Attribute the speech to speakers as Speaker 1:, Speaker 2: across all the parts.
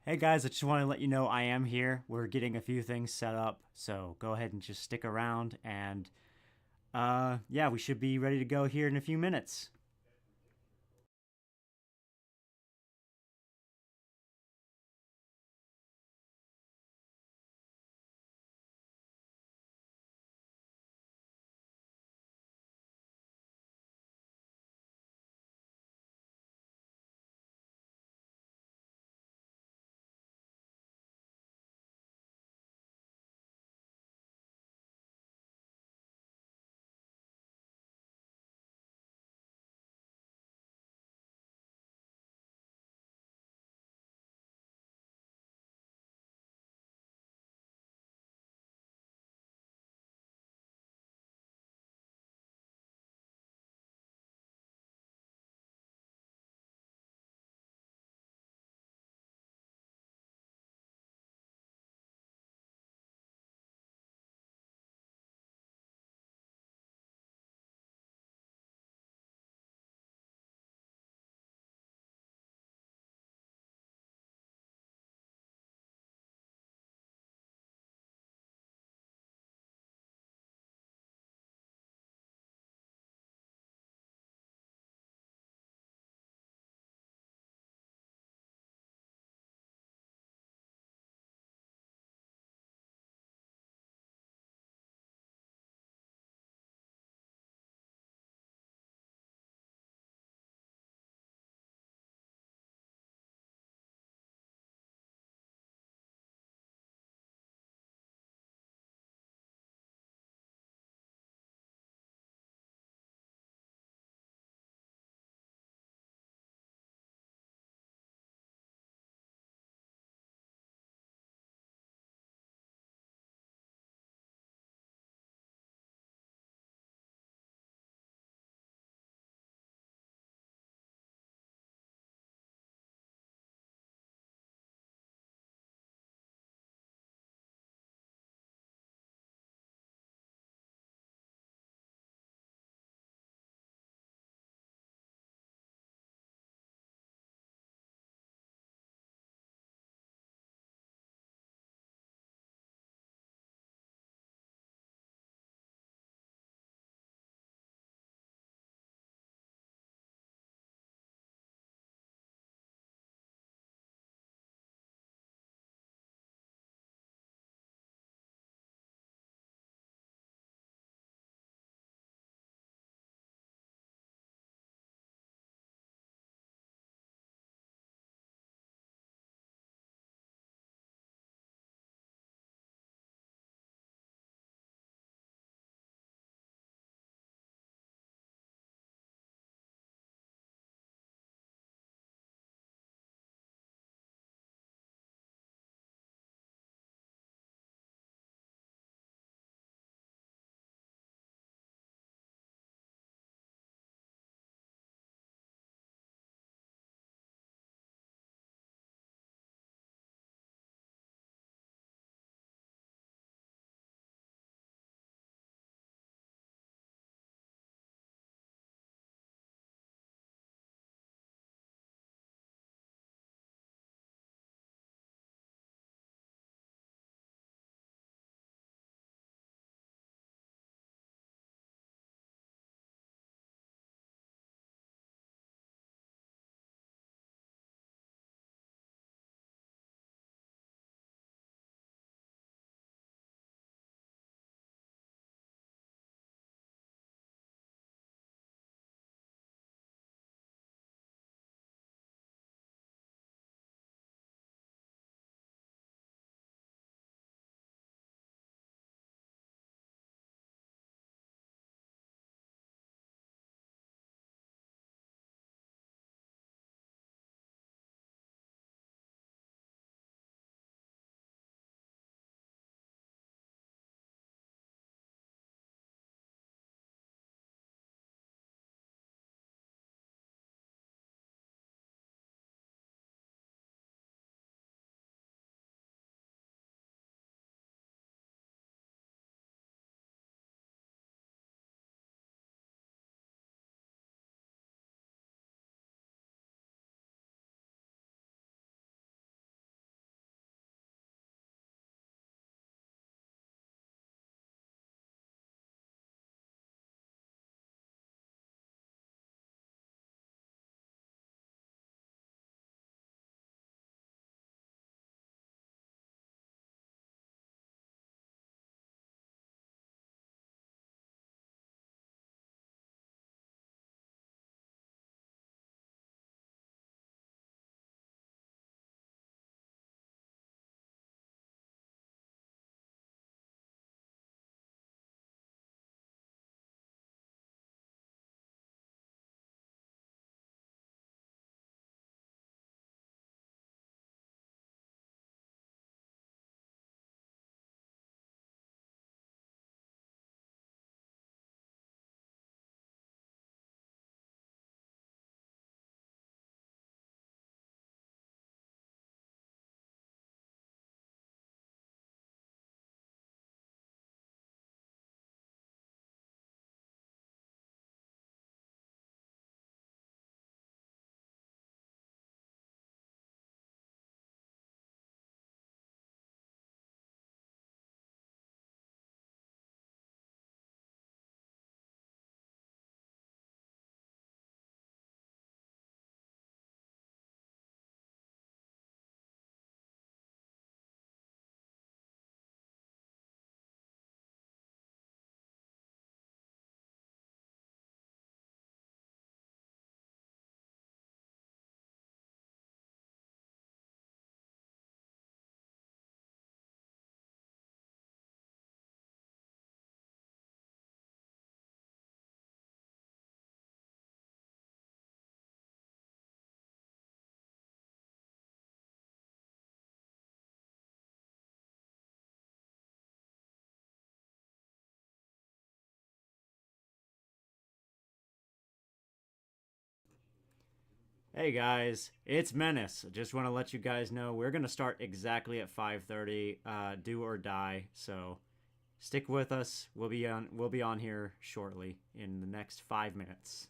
Speaker 1: Hey guys, I just want to let you know I am here. We're getting a few things set up, so go ahead and just stick around and yeah, we should be ready to go here in a few minutes. Hey guys, it's Menace. Just want to let you guys know we're gonna start exactly at 5:30. Do or die. So stick with us. We'll be on here shortly in the next 5 minutes.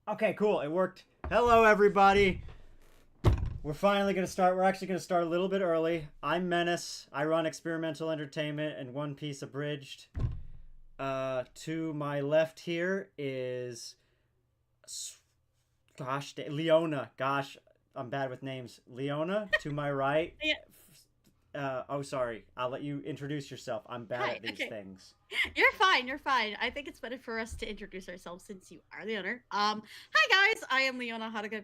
Speaker 1: Okay, cool. It worked. Hello, everybody. We're finally going to start. We're actually going to start a little bit early. I'm Menace. I run experimental entertainment and One Piece Abridged. To my left here is. Gosh, Leona. Gosh, I'm bad with names. Leona. To my right.
Speaker 2: Yeah.
Speaker 1: Oh, sorry. I'll let you introduce yourself. I'm bad
Speaker 2: Hi.
Speaker 1: at these
Speaker 2: Okay.
Speaker 1: things.
Speaker 2: You're fine. You're fine. I think it's better for us to introduce ourselves since you are the owner. Hi guys. I am Leona Haruka.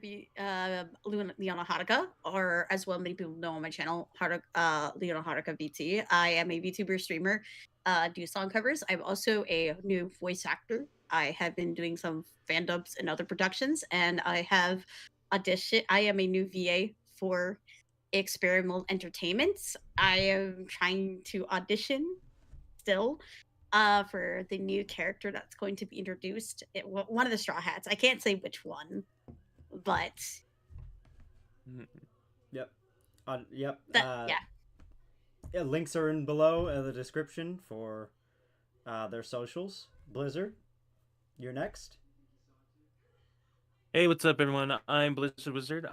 Speaker 2: Leona Haruka, or as well many people know on my channel, Leona Haruka VT. I am a VTuber streamer. Do song covers. I'm also a new voice actor. I have been doing some fan dubs and other productions, and I have audition. I am a new VA for experimental entertainment. I am trying to audition still for the new character that's going to be introduced. One of the Straw Hats. I can't say which one, but
Speaker 1: Yep. Yep.
Speaker 2: yeah.
Speaker 1: Yeah, links are in below in the description for their socials. Blizzard, you're next.
Speaker 3: Hey, what's up, everyone? I'm Blizzard Wizard.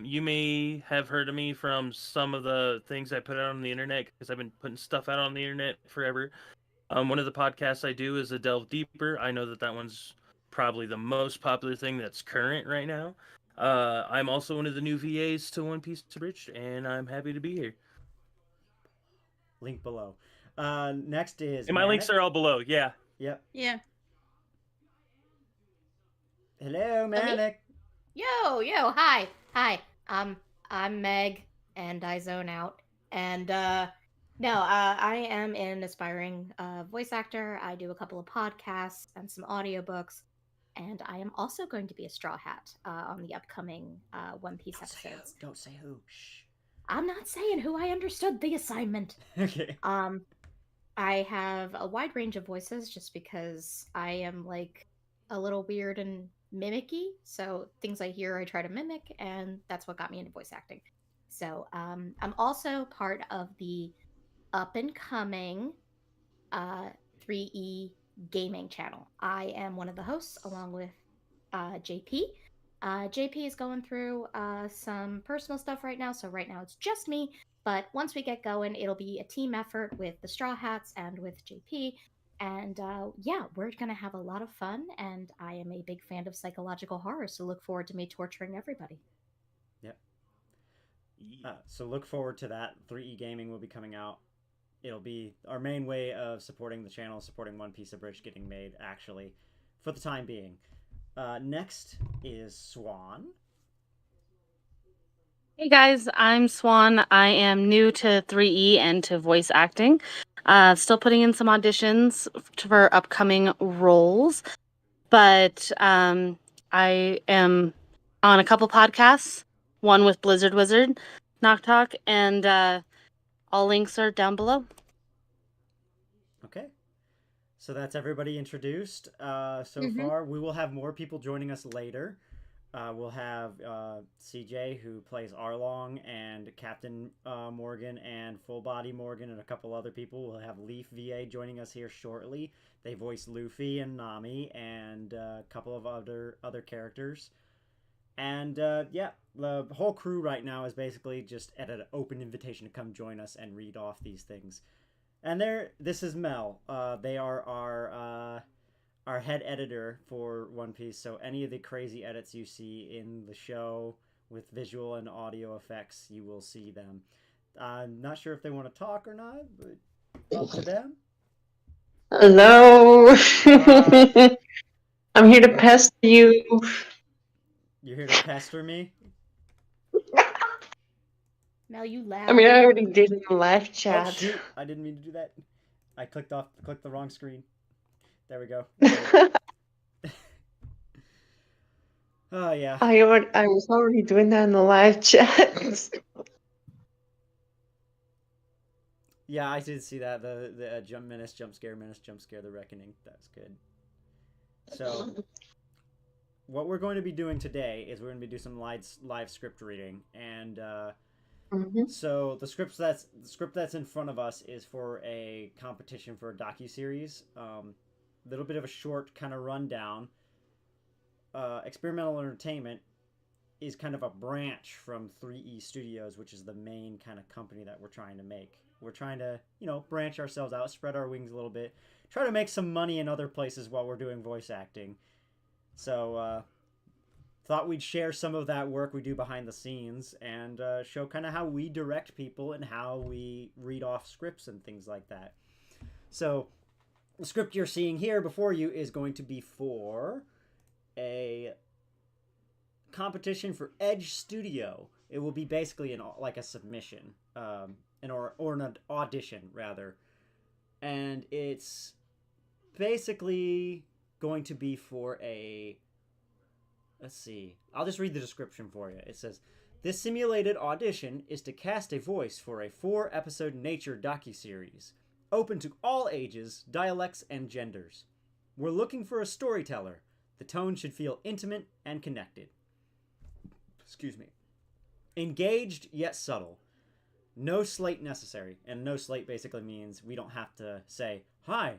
Speaker 3: You may have heard of me from some of the things I put out on the internet because I've been putting stuff out on the internet forever. One of the podcasts I do is a Delve Deeper. I know that one's probably the most popular thing that's current right now. I'm also one of the new VAs to One Piece Abridged, and I'm happy to be here.
Speaker 1: Link below. Next is
Speaker 3: And my links are all below. Yeah.
Speaker 1: Yep.
Speaker 2: Yeah.
Speaker 1: Hello, Manic.
Speaker 4: Yo, hi. I'm Meg, and I zone out. And I am an aspiring voice actor. I do a couple of podcasts and some audiobooks, and I am also going to be a Straw Hat on the upcoming One Piece episodes.
Speaker 1: Don't say who. Shh.
Speaker 4: I'm not saying who. I understood the assignment.
Speaker 1: Okay.
Speaker 4: I have a wide range of voices just because I am like a little weird and mimicky, so things I hear I try to mimic, and that's what got me into voice acting. So I'm also part of the up and coming 3E gaming channel. I am one of the hosts along with JP. JP is going through some personal stuff right now, so right now it's just me, but once we get going, it'll be a team effort with the Straw Hats and with JP. And we're going to have a lot of fun, and I am a big fan of psychological horror, so look forward to me torturing everybody.
Speaker 1: Yep. So look forward to that. 3E Gaming will be coming out. It'll be our main way of supporting the channel, supporting One Piece Abridged getting made, actually, for the time being. Next is Swan.
Speaker 5: Hey guys, I'm Swan. I am new to 3E and to voice acting. Still putting in some auditions for upcoming roles, but I am on a couple podcasts, one with Blizzard Wizard, Knock Talk, and all links are down below.
Speaker 1: Okay. So that's everybody introduced so far. We will have more people joining us later. We'll have CJ, who plays Arlong, and Captain Morgan, and Full Body Morgan, and a couple other people. We'll have Leaf VA joining us here shortly. They voice Luffy and Nami, and a couple of other characters. And the whole crew right now is basically just at an open invitation to come join us and read off these things. And this is Mel. They are our head editor for One Piece, so any of the crazy edits you see in the show with visual and audio effects, you will see them. I'm not sure if they want to talk or not, but up to them.
Speaker 6: Hello. I'm here to pester you.
Speaker 1: You're here to pester me?
Speaker 4: Mel, you loud.
Speaker 6: I mean, I already did in the live chat.
Speaker 1: Oh, shoot. I didn't mean to do that. I clicked the wrong screen. There we go. Oh, yeah.
Speaker 6: I was already doing that in the live chat.
Speaker 1: Yeah, I did see that. The Menace, jump scare, the reckoning. That's good. So, what we're going to be doing today is we're going to be doing some live script reading, and so the script that's in front of us is for a competition for a docuseries. Little bit of a short kind of rundown. Experimental Entertainment is kind of a branch from 3E Studios, which is the main kind of company that we're trying to make. We're trying to, branch ourselves out, spread our wings a little bit, try to make some money in other places while we're doing voice acting. So, thought we'd share some of that work we do behind the scenes and show kind of how we direct people and how we read off scripts and things like that. So, the script you're seeing here before you is going to be for a competition for Edge Studio. It will be basically like a submission, or an audition rather, and it's basically going to be for a. Let's see. I'll just read the description for you. It says, This simulated audition is to cast a voice for a 4-episode nature docuseries, open to all ages, dialects, and genders. We're looking for a storyteller. The tone should feel intimate and connected. Excuse me. Engaged yet subtle. No slate necessary. And no slate basically means we don't have to say, "Hi,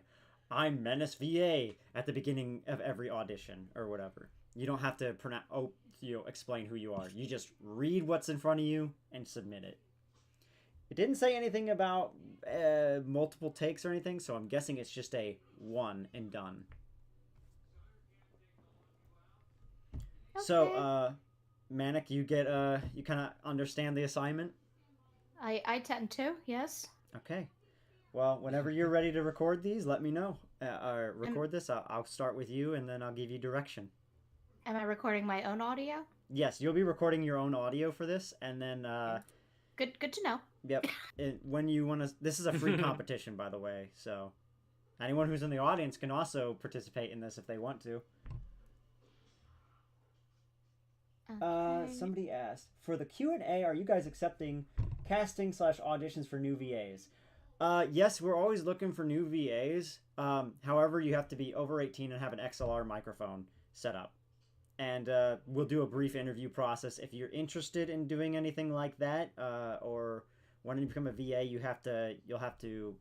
Speaker 1: I'm Menace VA" at the beginning of every audition or whatever. You don't have to explain who you are. You just read what's in front of you and submit it. It didn't say anything about multiple takes or anything, so I'm guessing it's just a one and done.
Speaker 4: Okay.
Speaker 1: So, Manic, you get you kind of understand the assignment?
Speaker 4: I tend to, yes.
Speaker 1: Okay. Well, whenever you're ready to record these, let me know. Record this. I'll start with you, and then I'll give you direction.
Speaker 4: Am I recording my own audio?
Speaker 1: Yes, you'll be recording your own audio for this, and then
Speaker 4: Good to know.
Speaker 1: yep. When you want to, this is a free competition, by the way. So, anyone who's in the audience can also participate in this if they want to.
Speaker 4: Okay.
Speaker 1: Somebody asked, for the Q&A, are you guys accepting casting/auditions for new VAs? Yes, we're always looking for new VAs. However, you have to be over 18 and have an XLR microphone set up. And we'll do a brief interview process. If you're interested in doing anything like that, or wanting to become a VA, you'll have to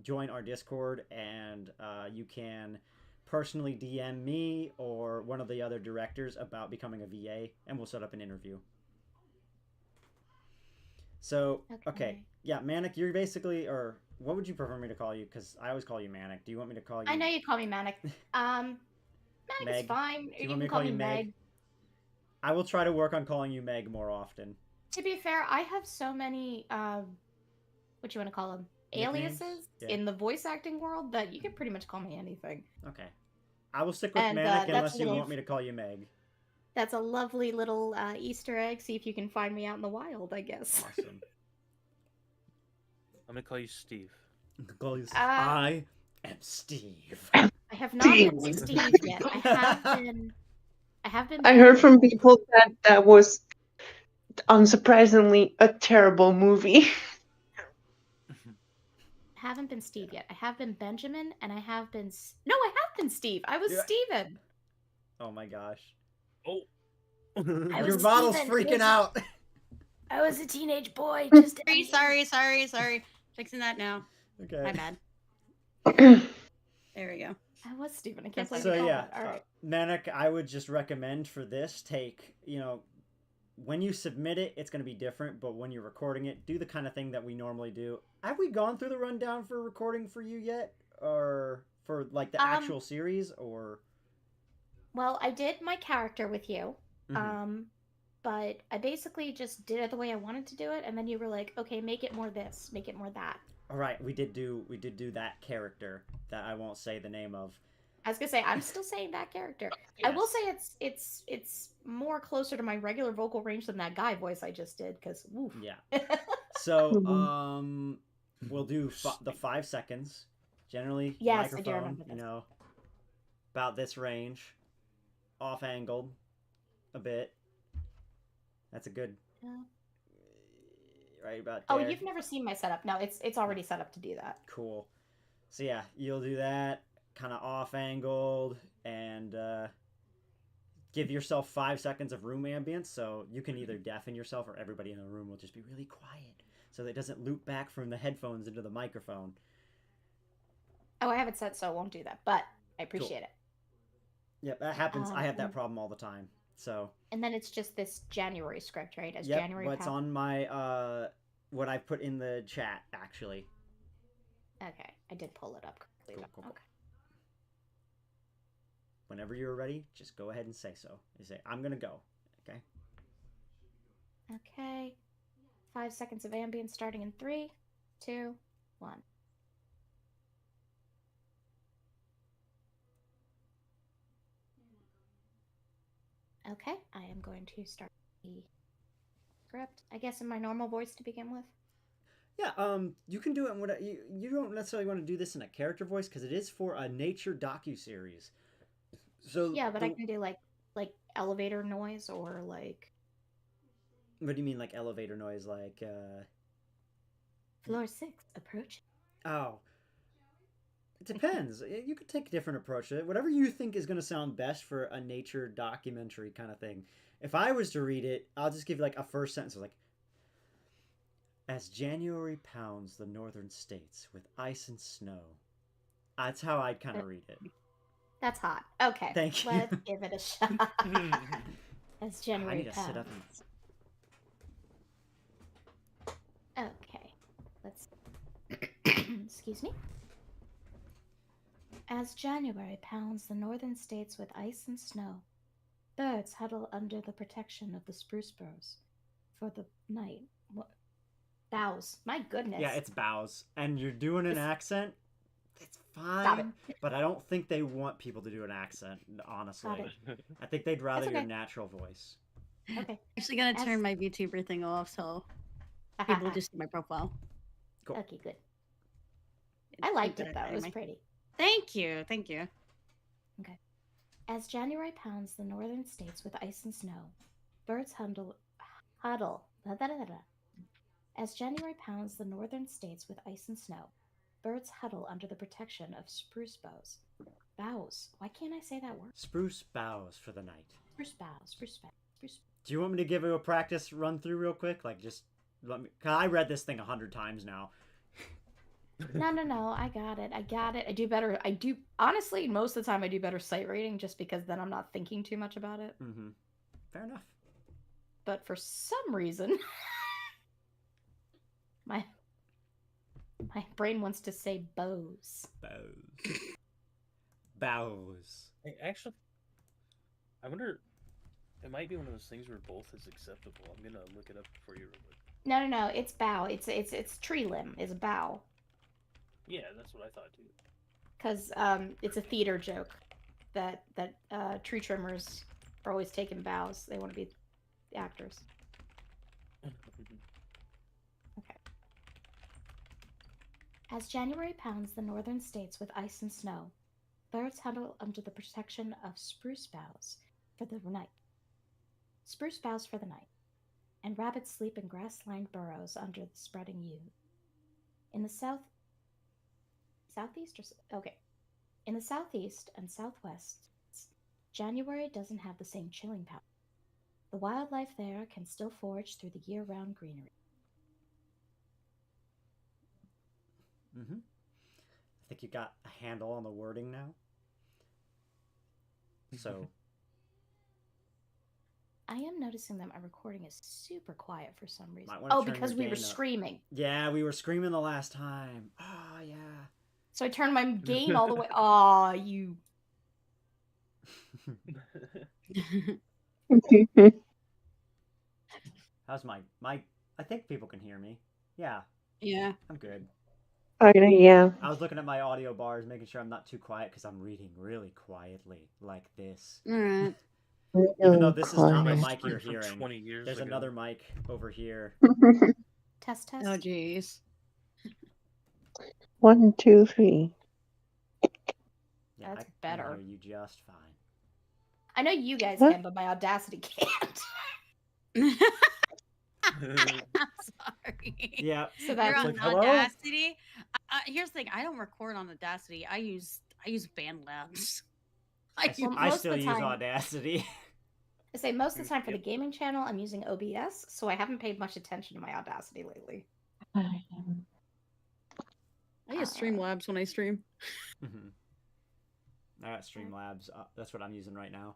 Speaker 1: join our Discord, and you can personally DM me or one of the other directors about becoming a VA, and we'll set up an interview. So, okay. Yeah, Manic, you're basically, or what would you prefer me to call you? Because I always call you Manic. Do you want me to call you?
Speaker 4: I know you call me Manic. Manic
Speaker 1: Meg.
Speaker 4: is fine.
Speaker 1: You want me to call you Meg? I will try to work on calling you Meg more often.
Speaker 4: To be fair, I have so many, what you want to call them?
Speaker 1: Nicknames?
Speaker 4: Aliases
Speaker 1: Yeah.
Speaker 4: in the voice acting world that you can pretty much call me anything.
Speaker 1: Okay. I will stick with
Speaker 4: And,
Speaker 1: Manic
Speaker 4: that's
Speaker 1: unless
Speaker 4: a
Speaker 1: you
Speaker 4: little-
Speaker 1: want me to call you Meg.
Speaker 4: That's a lovely little Easter egg. See if you can find me out in the wild, I guess.
Speaker 1: Awesome.
Speaker 3: I'm gonna call you Steve.
Speaker 1: I am Steve.
Speaker 4: I have not been
Speaker 6: Steve.
Speaker 4: Steve yet. I have been.
Speaker 6: I heard from people that was unsurprisingly a terrible movie.
Speaker 4: Haven't been Steve yet. I have been Benjamin, and I have been. No, I have been Steve. I was
Speaker 1: Yeah.
Speaker 4: Steven.
Speaker 1: Oh my gosh.
Speaker 3: Oh.
Speaker 4: I
Speaker 1: Your
Speaker 4: was
Speaker 1: model's
Speaker 4: Steven.
Speaker 1: freaking out.
Speaker 4: I was a teenage boy. Just
Speaker 2: Sorry. Fixing that now.
Speaker 1: Okay.
Speaker 2: My bad. There we go.
Speaker 4: I was Steven. I can't believe
Speaker 1: So
Speaker 4: you called
Speaker 1: yeah,
Speaker 4: that. All right.
Speaker 1: Manic, I would just recommend for this take, when you submit it, it's going to be different, but when you're recording it, do the kind of thing that we normally do. Have we gone through the rundown for recording for you yet? Or for, like, the actual series, or?
Speaker 4: Well, I did my character with you.
Speaker 1: Mhm.
Speaker 4: But I basically just did it the way I wanted to do it, and then you were like, "Okay, make it more this, make it more that."
Speaker 1: All right, we did do that character that I won't say the name of.
Speaker 4: I was gonna say I'm still saying that character. I will say it's more closer to my regular vocal range than that guy voice I just did. Because
Speaker 1: Yeah. So we'll do the 5 seconds. Generally,
Speaker 4: Yes, I do
Speaker 1: microphone,
Speaker 4: remember this.
Speaker 1: About this range, off angled, a bit. That's a good.
Speaker 4: Yeah.
Speaker 1: Right about there.
Speaker 4: Oh, you've never seen my setup? No, it's already set up to do that.
Speaker 1: Cool. So yeah, you'll do that, kind of off angled, and give yourself 5 seconds of room ambience. So you can either deafen yourself, or everybody in the room will just be really quiet, so that it doesn't loop back from the headphones into the microphone.
Speaker 4: Oh, I have it set so it won't do that, but I appreciate it.
Speaker 1: Yeah, that happens. I have that problem all the time. So.
Speaker 4: And then it's just this January script, right? As
Speaker 1: Yep,
Speaker 4: January.
Speaker 1: what's on my what I put in the chat actually.
Speaker 4: Okay, I did pull it up correctly.
Speaker 1: Cool.
Speaker 4: Okay.
Speaker 1: Whenever you're ready, just go ahead and say so. You say, "I'm gonna go." Okay.
Speaker 4: Okay. 5 seconds of ambience starting in 3, 2, 1. Okay, I am going to start the script. I guess in my normal voice to begin with.
Speaker 1: Yeah, you can do it in what you don't necessarily want to do this in a character voice because it is for a nature docuseries. So
Speaker 4: Yeah, but I can do like elevator noise or like
Speaker 1: What do you mean, like elevator noise? Like,
Speaker 4: Floor 6, approach.
Speaker 1: oh, it depends. You could take a different approach to it. Whatever you think is going to sound best for a nature documentary kind of thing. If I was to read it, I'll just give you like a first sentence, like, as January pounds the northern states with ice and snow. That's how I'd kind of read it.
Speaker 4: That's hot. Okay.
Speaker 1: Thank you.
Speaker 4: Let's give it a shot. As
Speaker 1: I
Speaker 4: January
Speaker 1: need to sit up
Speaker 4: pounds.
Speaker 1: and...
Speaker 4: Okay. Let's. Excuse me. As January pounds the northern states with ice and snow, birds huddle under the protection of the spruce boughs for the night. What? Boughs. My goodness.
Speaker 1: Yeah, it's bows. And you're doing an accent. It's
Speaker 4: Stop it.
Speaker 1: fine, but I don't think they want people to do an accent, honestly.
Speaker 4: Got it.
Speaker 1: I think they'd rather
Speaker 4: That's
Speaker 1: your
Speaker 4: okay.
Speaker 1: natural voice.
Speaker 4: Okay.
Speaker 2: Actually gonna
Speaker 4: As-
Speaker 2: turn my VTuber thing off so people just see my profile.
Speaker 1: Cool.
Speaker 4: Okay, good. I liked it
Speaker 2: Good
Speaker 4: though. It was
Speaker 2: anyway.
Speaker 4: pretty.
Speaker 2: Thank you. Thank you.
Speaker 4: As January pounds the northern states with ice and snow, birds huddle. As January pounds the northern states with ice and snow, birds huddle under the protection of spruce boughs. Boughs. Why can't I say that word?
Speaker 1: Spruce bows for the night.
Speaker 4: Spruce boughs. Spruce boughs. Spruce.
Speaker 1: Do you want me to give you a practice run through real quick? Like, just let me. 'Cause I read this thing 100 times now.
Speaker 4: No. I got it. I do better. I do. Honestly, most of the time I do better sight reading just because then I'm not thinking too much about it.
Speaker 1: Mm-hmm. Fair enough.
Speaker 4: But for some reason, my brain wants to say bows.
Speaker 1: Bows. Bows.
Speaker 3: Actually, I wonder. It might be one of those things where both is acceptable. I'm gonna look it up for you real quick.
Speaker 4: No. It's bow. It's tree limb. Is bow.
Speaker 3: Yeah, that's what I thought too.
Speaker 4: Because it's a theater joke that tree trimmers are always taking bows. They want to be actors. Okay. As January pounds the northern states with ice and snow, birds huddle under the protection of spruce boughs for the night. Spruce boughs for the night, and rabbits sleep in grass-lined burrows under the spreading yew. In the In the southeast and southwest, January doesn't have the same chilling power. The wildlife there can still forage through the year-round greenery.
Speaker 1: Mm-hmm. I think you got a handle on the wording now. So,
Speaker 4: I am noticing that my recording is super quiet for some reason.
Speaker 1: Might wanna
Speaker 4: Oh,
Speaker 1: turn
Speaker 4: because
Speaker 1: your
Speaker 4: we were
Speaker 1: gain up.
Speaker 4: screaming.
Speaker 1: yeah, we were screaming the last time. Oh, yeah.
Speaker 4: So I turned my gain all the way. Aw, you.
Speaker 1: How's my... I think people can hear me. Yeah,
Speaker 2: Yeah.
Speaker 1: I'm good.
Speaker 6: Okay, yeah.
Speaker 1: I was looking at my audio bars, making sure I'm not too quiet, because I'm reading really quietly, like this.
Speaker 2: Alright.
Speaker 1: Even though this is not the
Speaker 6: Quiet.
Speaker 1: mic you're
Speaker 3: From
Speaker 1: hearing.
Speaker 3: 20 years
Speaker 1: There's
Speaker 3: ago.
Speaker 1: another mic over here.
Speaker 4: Test.
Speaker 2: Oh jeez.
Speaker 6: 1, 2, 3.
Speaker 1: Yeah,
Speaker 4: That's
Speaker 1: I
Speaker 4: better.
Speaker 1: can hear you just fine.
Speaker 4: I know you guys
Speaker 6: What?
Speaker 4: can, but my Audacity can't.
Speaker 2: I'm sorry.
Speaker 1: Yeah.
Speaker 4: So
Speaker 2: You're
Speaker 4: that's
Speaker 2: on
Speaker 1: like, hello?
Speaker 2: Audacity. Here's the thing. I don't record on Audacity. I use BandLabs.
Speaker 4: Well,
Speaker 1: I
Speaker 4: most of
Speaker 1: still
Speaker 4: the
Speaker 1: use
Speaker 4: time-
Speaker 1: Audacity.
Speaker 4: I say most of the time for the
Speaker 3: Yep.
Speaker 4: gaming channel, I'm using OBS, so I haven't paid much attention to my Audacity lately.
Speaker 2: I use Streamlabs when I stream.
Speaker 1: Mhm. I got Streamlabs. That's what I'm using right now.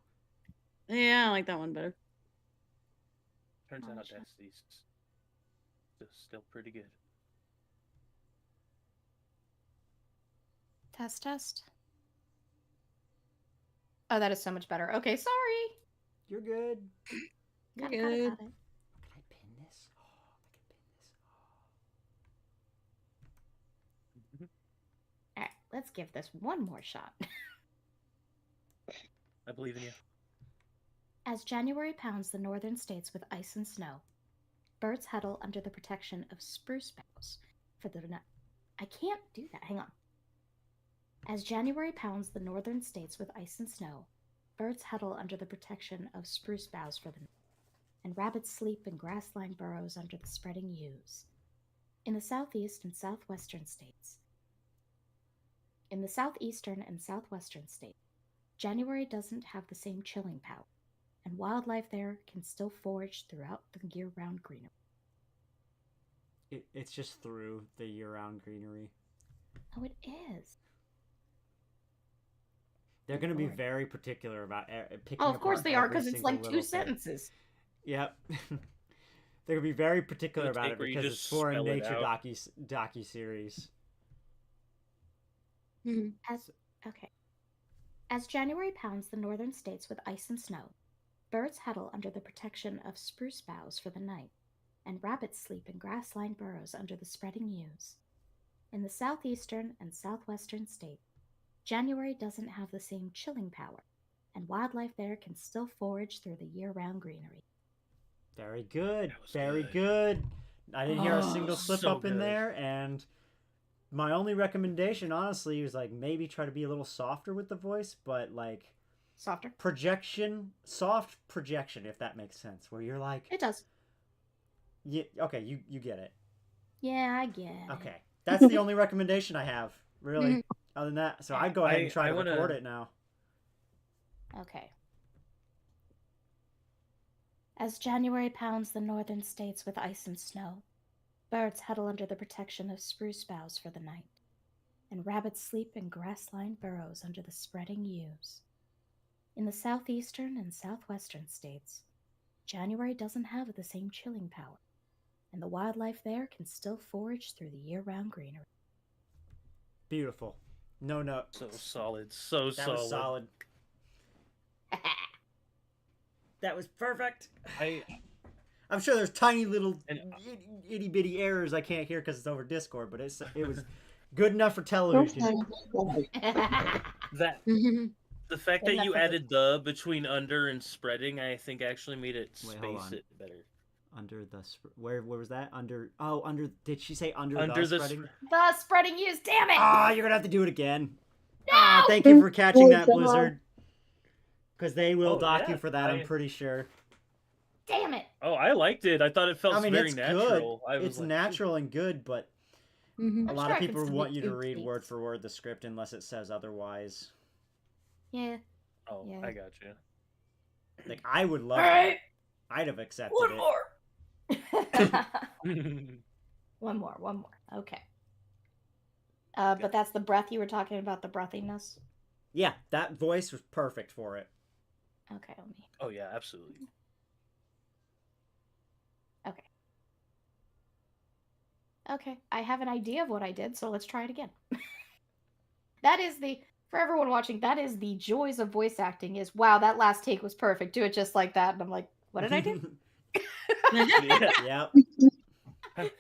Speaker 2: Yeah, I like that one better.
Speaker 3: Turns out
Speaker 4: Oh, sure.
Speaker 3: Audacity's still pretty good.
Speaker 4: Test. Oh, that is so much better. Okay, sorry.
Speaker 1: You're good.
Speaker 2: You're
Speaker 4: Got it.
Speaker 2: good.
Speaker 1: Can I pin this? Oh, I can pin this.
Speaker 4: All right, let's give this one more shot.
Speaker 3: I believe in you.
Speaker 4: As January pounds the northern states with ice and snow, birds huddle under the protection of spruce boughs for the night. I can't do that. Hang on. As January pounds the northern states with ice and snow, birds huddle under the protection of spruce boughs for the night. and rabbits sleep in grass-lined burrows under the spreading yews. In the southeast and southwestern states, January doesn't have the same chilling power, and wildlife there can still forage throughout the year-round greenery.
Speaker 1: It's just through the year-round greenery.
Speaker 4: Oh, it is.
Speaker 1: They're going to be
Speaker 4: Lord.
Speaker 1: very particular about picking
Speaker 4: Oh, of course
Speaker 1: apart
Speaker 4: they are,
Speaker 1: every
Speaker 4: because it's
Speaker 1: single
Speaker 4: like
Speaker 1: little
Speaker 4: 2
Speaker 1: thing.
Speaker 4: sentences.
Speaker 1: Yep. They're going to be very particular
Speaker 3: Gonna
Speaker 1: about
Speaker 3: take
Speaker 1: it
Speaker 3: where you
Speaker 1: because
Speaker 3: just
Speaker 1: it's for a
Speaker 3: spell it
Speaker 1: nature
Speaker 3: out.
Speaker 1: docu-series.
Speaker 4: Okay. As January pounds the northern states with ice and snow, birds huddle under the protection of spruce boughs for the night, and rabbits sleep in grass-lined burrows under the spreading yews. In the southeastern and southwestern states, January doesn't have the same chilling power, and wildlife there can still forage through the year-round greenery.
Speaker 1: Very good.
Speaker 3: That was
Speaker 1: Very
Speaker 3: good.
Speaker 1: good. I didn't hear a
Speaker 3: Oh,
Speaker 1: single slip
Speaker 3: so
Speaker 1: up in
Speaker 3: good.
Speaker 1: there, and my only recommendation, honestly, was like maybe try to be a little softer with the voice, but like
Speaker 4: Softer?
Speaker 1: soft projection, if that makes sense, where you're like,
Speaker 4: It does.
Speaker 1: yeah, okay, you get it.
Speaker 4: Yeah, I get it.
Speaker 1: Okay, that's the only recommendation I have, really.
Speaker 4: Mhm.
Speaker 1: Other than that, so I'd go ahead and try to
Speaker 3: wanna-
Speaker 1: record it now.
Speaker 4: Okay. As January pounds the northern states with ice and snow, birds huddle under the protection of spruce boughs for the night, and rabbits sleep in grass-lined burrows under the spreading yews. In the southeastern and southwestern states, January doesn't have the same chilling power, and the wildlife there can still forage through the year-round greenery.
Speaker 1: Beautiful. No.
Speaker 3: So solid. So
Speaker 1: That
Speaker 3: solid.
Speaker 1: was solid. That was perfect. I'm sure there's tiny little itty bitty errors I can't hear because it's over Discord, but it was good enough for television.
Speaker 3: That the fact that you added the between under and spreading, I think actually made it
Speaker 1: Wait, hold
Speaker 3: space
Speaker 1: on.
Speaker 3: it better.
Speaker 1: Under the where was that? Under did she say under
Speaker 3: Under
Speaker 1: the
Speaker 3: the
Speaker 1: spreading?
Speaker 4: The spreading yews, damn it!
Speaker 1: Ah, you're gonna have to do it again.
Speaker 4: No!
Speaker 1: Ah, thank you for catching that,
Speaker 6: Oh, God.
Speaker 1: Blizzard. Because they will
Speaker 3: Oh,
Speaker 1: dock
Speaker 3: yeah,
Speaker 1: you for that, I'm pretty sure.
Speaker 4: Damn it!
Speaker 3: Oh, I liked it. I thought it felt
Speaker 1: I mean,
Speaker 3: very
Speaker 1: it's
Speaker 3: natural.
Speaker 1: good. It's natural and good, but a lot
Speaker 4: sure I
Speaker 1: of
Speaker 4: could
Speaker 1: people
Speaker 4: still
Speaker 1: want
Speaker 4: make
Speaker 1: you to
Speaker 4: two
Speaker 1: read word
Speaker 4: tweets.
Speaker 1: for word the script unless it says otherwise.
Speaker 4: Yeah.
Speaker 3: Oh,
Speaker 4: Yeah.
Speaker 3: I got you.
Speaker 1: Like, I would love
Speaker 4: Alright.
Speaker 1: that. I'd have accepted
Speaker 4: One
Speaker 1: it.
Speaker 4: more. One more. Okay. But that's the breath you were talking about, the breathiness?
Speaker 1: Yeah, that voice was perfect for it.
Speaker 4: Okay, let me.
Speaker 3: Oh yeah, absolutely.
Speaker 4: Okay, I have an idea of what I did, so let's try it again. For everyone watching, that is the joys of voice acting is, wow, that last take was perfect. Do it just like that. And I'm like, what did I do?
Speaker 3: Yeah.
Speaker 1: Yep.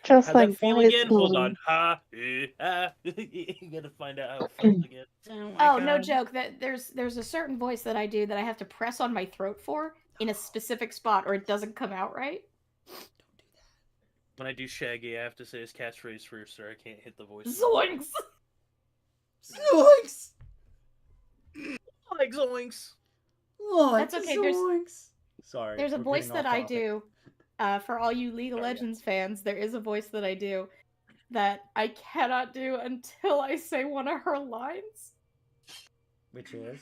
Speaker 6: Just
Speaker 3: How'd
Speaker 6: like
Speaker 3: that feel
Speaker 6: that,
Speaker 3: again?
Speaker 6: it's
Speaker 3: Hold
Speaker 6: fine.
Speaker 3: on. Ha. You gotta find out how it felt again.
Speaker 4: Oh, no joke. That there's a certain voice that I do that I have to press on my throat for in a specific spot or it doesn't come out right.
Speaker 3: When I do Shaggy, I have to say his catchphrase first, or I can't hit the voice.
Speaker 4: Zoinks!
Speaker 1: Zoinks!
Speaker 3: Like zoinks.
Speaker 4: That's okay,
Speaker 1: Zoinks! Sorry.
Speaker 4: There's a
Speaker 1: we're
Speaker 4: voice
Speaker 1: getting
Speaker 4: that
Speaker 1: off
Speaker 4: I
Speaker 1: topic.
Speaker 4: do. For all you League of
Speaker 3: Oh, yeah.
Speaker 4: Legends fans, there is a voice that I do that I cannot do until I say one of her lines.
Speaker 1: Which is?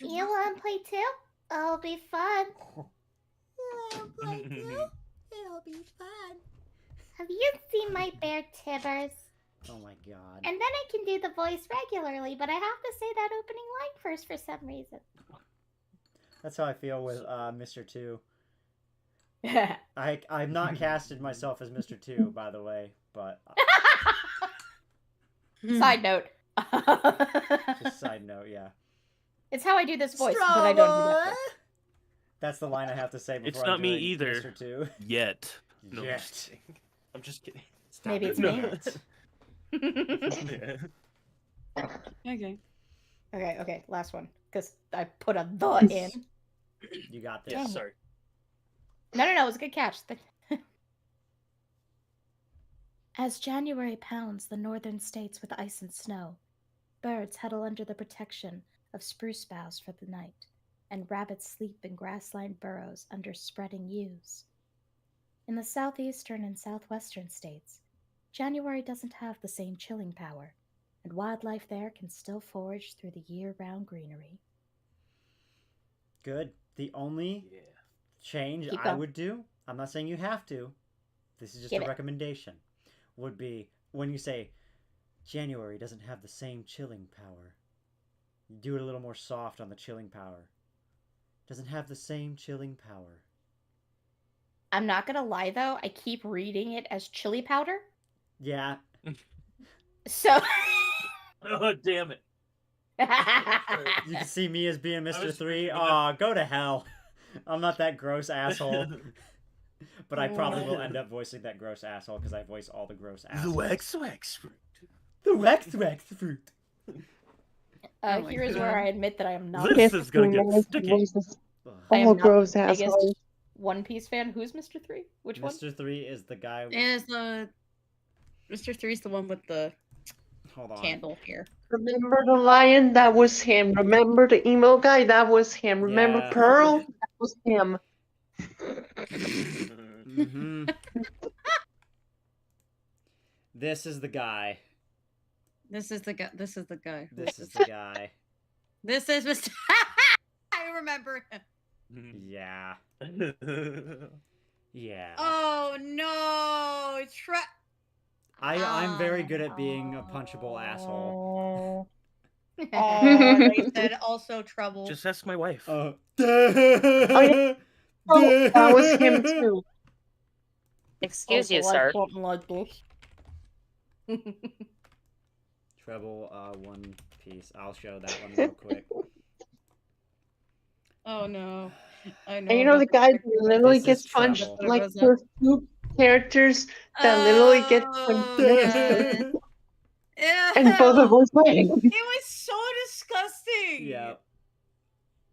Speaker 4: You want to play too? It'll be fun.
Speaker 1: It'll be fun.
Speaker 4: Have you seen my bear Tibbers?
Speaker 1: Oh my god.
Speaker 4: And then I can do the voice regularly, but I have to say that opening line first for some reason.
Speaker 1: That's how I feel with Mr. 2. I'm not casted myself as Mr. 2, by the way, but
Speaker 4: Side note.
Speaker 1: just side note, yeah.
Speaker 4: It's how I do this voice, but I don't do that voice.
Speaker 1: That's the line I have to say before
Speaker 3: It's
Speaker 1: I'm
Speaker 3: not me
Speaker 1: doing
Speaker 3: either.
Speaker 1: Mr. 2.
Speaker 3: Yet. No,
Speaker 1: Yet.
Speaker 3: I'm just kidding.
Speaker 1: Stop
Speaker 4: Maybe
Speaker 1: it.
Speaker 4: it's
Speaker 3: No.
Speaker 4: me.
Speaker 3: Yeah.
Speaker 4: Okay, last one. Because I put a the in.
Speaker 1: You got this.
Speaker 3: Yeah,
Speaker 4: Dang it.
Speaker 3: sorry.
Speaker 4: No, it was a good catch. As January pounds the northern states with ice and snow, birds huddle under the protection of spruce boughs for the night, and rabbits sleep in grass-lined burrows under spreading yews. In the southeastern and southwestern states, January doesn't have the same chilling power, and wildlife there can still forage through the year-round greenery.
Speaker 1: Good. The only
Speaker 3: Yeah.
Speaker 1: change
Speaker 4: Keep
Speaker 1: I
Speaker 4: going.
Speaker 1: would do, I'm not saying you have to, this is just
Speaker 4: Give
Speaker 1: a
Speaker 4: it.
Speaker 1: recommendation, would be when you say January doesn't have the same chilling power. You do it a little more soft on the chilling power. Doesn't have the same chilling power.
Speaker 4: I'm not gonna lie though, I keep reading it as chili powder.
Speaker 1: Yeah.
Speaker 4: So
Speaker 3: Oh, damn it.
Speaker 1: You can see me as being Mr.
Speaker 3: was
Speaker 1: 3.
Speaker 3: freaking
Speaker 1: Aw, go to hell. I'm not that gross asshole. But I probably will end up voicing that gross asshole because I voice all the gross assholes.
Speaker 3: wax fruit.
Speaker 1: The wax fruit.
Speaker 2: Oh my
Speaker 4: here's
Speaker 2: God.
Speaker 4: where I admit that I am not.
Speaker 3: This is gonna get sticky.
Speaker 4: I am
Speaker 6: Oh,
Speaker 4: not
Speaker 6: gross
Speaker 4: the biggest
Speaker 6: asshole.
Speaker 4: One Piece fan. Who's Mr. 3? Which one?
Speaker 1: Mr. 3 is the guy.
Speaker 2: Is the Mr. 3's the one with the
Speaker 1: Hold on.
Speaker 2: candle here.
Speaker 6: Remember the lion? That was him. Remember the emo guy? That was him. Remember
Speaker 1: Yeah.
Speaker 6: Pearl? That was him.
Speaker 1: Mm-hmm. This is the guy.
Speaker 2: This is the guy. This is the guy.
Speaker 1: This is the guy.
Speaker 2: This is Mr. I remember him.
Speaker 1: Yeah. Yeah.
Speaker 2: Oh no!
Speaker 1: I'm very good at being a punchable asshole.
Speaker 2: Oh, they said also trouble.
Speaker 3: Just ask my wife.
Speaker 1: Oh.
Speaker 6: Oh, that was him too.
Speaker 5: Excuse you,
Speaker 4: Also,
Speaker 5: sir.
Speaker 4: something like this.
Speaker 1: Treble One Piece. I'll show that one real quick.
Speaker 2: Oh no! I know.
Speaker 6: And you know the
Speaker 2: about
Speaker 6: guy
Speaker 2: the-
Speaker 6: who literally
Speaker 1: This
Speaker 6: gets
Speaker 1: is
Speaker 6: punched
Speaker 1: trouble.
Speaker 6: like the two characters that literally get
Speaker 2: Oh,
Speaker 6: punched
Speaker 2: God.
Speaker 6: and both of
Speaker 2: Ew.
Speaker 6: us fighting.
Speaker 2: It was so disgusting.
Speaker 1: Yeah.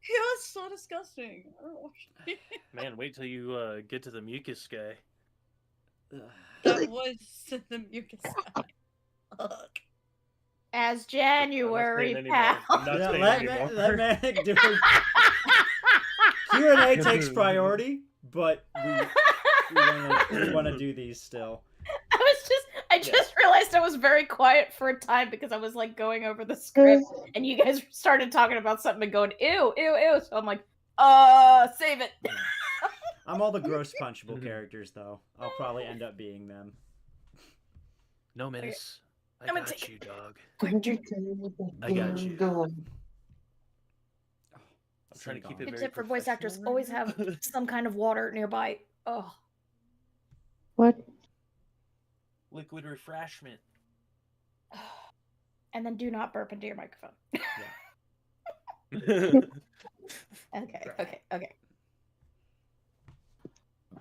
Speaker 2: It was so disgusting.
Speaker 3: Man, wait till you get to the mucus guy.
Speaker 2: That was the mucus guy. Ugh.
Speaker 4: As January
Speaker 3: anymore.
Speaker 4: pal.
Speaker 3: I'm not
Speaker 1: Yeah,
Speaker 3: saying
Speaker 1: let
Speaker 3: anymore.
Speaker 1: Manic do it. Q&A takes priority, but we want to do these still.
Speaker 4: I just realized I was very quiet for a time because I was like going over the script and you guys started talking about something and going ew, ew, ew. So I'm like, save it.
Speaker 1: I'm all the gross punchable characters, though. I'll probably end up being them.
Speaker 3: No, Menace. I
Speaker 4: I'm gonna
Speaker 3: got
Speaker 4: take-
Speaker 3: you, dog.
Speaker 6: I
Speaker 3: got you.
Speaker 6: Going.
Speaker 3: I'm trying to keep
Speaker 1: Good
Speaker 3: it
Speaker 4: Good
Speaker 3: very
Speaker 4: tip for voice actors:
Speaker 3: professional
Speaker 4: always
Speaker 3: right
Speaker 4: have
Speaker 3: now.
Speaker 4: some kind of water nearby. Oh.
Speaker 6: What?
Speaker 3: Liquid refreshment.
Speaker 4: And then do not burp into your microphone. Okay.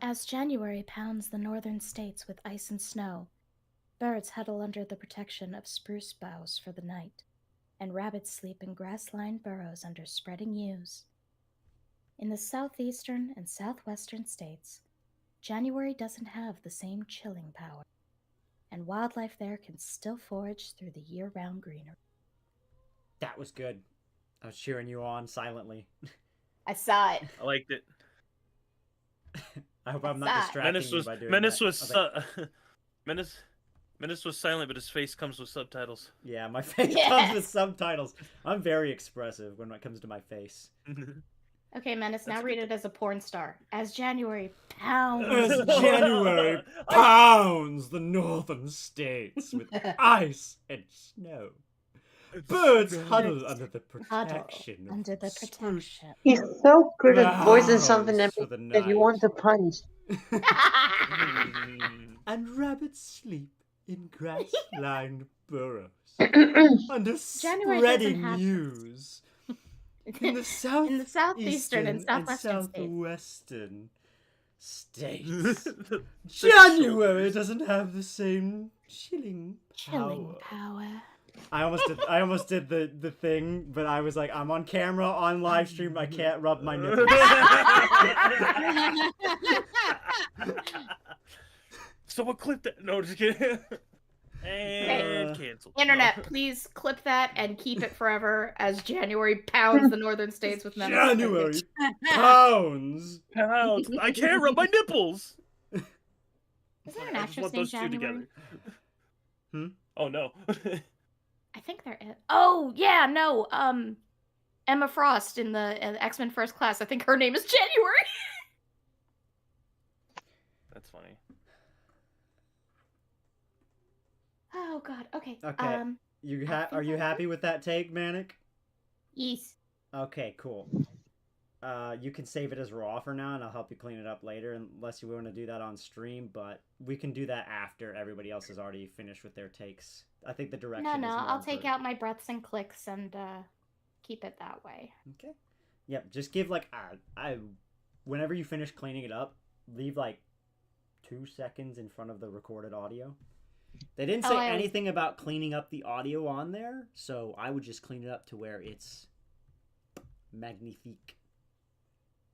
Speaker 4: As January pounds the northern states with ice and snow, birds huddle under the protection of spruce boughs for the night, and rabbits sleep in grass-lined burrows under spreading yews. In the southeastern and southwestern states, January doesn't have the same chilling power, and wildlife there can still forage through the year-round greenery.
Speaker 1: That was good. I was cheering you on silently.
Speaker 4: I saw it.
Speaker 3: I liked it.
Speaker 1: I hope I'm not
Speaker 4: That.
Speaker 1: distracting
Speaker 3: Menace
Speaker 1: you
Speaker 3: was
Speaker 1: by doing
Speaker 3: Menace
Speaker 1: that.
Speaker 3: was
Speaker 1: I was like,
Speaker 3: Menace was silent, but his face comes with subtitles.
Speaker 1: yeah, my face
Speaker 4: Yeah.
Speaker 1: comes with subtitles. I'm very expressive when it comes to my face.
Speaker 4: Okay, Menace, now
Speaker 3: That's a
Speaker 4: read
Speaker 3: good
Speaker 4: it as a porn star. As January pounds.
Speaker 1: As January pounds the northern states with ice and snow. Birds huddle under the protection. of
Speaker 4: Under the
Speaker 1: spruce
Speaker 4: protection.
Speaker 6: He's so good at voicing something
Speaker 1: boughs
Speaker 6: that,
Speaker 1: for the
Speaker 6: that you
Speaker 1: night.
Speaker 6: want to punch.
Speaker 1: And rabbits sleep in grass-lined burrows under
Speaker 4: January doesn't
Speaker 1: spreading
Speaker 4: have-
Speaker 1: yews. In the south,
Speaker 4: In the southeastern and
Speaker 1: and
Speaker 4: southwestern states.
Speaker 1: southwestern states. January doesn't have the same chilling
Speaker 4: Chilling
Speaker 1: power.
Speaker 4: power.
Speaker 1: I almost did the thing, but I was like, I'm on camera, on live stream, I can't rub my nipples.
Speaker 3: Someone clip that. No, just kidding. And canceled.
Speaker 4: Internet, please clip that and keep it forever as January pounds the northern states with Menace.
Speaker 1: January pounds.
Speaker 3: Pounds. I can't rub my nipples.
Speaker 4: Is there an
Speaker 3: I just
Speaker 4: actress
Speaker 3: want
Speaker 4: named
Speaker 3: those two
Speaker 4: January?
Speaker 3: together. Oh no.
Speaker 4: I think there is. Oh yeah, no. Emma Frost in the X-Men First Class. I think her name is January.
Speaker 3: That's funny.
Speaker 4: Oh god. Okay.
Speaker 1: Okay.
Speaker 4: I
Speaker 1: Are
Speaker 4: think
Speaker 1: you
Speaker 4: I
Speaker 1: happy with that take, Manic?
Speaker 4: Yes.
Speaker 1: Okay, cool. You can save it as raw for now, and I'll help you clean it up later, unless you want to do that on stream. But we can do that after everybody else has already finished with their takes. I think the direction.
Speaker 4: No,
Speaker 1: is more
Speaker 4: I'll take
Speaker 1: important.
Speaker 4: out my breaths and clicks and keep it that way.
Speaker 1: Okay. Yep. Just give like whenever you finish cleaning it up, leave like 2 seconds in front of the recorded audio. They didn't say anything about cleaning up the audio on there, so I would just clean it up to where it's magnifique.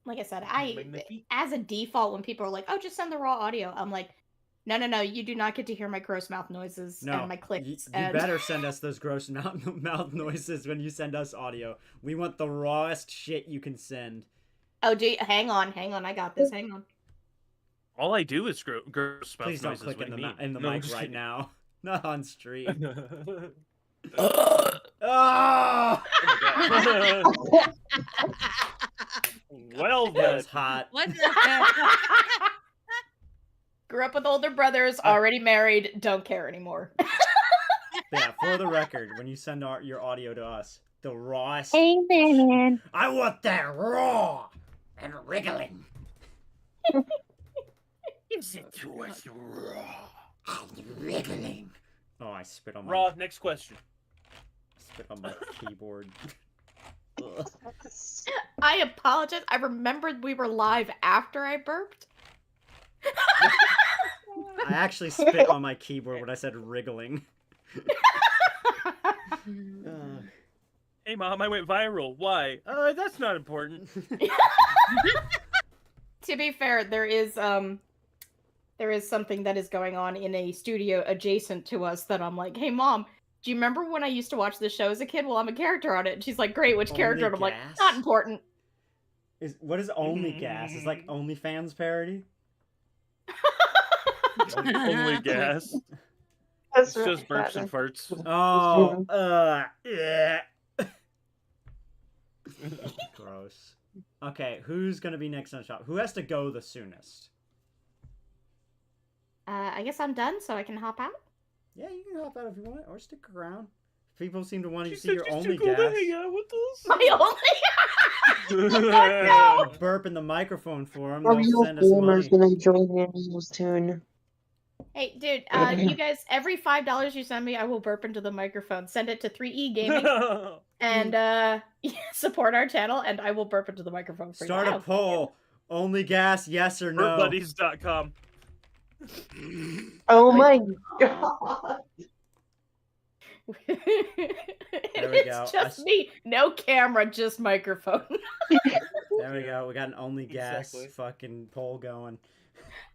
Speaker 4: Like I said, as a default, when people are like, "Oh, just send the raw audio," I'm like, "No, you do not get to hear my gross mouth noises and my clicks."
Speaker 1: You
Speaker 4: and...
Speaker 1: better send us those gross mouth noises when you send us audio. We want the rawest shit you can send.
Speaker 4: Oh, hang on, I got this. Hang on.
Speaker 3: All I do is gross mouth
Speaker 1: Please don't
Speaker 3: noises.
Speaker 1: click in the
Speaker 3: No,
Speaker 1: mic
Speaker 3: just
Speaker 1: right
Speaker 3: kidding.
Speaker 1: now. Not on stream.
Speaker 3: Oh
Speaker 1: Oh!
Speaker 3: my God. Well,
Speaker 1: That was
Speaker 3: then.
Speaker 1: hot.
Speaker 2: What the heck?
Speaker 4: Grew up with older brothers, already married, don't care anymore.
Speaker 1: Yeah, for the record, when you send your audio to us, the rawest.
Speaker 5: Hey, man.
Speaker 1: I want that raw and wriggling.
Speaker 3: Is it to us raw?
Speaker 1: And wriggling. Oh, I spit on my
Speaker 3: Raw. Next question.
Speaker 1: Keyboard.
Speaker 4: I apologize. I remembered we were live after I burped.
Speaker 1: I actually spit on my keyboard when I said wriggling.
Speaker 3: Hey, Mom, I went viral. Why? That's not important.
Speaker 4: To be fair, there is something that is going on in a studio adjacent to us that I'm like, "Hey, Mom, do you remember when I used to watch this show as a kid? Well, I'm a character on it." And she's like, "Great, which character?" And I'm like,
Speaker 1: Gas?
Speaker 4: "Not important."
Speaker 1: What is Only Gas? Is like OnlyFans parody?
Speaker 3: Only gas.
Speaker 6: That's
Speaker 3: It's just
Speaker 6: really
Speaker 3: burps and
Speaker 6: bad.
Speaker 3: farts.
Speaker 1: Oh, yeah. Gross. Okay, who's gonna be next on shop? Who has to go the soonest?
Speaker 4: I guess I'm done, so I can hop out.
Speaker 1: Yeah, you can hop out if you want, or stick around. People seem to want
Speaker 3: She
Speaker 1: to see
Speaker 3: said
Speaker 1: your
Speaker 3: she's
Speaker 1: Only
Speaker 3: too cool
Speaker 1: Gas.
Speaker 3: to hang out with us.
Speaker 4: My only.
Speaker 1: Oh, burp in the microphone for them.
Speaker 6: Are
Speaker 1: They'll
Speaker 6: you
Speaker 1: send us money.
Speaker 6: gamers gonna join in soon?
Speaker 4: Hey, dude, you guys, every $5 you send me, I will burp into the microphone. Send it to 3E Gaming and support our channel, and I will burp into the microphone for
Speaker 1: Start
Speaker 4: you.
Speaker 1: a poll. Only Gas, yes or no?
Speaker 3: Birdbuddies.com.
Speaker 6: Oh my god!
Speaker 1: There we go.
Speaker 4: It's just me. No camera, just microphone.
Speaker 1: There we go. We got an Only Gas
Speaker 3: Exactly.
Speaker 1: fucking poll going.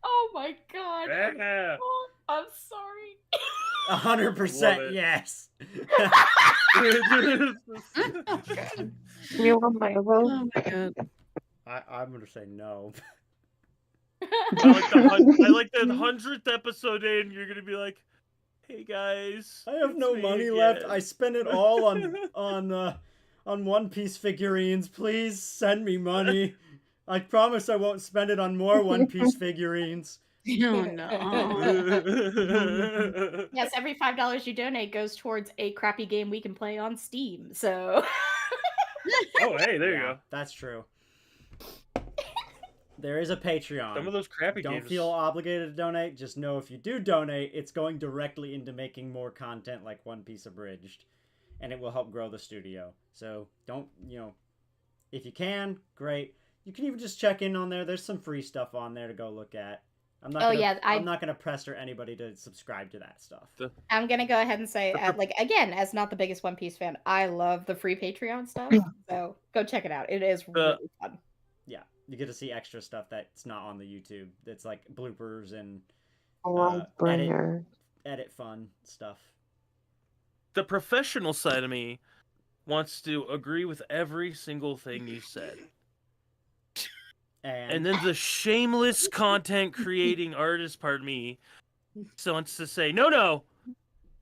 Speaker 4: Oh my god.
Speaker 3: Yeah.
Speaker 4: Oh, I'm sorry.
Speaker 1: 100% yes.
Speaker 6: You want my vote?
Speaker 2: Oh my god.
Speaker 1: I'm gonna say no.
Speaker 3: I like the 100th episode in. You're gonna be like, "Hey guys,
Speaker 1: I have
Speaker 3: it's
Speaker 1: no
Speaker 3: me
Speaker 1: money
Speaker 3: again."
Speaker 1: left. I spent it all on One Piece figurines. Please send me money. I promise I won't spend it on more One Piece figurines.
Speaker 2: Oh no.
Speaker 4: Yes, every $5 you donate goes towards a crappy game we can play on Steam. So
Speaker 3: Oh, hey, there you
Speaker 1: Yeah,
Speaker 3: go.
Speaker 1: That's true. There is a Patreon.
Speaker 3: Some of those crappy
Speaker 1: Don't
Speaker 3: games.
Speaker 1: feel obligated to donate. Just know if you do donate, it's going directly into making more content like One Piece Abridged. And it will help grow the studio. So don't, if you can, great. You can even just check in on there. There's some free stuff on there to go look at. I'm not gonna pressure anybody to subscribe to that stuff.
Speaker 4: I'm gonna go ahead and say, again, as not the biggest One Piece fan, I love the free Patreon stuff. So go check it out. It is really fun.
Speaker 1: Yeah, you get to see extra stuff that's not on the YouTube. It's like bloopers and
Speaker 6: Lightbringer.
Speaker 1: edit fun stuff.
Speaker 3: The professional side of me wants to agree with every single thing you said. And then the shameless content creating artist part of me wants to say, no,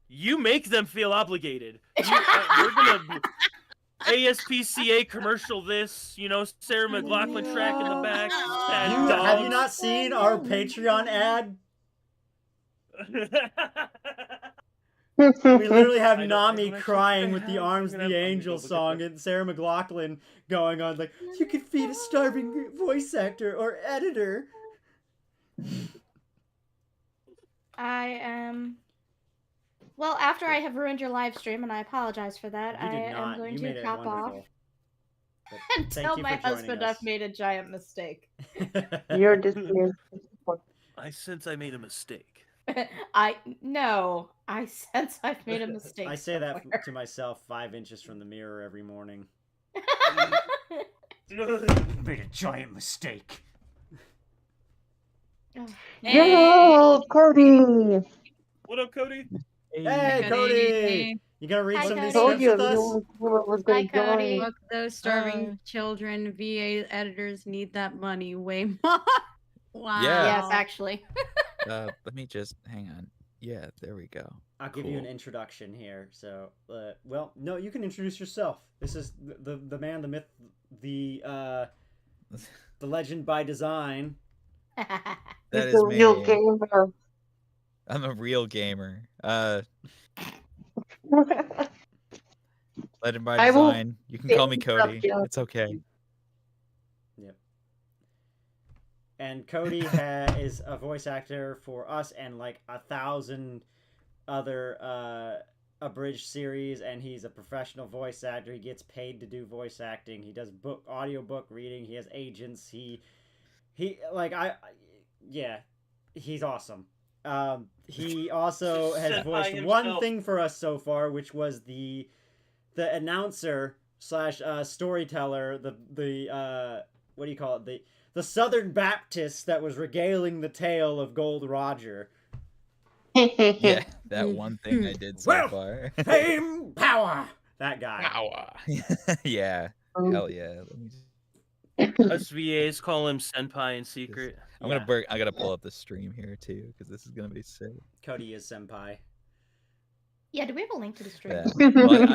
Speaker 3: you make them feel obligated. We're gonna ASPCA commercial this, Sarah McLachlan track in the back.
Speaker 1: Have you not seen our Patreon ad? We literally have Nami crying with the Arms the Angel song and Sarah McLachlan going on like, you could feed a starving voice actor or editor.
Speaker 4: I am. Well, after I have ruined your live stream, and I apologize for that,
Speaker 1: You
Speaker 4: I
Speaker 1: did
Speaker 4: am
Speaker 1: not.
Speaker 4: going
Speaker 1: You
Speaker 4: to
Speaker 1: made it
Speaker 4: hop off
Speaker 1: wonderful. But
Speaker 4: and
Speaker 1: thank
Speaker 4: tell
Speaker 1: you
Speaker 4: my
Speaker 1: for joining
Speaker 4: husband
Speaker 1: us.
Speaker 4: I've made a giant mistake.
Speaker 6: You're dismissed.
Speaker 3: I sense I made a mistake.
Speaker 4: I sense I've made a mistake.
Speaker 1: I say
Speaker 4: somewhere.
Speaker 1: that to myself 5 inches from the mirror every morning. Made a giant mistake.
Speaker 6: Yo, Cody!
Speaker 3: What up, Cody?
Speaker 1: Hey, Cody! You gonna read
Speaker 4: Hi,
Speaker 1: some of these
Speaker 4: Cody.
Speaker 6: Told
Speaker 1: scripts
Speaker 6: you
Speaker 1: with us?
Speaker 6: was
Speaker 4: Hi,
Speaker 6: going to
Speaker 4: Cody.
Speaker 6: join.
Speaker 2: Look, those starving children, VA editors need that money way more. Wow.
Speaker 7: Yeah.
Speaker 4: Yes, actually.
Speaker 7: Let me just hang on. Yeah, there we go.
Speaker 1: I'll give you an
Speaker 7: Cool.
Speaker 1: introduction here. So, well, no, you can introduce yourself. This is the man, the myth, the legend by design.
Speaker 7: That
Speaker 6: He's
Speaker 7: is
Speaker 6: a real
Speaker 7: me.
Speaker 6: gamer.
Speaker 7: I'm a real gamer. Legend by
Speaker 6: I will
Speaker 7: design. You can call me
Speaker 6: interrupt
Speaker 7: Cody.
Speaker 6: you.
Speaker 7: It's okay.
Speaker 1: Yep. And Cody is a voice actor for us and like 1,000 other abridged series, and he's a professional voice actor. He gets paid to do voice acting. He does audiobook reading. He has agents. He yeah, he's awesome. He also has
Speaker 3: Senpai
Speaker 1: voiced one
Speaker 3: himself.
Speaker 1: thing for us so far, which was the announcer / storyteller, the what do you call it, the Southern Baptist that was regaling the tale of Gold Roger.
Speaker 7: Yeah, that one thing I did so
Speaker 1: Well,
Speaker 7: far.
Speaker 1: Fame, power. That guy.
Speaker 7: Yeah.
Speaker 6: Um,
Speaker 7: Hell yeah. Let me
Speaker 3: Us VAs call him Senpai in secret.
Speaker 7: I gotta pull up the stream here too, because this is gonna be sick.
Speaker 1: Cody is senpai.
Speaker 4: Yeah, do we have a link to the stream?
Speaker 7: Yeah. Well,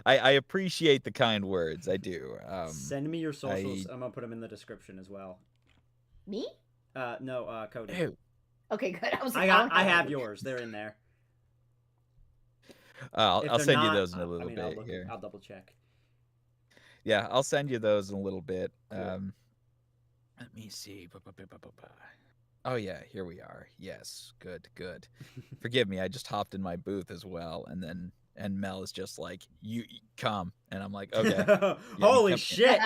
Speaker 7: I appreciate the kind words. I do.
Speaker 1: Send me your socials. I'm gonna put them in the description as well.
Speaker 4: Me?
Speaker 1: No, Cody.
Speaker 7: Ew.
Speaker 4: Okay, good.
Speaker 1: I have yours. They're in there.
Speaker 7: I'll
Speaker 1: If they're
Speaker 7: send you
Speaker 1: not,
Speaker 7: those in a little bit here.
Speaker 1: I'll double check.
Speaker 7: Yeah, I'll send you those in a little bit.
Speaker 1: Cool.
Speaker 7: Let me see. Oh yeah, here we are. Yes, good. Forgive me, I just hopped in my booth as well, and Mel is just like, "You come," and I'm like, "Okay."
Speaker 1: Holy
Speaker 7: come-
Speaker 1: shit!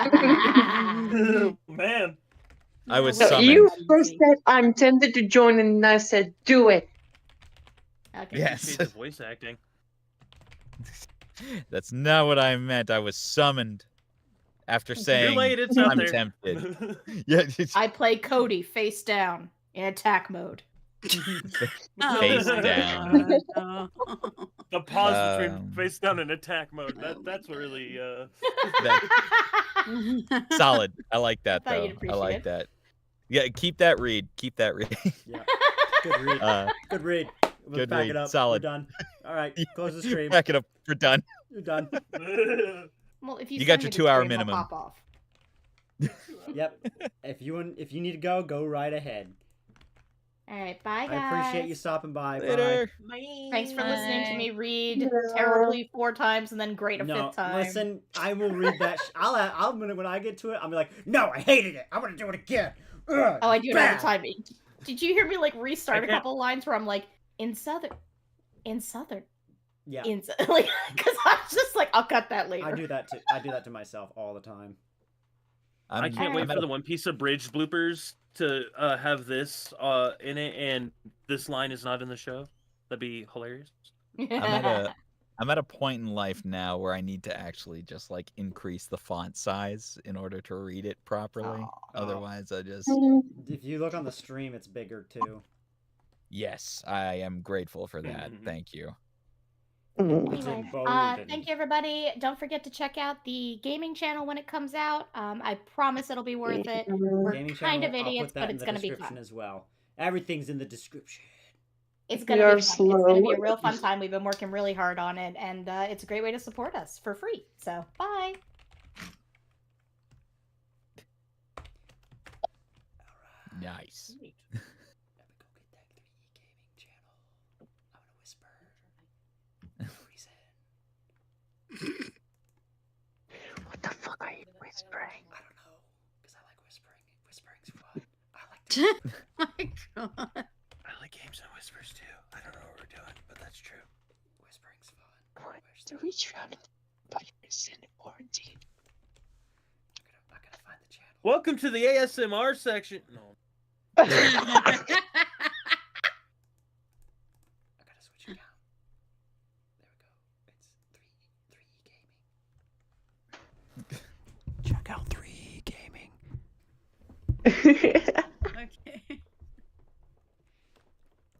Speaker 3: Man.
Speaker 7: I was
Speaker 6: No,
Speaker 7: summoned.
Speaker 6: you first said I'm tempted to join, and I said, "Do it."
Speaker 4: Okay.
Speaker 7: Yes.
Speaker 3: Appreciate the voice acting.
Speaker 7: That's not what I meant. I was summoned after saying
Speaker 3: You're late, it's out
Speaker 7: I'm
Speaker 3: there.
Speaker 7: tempted. Yeah,
Speaker 4: I play Cody face down in attack mode.
Speaker 7: face down.
Speaker 3: The pause between
Speaker 7: Um,
Speaker 3: face down and attack mode. That's really
Speaker 7: Solid. I like that
Speaker 4: I thought
Speaker 7: though.
Speaker 4: you'd
Speaker 7: I
Speaker 4: appreciate
Speaker 7: like
Speaker 4: it.
Speaker 7: that. Yeah, keep that read. Keep that read.
Speaker 1: Yeah, good read. Good read. Let's
Speaker 7: good
Speaker 1: back
Speaker 7: read.
Speaker 1: it up.
Speaker 7: Solid.
Speaker 1: We're done. All right, close the stream.
Speaker 7: Back it up. We're done.
Speaker 1: You're done.
Speaker 4: Well, if you
Speaker 7: You got
Speaker 4: send
Speaker 7: your
Speaker 4: me the
Speaker 7: 2-hour
Speaker 4: stream, I'll
Speaker 7: minimum.
Speaker 4: pop off.
Speaker 1: Yep. If you need to go right ahead.
Speaker 4: All right, bye guys.
Speaker 1: I appreciate you stopping by.
Speaker 7: Later.
Speaker 4: Thanks for listening to
Speaker 2: Bye.
Speaker 4: me read
Speaker 6: Yeah.
Speaker 4: terribly 4 times and then great a
Speaker 1: No,
Speaker 4: 5th time.
Speaker 1: listen. I will read that. I'm gonna when I get to it. I'll be like, no, I hated it. I want to do it again. Ugh,
Speaker 4: Oh, I do it all
Speaker 1: bad."
Speaker 4: the time. Did you hear me like restart a
Speaker 3: can't-
Speaker 4: couple lines where I'm like in southern,
Speaker 1: Yeah,
Speaker 4: like because I'm just like I'll cut that later.
Speaker 1: I do that too. I do that to myself all the time.
Speaker 3: I can't wait
Speaker 7: I'm
Speaker 3: for
Speaker 7: at
Speaker 3: the One Piece abridged bloopers to have this in it, and this line is not in the show. That'd be hilarious.
Speaker 7: I'm at a point in life now where I need to actually just like increase the font size in order to read it properly.
Speaker 4: Aw.
Speaker 7: Otherwise, I just
Speaker 1: If you look on the stream, it's bigger too.
Speaker 7: Yes, I am grateful for that. Thank you.
Speaker 6: Mm.
Speaker 1: It's in
Speaker 4: Anyways,
Speaker 1: bold
Speaker 4: thank you everybody. Don't forget to check out the gaming channel when it comes out. I promise it'll be worth it. We're
Speaker 1: Gaming
Speaker 4: kind
Speaker 1: channel,
Speaker 4: of
Speaker 1: I'll
Speaker 4: idiots,
Speaker 1: put that
Speaker 4: but
Speaker 1: in
Speaker 4: it's
Speaker 1: the
Speaker 4: gonna be
Speaker 1: description
Speaker 4: fun.
Speaker 1: as well. Everything's in the description.
Speaker 4: It's
Speaker 6: We
Speaker 4: gonna
Speaker 6: are
Speaker 4: be fun. It's gonna be a
Speaker 6: slow.
Speaker 4: real fun time. We've been working really hard on it, and it's a great way to support us for free. So bye.
Speaker 7: Nice.
Speaker 1: Let me go get that 3E gaming channel. I'm gonna whisper. Reason.
Speaker 6: What the fuck are you whispering?
Speaker 1: I don't know, because I like whispering. Whispering's fun. I like to
Speaker 2: Oh my god.
Speaker 3: I like games and whispers too. I don't know what we're doing, but that's true.
Speaker 1: whispering's fun.
Speaker 6: What? To reach around by your in quarantine.
Speaker 1: I gotta find the channel.
Speaker 3: Welcome to the ASMR section. No.
Speaker 1: I gotta switch account. There we go. It's 3E gaming. Check out 3E gaming.
Speaker 2: Okay.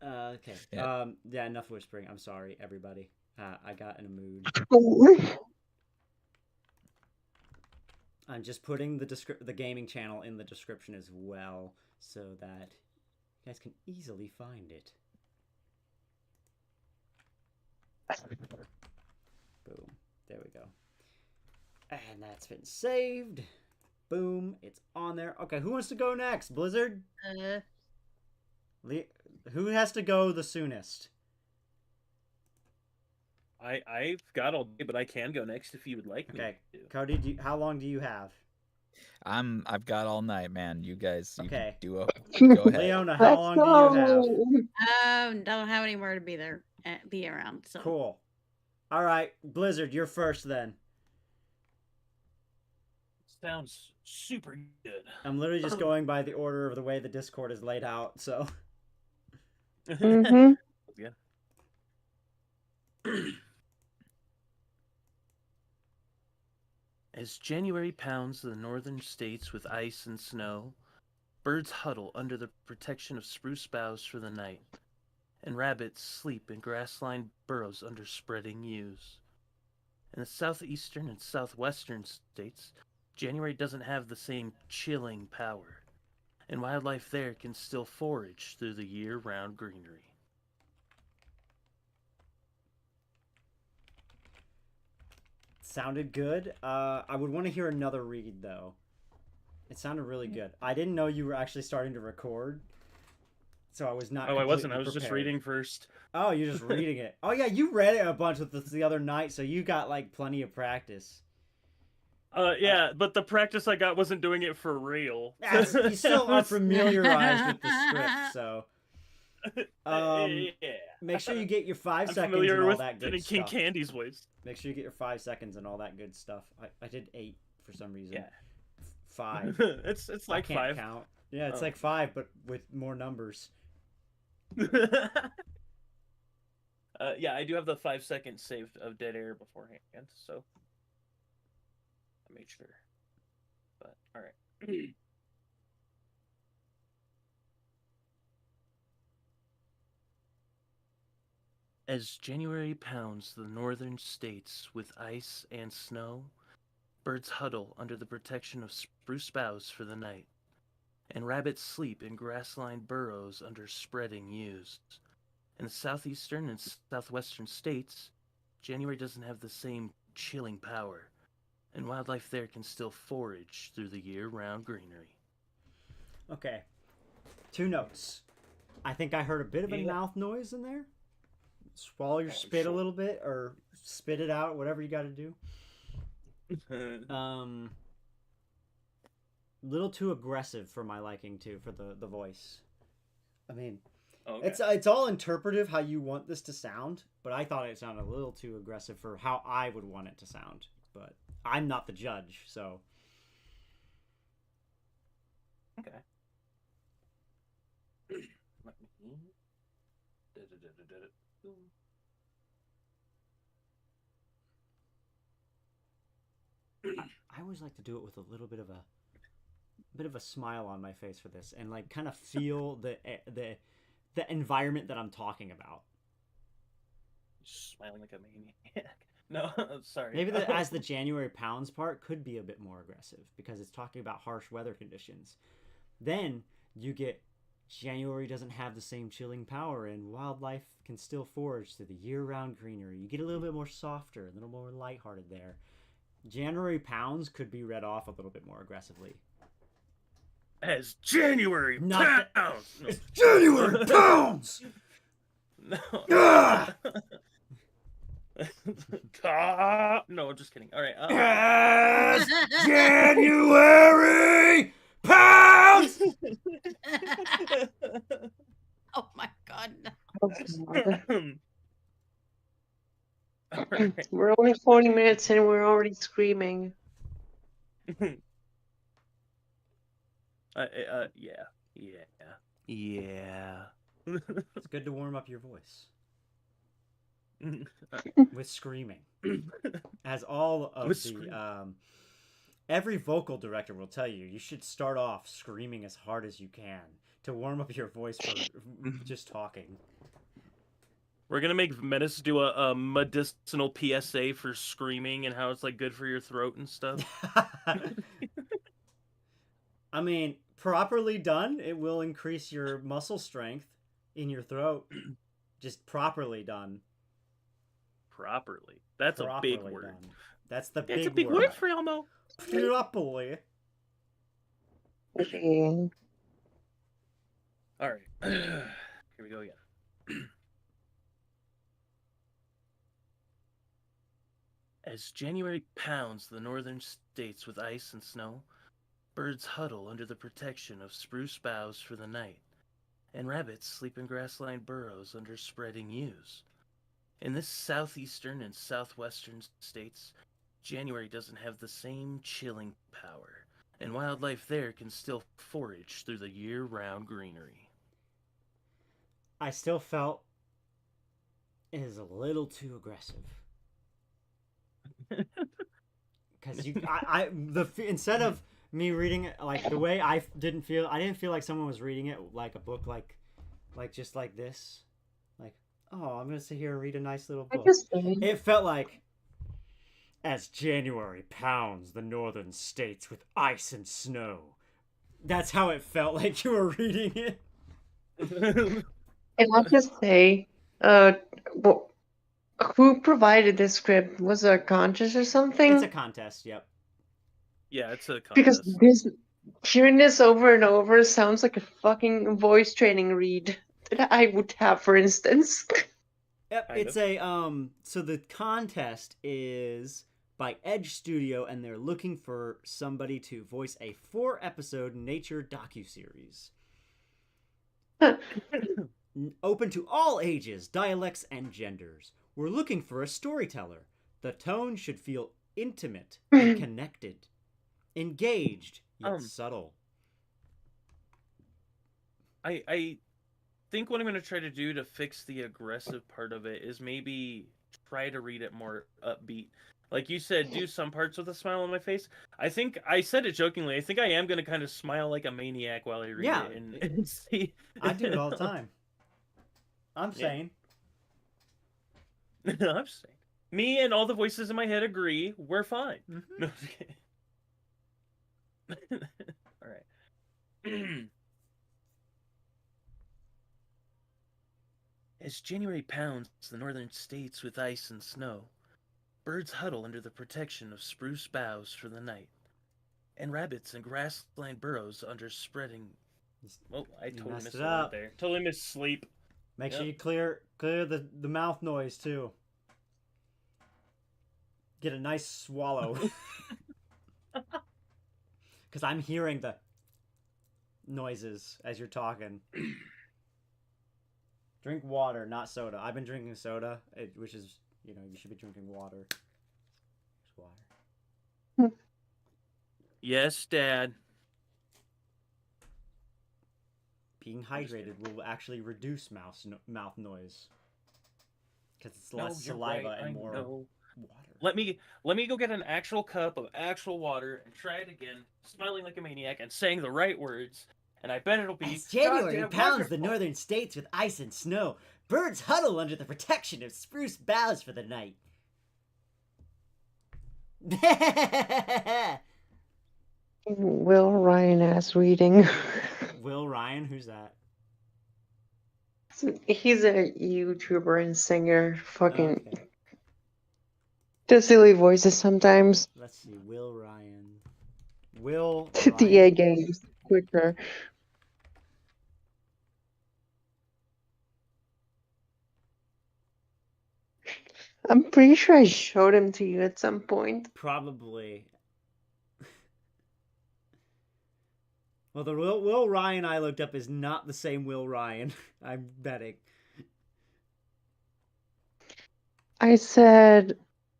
Speaker 1: Okay.
Speaker 7: Yeah.
Speaker 1: Yeah, enough whispering. I'm sorry, everybody. I got in a mood. I'm just putting the gaming channel in the description as well, so that you guys can easily find it. Boom. There we go. And that's been saved. Boom. It's on there. Okay, who wants to go next? Blizzard? Who has to go the soonest?
Speaker 3: I've got all day, but I can go next if you would like me
Speaker 1: Okay.
Speaker 3: to.
Speaker 1: Cody, how long do you have?
Speaker 7: I've got all night, man. You guys, you
Speaker 1: Okay.
Speaker 7: can do a go ahead.
Speaker 1: Leona, how long do you have?
Speaker 2: Don't have anywhere to be there, be around. So
Speaker 1: Cool. All right, Blizzard, you're first then.
Speaker 3: Sounds super good.
Speaker 1: I'm literally just going by the order of the way the Discord is laid out, so.
Speaker 6: Mm-hmm.
Speaker 3: Yeah. As January pounds the northern states with ice and snow, birds huddle under the protection of spruce boughs for the night, and rabbits sleep in grass-lined burrows under spreading yews. In the southeastern and southwestern states, January doesn't have the same chilling power, and wildlife there can still forage through the year-round greenery.
Speaker 1: Sounded good. I would want to hear another read, though. It sounded really good. I didn't know you were actually starting to record, so I was not.
Speaker 3: Oh, I wasn't. I
Speaker 1: completely
Speaker 3: was just
Speaker 1: prepared.
Speaker 3: reading first.
Speaker 1: Oh, you're just reading it. Oh, yeah, you read it a bunch with this the other night, so you got, like, plenty of practice.
Speaker 3: Yeah, but the practice I got wasn't doing it for real.
Speaker 1: You still are familiarized with the script, so.
Speaker 3: Yeah.
Speaker 1: Make sure you get your 5
Speaker 3: I'm
Speaker 1: seconds
Speaker 3: familiar
Speaker 1: and all
Speaker 3: with
Speaker 1: that good
Speaker 3: King
Speaker 1: stuff.
Speaker 3: Candy's voice.
Speaker 1: Make sure you get your 5 seconds and all that good stuff. I did 8 for some reason.
Speaker 3: Yeah.
Speaker 1: 5.
Speaker 3: it's like
Speaker 1: I can't
Speaker 3: 5.
Speaker 1: count. Yeah, it's
Speaker 3: Oh.
Speaker 1: like 5, but with more numbers.
Speaker 3: Yeah, I do have the 5 seconds saved of dead air beforehand, so I made sure. But all right. As January pounds the northern states with ice and snow, birds huddle under the protection of spruce boughs for the night, and rabbits sleep in grass-lined burrows under spreading yews. In the southeastern and southwestern states, January doesn't have the same chilling power, and wildlife there can still forage through the year-round greenery.
Speaker 1: Okay. 2 notes. I think I heard a bit of a mouth noise in there. Swallow your spit a little bit, or spit it out, whatever you got to do. Little too aggressive for my liking, too, for the voice. I mean,
Speaker 3: Okay.
Speaker 1: it's all interpretive how you want this to sound, but I thought it sounded a little too aggressive for how I would want it to sound. But I'm not the judge, so.
Speaker 3: Okay.
Speaker 1: I always like to do it with a little bit of a smile on my face for this, and like kind of feel the the environment that I'm talking about.
Speaker 3: Smiling like a maniac. No, sorry.
Speaker 1: Maybe as the January pounds part could be a bit more aggressive because it's talking about harsh weather conditions. Then you get January doesn't have the same chilling power and wildlife can still forage through the year-round greenery. You get a little bit more softer, a little more lighthearted there. January pounds could be read off a little bit more aggressively.
Speaker 3: As January
Speaker 1: Not
Speaker 3: pounds. No.
Speaker 1: It's January pounds.
Speaker 3: No.
Speaker 1: Ah!
Speaker 3: No, just kidding. All right.
Speaker 1: As January pounds.
Speaker 2: Oh my god, no.
Speaker 6: Oh, God.
Speaker 3: All right.
Speaker 6: We're only 40 minutes and we're already screaming.
Speaker 3: Yeah.
Speaker 1: It's good to warm up your voice with screaming. As all of every vocal director will tell you, you should start off screaming as hard as you can to warm up your voice for just talking.
Speaker 3: We're gonna make Menace do a medicinal PSA for screaming and how it's like good for your throat and stuff.
Speaker 1: I mean, properly done, it will increase your muscle strength in your throat. Just properly done.
Speaker 3: Properly. That's a big word.
Speaker 1: Done. That's the
Speaker 3: That's a
Speaker 1: big
Speaker 3: big word for Elmo.
Speaker 1: Properly.
Speaker 6: Yeah.
Speaker 3: All right. Here we go again. As January pounds the northern states with ice and snow, birds huddle under the protection of spruce boughs for the night, and rabbits sleep in grass-lined burrows under spreading yews. In this southeastern and southwestern states, January doesn't have the same chilling power, and wildlife there can still forage through the year-round greenery.
Speaker 1: I still felt it is a little too aggressive. Because instead of me reading it like the way I didn't feel like someone was reading it like a book like just like this, like, oh, I'm gonna sit here and read a nice little book. It felt like as January pounds the northern states with ice and snow. That's how it felt like you were reading it.
Speaker 6: And I'll just say, who provided this script? Was it a contest or something?
Speaker 1: It's a contest, yep.
Speaker 3: Yeah, it's a contest.
Speaker 6: Because hearing this over and over sounds like a fucking voice training read that I would have, for instance.
Speaker 1: Yep, it's a so the contest is by Edge Studio and they're looking for somebody to voice a 4-episode nature docuseries. Open to all ages, dialects, and genders. We're looking for a storyteller. The tone should feel intimate and connected. Engaged, yet subtle.
Speaker 3: I think what I'm going to try to do to fix the aggressive part of it is maybe try to read it more upbeat. Like you said, do some parts with a smile on my face. I think I said it jokingly. I think I am going to kind of smile like a maniac while I read it and see.
Speaker 1: I do it all the time. I'm sane.
Speaker 3: I'm sane. Me and all the voices in my head agree. We're fine.
Speaker 1: Mm-hmm.
Speaker 3: No, all right. As January pounds the northern states with ice and snow, birds huddle under the protection of spruce boughs for the night, and rabbits in grass-lined burrows under spreading. Oh, I totally missed it up there. Totally missed sleep.
Speaker 1: Make sure you clear the mouth noise too. Get a nice swallow. Because I'm hearing the noises as you're talking. Drink water, not soda. I've been drinking soda, which is, you should be drinking water. There's water.
Speaker 3: Yes, Dad.
Speaker 1: Being hydrated will actually reduce mouth noise. Because it's less saliva and more water.
Speaker 3: Let me go get an actual cup of actual water and try it again, smiling like a maniac and saying the right words, And I bet it'll be
Speaker 1: As January
Speaker 3: goddamn
Speaker 1: pounds the
Speaker 3: wonderful.
Speaker 1: northern states with ice and snow, birds huddle under the protection of spruce boughs for the night.
Speaker 6: Will Ryan ass reading.
Speaker 1: Will Ryan? Who's that?
Speaker 6: He's a YouTuber and singer. Fucking
Speaker 1: Okay.
Speaker 6: does silly voices sometimes.
Speaker 1: Let's see. Will Ryan. Will
Speaker 6: DA
Speaker 1: Ryan.
Speaker 6: games quicker. I'm pretty sure I showed him to you at some point.
Speaker 1: Probably. Well, the Will Ryan I looked up is not the same Will Ryan. I'm betting.
Speaker 6: I said,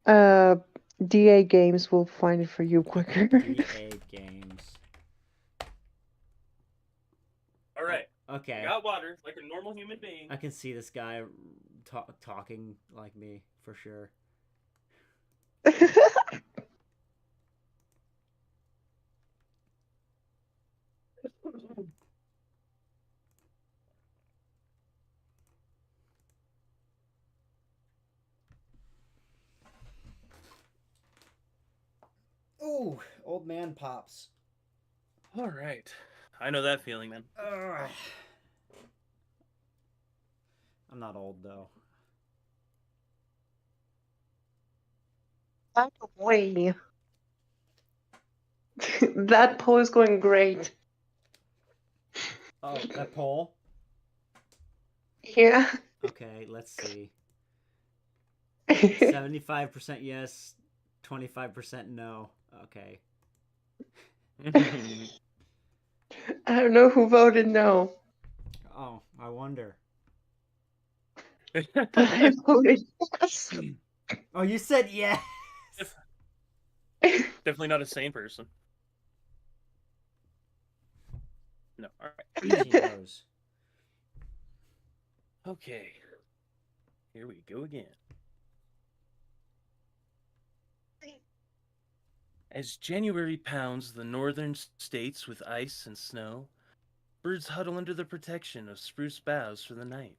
Speaker 6: DA games will find it for you quicker.
Speaker 1: DA Games.
Speaker 3: All right.
Speaker 1: Okay.
Speaker 3: I got water like a normal human being.
Speaker 1: I can see this guy talking like me for sure. Ooh, old man pops.
Speaker 3: All right. I know that feeling, man.
Speaker 1: Ugh. I'm not old though.
Speaker 6: By the way, that poll is going great.
Speaker 1: Oh, that poll?
Speaker 6: Yeah.
Speaker 1: Okay, let's see. 75% yes, 25% no. Okay.
Speaker 6: I don't know who voted no.
Speaker 1: Oh, I wonder.
Speaker 6: But I voted yes.
Speaker 1: Oh, you said yes.
Speaker 3: Definitely not a sane person. No. All right.
Speaker 1: She knows.
Speaker 3: Okay. Here we go again. As January pounds the northern states with ice and snow, birds huddle under the protection of spruce boughs for the night,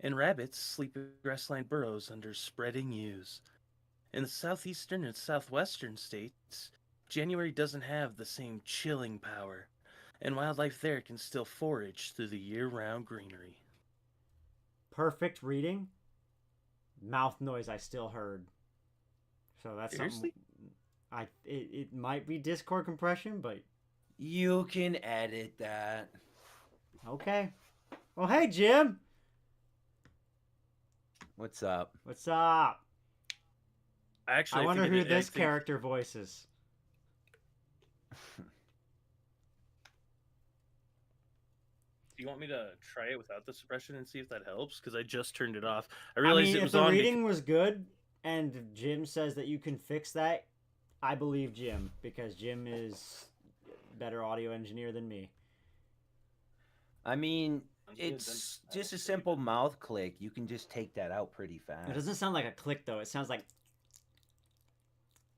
Speaker 3: and rabbits sleep in grassland burrows under spreading yews. In the southeastern and southwestern states, January doesn't have the same chilling power, and wildlife there can still forage through the year-round greenery.
Speaker 1: Perfect reading. Mouth noise I still heard. So that's
Speaker 3: Seriously?
Speaker 1: something. It might be Discord compression, but
Speaker 8: You can edit that.
Speaker 1: okay. Well, hey Jim.
Speaker 8: What's up?
Speaker 1: What's up?
Speaker 3: Actually,
Speaker 1: I wonder who
Speaker 3: think
Speaker 1: this character voices.
Speaker 3: Do you want me to try it without the suppression and see if that helps? Because I just turned it off. I
Speaker 1: I
Speaker 3: realized
Speaker 1: mean,
Speaker 3: it
Speaker 1: if
Speaker 3: was
Speaker 1: the
Speaker 3: on.
Speaker 1: reading was good, and Jim says that you can fix that, I believe Jim because Jim is a better audio engineer than me.
Speaker 8: I mean,
Speaker 3: Sounds good,
Speaker 8: it's
Speaker 3: then.
Speaker 8: just a simple mouth click. You can just take that out pretty fast.
Speaker 1: It doesn't sound like a click though. It sounds like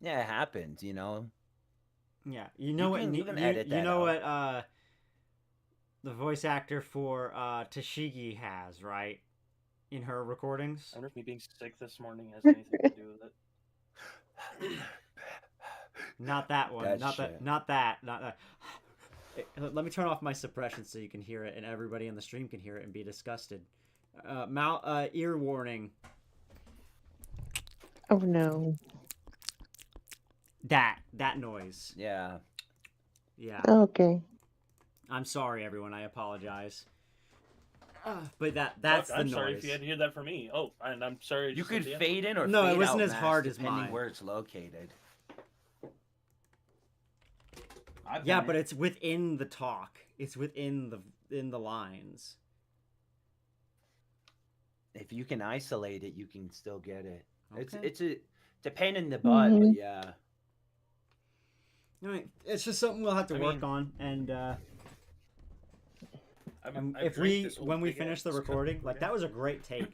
Speaker 8: Yeah, it happens, you know.
Speaker 1: yeah. You know what?
Speaker 8: you can edit
Speaker 1: you
Speaker 8: that
Speaker 1: know
Speaker 8: out.
Speaker 1: what? The voice actor for Tashigi has right in her recordings.
Speaker 3: I wonder if me being sick this morning has anything to do with it.
Speaker 1: Not that one.
Speaker 8: That
Speaker 1: Not
Speaker 8: shit.
Speaker 1: that. Not that. Not that. Let me turn off my suppression so you can hear it, and everybody in the stream can hear it and be disgusted. Ear warning.
Speaker 6: Oh no.
Speaker 1: That noise.
Speaker 8: Yeah.
Speaker 1: Yeah.
Speaker 6: Okay.
Speaker 1: I'm sorry, everyone. I apologize. But that's
Speaker 3: Fuck,
Speaker 1: the
Speaker 3: I'm
Speaker 1: noise.
Speaker 3: sorry if you had to hear that from me. Oh, and I'm sorry. I
Speaker 8: You
Speaker 3: just
Speaker 8: could
Speaker 3: said the
Speaker 8: fade in or
Speaker 1: No, it
Speaker 8: fade
Speaker 1: wasn't
Speaker 8: out
Speaker 1: as
Speaker 8: max,
Speaker 1: hard as
Speaker 8: depending
Speaker 1: mine.
Speaker 8: where it's located. I've
Speaker 1: Yeah,
Speaker 8: done
Speaker 1: but
Speaker 8: it.
Speaker 1: it's within the talk. It's within the lines.
Speaker 8: If you can isolate it, you can still get it.
Speaker 1: Okay.
Speaker 8: It's a pain in the butt, but yeah.
Speaker 1: All right. It's just something we'll have to
Speaker 3: I
Speaker 1: work
Speaker 3: mean-
Speaker 1: on, and
Speaker 3: I'm- I
Speaker 1: if
Speaker 3: drank this
Speaker 1: when
Speaker 3: whole
Speaker 1: we
Speaker 3: big
Speaker 1: finish the
Speaker 3: ass cup
Speaker 1: recording,
Speaker 3: of
Speaker 1: like
Speaker 3: beer.
Speaker 1: that was a great take.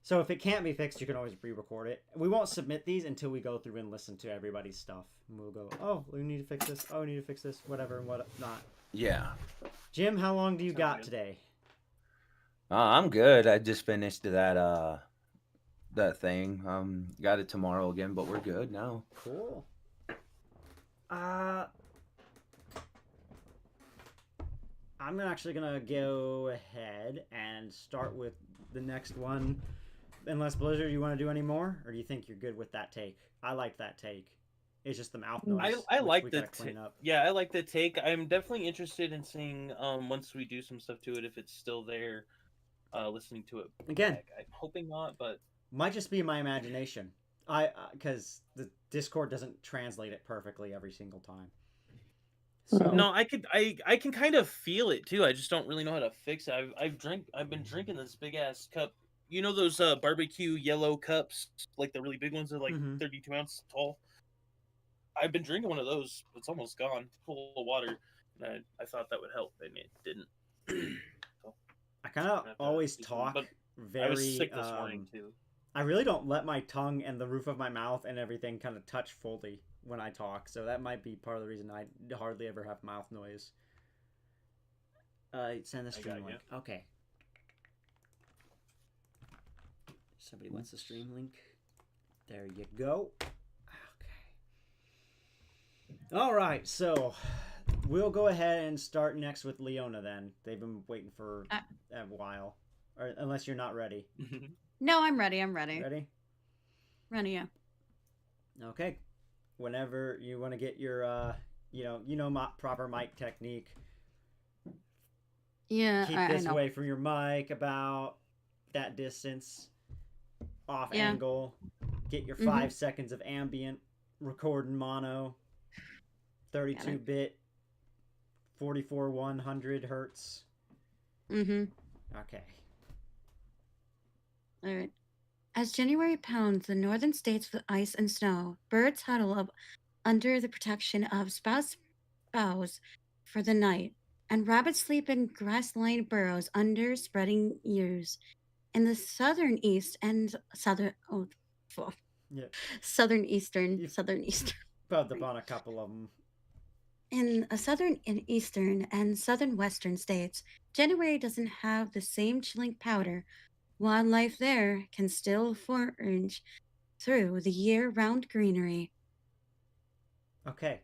Speaker 1: So if it can't be fixed, you can always re-record it. We won't submit these until we go through and listen to everybody's stuff. And we'll go, oh, we need to fix this. Oh, we need to fix this. Whatever and what not.
Speaker 8: Yeah.
Speaker 1: Jim, how long do you
Speaker 3: Sounds
Speaker 1: got
Speaker 3: good.
Speaker 1: today?
Speaker 8: I'm good. I just finished that thing. Got it tomorrow again, but we're good now.
Speaker 1: Cool. I'm actually gonna go ahead and start with the next one. Unless Blizzard, you want to do any more, or do you think you're good with that take? I like that take. It's just the mouth noise.
Speaker 3: I
Speaker 1: which
Speaker 3: like
Speaker 1: we
Speaker 3: the
Speaker 1: gotta clean up.
Speaker 3: yeah, I like the take. I'm definitely interested in seeing once we do some stuff to it if it's still there. Listening to it
Speaker 1: Again,
Speaker 3: back. I'm hoping not, but
Speaker 1: might just be my imagination. Because the Discord doesn't translate it perfectly every single time. So
Speaker 3: no, I can kind of feel it too. I just don't really know how to fix it. I've been drinking this big ass cup. You know those barbecue yellow cups, like the really big ones, that are like
Speaker 1: Mhm.
Speaker 3: 32 ounce tall. I've been drinking one of those. It's almost gone, full of water. And I thought that would help, and it didn't. So,
Speaker 1: I kind of
Speaker 3: have to
Speaker 1: always
Speaker 3: do some-
Speaker 1: talk
Speaker 3: but
Speaker 1: very.
Speaker 3: I was sick this morning too.
Speaker 1: I really don't let my tongue and the roof of my mouth and everything kind of touch fully when I talk, so that might be part of the reason I hardly ever have mouth noise. Send the stream link. Okay. Somebody wants the stream link. There you go. Okay. All right, so we'll go ahead and start next with Leona then. They've been waiting for a while. Or unless you're not ready.
Speaker 2: No, I'm ready. I'm ready.
Speaker 1: Ready?
Speaker 2: Ready, yeah.
Speaker 1: Okay. Whenever you want to get your proper mic technique.
Speaker 2: Yeah,
Speaker 1: Keep
Speaker 2: I
Speaker 1: this
Speaker 2: know.
Speaker 1: away from your mic, about that distance, off
Speaker 2: Yeah.
Speaker 1: angle. Get your 5 seconds of ambient. Record in mono. 32-bit. 44,100 hertz.
Speaker 2: Mm-hmm.
Speaker 1: Okay.
Speaker 2: All right. As January pounds the northern states with ice and snow, birds huddle up under the protection of spruce boughs for the night, and rabbits sleep in grass-lined burrows under spreading eaves. In the southern east and southern
Speaker 1: Yeah.
Speaker 2: southern eastern
Speaker 1: You've
Speaker 2: southern eastern
Speaker 1: bumped up on a couple of them.
Speaker 2: in a southern and eastern and southern western states, January doesn't have the same chilling powder. Wildlife there can still forage through the year-round greenery.
Speaker 1: Okay.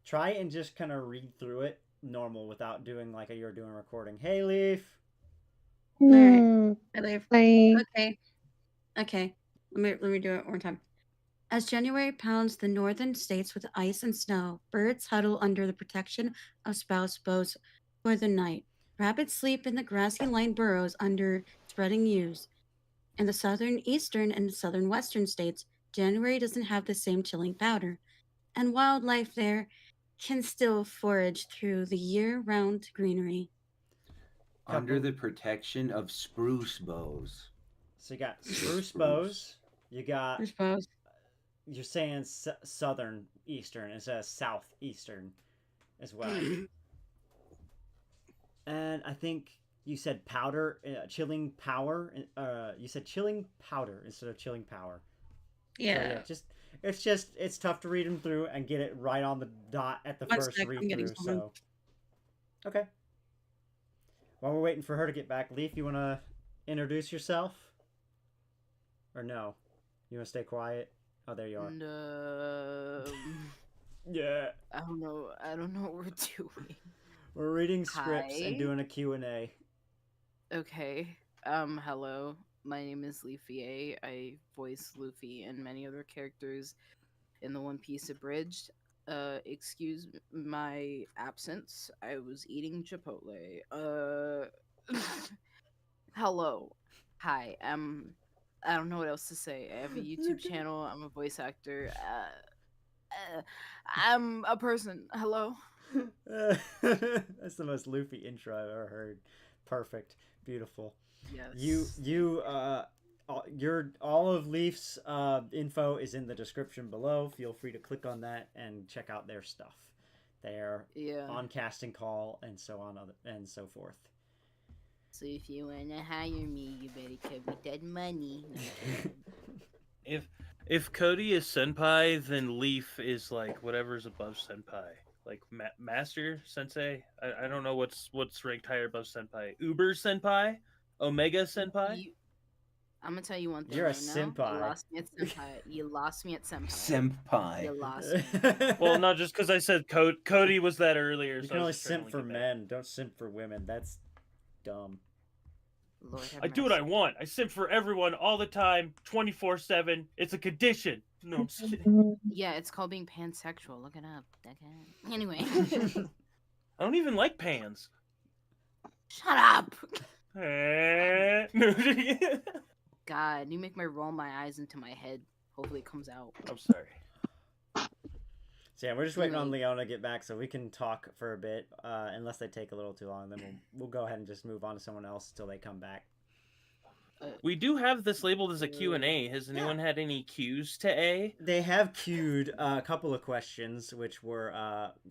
Speaker 1: Try and just kind of read through it normal without doing like you're doing recording. Hey, Leaf.
Speaker 2: Alright. Leaf.
Speaker 6: Bye.
Speaker 2: Okay. Let me do it one more time. As January pounds the northern states with ice and snow, birds huddle under the protection of spouse boughs for the night. Rabbits sleep in the grassy-lined burrows under spreading yews. In the southern eastern and southern western states, January doesn't have the same chilling powder, and wildlife there can still forage through the year-round greenery.
Speaker 8: Under the protection of spruce boughs.
Speaker 1: So you got spruce boughs. You got.
Speaker 2: Spruce.
Speaker 1: You're saying southern eastern instead of southeastern as well. And I think you said powder, chilling power. You said chilling powder instead of chilling power.
Speaker 2: Yeah.
Speaker 1: So it's tough to read them through and get it right on the dot at the first read through. So, okay. While we're waiting for her to get back, Leaf, you want to introduce yourself? Or no? You want to stay quiet? Oh, there you are.
Speaker 9: No.
Speaker 1: Yeah.
Speaker 9: I don't know what we're doing.
Speaker 1: We're reading scripts
Speaker 9: Hi.
Speaker 1: and doing a Q&A.
Speaker 9: Okay. Hello. My name is Leafy. I voice Luffy and many other characters in the One Piece Abridged. Excuse my absence. I was eating Chipotle. Hello. Hi. I don't know what else to say. I have a YouTube channel. I'm a voice actor. I'm a person. Hello.
Speaker 1: That's the most Luffy intro I've ever heard. Perfect. Beautiful.
Speaker 9: Yes.
Speaker 1: All of Leaf's info is in the description below. Feel free to click on that and check out their stuff. They're on Casting Call and so on and so forth.
Speaker 9: So if you wanna hire me, you better come with that money.
Speaker 3: If Cody is senpai, then Leaf is like whatever's above senpai. like master sensei. I don't know what's ranked higher above senpai. Uber senpai, Omega senpai.
Speaker 9: I'm gonna tell you one thing
Speaker 1: You're a
Speaker 9: right now.
Speaker 1: senpai.
Speaker 9: You lost me at senpai. You lost me at senpai.
Speaker 8: Senpai.
Speaker 9: You lost me.
Speaker 3: Well, not just because I said Cody was that earlier.
Speaker 1: You
Speaker 3: so
Speaker 1: can
Speaker 3: I was
Speaker 1: only
Speaker 3: just trying to
Speaker 1: simp for
Speaker 3: link it back.
Speaker 1: men. Don't simp for women. That's dumb.
Speaker 9: Lord have
Speaker 3: I do what I
Speaker 9: mercy.
Speaker 3: want. I simp for everyone all the time, 24/7. It's a condition. No, I'm just kidding.
Speaker 9: Yeah, it's called being pansexual. Look it up. Okay. Anyway,
Speaker 3: I don't even like pans.
Speaker 9: shut up.
Speaker 3: Eh.
Speaker 9: God, you make me roll my eyes into my head. Hopefully, it comes out.
Speaker 3: I'm sorry.
Speaker 1: So yeah, we're just waiting on
Speaker 9: Anyway.
Speaker 1: Leona to get back so we can talk for a bit. Unless they take a little too long, then we'll go ahead and just move on to someone else till they come back.
Speaker 3: We do have this labeled as a Q&A. Has anyone had any Q's to A?
Speaker 1: They have queued a couple of questions, which were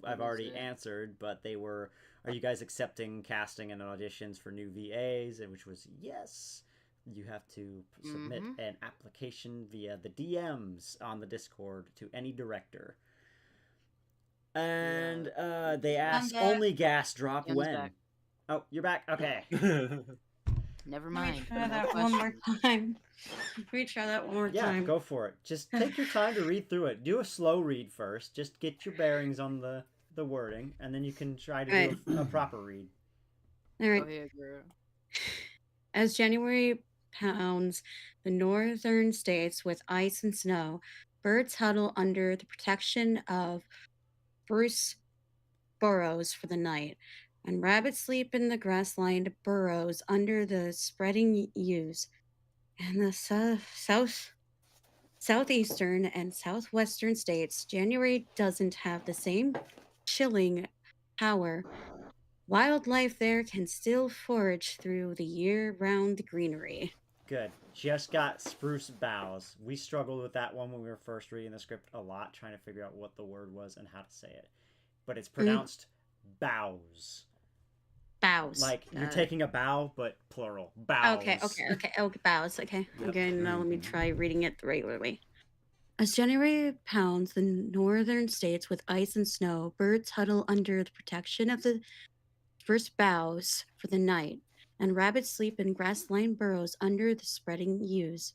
Speaker 1: I've already
Speaker 9: it?
Speaker 1: answered, but they were, are you guys accepting casting and auditions for new VAs? And which was yes. You have to submit an application via the DMs on the Discord to any director. And they asked
Speaker 2: back.
Speaker 1: only gas drop
Speaker 9: Ken's
Speaker 1: when.
Speaker 9: back.
Speaker 1: Oh, you're back. Okay.
Speaker 9: Never
Speaker 2: Let me
Speaker 9: mind.
Speaker 2: try
Speaker 9: No
Speaker 2: that one more
Speaker 9: questions.
Speaker 2: time. Let me try that one more
Speaker 1: Yeah,
Speaker 2: time.
Speaker 1: go for it. Just take your time to read through it. Do a slow read first. Just get your bearings on the wording, and then you can try to do a proper read.
Speaker 2: All right.
Speaker 9: Go ahead, girl.
Speaker 2: As January pounds the northern states with ice and snow, birds huddle under the protection of spruce burrows for the night, and rabbits sleep in the grass-lined burrows under the spreading yews. And the southeastern and southwestern states, January doesn't have the same chilling power. Wildlife there can still forage through the year-round greenery.
Speaker 1: Good. Just got spruce boughs. We struggled with that one when we were first reading the script a lot, trying to figure out what the word was and how to say it. But it's pronounced boughs.
Speaker 2: Boughs.
Speaker 1: Like you're taking a bow, but plural. Boughs.
Speaker 2: Okay, boughs. Okay.
Speaker 1: Yep.
Speaker 2: Okay, now let me try reading it the regular way. As January pounds the northern states with ice and snow, birds huddle under the protection of the spruce boughs for the night, and rabbits sleep in grass-lined burrows under the spreading yews.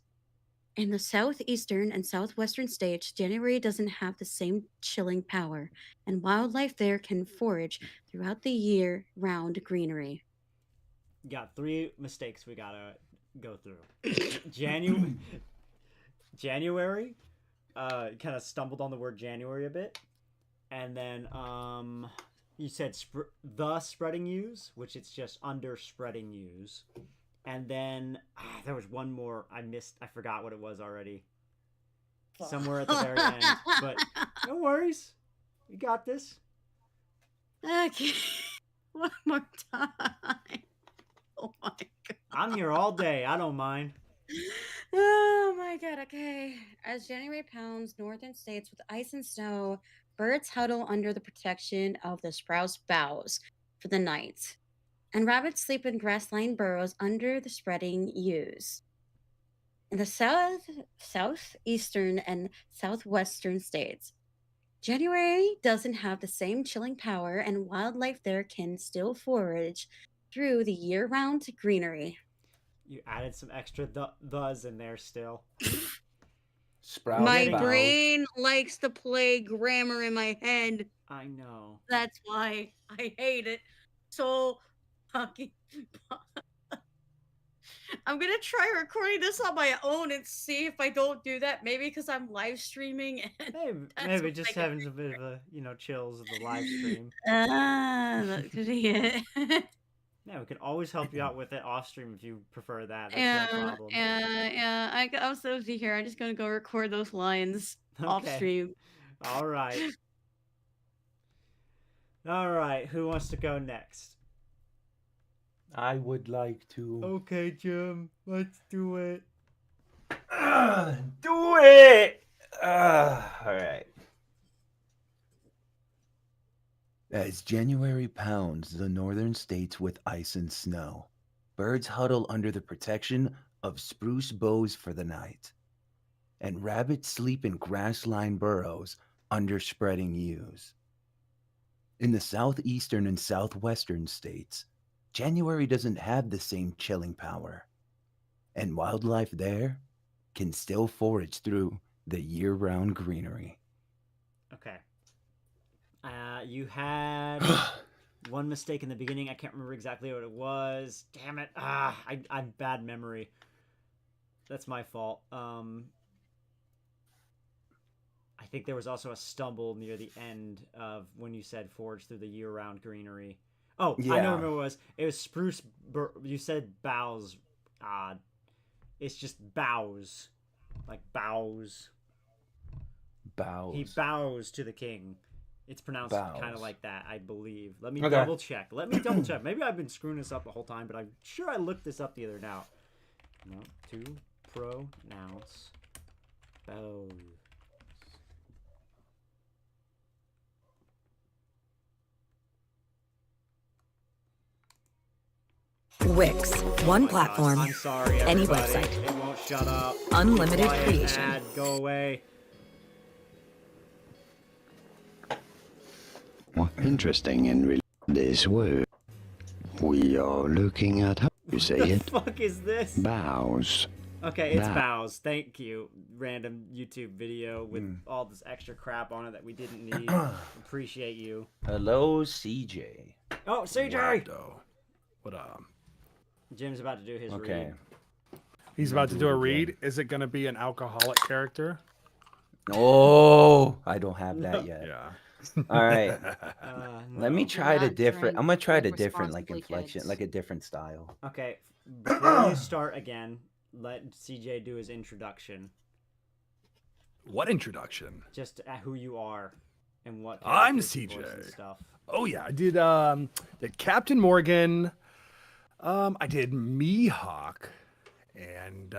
Speaker 2: In the southeastern and southwestern states, January doesn't have the same chilling power, and wildlife there can forage throughout the year-round greenery.
Speaker 1: Got 3 mistakes we gotta go through. January. Kind of stumbled on the word January a bit, and then you said the spreading yews, which it's just under spreading yews, and then there was one more I missed. I forgot what it was already. Somewhere at the very end, but no worries, we got this.
Speaker 2: Okay, one more time. Oh my god.
Speaker 1: I'm here all day. I don't mind.
Speaker 2: Oh my god, okay. As January pounds northern states with ice and snow, birds huddle under the protection of the spruce boughs for the night, and rabbits sleep in grass-lined burrows under the spreading yews. In the southeastern and southwestern states, January doesn't have the same chilling power, and wildlife there can still forage through the year-round greenery.
Speaker 1: You added some extra thes in there still.
Speaker 8: Sprout
Speaker 2: My
Speaker 8: boughs.
Speaker 2: brain likes to play grammar in my head.
Speaker 1: I know.
Speaker 2: That's why I hate it so fucking much. I'm gonna try recording this on my own and see if I don't do that. Maybe because I'm live streaming and
Speaker 1: Maybe just having a bit of a chills of the live stream.
Speaker 2: that could be it.
Speaker 1: Yeah, we can always help you out with it off stream if you prefer that. That's no problem.
Speaker 2: Yeah. I'm so here. I'm just gonna go record those lines off
Speaker 1: Okay.
Speaker 2: stream.
Speaker 1: All right. Who wants to go next?
Speaker 8: I would like to.
Speaker 1: Okay, Jim. Let's do it.
Speaker 8: Do it! All right. As January pounds the northern states with ice and snow, birds huddle under the protection of spruce boughs for the night, and rabbits sleep in grass-lined burrows under spreading yews. In the southeastern and southwestern states, January doesn't have the same chilling power, and wildlife there can still forage through the year-round greenery.
Speaker 1: Okay. You had one mistake in the beginning. I can't remember exactly what it was. Damn it. I'm bad memory. That's my fault. I think there was also a stumble near the end of when you said forage through the year-round greenery. Oh, I know what it was. It was spruce. You said boughs. It's just bows, like bows.
Speaker 8: Bows.
Speaker 1: He bows to the king. It's pronounced kind
Speaker 8: Bows.
Speaker 1: of like that, I believe. Let me
Speaker 8: Okay.
Speaker 1: double check. Maybe I've been screwing this up the whole time, but I'm sure I looked this up the other now. No, to pronounce bows.
Speaker 10: Wix. One
Speaker 1: Oh my
Speaker 10: platform.
Speaker 1: gosh, I'm sorry,
Speaker 10: Any
Speaker 1: everybody.
Speaker 10: website.
Speaker 1: It won't shut up.
Speaker 10: Unlimited
Speaker 1: Quiet,
Speaker 10: creation.
Speaker 1: ad, go away.
Speaker 11: Interesting in this word. We are looking at how you say
Speaker 1: What the
Speaker 11: it.
Speaker 1: fuck is this?
Speaker 11: Bows.
Speaker 1: Okay, it's
Speaker 11: Bow.
Speaker 1: bows. Thank you. Random YouTube video with all this extra crap on it that we didn't need. Appreciate you.
Speaker 8: Hello, CJ.
Speaker 1: Oh, CJ!
Speaker 12: What up?
Speaker 1: Jim's about to do his
Speaker 8: Okay.
Speaker 1: read.
Speaker 12: He's about to do a read. Is it going to be an alcoholic character?
Speaker 8: Oh, I don't have that yet.
Speaker 12: Yeah.
Speaker 8: All right. Let me
Speaker 1: No.
Speaker 8: try the
Speaker 9: not
Speaker 8: different.
Speaker 9: drink,
Speaker 8: I'm gonna try the
Speaker 9: drink
Speaker 8: different, like
Speaker 9: responsibly,
Speaker 8: inflection,
Speaker 9: kids.
Speaker 8: like a different style.
Speaker 1: Okay, before you start again, let CJ do his introduction.
Speaker 12: What introduction?
Speaker 1: Just who you are and what.
Speaker 12: I'm
Speaker 1: characters you voice and
Speaker 12: CJ.
Speaker 1: Stuff.
Speaker 12: Oh yeah, I did Captain Morgan. I did Mihawk, and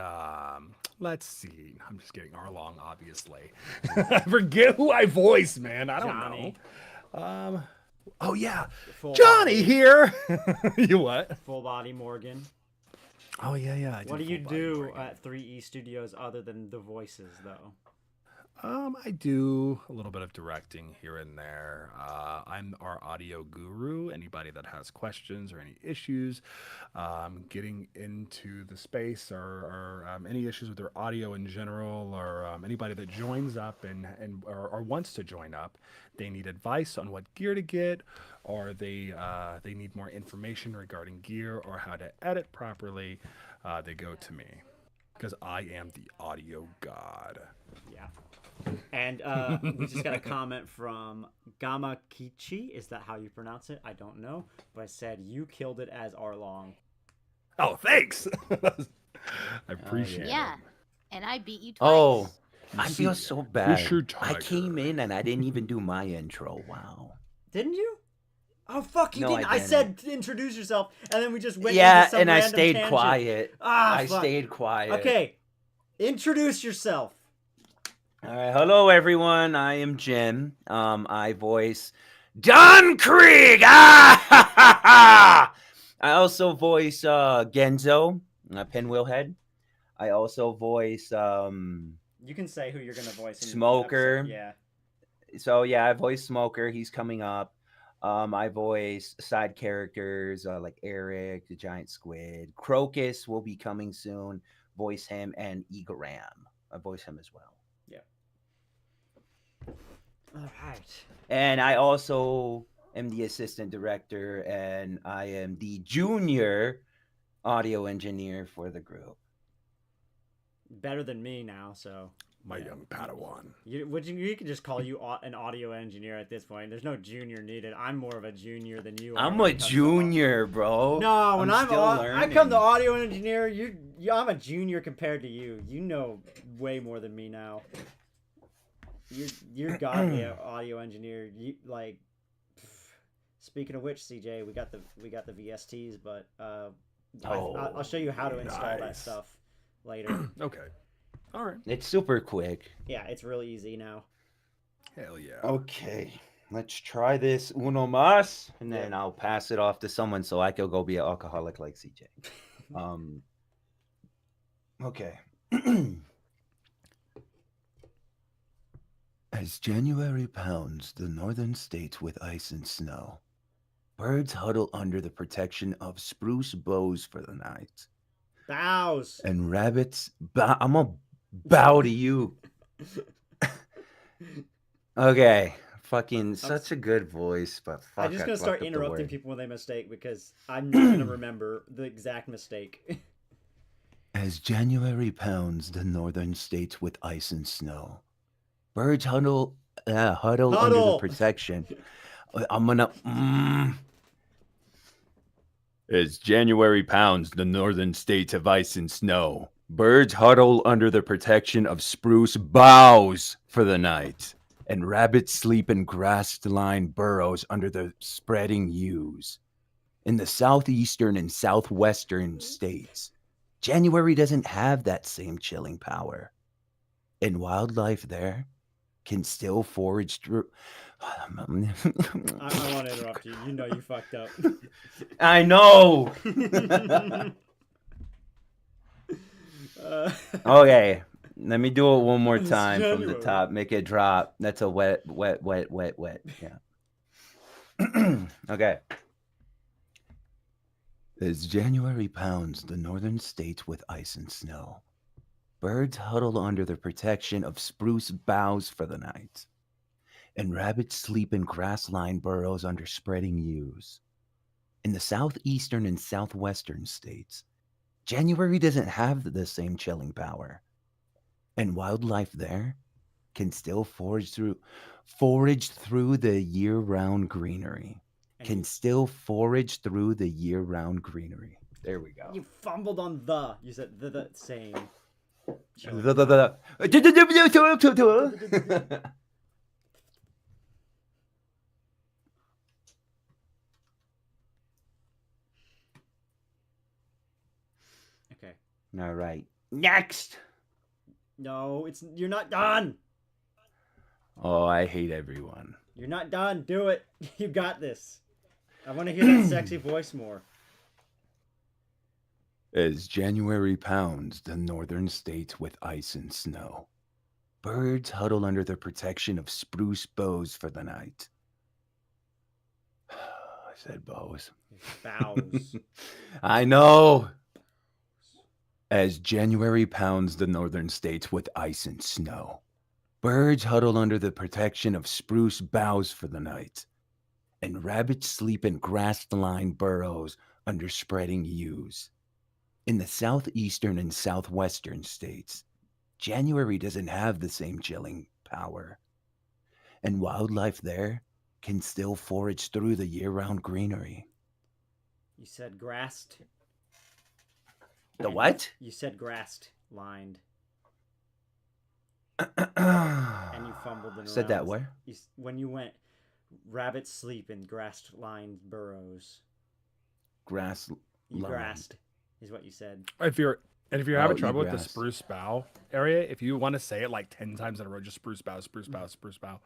Speaker 12: let's see. I'm just getting Arlong, obviously. I forget who I voiced, man. I don't
Speaker 1: Johnny.
Speaker 12: know. Oh yeah,
Speaker 1: Full
Speaker 12: Johnny
Speaker 1: body,
Speaker 12: here. You what?
Speaker 1: Full body Morgan.
Speaker 12: Oh yeah. I
Speaker 1: What do
Speaker 12: did
Speaker 1: you
Speaker 12: Full Body
Speaker 1: do
Speaker 12: Morgan.
Speaker 1: at 3E Studios other than the voices, though?
Speaker 12: I do a little bit of directing here and there. I'm our audio guru. Anybody that has questions or any issues getting into the space or any issues with their audio in general, or anybody that joins up or wants to join up, they need advice on what gear to get, or they need more information regarding gear or how to edit properly, they go to me because I am the audio god.
Speaker 1: Yeah. And we just got a comment from Gamakichi. Is that how you pronounce it? I don't know. But I said, you killed it as Arlong.
Speaker 12: Oh, thanks. I appreciate it.
Speaker 4: Yeah, and I beat you twice.
Speaker 8: Oh,
Speaker 12: You
Speaker 8: I
Speaker 12: see,
Speaker 8: feel so bad.
Speaker 12: Fisher
Speaker 8: I
Speaker 12: Tiger.
Speaker 8: came in and I didn't even do my intro. Wow.
Speaker 1: Didn't you? Oh, fuck, you
Speaker 8: No, I
Speaker 1: didn't. I
Speaker 8: didn't.
Speaker 1: said to introduce yourself, and then we just went
Speaker 8: Yeah,
Speaker 1: into some
Speaker 8: and I
Speaker 1: random
Speaker 8: stayed
Speaker 1: tangent.
Speaker 8: quiet. I
Speaker 1: Fuck.
Speaker 8: stayed quiet.
Speaker 1: Okay. Introduce yourself.
Speaker 8: All right. Hello, everyone. I am Jim. I voice Don Krieg. I also voice Genzo, Pinwheel Head. I also voice
Speaker 1: You can say who you're going to voice. In the
Speaker 8: Smoker.
Speaker 1: episode. Yeah.
Speaker 8: So yeah, I voice Smoker. He's coming up. I voice side characters like Eric, the giant squid. Crocus will be coming soon. Voice him, and Egoram. I voice him as well.
Speaker 1: Yeah. All right.
Speaker 8: And I also am the assistant director, and I am the junior audio engineer for the group.
Speaker 1: Better than me now, so.
Speaker 12: My young Padawan.
Speaker 1: You can just call you an audio engineer at this point. There's no junior needed. I'm more of a junior than you are.
Speaker 8: I'm
Speaker 1: when
Speaker 8: a
Speaker 1: it comes to
Speaker 8: junior, bro.
Speaker 1: No, when
Speaker 8: still
Speaker 1: I come to
Speaker 8: learning.
Speaker 1: audio engineer, I'm a junior compared to you. You know way more than me now. You're godly audio engineer. You like. Speaking of which, CJ, we got the VSTs, but I'll show you how to install that
Speaker 12: nice.
Speaker 1: stuff later.
Speaker 12: Okay. All right.
Speaker 8: It's super quick.
Speaker 1: Yeah, it's really easy now.
Speaker 12: Hell yeah.
Speaker 8: Okay, let's try this uno mas, and then I'll pass it off to someone so I can go be an alcoholic like CJ. Okay. As January pounds the northern states with ice and snow, birds huddle under the protection of spruce boughs for the night.
Speaker 1: Bows.
Speaker 8: And rabbits, I'm gonna bow to you. Okay, fucking such a good voice, but fuck,
Speaker 1: I'm just gonna start
Speaker 8: fucked up the
Speaker 1: interrupting
Speaker 8: word.
Speaker 1: people when they mistake because I'm not gonna remember the exact mistake.
Speaker 8: As January pounds the northern states with ice and snow, birds huddle under the
Speaker 1: Huddle.
Speaker 8: protection. I'm gonna. As January pounds the northern states of ice and snow, birds huddle under the protection of spruce boughs for the night, and rabbits sleep in grass-lined burrows under the spreading yews. In the southeastern and southwestern states, January doesn't have that same chilling power. And wildlife there can still forage through.
Speaker 1: I want to interrupt you. You know you fucked up.
Speaker 8: I know. Okay, let me do it one more time from the top. Make it drop. That's a wet. Yeah. Okay. As January pounds the northern states with ice and snow, birds huddle under the protection of spruce boughs for the night, and rabbits sleep in grass-lined burrows under spreading yews. In the southeastern and southwestern states, January doesn't have the same chilling power, and wildlife there can still forage through the year-round greenery. Can still forage through the year-round greenery. There we go.
Speaker 1: You fumbled on the. You said the same. Okay.
Speaker 8: All right. Next.
Speaker 1: No, you're not done.
Speaker 8: Oh, I hate everyone.
Speaker 1: You're not done. Do it. You got this. I want to hear that sexy voice more.
Speaker 8: As January pounds the northern states with ice and snow, birds huddle under the protection of spruce boughs for the night. I said boughs.
Speaker 1: Boughs.
Speaker 8: I know. As January pounds the northern states with ice and snow, birds huddle under the protection of spruce boughs for the night, and rabbits sleep in grass-lined burrows under spreading yews. In the southeastern and southwestern states, January doesn't have the same chilling power, and wildlife there can still forage through the year-round greenery.
Speaker 1: You said grassed.
Speaker 8: The what?
Speaker 1: You said grassed lined. And you fumbled in
Speaker 8: Said that where?
Speaker 1: When you went, rabbits sleep in grass-lined burrows.
Speaker 8: You
Speaker 1: grassed is what you said.
Speaker 12: If you're having trouble with the spruce bough area, if you want to say it like 10 times in a row, just spruce bough, spruce bough, spruce bough,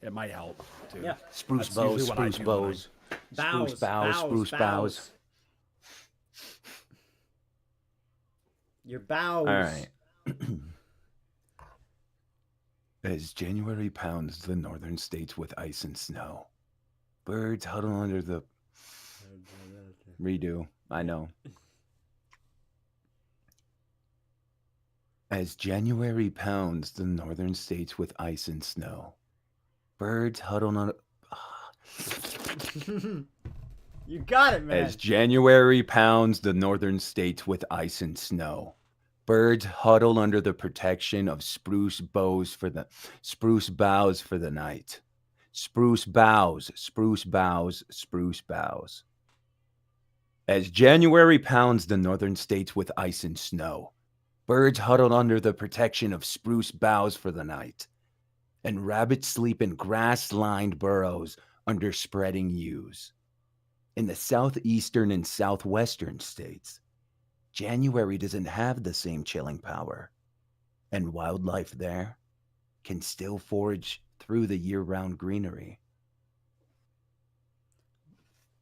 Speaker 12: it might help too.
Speaker 1: Yeah.
Speaker 8: Spruce boughs, spruce boughs. Spruce boughs, spruce boughs.
Speaker 1: Your bows.
Speaker 8: All right. As January pounds the northern states with ice and snow, birds huddle under the... Redo. I know. As January pounds the northern states with ice and snow, birds huddle on...
Speaker 1: You got it, man.
Speaker 8: As January pounds the northern states with ice and snow, birds huddle under the protection of spruce boughs for the night. Spruce boughs, spruce boughs, spruce boughs. As January pounds the northern states with ice and snow, birds huddle under the protection of spruce boughs for the night, and rabbits sleep in grass-lined burrows under spreading yews. In the southeastern and southwestern states, January doesn't have the same chilling power, and wildlife there can still forage through the year-round greenery.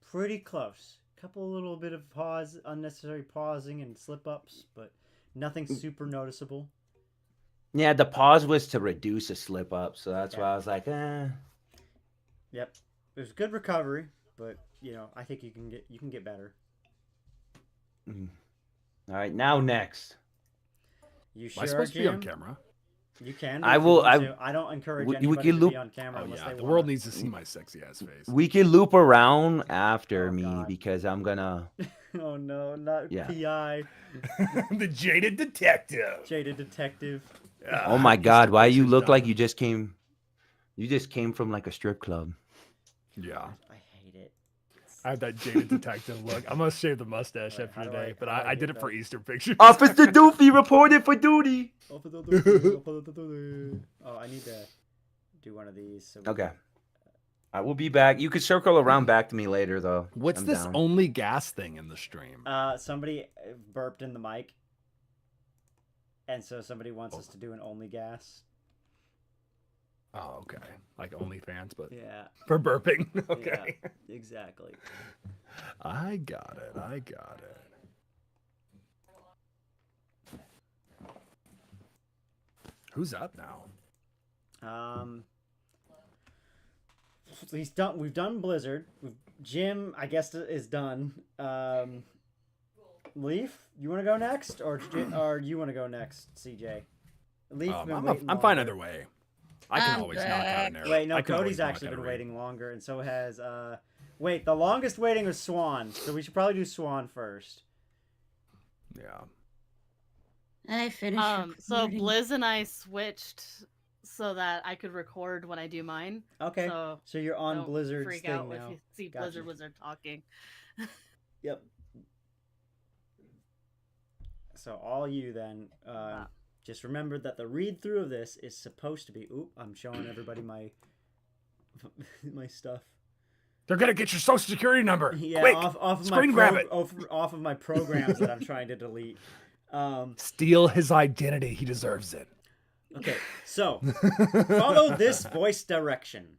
Speaker 1: Pretty close. Couple little bit of unnecessary pausing and slip-ups, but nothing super noticeable.
Speaker 8: Yeah, the pause was to reduce a slip up, so that's
Speaker 1: Okay.
Speaker 8: why I was like, eh.
Speaker 1: Yep. It was good recovery, but I think you can get better.
Speaker 8: All right, now next.
Speaker 1: You
Speaker 12: Am I
Speaker 1: sure,
Speaker 12: supposed to be on
Speaker 1: Jim?
Speaker 12: camera?
Speaker 1: You can.
Speaker 8: I
Speaker 1: if you
Speaker 8: will.
Speaker 1: want to. I don't encourage
Speaker 8: we
Speaker 1: anybody
Speaker 8: can
Speaker 1: to
Speaker 8: loop.
Speaker 1: be on camera
Speaker 12: Oh
Speaker 1: unless
Speaker 12: yeah,
Speaker 1: they
Speaker 12: the
Speaker 1: want.
Speaker 12: world needs to see my sexy ass face.
Speaker 8: We can loop around after
Speaker 1: Oh,
Speaker 8: me
Speaker 1: God.
Speaker 8: because I'm gonna.
Speaker 1: Oh no, not
Speaker 8: Yeah.
Speaker 1: PI.
Speaker 12: The jaded detective.
Speaker 1: Jaded detective.
Speaker 8: Oh my God! Why you look like
Speaker 12: done.
Speaker 8: you just came? You just came from like a strip club.
Speaker 12: Yeah.
Speaker 1: I hate it.
Speaker 12: I have that jaded detective look. I'm gonna shave the mustache
Speaker 1: Wait,
Speaker 12: after
Speaker 1: how do
Speaker 12: today,
Speaker 1: I-
Speaker 12: but
Speaker 1: how do I
Speaker 12: I
Speaker 1: get
Speaker 12: did it for
Speaker 1: that?
Speaker 12: Easter pictures.
Speaker 8: Officer Doofy reported for duty.
Speaker 1: Oh, I need to do one of these. So
Speaker 8: Okay. I will be back. You could circle around back to me later, though.
Speaker 12: What's
Speaker 8: I'm
Speaker 12: this
Speaker 8: down.
Speaker 12: only gas thing in the stream?
Speaker 1: Somebody burped in the mic, and so somebody wants us to do an only gas.
Speaker 12: Oh, okay. Like OnlyFans, but
Speaker 1: Yeah.
Speaker 12: for burping. Okay.
Speaker 1: Yeah, exactly.
Speaker 12: I got it. I got it. Who's up now?
Speaker 1: He's done. We've done Blizzard. Jim, I guess, is done. Leaf, you want to go next, or you want to go next, CJ? Leaf,
Speaker 12: I'm fine either way. I can always knock out an arrow.
Speaker 1: Wait, no,
Speaker 12: I can
Speaker 1: Cody's
Speaker 12: always knock
Speaker 1: actually
Speaker 12: out a
Speaker 1: been
Speaker 12: raid.
Speaker 1: waiting longer, and so has Wait, the longest waiting was Swan, so we should probably do Swan first.
Speaker 12: Yeah.
Speaker 2: I finished.
Speaker 5: So
Speaker 2: recording.
Speaker 5: Blizz and I switched so that I could record when I do mine.
Speaker 1: Okay. So you're on
Speaker 5: don't
Speaker 1: Blizzard's
Speaker 5: freak
Speaker 1: thing
Speaker 5: out
Speaker 1: now.
Speaker 5: if you see
Speaker 1: Gotcha.
Speaker 5: Blizzard Wizard talking.
Speaker 1: Yep. So all you then, just remember that the read through of this is supposed to be. Oop! I'm showing everybody my my stuff.
Speaker 12: They're gonna get your social security number.
Speaker 1: Yeah,
Speaker 12: Quick,
Speaker 1: off of
Speaker 12: screen
Speaker 1: my
Speaker 12: grab it.
Speaker 1: off of my programs that I'm trying to delete.
Speaker 12: Steal his identity. He deserves it.
Speaker 1: Okay, so follow this voice direction.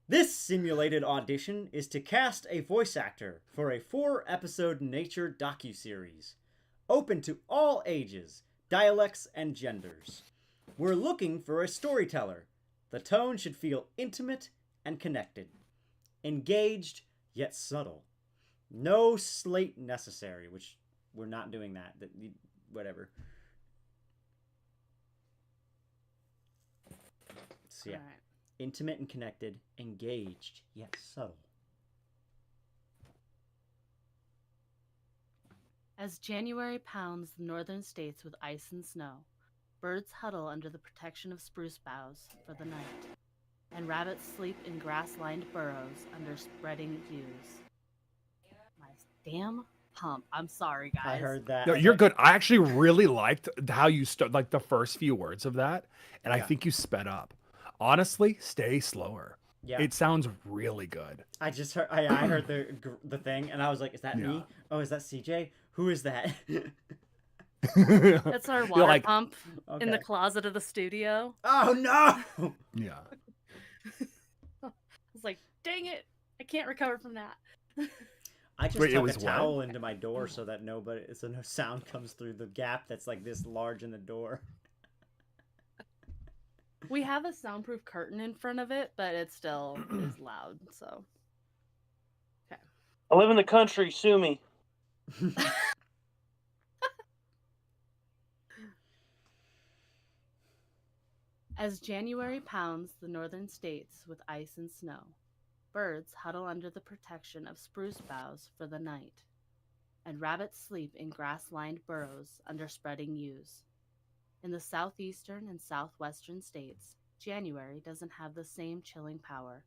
Speaker 1: This simulated audition is to cast a voice actor for a 4-episode nature docuseries, open to all ages, dialects, and genders. We're looking for a storyteller. The tone should feel intimate and connected, engaged yet subtle. No slate necessary, which we're not doing that. Whatever. So yeah,
Speaker 5: Alright.
Speaker 1: intimate and connected, engaged yet subtle.
Speaker 5: As January pounds the northern states with ice and snow, birds huddle under the protection of spruce boughs for the night, and rabbits sleep in grass-lined burrows under spreading yews. My damn pump. I'm sorry, guys.
Speaker 1: I heard that.
Speaker 12: No, you're good. I actually really liked how you start, like the first few words of that, and I
Speaker 1: Yeah.
Speaker 12: think you sped up. Honestly, stay slower.
Speaker 1: Yeah.
Speaker 12: It sounds really good.
Speaker 1: I just heard. I heard the thing, and I was like, "Is that me? Oh, is that CJ? Who is that?"
Speaker 5: That's our water
Speaker 12: like,
Speaker 5: pump in the
Speaker 1: Okay.
Speaker 5: closet of the studio.
Speaker 1: Oh no!
Speaker 12: Yeah.
Speaker 5: I was like, dang it, I can't recover from that.
Speaker 1: I just
Speaker 12: Wait, it
Speaker 1: tuck
Speaker 12: was
Speaker 1: a
Speaker 12: what?
Speaker 1: towel into my door so that no sound comes through the gap that's like this large in the door.
Speaker 5: We have a soundproof curtain in front of it, but it still is loud, so.
Speaker 3: I live in the country. Sue me.
Speaker 5: As January pounds the northern states with ice and snow, birds huddle under the protection of spruce boughs for the night, and rabbits sleep in grass-lined burrows under spreading yews. In the southeastern and southwestern states, January doesn't have the same chilling power,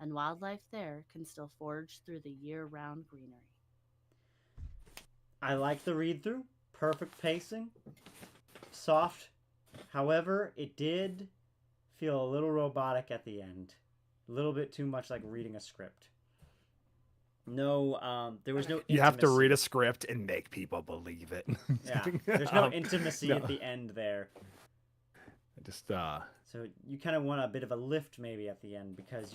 Speaker 5: and wildlife there can still forage through the year-round greenery.
Speaker 1: I like the read through. Perfect pacing. Soft. However, it did feel a little robotic at the end. A little bit too much like reading a script. No, there was no intimacy.
Speaker 12: You have to read a script and make people believe it.
Speaker 1: Yeah, there's no intimacy at the end there.
Speaker 12: Just
Speaker 1: So you kind of want a bit of a lift maybe at the end because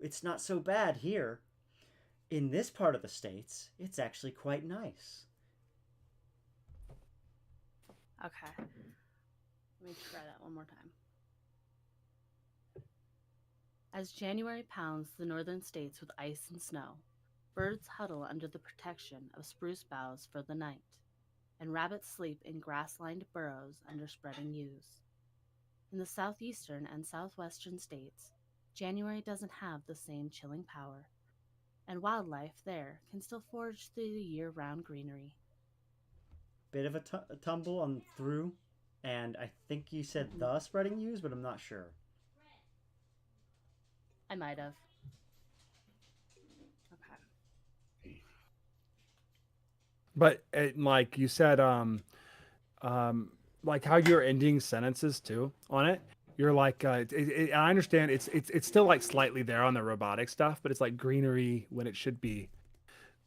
Speaker 1: it's not so bad here. In this part of the States, it's actually quite nice.
Speaker 5: Okay. Let me try that one more time. As January pounds the northern states with ice and snow, birds huddle under the protection of spruce boughs for the night, and rabbits sleep in grass-lined burrows under spreading yews. In the southeastern and southwestern states, January doesn't have the same chilling power, and wildlife there can still forage through the year-round greenery.
Speaker 1: Bit of a tumble on through, and I think you said the spreading yews, but I'm not sure.
Speaker 5: I might have.
Speaker 12: But like you said, like how you're ending sentences too on it. You're like, I understand it's still like slightly there on the robotic stuff, but it's like greenery when it should be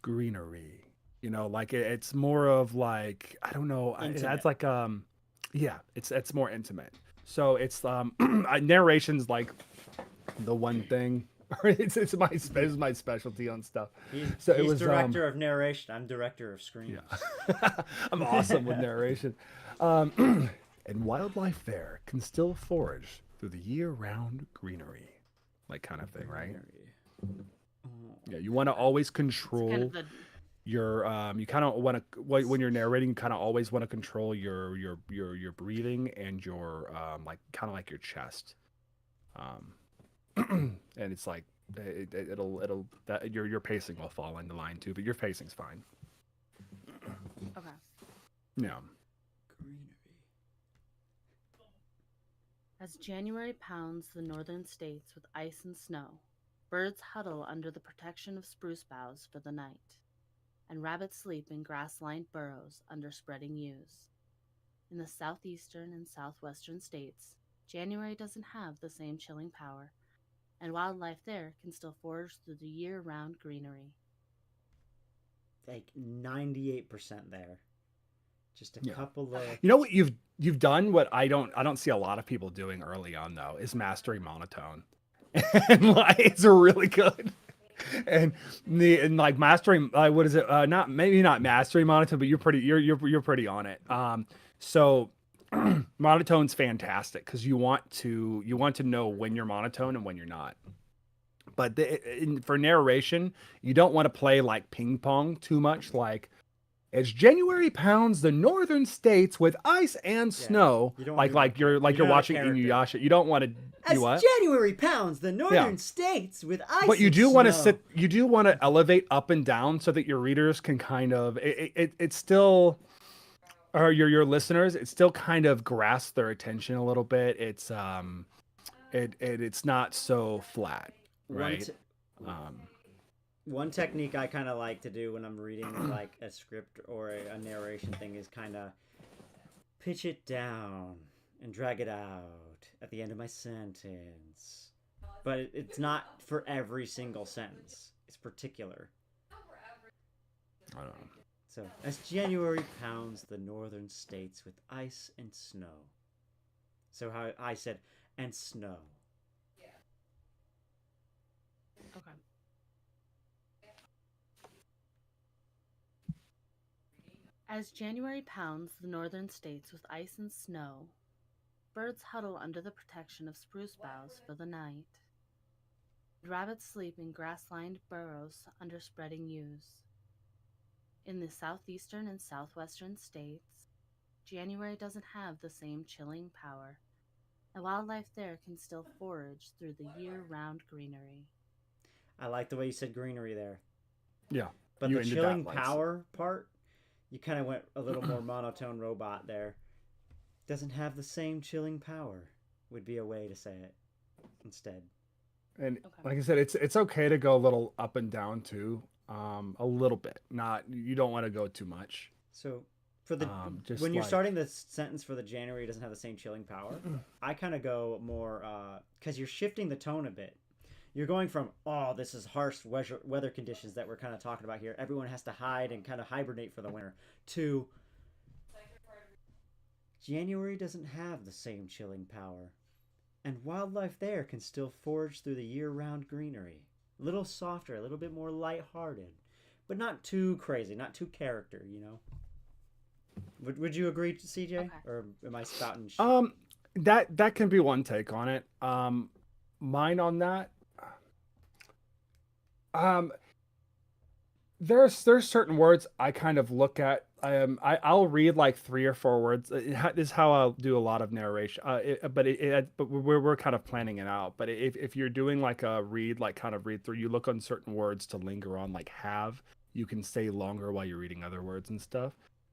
Speaker 12: greenery. You know, like it's more of like, I don't know. That's like yeah, it's more intimate. So it's narration's like the one thing. it's my specialty on stuff.
Speaker 1: He's director of narration. I'm director of screen.
Speaker 12: Yeah. I'm awesome with narration. And wildlife there can still forage through the year-round greenery, like kind of thing, right? Yeah, you want to always control
Speaker 5: Kind of the
Speaker 12: your you kind of want to when you're narrating, you kind of always want to control your breathing and your like kind of like your chest. And it's like it'll that your pacing will fall into line too, but your pacing's fine.
Speaker 5: Okay.
Speaker 12: Yeah.
Speaker 5: As January pounds the northern states with ice and snow, birds huddle under the protection of spruce boughs for the night, and rabbits sleep in grass-lined burrows under spreading yews. In the southeastern and southwestern states, January doesn't have the same chilling power, and wildlife there can still forage through the year-round greenery.
Speaker 1: Like 98% there. Just a couple of.
Speaker 12: You know what you've done? What I don't see a lot of people doing early on though is mastering monotone, and like it's really good. And like mastering what is it? Not mastering monotone, but you're pretty on it. So monotone's fantastic because you want to know when you're monotone and when you're not. But for narration, you don't want to play like ping pong too much. Like as January pounds the northern states with ice and snow, like you're watching Inuyasha. You don't want to do what?
Speaker 1: January pounds the northern states with ice.
Speaker 12: But you
Speaker 1: and
Speaker 12: do want to
Speaker 1: snow.
Speaker 12: you do want to elevate up and down so that your readers can kind of it's still, or your listeners, it still kind of grasps their attention a little bit. It's it's not so flat, right?
Speaker 1: One technique I kind of like to do when I'm reading like a script or a narration thing is kind of pitch it down and drag it out at the end of my sentence. But it's not for every single sentence. It's particular.
Speaker 12: I don't know.
Speaker 1: So, as January pounds the northern states with ice and snow. So how I said, and snow.
Speaker 5: Okay. As January pounds the northern states with ice and snow, birds huddle under the protection of spruce boughs for the night. Rabbits sleep in grass-lined burrows under spreading yews. In the southeastern and southwestern states, January doesn't have the same chilling power, and wildlife there can still forage through the year-round greenery.
Speaker 1: I like the way you said greenery there.
Speaker 12: Yeah.
Speaker 1: But the chilling power part, you kind of went a little more monotone robot there. Doesn't have the same chilling power would be a way to say it instead.
Speaker 12: And like I said, it's okay to go a little up and down too, a little bit. Not you don't want to go too much.
Speaker 1: So for the when you're starting the sentence for the January doesn't have the same chilling power, I kind of go more because you're shifting the tone a bit. You're going from, oh, this is harsh weather conditions that we're kind of talking about here. Everyone has to hide and kind of hibernate for the winter. To January doesn't have the same chilling power. And wildlife there can still forage through the year-round greenery. A little softer, a little bit more lighthearted. But not too crazy, not too character, you know? Would you agree, CJ?
Speaker 2: Okay.
Speaker 1: Or am I spouting
Speaker 12: That can be one take on it. Mine on that. There's certain words I kind of look at. I'll read like 3 or 4 words. This is how I'll do a lot of narration. But we're kind of planning it out. But if you're doing like a read, like kind of read through, you look on certain words to linger on, like have. You can stay longer while you're reading other words and stuff.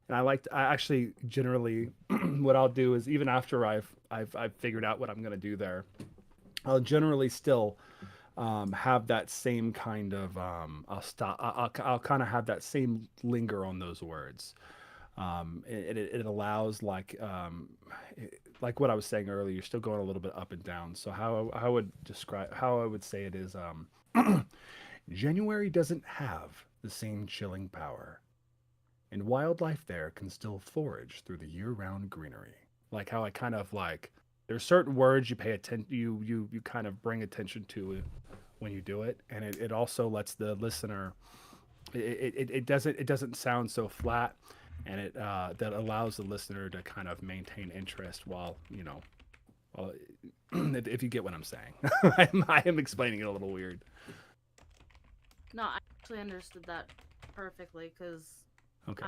Speaker 12: And I actually generally, what I'll do is even after I've figured out what I'm gonna do there, I'll generally still have that same kind of I'll kind of have that same linger on those words. It allows like what I was saying earlier, you're still going a little bit up and down. So how I would say it is January doesn't have the same chilling power, and wildlife there can still forage through the year-round greenery. Like how I kind of like there's certain words you pay attention you kind of bring attention to when you do it, and it also lets the listener it doesn't sound so flat, and it that allows the listener to kind of maintain interest while if you get what I'm saying. I am explaining it a little weird.
Speaker 5: No, I actually understood that perfectly because,
Speaker 12: Okay.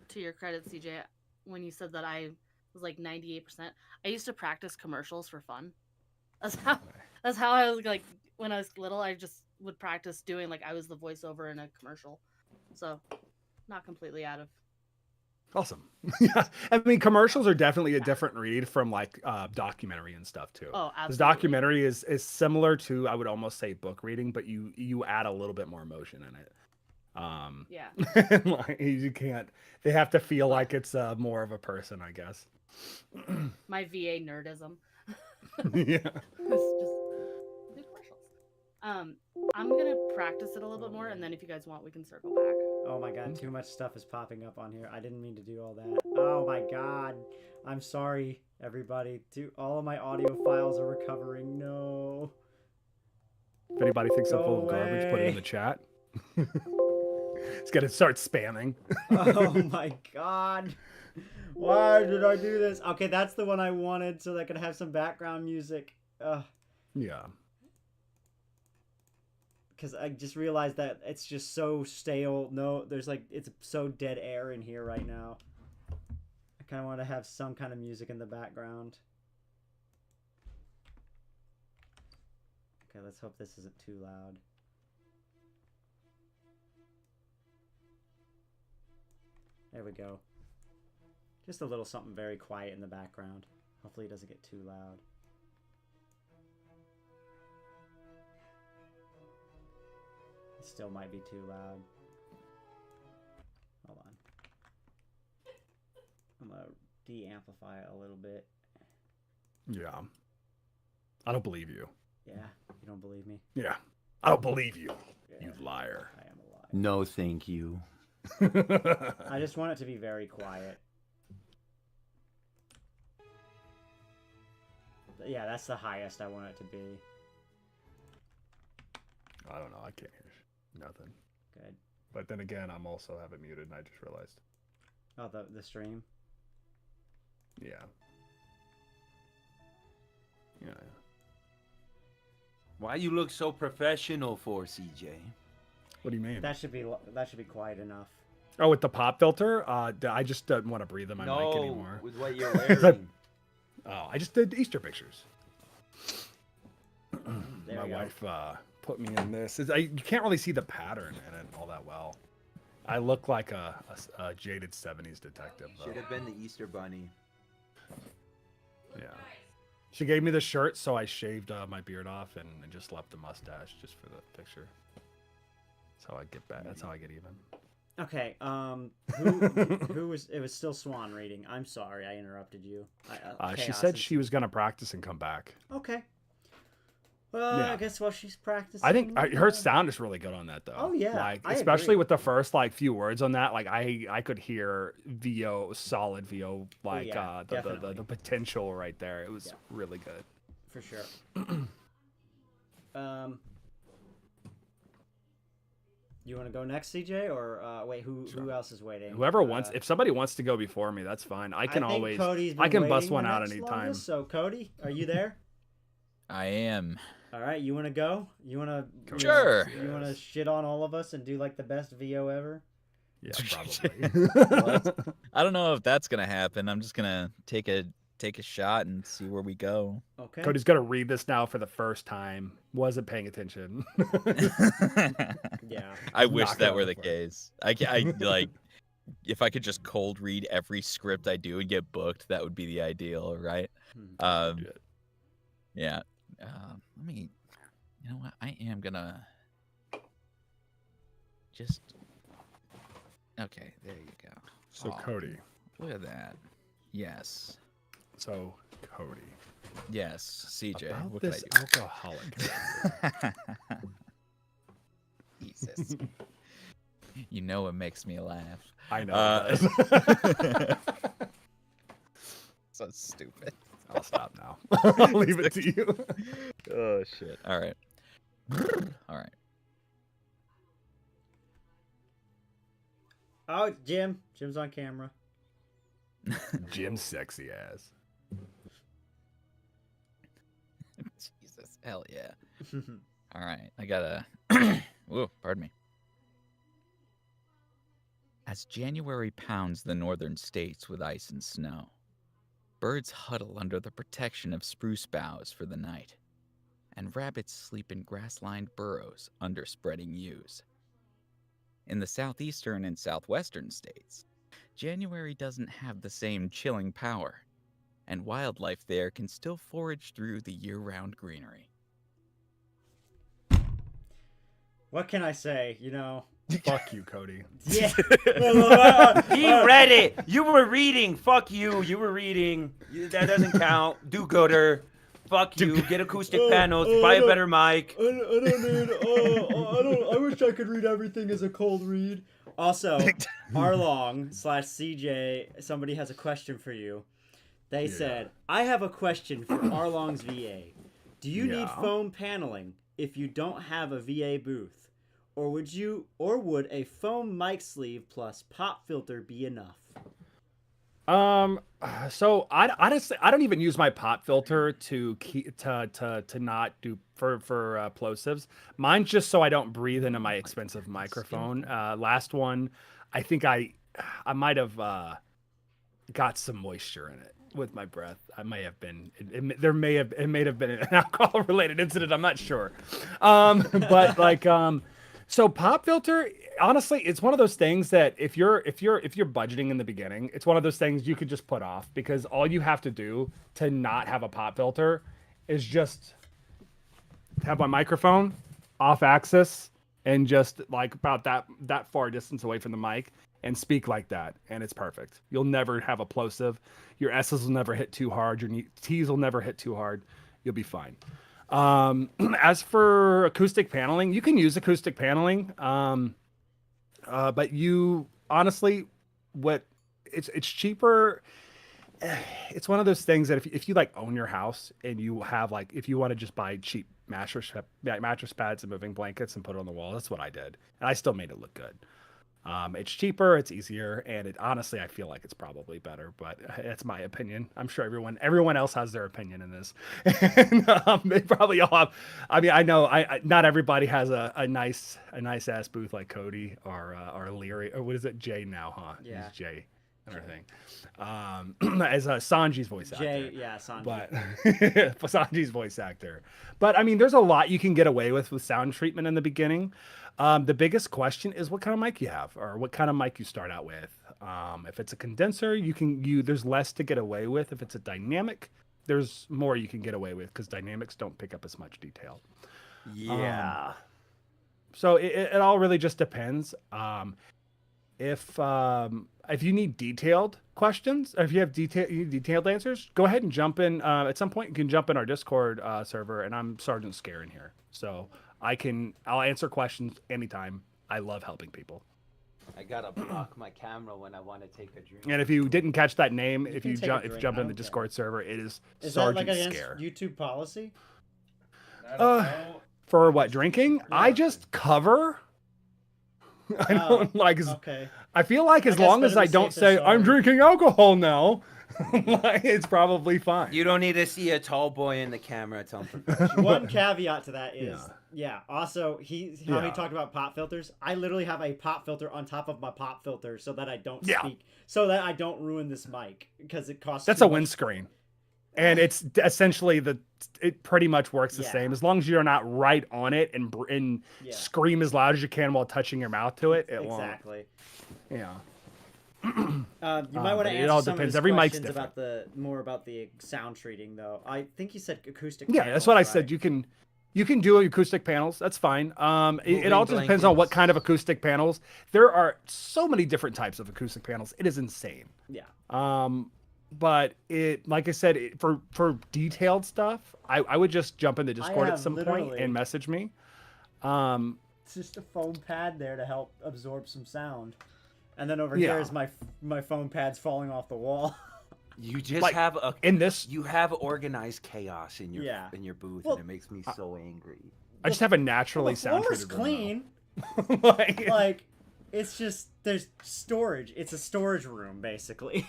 Speaker 5: to your credit, CJ, when you said that I was like 98%, I used to practice commercials for fun. That's how I was like when I was little. I just would practice doing like I was the voiceover in a commercial, so not completely out of.
Speaker 12: Awesome. Yeah, I mean, commercials are definitely a different read from like documentary and stuff too.
Speaker 5: Oh, absolutely.
Speaker 12: Because documentary is similar to, I would almost say, book reading, but you add a little bit more emotion in it.
Speaker 5: Yeah.
Speaker 12: Like, you can't. They have to feel like it's more of a person, I guess.
Speaker 5: My VA nerdism.
Speaker 12: Yeah.
Speaker 5: It's just do commercials. I'm gonna practice it a little bit more, and then if you guys want, we can circle back.
Speaker 1: Oh my god, too much stuff is popping up on here. I didn't mean to do all that. Oh my god. I'm sorry, everybody. All of my audio files are recovering. No.
Speaker 12: If anybody thinks I'm full of
Speaker 1: Go
Speaker 12: garbage, put it in
Speaker 1: away.
Speaker 12: the chat. It's gonna start spamming.
Speaker 1: Oh my god. Why did I do this? Okay, that's the one I wanted so that I could have some background music.
Speaker 12: Yeah.
Speaker 1: Because I just realized that it's just so stale. No, there's like, it's so dead air in here right now. I kind of want to have some kind of music in the background. Okay, let's hope this isn't too loud. There we go. Just a little something very quiet in the background. Hopefully it doesn't get too loud. It still might be too loud. Hold on. I'm gonna de-amplify it a little bit.
Speaker 12: Yeah. I don't believe you.
Speaker 1: Yeah, you don't believe me?
Speaker 12: Yeah. I don't believe you.
Speaker 1: Yeah,
Speaker 12: You liar.
Speaker 1: I am a liar.
Speaker 8: No, thank you.
Speaker 1: I just want it to be very quiet. But yeah, that's the highest I want it to be.
Speaker 12: I don't know. I can't hear nothing.
Speaker 1: Good.
Speaker 12: But then again, I'm also have it muted, and I just realized.
Speaker 1: Oh, the stream?
Speaker 12: Yeah. Yeah.
Speaker 8: Why you look so professional for, CJ?
Speaker 12: What do you mean?
Speaker 1: That should be quiet enough.
Speaker 12: Oh, with the pop filter? I just don't want to breathe in my
Speaker 8: No,
Speaker 12: mic anymore.
Speaker 8: with what you're wearing.
Speaker 12: Oh, I just did Easter pictures.
Speaker 1: There
Speaker 12: My
Speaker 1: we go.
Speaker 12: wife put me in this. You can't really see the pattern in it all that well. I look like a jaded 70s detective, though.
Speaker 8: Should have been the Easter Bunny.
Speaker 12: Yeah. She gave me the shirt, so I shaved my beard off and just left the mustache just for the picture. That's how I get back. That's how I get even.
Speaker 1: Okay, who was... It was still Swan reading. I'm sorry, I interrupted you.
Speaker 12: She said she was going to practice and come back.
Speaker 1: Okay. Well,
Speaker 12: Yeah.
Speaker 1: I guess while she's practicing...
Speaker 12: I think her sound is really good on that, though.
Speaker 1: Oh, yeah,
Speaker 12: Like,
Speaker 1: I
Speaker 12: especially
Speaker 1: agree.
Speaker 12: with the first, like, few words on that. Like, I could hear solid VO, like,
Speaker 1: yeah,
Speaker 12: the
Speaker 1: definitely.
Speaker 12: potential right there. It was really good.
Speaker 1: For sure. You want to go next, CJ, or wait? Who else is waiting?
Speaker 12: Whoever wants, if somebody wants to go before me, that's fine. I can
Speaker 1: think
Speaker 12: always,
Speaker 1: Cody's been
Speaker 12: I can bust
Speaker 1: waiting
Speaker 12: one
Speaker 1: the
Speaker 12: out
Speaker 1: next
Speaker 12: anytime.
Speaker 1: longest, so Cody, are you there?
Speaker 7: I am.
Speaker 1: All right, you want to go? You want to?
Speaker 7: Sure.
Speaker 1: You want to shit on all of us and do like the best VO ever?
Speaker 12: Yeah, probably.
Speaker 7: I don't know if that's gonna happen. I'm just gonna take a shot and see where we go.
Speaker 1: Okay.
Speaker 12: Cody's gonna read this now for the first time. Wasn't paying attention.
Speaker 1: Yeah.
Speaker 7: I wish
Speaker 12: Knock it
Speaker 7: that
Speaker 12: out
Speaker 7: were
Speaker 12: of
Speaker 7: the
Speaker 12: the park.
Speaker 7: case. I like if I could just cold read every script I do and get booked, that would be the ideal, right? Yeah. Let me. You know what? I am gonna just. Okay, there you go.
Speaker 12: So
Speaker 7: Oh,
Speaker 12: Cody.
Speaker 7: Look at that. Yes.
Speaker 12: So Cody.
Speaker 7: Yes, CJ.
Speaker 12: About
Speaker 7: what
Speaker 12: this
Speaker 7: can I do?
Speaker 12: alcoholic.
Speaker 7: Jesus. You know it makes me laugh.
Speaker 12: I know. It does.
Speaker 7: So stupid.
Speaker 12: I'll stop now. I'll leave it to you.
Speaker 7: Oh shit. All right. All right.
Speaker 1: Oh, Jim. Jim's on camera.
Speaker 12: Jim's sexy ass.
Speaker 7: Jesus. Hell yeah. All right. I gotta. Whoa, pardon me. As January pounds the northern states with ice and snow, birds huddle under the protection of spruce boughs for the night, and rabbits sleep in grass-lined burrows under spreading yews. In the southeastern and southwestern states, January doesn't have the same chilling power, and wildlife there can still forage through the year-round greenery.
Speaker 1: What can I say? You know.
Speaker 12: Fuck you, Cody.
Speaker 1: Yeah.
Speaker 8: He read it. You were reading. Fuck you. You were reading. That doesn't count. Do-gooder. Fuck you. Get acoustic panels. Buy a better mic.
Speaker 1: I don't need. I wish I could read everything as a cold read. Also, Arlong/CJ, somebody has a question for you. They said, I have a question for Arlong's VA. Do you need foam paneling if you don't have a VA booth? Or would a foam mic sleeve plus pop filter be enough?
Speaker 12: So I honestly I don't even use my pop filter to not do for plosives. Mine's just so I don't breathe into my expensive microphone. Last one, I think I might have got some moisture in it with my breath. I may have been. It may have been an alcohol related incident. I'm not sure. But like so pop filter, honestly, it's one of those things that if you're budgeting in the beginning, it's one of those things you could just put off, because all you have to do to not have a pop filter is just have my microphone off axis and just like about that far distance away from the mic and speak like that, and it's perfect. You'll never have a plosive. Your S's will never hit too hard. Your T's will never hit too hard. You'll be fine. As for acoustic paneling, you can use acoustic paneling. But you honestly, it's cheaper. It's one of those things that if you like own your house and you have like, if you want to just buy cheap mattress pads and moving blankets and put it on the wall, that's what I did. And I still made it look good. It's cheaper, it's easier, and it honestly, I feel like it's probably better, but it's my opinion. I'm sure everyone else has their opinion in this. And, they probably all have. I mean, I know not everybody has a nice ass booth like Cody or Leary, or what is it, Jay now, huh?
Speaker 1: Yeah.
Speaker 12: He's Jay and everything. As Sanji's voice actor.
Speaker 1: Sanji.
Speaker 12: But Sanji's voice actor. But I mean, there's a lot you can get away with sound treatment in the beginning. The biggest question is what kind of mic you have, or what kind of mic you start out with. If it's a condenser, there's less to get away with. If it's a dynamic, there's more you can get away with, because dynamics don't pick up as much detail.
Speaker 1: Yeah.
Speaker 12: So it all really just depends. If you need detailed questions, or if you have detailed answers, go ahead and jump in. At some point, you can jump in our Discord server, and I'm Sergeant Scare in here, so I'll answer questions anytime. I love helping people.
Speaker 8: I gotta block my camera when I want to take a drink.
Speaker 12: And if you didn't catch that name, if you
Speaker 1: take a
Speaker 12: jump
Speaker 1: drink,
Speaker 12: in the Discord server, it is
Speaker 1: Is
Speaker 12: Sergeant
Speaker 1: that like against
Speaker 12: Scare.
Speaker 1: YouTube policy?
Speaker 12: For what, drinking? I just cover. I don't like.
Speaker 1: Okay.
Speaker 12: I feel like as
Speaker 1: guess
Speaker 12: long as
Speaker 1: better
Speaker 12: I
Speaker 1: be
Speaker 12: don't
Speaker 1: safe than
Speaker 12: say I'm
Speaker 1: sorry.
Speaker 12: drinking alcohol now, like, it's probably fine.
Speaker 8: You don't need to see a tall boy in the camera. Tell him professional.
Speaker 1: One caveat to that is,
Speaker 12: Yeah.
Speaker 1: also how he
Speaker 12: Yeah.
Speaker 1: talked about pop filters. I literally have a pop filter on top of my pop filter so that I don't
Speaker 12: Yeah.
Speaker 1: speak, so that I don't ruin this mic because it costs.
Speaker 12: That's
Speaker 1: too
Speaker 12: a
Speaker 1: much.
Speaker 12: windscreen, and it's essentially it pretty much works the
Speaker 1: Yeah.
Speaker 12: same as long as you're not right on it and
Speaker 1: Yeah.
Speaker 12: scream as loud as you can while touching your mouth to it. It
Speaker 1: Exactly.
Speaker 12: won't. Yeah.
Speaker 1: You might want
Speaker 12: but
Speaker 1: to
Speaker 12: it
Speaker 1: answer
Speaker 12: all
Speaker 1: some
Speaker 12: depends.
Speaker 1: of
Speaker 12: Every
Speaker 1: his
Speaker 12: mic's
Speaker 1: questions
Speaker 12: different.
Speaker 1: about the sound treating though. I think you said acoustic.
Speaker 12: Yeah, that's what I
Speaker 1: panels,
Speaker 12: said.
Speaker 1: right?
Speaker 12: You can do acoustic panels. That's fine. It
Speaker 8: Moving
Speaker 12: all just depends on what
Speaker 8: blankets.
Speaker 12: kind of acoustic panels. There are so many different types of acoustic panels. It is insane.
Speaker 1: Yeah.
Speaker 12: But like I said, for detailed stuff, I would just jump in the Discord at
Speaker 1: have
Speaker 12: some point
Speaker 1: literally-
Speaker 12: and message me.
Speaker 1: It's just a foam pad there to help absorb some sound, and then over here
Speaker 12: Yeah.
Speaker 1: is my foam pads falling off the wall.
Speaker 8: You just
Speaker 12: Like,
Speaker 8: have a
Speaker 12: in this,
Speaker 8: you have organized chaos in your
Speaker 1: Yeah.
Speaker 8: booth,
Speaker 1: Well,
Speaker 8: and it makes me so angry.
Speaker 12: I just have a naturally
Speaker 1: the floor's
Speaker 12: sound treated
Speaker 1: clean.
Speaker 12: room. Like,
Speaker 1: Like, it's just there's storage. It's a storage room basically.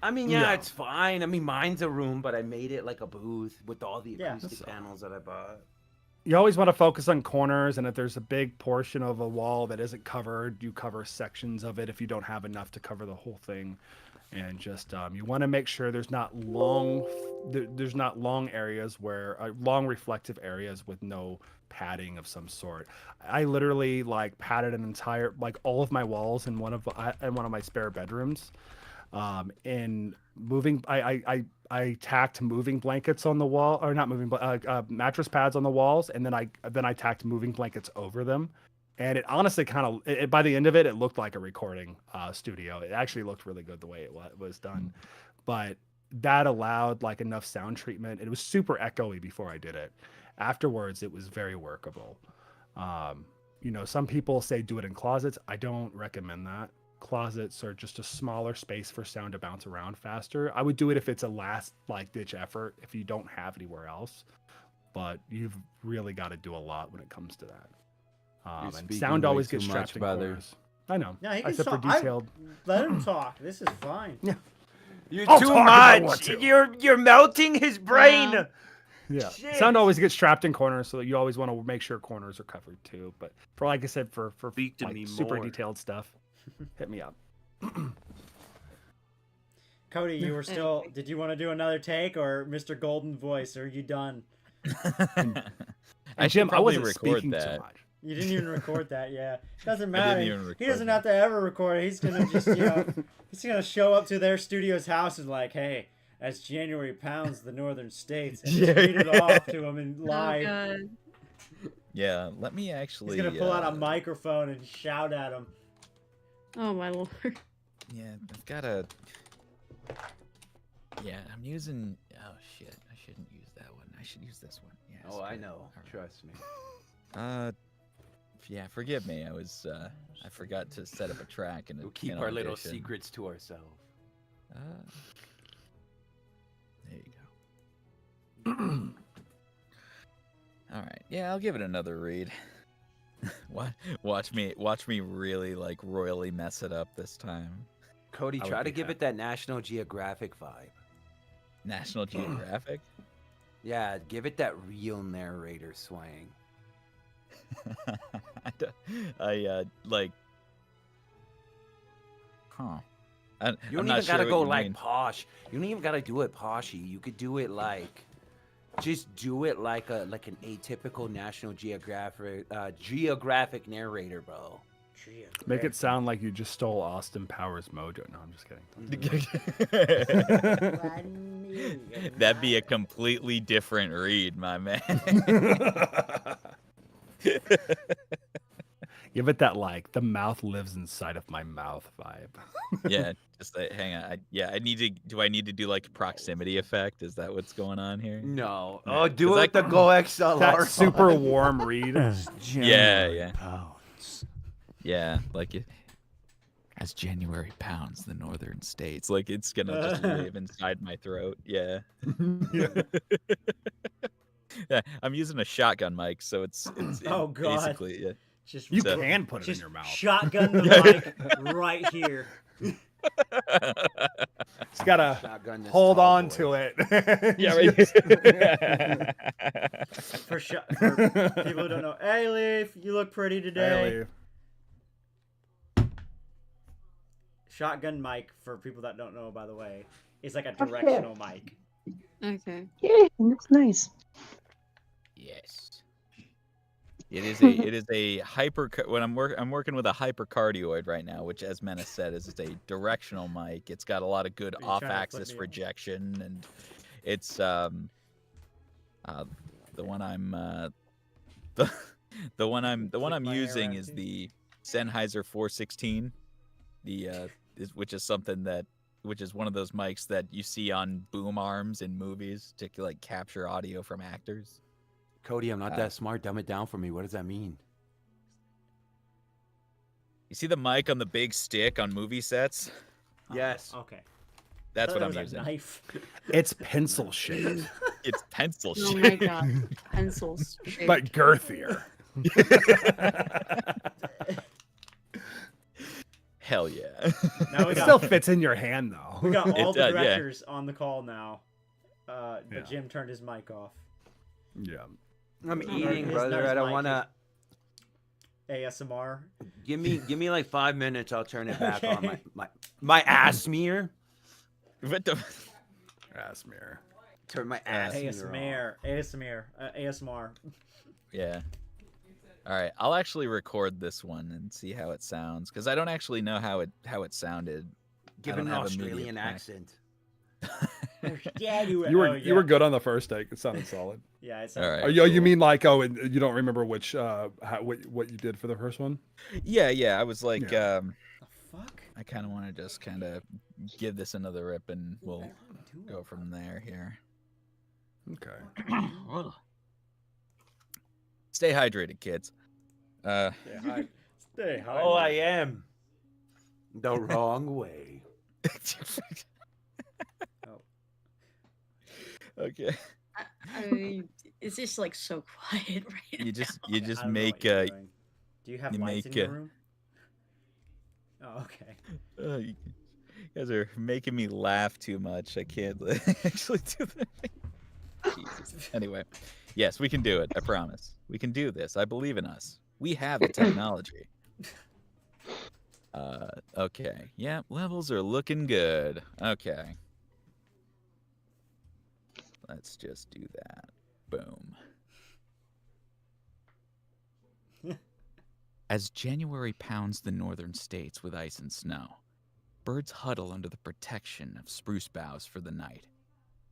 Speaker 8: I mean, yeah,
Speaker 12: Yeah.
Speaker 8: it's fine. I mean, mine's a room, but I made it like a booth with all the
Speaker 1: Yeah.
Speaker 8: acoustic panels that I bought.
Speaker 12: you always want to focus on corners, and if there's a big portion of a wall that isn't covered, you cover sections of it if you don't have enough to cover the whole thing. And just you want to make sure there's not long areas where long reflective areas with no padding of some sort. I literally like padded an entire all of my walls in one of my spare bedrooms. In moving, I tacked moving blankets on the wall, or not moving, mattress pads on the walls, and then I tacked moving blankets over them. And it honestly kind of, by the end of it, it looked like a recording studio. It actually looked really good the way it was done. But that allowed like enough sound treatment. It was super echoey before I did it. Afterwards, it was very workable. Some people say do it in closets. I don't recommend that. Closets are just a smaller space for sound to bounce around faster. I would do it if it's a last ditch effort, if you don't have anywhere else. But you've really got to do a lot when it comes to that. And
Speaker 8: speaking
Speaker 12: sound
Speaker 8: way
Speaker 12: always
Speaker 8: too
Speaker 12: gets
Speaker 8: much,
Speaker 12: trapped in
Speaker 8: brother.
Speaker 12: corners. I know.
Speaker 1: Yeah, he
Speaker 12: I
Speaker 1: can
Speaker 12: said for
Speaker 1: talk.
Speaker 12: detailed.
Speaker 1: Let him talk. This is fine.
Speaker 12: Yeah.
Speaker 8: You're
Speaker 12: I'll
Speaker 8: too
Speaker 12: talk if I want
Speaker 8: much.
Speaker 12: to.
Speaker 8: You're melting his brain.
Speaker 2: Yeah.
Speaker 12: Yeah.
Speaker 8: Shit.
Speaker 12: Sound always gets trapped in corners, so that you always want to make sure corners are covered too. But for like I said, for
Speaker 3: Speak to
Speaker 12: like,
Speaker 3: me
Speaker 12: super
Speaker 3: more.
Speaker 12: detailed stuff, hit me up.
Speaker 1: Cody, you were still. Did you want to do another take, or Mr. Golden Voice? Or are you done?
Speaker 7: I should
Speaker 12: Jim, I
Speaker 7: probably
Speaker 12: wasn't
Speaker 7: record
Speaker 12: speaking
Speaker 7: that.
Speaker 12: so much.
Speaker 1: You didn't even record that, yeah. Doesn't
Speaker 7: I
Speaker 1: matter.
Speaker 7: didn't even
Speaker 1: He
Speaker 7: record
Speaker 1: doesn't
Speaker 7: that.
Speaker 1: have to ever record it. He's gonna just, he's gonna show up to their studio's house and like, hey, as January pounds the northern states, and just read it off to him in live.
Speaker 2: God.
Speaker 7: Yeah, let me actually.
Speaker 1: He's gonna pull out a microphone and shout at him.
Speaker 2: Oh my lord.
Speaker 7: Yeah, I've got a. Yeah, I'm using. Oh shit! I shouldn't use that one. I should use this one. Yeah.
Speaker 8: Oh, I know. Trust me.
Speaker 7: Yeah. Forgive me. I forgot to set up a track and
Speaker 8: We'll keep our little secrets to ourselves.
Speaker 7: There you go. All right. Yeah, I'll give it another read. Watch me really royally mess it up this time.
Speaker 8: Cody,
Speaker 12: I would
Speaker 8: try to
Speaker 12: be
Speaker 8: give
Speaker 12: happy.
Speaker 8: it that National Geographic vibe.
Speaker 7: National Geographic.
Speaker 8: Yeah, give it that real narrator swang.
Speaker 7: Huh.
Speaker 8: You don't even gotta go like posh. You don't even gotta do it poshy. You could do it like, just do it like an atypical National Geographic narrator, bro.
Speaker 12: Make it sound like you just stole Austin Powers' mojo. No, I'm just kidding.
Speaker 7: That'd be a completely different read, my man.
Speaker 12: Give it that the mouth lives inside of my mouth vibe.
Speaker 7: Yeah, just hang on. I need to. Do I need to do like proximity effect? Is that what's going on here?
Speaker 8: No.
Speaker 12: Yeah,
Speaker 8: Oh, do
Speaker 7: 'cause
Speaker 8: it
Speaker 7: I
Speaker 8: with the
Speaker 7: can-
Speaker 8: Go XLR.
Speaker 12: That super warm read.
Speaker 7: Yeah. Yeah, like it. As January pounds the northern states, like it's gonna just live inside my throat. Yeah. Yeah, I'm using a shotgun mic, so it's
Speaker 1: Oh, God.
Speaker 7: basically yeah.
Speaker 1: Just
Speaker 12: You
Speaker 7: So-
Speaker 12: can put it in
Speaker 1: just
Speaker 12: your mouth.
Speaker 1: shotgun the mic right here.
Speaker 12: Just gotta
Speaker 8: Shotgun this
Speaker 12: hold
Speaker 8: tall
Speaker 12: on
Speaker 8: boy.
Speaker 12: to it.
Speaker 7: Yeah,
Speaker 1: For people who don't know, hey Leaf, you look pretty today. Shotgun mic, for people that don't know, by the way, is like a directional mic.
Speaker 2: Okay.
Speaker 6: Yeah, that's nice.
Speaker 7: Yes. It is a hyper when I'm working with a hypercardioid right now, which, as Menace said, is a directional mic. It's got a lot of good
Speaker 1: Are you trying to flip
Speaker 7: off-axis
Speaker 1: me off?
Speaker 7: rejection, and it's the one I'm the one I'm
Speaker 1: Flick my hair
Speaker 7: using
Speaker 1: around
Speaker 7: is
Speaker 1: too.
Speaker 7: the Sennheiser 416, which is one of those mics that you see on boom arms in movies to like capture audio from actors.
Speaker 8: Cody, I'm not that smart. Dumb it down for me. What does that mean?
Speaker 7: You see the mic on the big stick on movie sets?
Speaker 8: Yes.
Speaker 1: Okay.
Speaker 7: That's what
Speaker 1: I
Speaker 7: I'm
Speaker 1: thought that was
Speaker 7: using.
Speaker 1: a knife.
Speaker 12: It's pencil shaped,
Speaker 7: It's pencil
Speaker 2: Oh
Speaker 7: shaped.
Speaker 2: my god. Pencils. shaped.
Speaker 12: but girthier.
Speaker 7: Hell yeah.
Speaker 1: Now we
Speaker 12: It
Speaker 1: got
Speaker 12: still fits in your hand though.
Speaker 1: we got all
Speaker 7: It
Speaker 1: the
Speaker 7: does, yeah.
Speaker 1: directors on the call now.
Speaker 12: Yeah.
Speaker 1: But Jim turned his mic off.
Speaker 12: Yeah.
Speaker 8: I'm
Speaker 1: His
Speaker 8: eating,
Speaker 1: nose
Speaker 8: brother. I don't
Speaker 1: mic
Speaker 8: want to.
Speaker 1: ASMR.
Speaker 8: Give me like 5 minutes. I'll turn it back on.
Speaker 1: Okay.
Speaker 8: My ass smear.
Speaker 7: What the?
Speaker 12: Ass mirror.
Speaker 8: Turn my ass smear off.
Speaker 1: ASMR.
Speaker 7: Yeah. All right, I'll actually record this one and see how it sounds because I don't actually know how it sounded.
Speaker 8: Give
Speaker 7: I
Speaker 8: it
Speaker 7: don't
Speaker 8: an
Speaker 7: have immediate
Speaker 8: Australian
Speaker 7: practice.
Speaker 8: accent.
Speaker 1: Yeah,
Speaker 12: You were good on the first take. It sounded solid.
Speaker 1: Yeah, it's
Speaker 7: All right.
Speaker 12: Oh, you
Speaker 7: cool.
Speaker 12: mean like and you don't remember which what you did for the first one?
Speaker 7: Yeah. I was like,
Speaker 1: The fuck?
Speaker 7: I kind of want to just kind of give this another rip and we'll go from there here.
Speaker 12: Okay.
Speaker 7: Stay hydrated, kids.
Speaker 1: Stay hydrated.
Speaker 8: Oh, I am. The wrong way.
Speaker 1: Oh.
Speaker 7: Okay.
Speaker 2: I mean, it's just like so quiet right
Speaker 7: You just
Speaker 1: I don't know
Speaker 7: make
Speaker 1: what you're doing. Do you have
Speaker 7: you
Speaker 1: lights
Speaker 7: make,
Speaker 1: in your room? Oh, okay.
Speaker 7: you guys are making me laugh too much. I can't actually do that. Jesus. Anyway, yes, we can do it. I promise. We can do this. I believe in us. We have the technology. Okay. Yeah, levels are looking good. Okay. Let's just do that. Boom. As January pounds the northern states with ice and snow, birds huddle under the protection of spruce boughs for the night,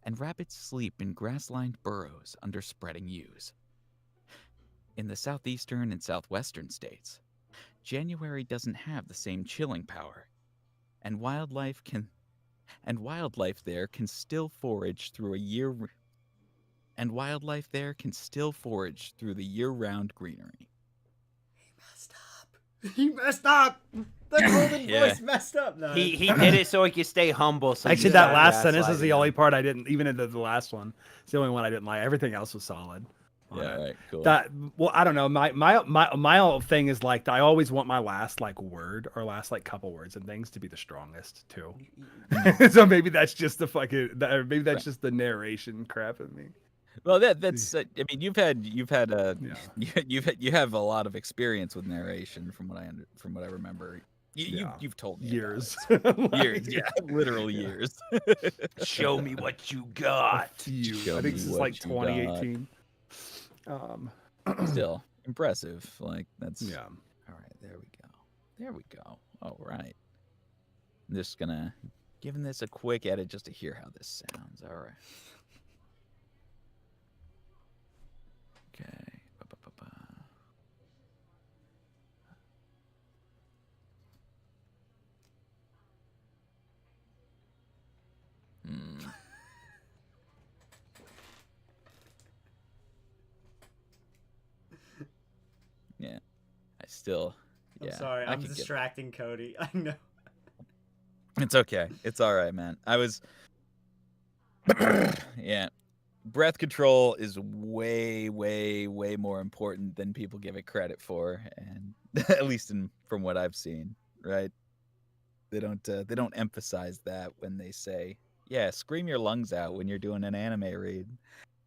Speaker 7: and rabbits sleep in grass-lined burrows under spreading yews. In the southeastern and southwestern states, January doesn't have the same chilling power, and wildlife there can still forage through the year-round greenery.
Speaker 1: He messed up. The golden
Speaker 7: Yeah.
Speaker 1: voice messed up. No,
Speaker 8: He did it so he could stay humble. So
Speaker 12: Actually,
Speaker 8: you
Speaker 12: that
Speaker 8: stop
Speaker 12: last sentence is
Speaker 8: gaslighting
Speaker 12: the
Speaker 8: him.
Speaker 12: only part I didn't even into the last one. It's the only one I didn't like. Everything else was solid. on
Speaker 7: Yeah,
Speaker 12: it.
Speaker 7: all right, cool.
Speaker 12: That well, I don't know. My whole thing is like I always want my last like word or last like couple words and things to be the strongest too. So maybe that's just the fucking maybe that's just the narration crap in me.
Speaker 7: Well, that's. I mean, you
Speaker 12: Yeah.
Speaker 7: you have a lot of experience with narration, from what I remember.
Speaker 12: Yeah.
Speaker 7: You've told me
Speaker 12: Years.
Speaker 7: about it. Years, yeah, literal years.
Speaker 8: Show me what you
Speaker 12: A
Speaker 8: got.
Speaker 12: few.
Speaker 7: Show
Speaker 12: I think
Speaker 7: me
Speaker 12: this is
Speaker 7: what
Speaker 12: like
Speaker 7: you got.
Speaker 12: 2018.
Speaker 7: Still impressive. Like that's.
Speaker 12: Yeah.
Speaker 7: All right, there we go. All right. I'm just gonna giving this a quick edit just to hear how this sounds. All right. Okay. Ba-ba-ba-ba. Yeah. I still.
Speaker 1: I'm
Speaker 7: Yeah.
Speaker 1: sorry.
Speaker 7: I
Speaker 1: I'm
Speaker 7: could get-
Speaker 1: distracting Cody. I know.
Speaker 7: It's okay. It's all right, man. I was. Yeah. breath control is way, way, way more important than people give it credit for, and at least from what I've seen, right? They don't emphasize that when they say, "Yeah, scream your lungs out when you're doing an anime read."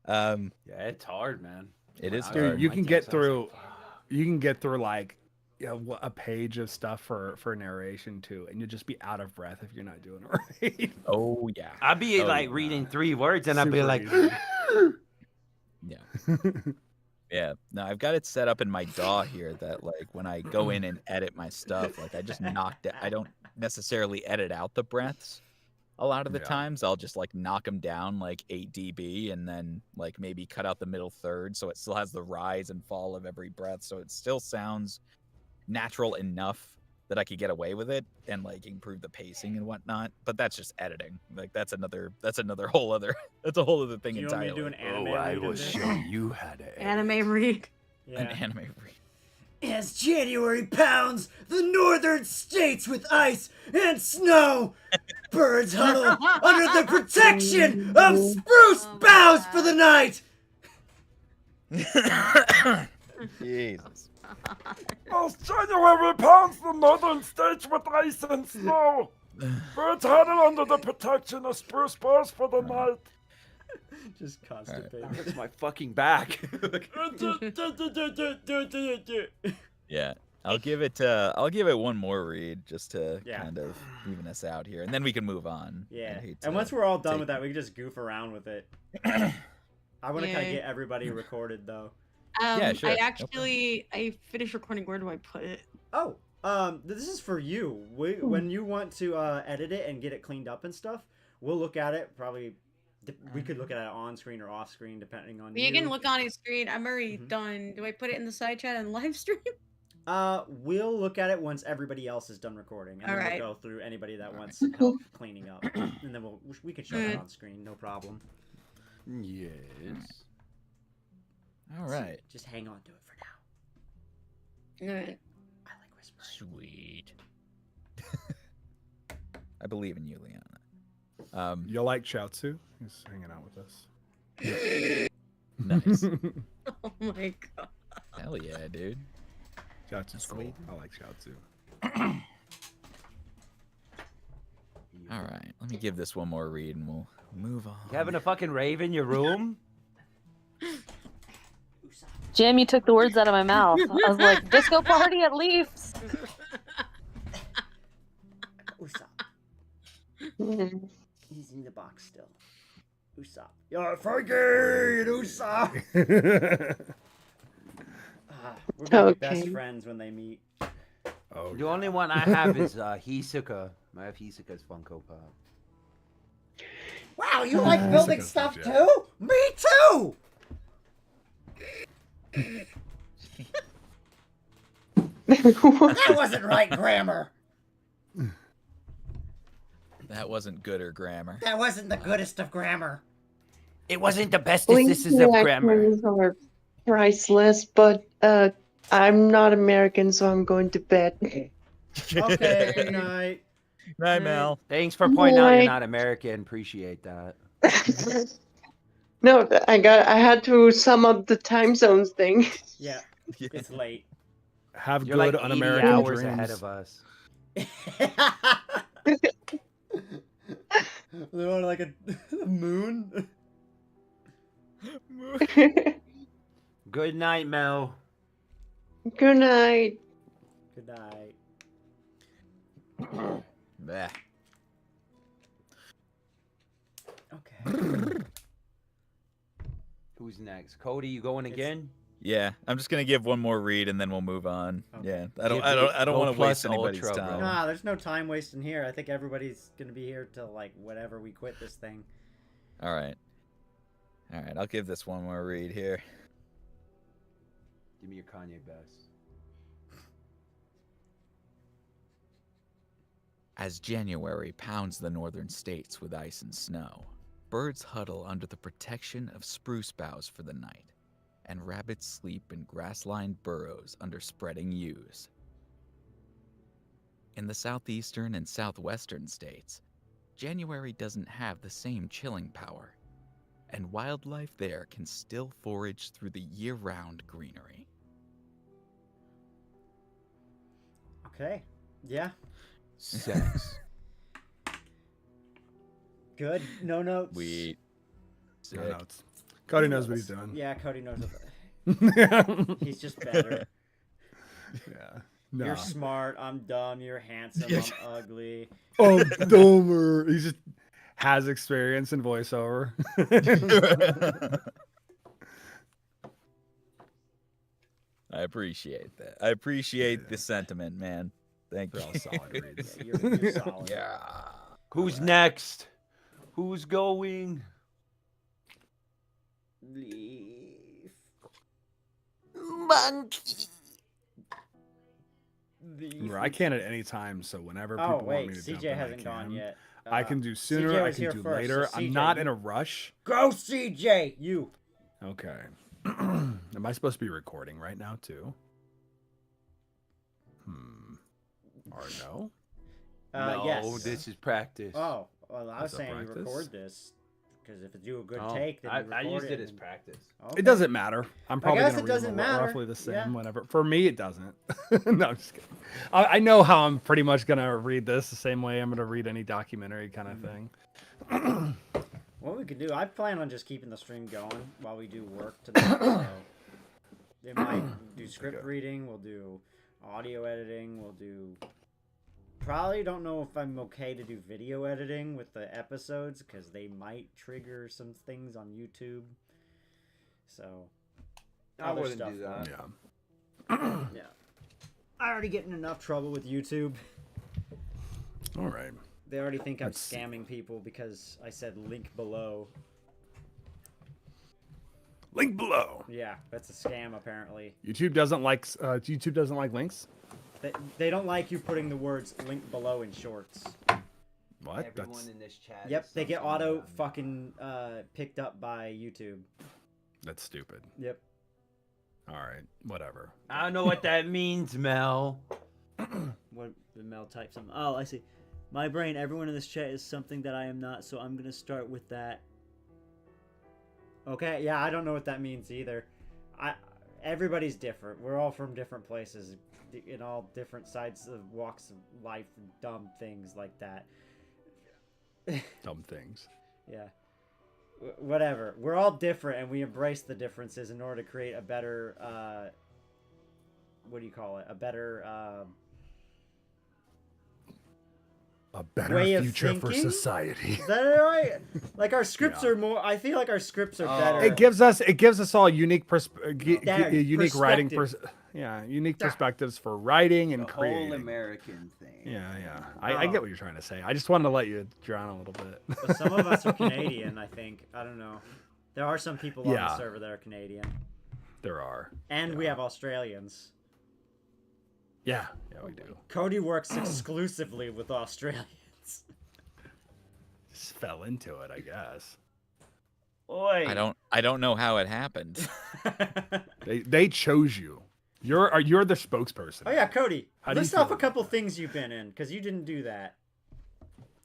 Speaker 13: Yeah, it's hard, man.
Speaker 7: It is
Speaker 12: Dude,
Speaker 7: hard.
Speaker 12: you can get through like a page of stuff for narration too, and you'll just be out of breath if you're not doing it right.
Speaker 7: Oh yeah.
Speaker 8: I'd be like reading 3 words and I'd be
Speaker 12: Super
Speaker 8: like,
Speaker 12: easy.
Speaker 7: Yeah. Yeah. No, I've got it set up in my DAW here that like when I go in and edit my stuff, like I just I don't necessarily edit out the breaths. A lot of the times I'll just like knock them down like 8 dB and then like maybe cut out the middle third so it still has the rise and fall of every breath, so it still sounds natural enough that I could get away with it and like improve the pacing and whatnot. But that's just editing. Like that's another whole other thing
Speaker 1: Do you
Speaker 7: entirely.
Speaker 1: want me to do an anime
Speaker 13: I
Speaker 1: read of
Speaker 13: will
Speaker 1: this?
Speaker 13: show you how to.
Speaker 2: Anime read.
Speaker 1: Yeah.
Speaker 7: An anime read.
Speaker 1: As January pounds the northern states with ice and snow, birds huddle under the protection of spruce boughs for the night.
Speaker 7: Jesus.
Speaker 14: As January pounds the northern states with ice and snow, birds huddle under the protection of spruce boughs for the night.
Speaker 1: Just constipated.
Speaker 8: that hurts my fucking back.
Speaker 7: Yeah. I'll give it one more read just to kind of even us out here, and then we can move on.
Speaker 1: Yeah. And once we're all done with that, we can just goof around with it. I want to kind of get everybody recorded though.
Speaker 7: Yeah, sure.
Speaker 2: I finished recording. Where do I put it?
Speaker 1: Oh, this is for you. When you want to edit it and get it cleaned up and stuff, we'll look at it. Probably, we could look at it on screen or off screen depending on.
Speaker 2: You can look on his screen. I'm already done. Do I put it in the side chat and live stream?
Speaker 1: We'll look at it once everybody else is done recording, and then
Speaker 2: Alright.
Speaker 1: we'll go through anybody that wants some help cleaning up, and then we can show that on screen, no problem.
Speaker 13: Yes.
Speaker 7: All right.
Speaker 1: Just hang on to it for now.
Speaker 2: Alright.
Speaker 1: I like whispering.
Speaker 7: Sweet. I believe in you, Liana.
Speaker 12: You'll like Chaozu? He's hanging out with us.
Speaker 7: Nice.
Speaker 2: Oh my god.
Speaker 7: Hell yeah, dude.
Speaker 12: Chaozu's cool. I like Chaozu.
Speaker 7: All right, let me give this one more read and we'll move on.
Speaker 8: You having a fucking rave in your room?
Speaker 5: Jim, you took the words out of my mouth. I was like, disco party at Leafs.
Speaker 1: Usopp. He's in the box still. Usopp. You're fucking Usopp. We're gonna be best friends when they meet.
Speaker 12: Oh,
Speaker 8: The only one I have is Hisoka. I have Hisoka's Funko Pop.
Speaker 1: Wow, you like building stuff too? Me too! That wasn't right grammar.
Speaker 7: That wasn't good or grammar.
Speaker 1: That wasn't the goodest of grammar.
Speaker 8: It wasn't the bestest of grammar.
Speaker 6: Actions are priceless, but I'm not American, so I'm going to bed.
Speaker 1: Okay, good night.
Speaker 7: Night, Mel.
Speaker 8: Thanks for pointing out you're
Speaker 6: Night.
Speaker 8: not American. Appreciate that.
Speaker 6: No, I had to sum up the time zones thing.
Speaker 1: Yeah, it's late.
Speaker 12: Have
Speaker 8: You're
Speaker 12: good
Speaker 8: like 80
Speaker 12: un-American
Speaker 8: hours
Speaker 12: dreams.
Speaker 8: ahead of us.
Speaker 1: They want like a moon.
Speaker 8: Good night, Mel.
Speaker 6: Good night.
Speaker 1: Good night.
Speaker 7: Bah.
Speaker 1: Okay.
Speaker 8: Who's next? Cody, you going again?
Speaker 7: Yeah, I'm just gonna give one more read and then we'll move on.
Speaker 1: Okay.
Speaker 7: Yeah,
Speaker 8: Give
Speaker 7: I don't
Speaker 8: me
Speaker 7: want to waste
Speaker 8: O+
Speaker 7: anybody's
Speaker 8: Ultra,
Speaker 7: time.
Speaker 8: bro.
Speaker 1: Nah, there's no time wasting here. I think everybody's gonna be here till like whatever we quit this thing.
Speaker 7: All right. I'll give this one more read here.
Speaker 8: Give me your Kanye best.
Speaker 7: As January pounds the northern states with ice and snow, birds huddle under the protection of spruce boughs for the night, and rabbits sleep in grass-lined burrows under spreading yews. In the southeastern and southwestern states, January doesn't have the same chilling power, and wildlife there can still forage through the year-round greenery.
Speaker 1: Okay. Yeah.
Speaker 13: Sex.
Speaker 1: Good. No notes.
Speaker 7: We.
Speaker 12: No notes. Cody knows what he's doing.
Speaker 1: Yeah, Cody knows what. He's just better.
Speaker 12: Yeah. No.
Speaker 1: You're smart. I'm dumb. You're handsome. I'm ugly.
Speaker 12: Oh, dumber. He just has experience in voiceover.
Speaker 7: I appreciate that. I appreciate the sentiment, man. Thank you.
Speaker 12: They're all solid reads.
Speaker 1: Yeah, you're solid.
Speaker 7: Yeah.
Speaker 13: Who's next? Who's going?
Speaker 1: Leaf.
Speaker 8: Monkey.
Speaker 12: Remember, I can at any time, so whenever people
Speaker 1: Oh
Speaker 12: want
Speaker 1: wait,
Speaker 12: me to jump
Speaker 1: CJ
Speaker 12: in,
Speaker 1: hasn't
Speaker 12: I
Speaker 1: gone
Speaker 12: can.
Speaker 1: yet.
Speaker 12: I can do sooner.
Speaker 1: CJ
Speaker 12: I
Speaker 1: was
Speaker 12: can
Speaker 1: here
Speaker 12: do
Speaker 1: first,
Speaker 12: later.
Speaker 1: so
Speaker 12: I'm
Speaker 1: CJ,
Speaker 12: not
Speaker 1: you-
Speaker 12: in a rush.
Speaker 1: Go CJ. You.
Speaker 12: Okay. Am I supposed to be recording right now too? Or no?
Speaker 13: No,
Speaker 1: Yes.
Speaker 13: this is practice.
Speaker 1: Oh, well, I was
Speaker 12: That's a
Speaker 1: saying you
Speaker 12: practice?
Speaker 1: record this because if you do a good
Speaker 13: Oh,
Speaker 1: take, then you
Speaker 13: I
Speaker 1: record
Speaker 13: used it
Speaker 1: it
Speaker 13: as
Speaker 1: and-
Speaker 13: practice.
Speaker 1: Okay.
Speaker 12: It doesn't matter. I'm probably
Speaker 1: guess
Speaker 12: gonna
Speaker 1: it
Speaker 12: read
Speaker 1: doesn't
Speaker 12: them
Speaker 1: matter.
Speaker 12: roughly the same.
Speaker 1: Yeah.
Speaker 12: Whenever. For me, it doesn't. No, I'm just kidding. I know how I'm pretty much gonna read this the same way I'm gonna read any documentary kind of thing.
Speaker 1: What we could do, I plan on just keeping the stream going while we do work tonight. So they might do script reading, we'll do audio editing, we'll do. Probably don't know if I'm okay to do video editing with the episodes because they might trigger some things on YouTube. So
Speaker 13: I
Speaker 1: other
Speaker 13: wouldn't
Speaker 1: stuff
Speaker 13: do that.
Speaker 12: Yeah.
Speaker 1: Yeah. I already get in enough trouble with YouTube.
Speaker 12: All right.
Speaker 1: They already think I'm
Speaker 12: Let's see.
Speaker 1: scamming people because I said link below.
Speaker 12: Link below.
Speaker 1: Yeah, that's a scam apparently.
Speaker 12: YouTube doesn't like links.
Speaker 1: They don't like you putting the words link below in shorts.
Speaker 12: What?
Speaker 8: Everyone
Speaker 12: That's
Speaker 8: in this chat.
Speaker 1: Yep,
Speaker 8: is
Speaker 1: they get
Speaker 8: something
Speaker 1: auto
Speaker 8: about me.
Speaker 1: fucking picked up by YouTube.
Speaker 12: that's stupid.
Speaker 1: Yep.
Speaker 12: All right. Whatever.
Speaker 13: I don't know what that means, Mel.
Speaker 1: What the Mel type something. Oh, I see. My brain, everyone in this chat is something that I am not, so I'm gonna start with that. Okay, yeah, I don't know what that means either. Everybody's different. We're all from different places, in all different sides of walks of life and dumb things like that.
Speaker 12: Dumb things.
Speaker 1: Yeah. Whatever. We're all different, and we embrace the differences in order to create a better, what do you call it? A better,
Speaker 12: A better
Speaker 1: way of
Speaker 12: future for
Speaker 1: thinking?
Speaker 12: society.
Speaker 1: Is that right? Like our scripts are more. I feel like our scripts are better.
Speaker 12: It gives us all unique
Speaker 1: There,
Speaker 12: unique writing
Speaker 1: perspective.
Speaker 12: unique perspectives for writing and
Speaker 8: The
Speaker 12: creating.
Speaker 8: whole American thing.
Speaker 12: Yeah. I get what you're trying to say. I just wanted to let you drown a little bit.
Speaker 1: But some of us are Canadian, I think. I don't know. There are some people on the
Speaker 12: Yeah.
Speaker 1: server that are Canadian.
Speaker 12: There are.
Speaker 1: And we have Australians.
Speaker 12: Yeah, we do.
Speaker 1: Cody works exclusively with Australians.
Speaker 12: Just fell into it, I guess.
Speaker 1: Oi.
Speaker 7: I don't know how it happened.
Speaker 12: They chose you. You're the spokesperson.
Speaker 1: Oh yeah, Cody.
Speaker 12: How do you
Speaker 1: List
Speaker 12: feel
Speaker 1: off a
Speaker 12: about
Speaker 1: couple things you've been in, because you didn't do that.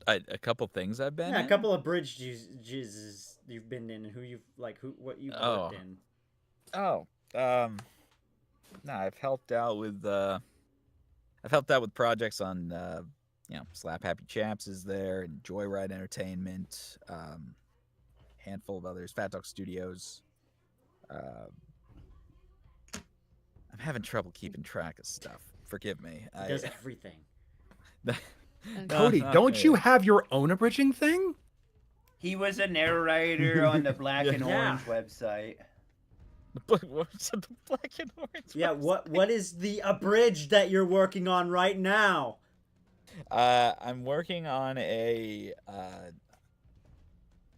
Speaker 7: A couple things I've been
Speaker 1: Yeah,
Speaker 7: in?
Speaker 1: a couple of bridge jizzes you've been in, and what you've
Speaker 7: Oh.
Speaker 1: worked in.
Speaker 7: Oh, no, I've helped out with projects on, Slap Happy Chaps is there, and Joyride Entertainment, handful of others, Fat Dog Studios. I'm having trouble keeping track of stuff. Forgive me.
Speaker 1: He does everything.
Speaker 12: Cody, don't you have your own abridging thing?
Speaker 8: He was a narrator on the Black and
Speaker 1: Yeah.
Speaker 8: Orange website.
Speaker 7: What's the Black and Orange?
Speaker 1: Yeah, what is the abridged that you're working on right now?
Speaker 7: I'm working on a.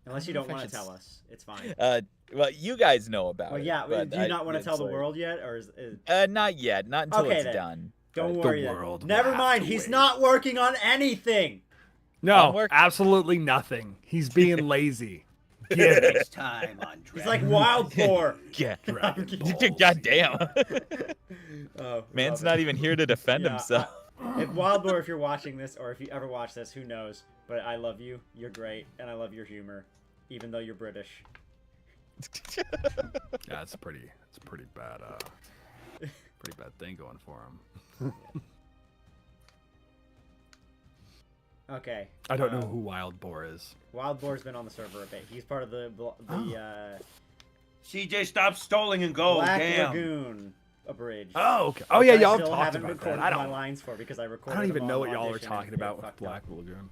Speaker 1: Unless you
Speaker 7: don't
Speaker 1: don't
Speaker 7: know if I
Speaker 1: want to
Speaker 7: should
Speaker 1: tell us, it's fine.
Speaker 7: Well, you guys know about
Speaker 1: Well,
Speaker 7: it.
Speaker 1: yeah.
Speaker 7: but
Speaker 1: Do you not want to
Speaker 7: it's
Speaker 1: tell the
Speaker 7: like-
Speaker 1: world yet, or is
Speaker 7: Not yet. Not until
Speaker 1: Okay,
Speaker 7: it's
Speaker 1: then.
Speaker 7: done.
Speaker 1: Don't
Speaker 7: but-
Speaker 1: worry.
Speaker 12: The
Speaker 1: then.
Speaker 12: world will
Speaker 1: Never
Speaker 12: have
Speaker 1: mind.
Speaker 12: to
Speaker 1: He's
Speaker 12: wait.
Speaker 1: not working on anything.
Speaker 12: No, absolutely nothing. He's being lazy. Get it.
Speaker 8: Next time on
Speaker 1: He's like Wild Boar.
Speaker 7: Yeah.
Speaker 12: Dragon
Speaker 7: God damn.
Speaker 1: Oh,
Speaker 7: Man's
Speaker 1: love
Speaker 7: not
Speaker 1: it.
Speaker 7: even here to defend
Speaker 1: Yeah,
Speaker 7: himself.
Speaker 1: If Wild Boar, if you're watching this, or if you ever watch this, who knows? But I love you. You're great, and I love your humor, even though you're British.
Speaker 12: Yeah, it's a pretty bad thing going for him.
Speaker 1: Okay.
Speaker 12: I don't know who Wild Boar is.
Speaker 1: Wild Boar's been on the server a bit. He's part of the
Speaker 8: CJ, stop stalling and go.
Speaker 1: Black
Speaker 8: Damn.
Speaker 1: Lagoon abridged.
Speaker 12: Oh, okay. Oh yeah,
Speaker 1: which
Speaker 12: y'all
Speaker 1: I still
Speaker 12: talked
Speaker 1: haven't
Speaker 12: about
Speaker 1: recorded
Speaker 12: that.
Speaker 1: my lines for because I recorded.
Speaker 12: I don't even
Speaker 1: them
Speaker 12: know
Speaker 1: on
Speaker 12: what y'all are
Speaker 1: Audition
Speaker 12: talking
Speaker 1: and
Speaker 12: about
Speaker 1: it
Speaker 12: with
Speaker 1: fucked
Speaker 12: Black
Speaker 1: up.
Speaker 12: Lagoon.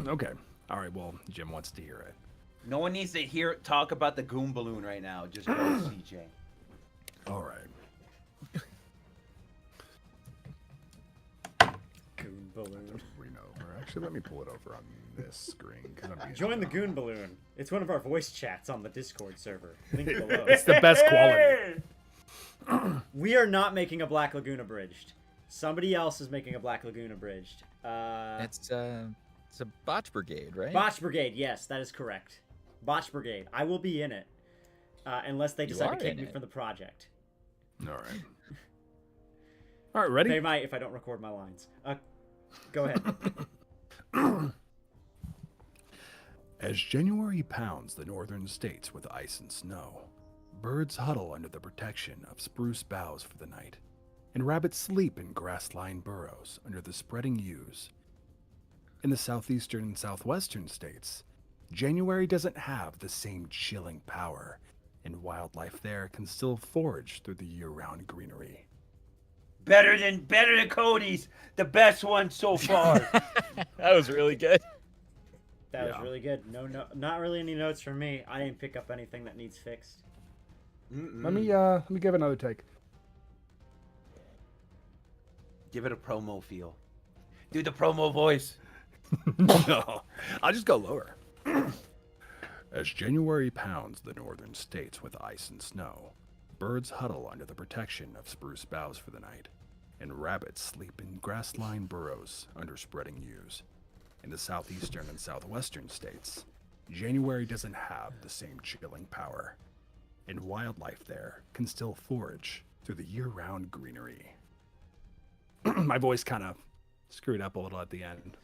Speaker 12: Okay. All right. Well, Jim wants to hear it.
Speaker 8: No one needs to hear talk about the goon balloon right now. Just go, CJ.
Speaker 12: All right.
Speaker 1: Goon balloon.
Speaker 12: We know. Or actually, let me pull it over on this screen. 'cause I'm
Speaker 1: Join the Goon Balloon. It's one of our voice chats on the Discord server. Link below.
Speaker 12: It's the best quality.
Speaker 1: We are not making a Black Lagoon abridged. Somebody else is making a Black Lagoon abridged.
Speaker 7: It's a Botch Brigade, right?
Speaker 1: Botch Brigade, yes, that is correct. Botch Brigade. I will be in it. Unless they
Speaker 7: You
Speaker 1: decide
Speaker 7: are
Speaker 1: to kick
Speaker 7: in
Speaker 1: me
Speaker 7: it.
Speaker 1: from the project.
Speaker 12: All right. All right, ready?
Speaker 1: They might if I don't record my lines. Go ahead.
Speaker 12: As January pounds the northern states with ice and snow, birds huddle under the protection of spruce boughs for the night, and rabbits sleep in grass-lined burrows under the spreading yews. In the southeastern and southwestern states, January doesn't have the same chilling power, and wildlife there can still forage through the year-round greenery.
Speaker 8: Better than Cody's. The best one so far.
Speaker 7: That was really good.
Speaker 1: That was really good. No, not really any notes from me. I didn't pick up anything that needs fixed.
Speaker 12: Let me give another take.
Speaker 8: Give it a promo feel. Do the promo voice.
Speaker 12: No, I'll just go lower. As January pounds the northern states with ice and snow, birds huddle under the protection of spruce boughs for the night, and rabbits sleep in grass-lined burrows under spreading yews. In the southeastern and southwestern states, January doesn't have the same chilling power, and wildlife there can still forage through the year-round greenery. My voice kind of screwed up a little at the end.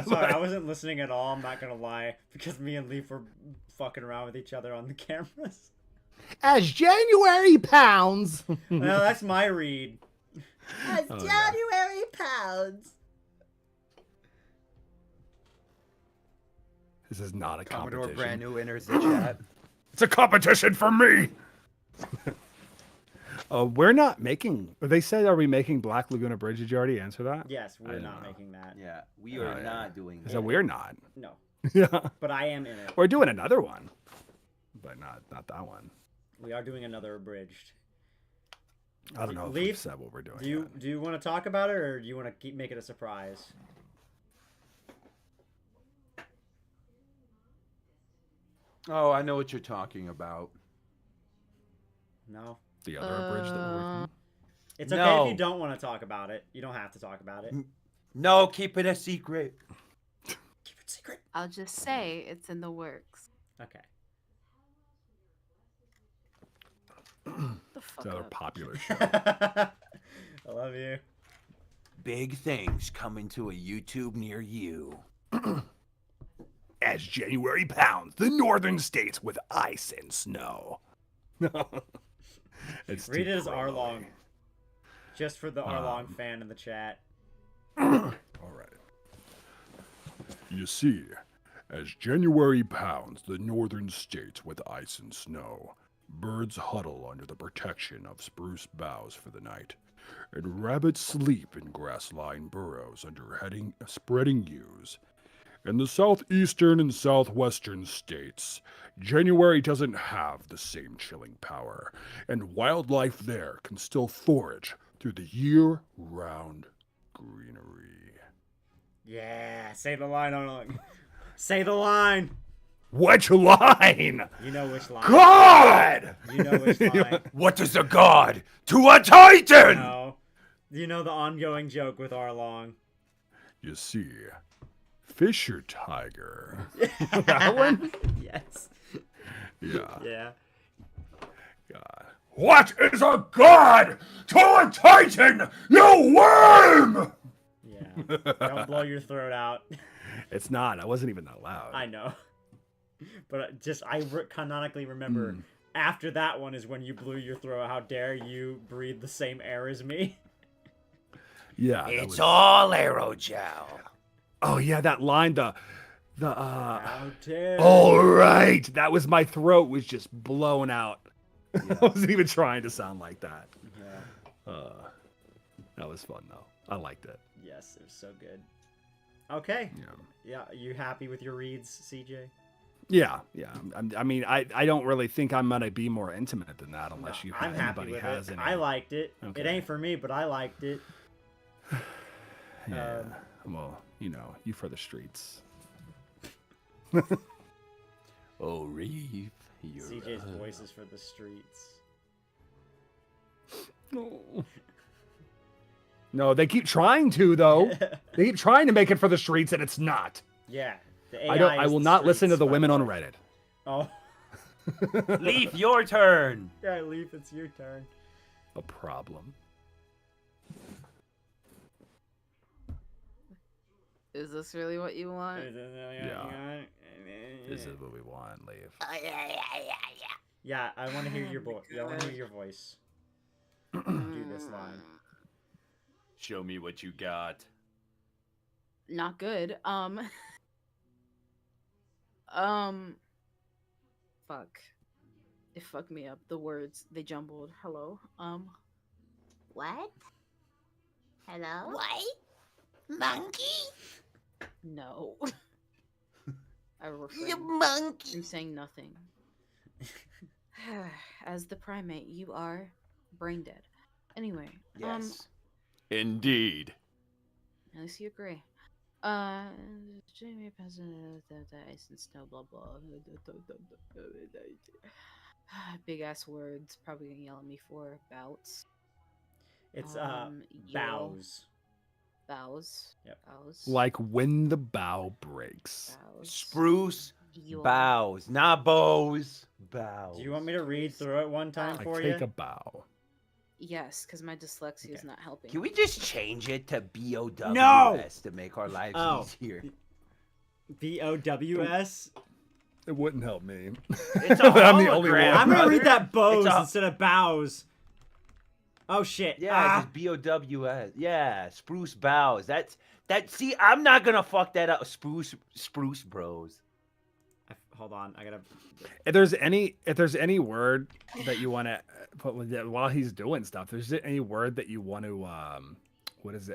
Speaker 1: Sorry, I wasn't listening at all, I'm not gonna lie, because me and Leaf were fucking around with each other on the cameras.
Speaker 12: As January pounds.
Speaker 1: No, that's my read.
Speaker 15: As January pounds.
Speaker 12: This is not a
Speaker 8: Commodore
Speaker 12: competition.
Speaker 8: brand new enters the chat.
Speaker 12: It's a competition for me. We're not making. They said, "Are we making Black Laguna Bridge?" Did you already answer that?
Speaker 1: Yes,
Speaker 12: I
Speaker 1: we're
Speaker 12: didn't
Speaker 1: not
Speaker 12: know.
Speaker 1: making that.
Speaker 8: Yeah, we are not doing that.
Speaker 12: So we're not.
Speaker 1: No.
Speaker 12: Yeah.
Speaker 1: But I am in it.
Speaker 12: We're doing another one, but not that one.
Speaker 1: We are doing another abridged.
Speaker 12: I don't know if
Speaker 1: Leaf,
Speaker 12: we've said what we're doing.
Speaker 1: Do you want to talk about it, or do you want to make it a surprise?
Speaker 13: Oh, I know what you're talking about.
Speaker 1: No.
Speaker 12: The other abridged that we're working on?
Speaker 1: It's okay if you don't want to talk about it. You don't have to talk about it.
Speaker 8: No, keep it a secret.
Speaker 1: Keep it secret.
Speaker 9: I'll just say it's in the works.
Speaker 1: Okay.
Speaker 12: It's another popular show.
Speaker 1: I love you.
Speaker 8: Big things coming to a YouTube near you.
Speaker 12: As January pounds the northern states with ice and snow. It's
Speaker 1: Read
Speaker 12: too
Speaker 1: it as
Speaker 12: promo-y.
Speaker 1: Arlong. Just for the Arlong fan in the chat.
Speaker 12: All right. You see, as January pounds the northern states with ice and snow, birds huddle under the protection of spruce boughs for the night, and rabbits sleep in grass-lined burrows under spreading yews. In the southeastern and southwestern states, January doesn't have the same chilling power, and wildlife there can still forage through the year-round greenery.
Speaker 1: Yeah, say the line, Arlong. Say the line.
Speaker 12: Which line?
Speaker 1: You know which line.
Speaker 12: God!
Speaker 1: You know which line.
Speaker 8: What is a god to a titan?
Speaker 1: No. You know the ongoing joke with Arlong.
Speaker 12: You see, Fisher Tiger. That one?
Speaker 1: Yes.
Speaker 12: Yeah.
Speaker 1: Yeah.
Speaker 12: God.
Speaker 14: What is a god to a titan, you worm?
Speaker 1: Yeah. Don't blow your throat out.
Speaker 12: It's not. I wasn't even that loud.
Speaker 1: I know. But I canonically remember after that one is when you blew your throat. How dare you breathe the same air as me?
Speaker 12: Yeah. that
Speaker 8: It's
Speaker 12: was-
Speaker 8: all aerogel.
Speaker 12: Oh yeah, that line. The.
Speaker 1: How dare
Speaker 12: All
Speaker 1: you.
Speaker 12: right, that was my throat was just blown out.
Speaker 8: Yeah.
Speaker 12: I wasn't even trying to sound like that.
Speaker 1: Yeah.
Speaker 12: That was fun though. I liked it.
Speaker 1: Yes, it was so good. Okay.
Speaker 12: Yeah.
Speaker 1: Yeah, you happy with your reads, CJ?
Speaker 12: Yeah. I mean, I don't really think I'm gonna be more intimate than that unless you
Speaker 1: I'm happy
Speaker 12: anybody
Speaker 1: with
Speaker 12: has
Speaker 1: it.
Speaker 12: any.
Speaker 1: I liked it.
Speaker 12: Okay.
Speaker 1: It ain't for me, but I liked it.
Speaker 12: Yeah. Well, you know, you for the streets.
Speaker 13: Oh, Reeve, you're
Speaker 1: CJ's voice is for the streets.
Speaker 12: No, they keep trying to though. They keep trying to make it for the streets, and it's not.
Speaker 1: Yeah. The
Speaker 12: I don't.
Speaker 1: AI
Speaker 12: I
Speaker 1: is
Speaker 12: will
Speaker 1: the
Speaker 12: not listen to
Speaker 1: streets,
Speaker 12: the
Speaker 1: by
Speaker 12: women on
Speaker 1: way.
Speaker 12: Reddit.
Speaker 1: Oh.
Speaker 8: Leaf, your turn.
Speaker 1: Yeah, Leaf, it's your turn.
Speaker 12: A problem.
Speaker 9: Is this really what you want?
Speaker 12: Yeah. This is what we want, Leaf.
Speaker 1: Yeah, I want to hear your
Speaker 9: Oh my
Speaker 1: voice. Yeah, I want to hear
Speaker 9: God.
Speaker 1: your voice. Do this line.
Speaker 13: Show me what you got.
Speaker 9: Not good. Fuck. It fucked me up. The words, they jumbled. Hello.
Speaker 15: What? Hello? What? Monkey?
Speaker 9: No. I refrain.
Speaker 15: You monkey.
Speaker 9: I'm saying nothing. As the primate, you are brain dead. Anyway,
Speaker 13: Yes. Indeed.
Speaker 9: at least you agree. Jamie passes the ice and snow, blah blah. Big ass words. Probably gonna yell at me for bouts.
Speaker 1: It's
Speaker 9: you'll-
Speaker 1: bows.
Speaker 9: Bows.
Speaker 1: Yep.
Speaker 9: Bows.
Speaker 12: Like when the bow breaks.
Speaker 9: Bows.
Speaker 8: Spruce
Speaker 9: You'll-
Speaker 8: bows, not bows. Bows.
Speaker 1: Do you want me to read through it one time
Speaker 12: I
Speaker 1: for
Speaker 12: take
Speaker 1: you?
Speaker 12: a bow.
Speaker 9: Yes, because my dyslexia is not helping.
Speaker 8: Can we just change it to BOWS
Speaker 1: No!
Speaker 8: to make our lives
Speaker 1: Oh.
Speaker 8: easier?
Speaker 1: BOWS?
Speaker 12: It wouldn't help me.
Speaker 8: It's a
Speaker 12: I'm the only one.
Speaker 8: hologram,
Speaker 1: I'm gonna
Speaker 8: brother.
Speaker 1: read that bows
Speaker 8: It's a-
Speaker 1: instead of bows. Oh shit.
Speaker 8: Yeah, just BOWS. Yeah, spruce bows. That. See, I'm not gonna fuck that up. Spruce bros.
Speaker 1: Hold on, I gotta.
Speaker 12: If there's any word that you want to put with it while he's doing stuff, there's any word that you want to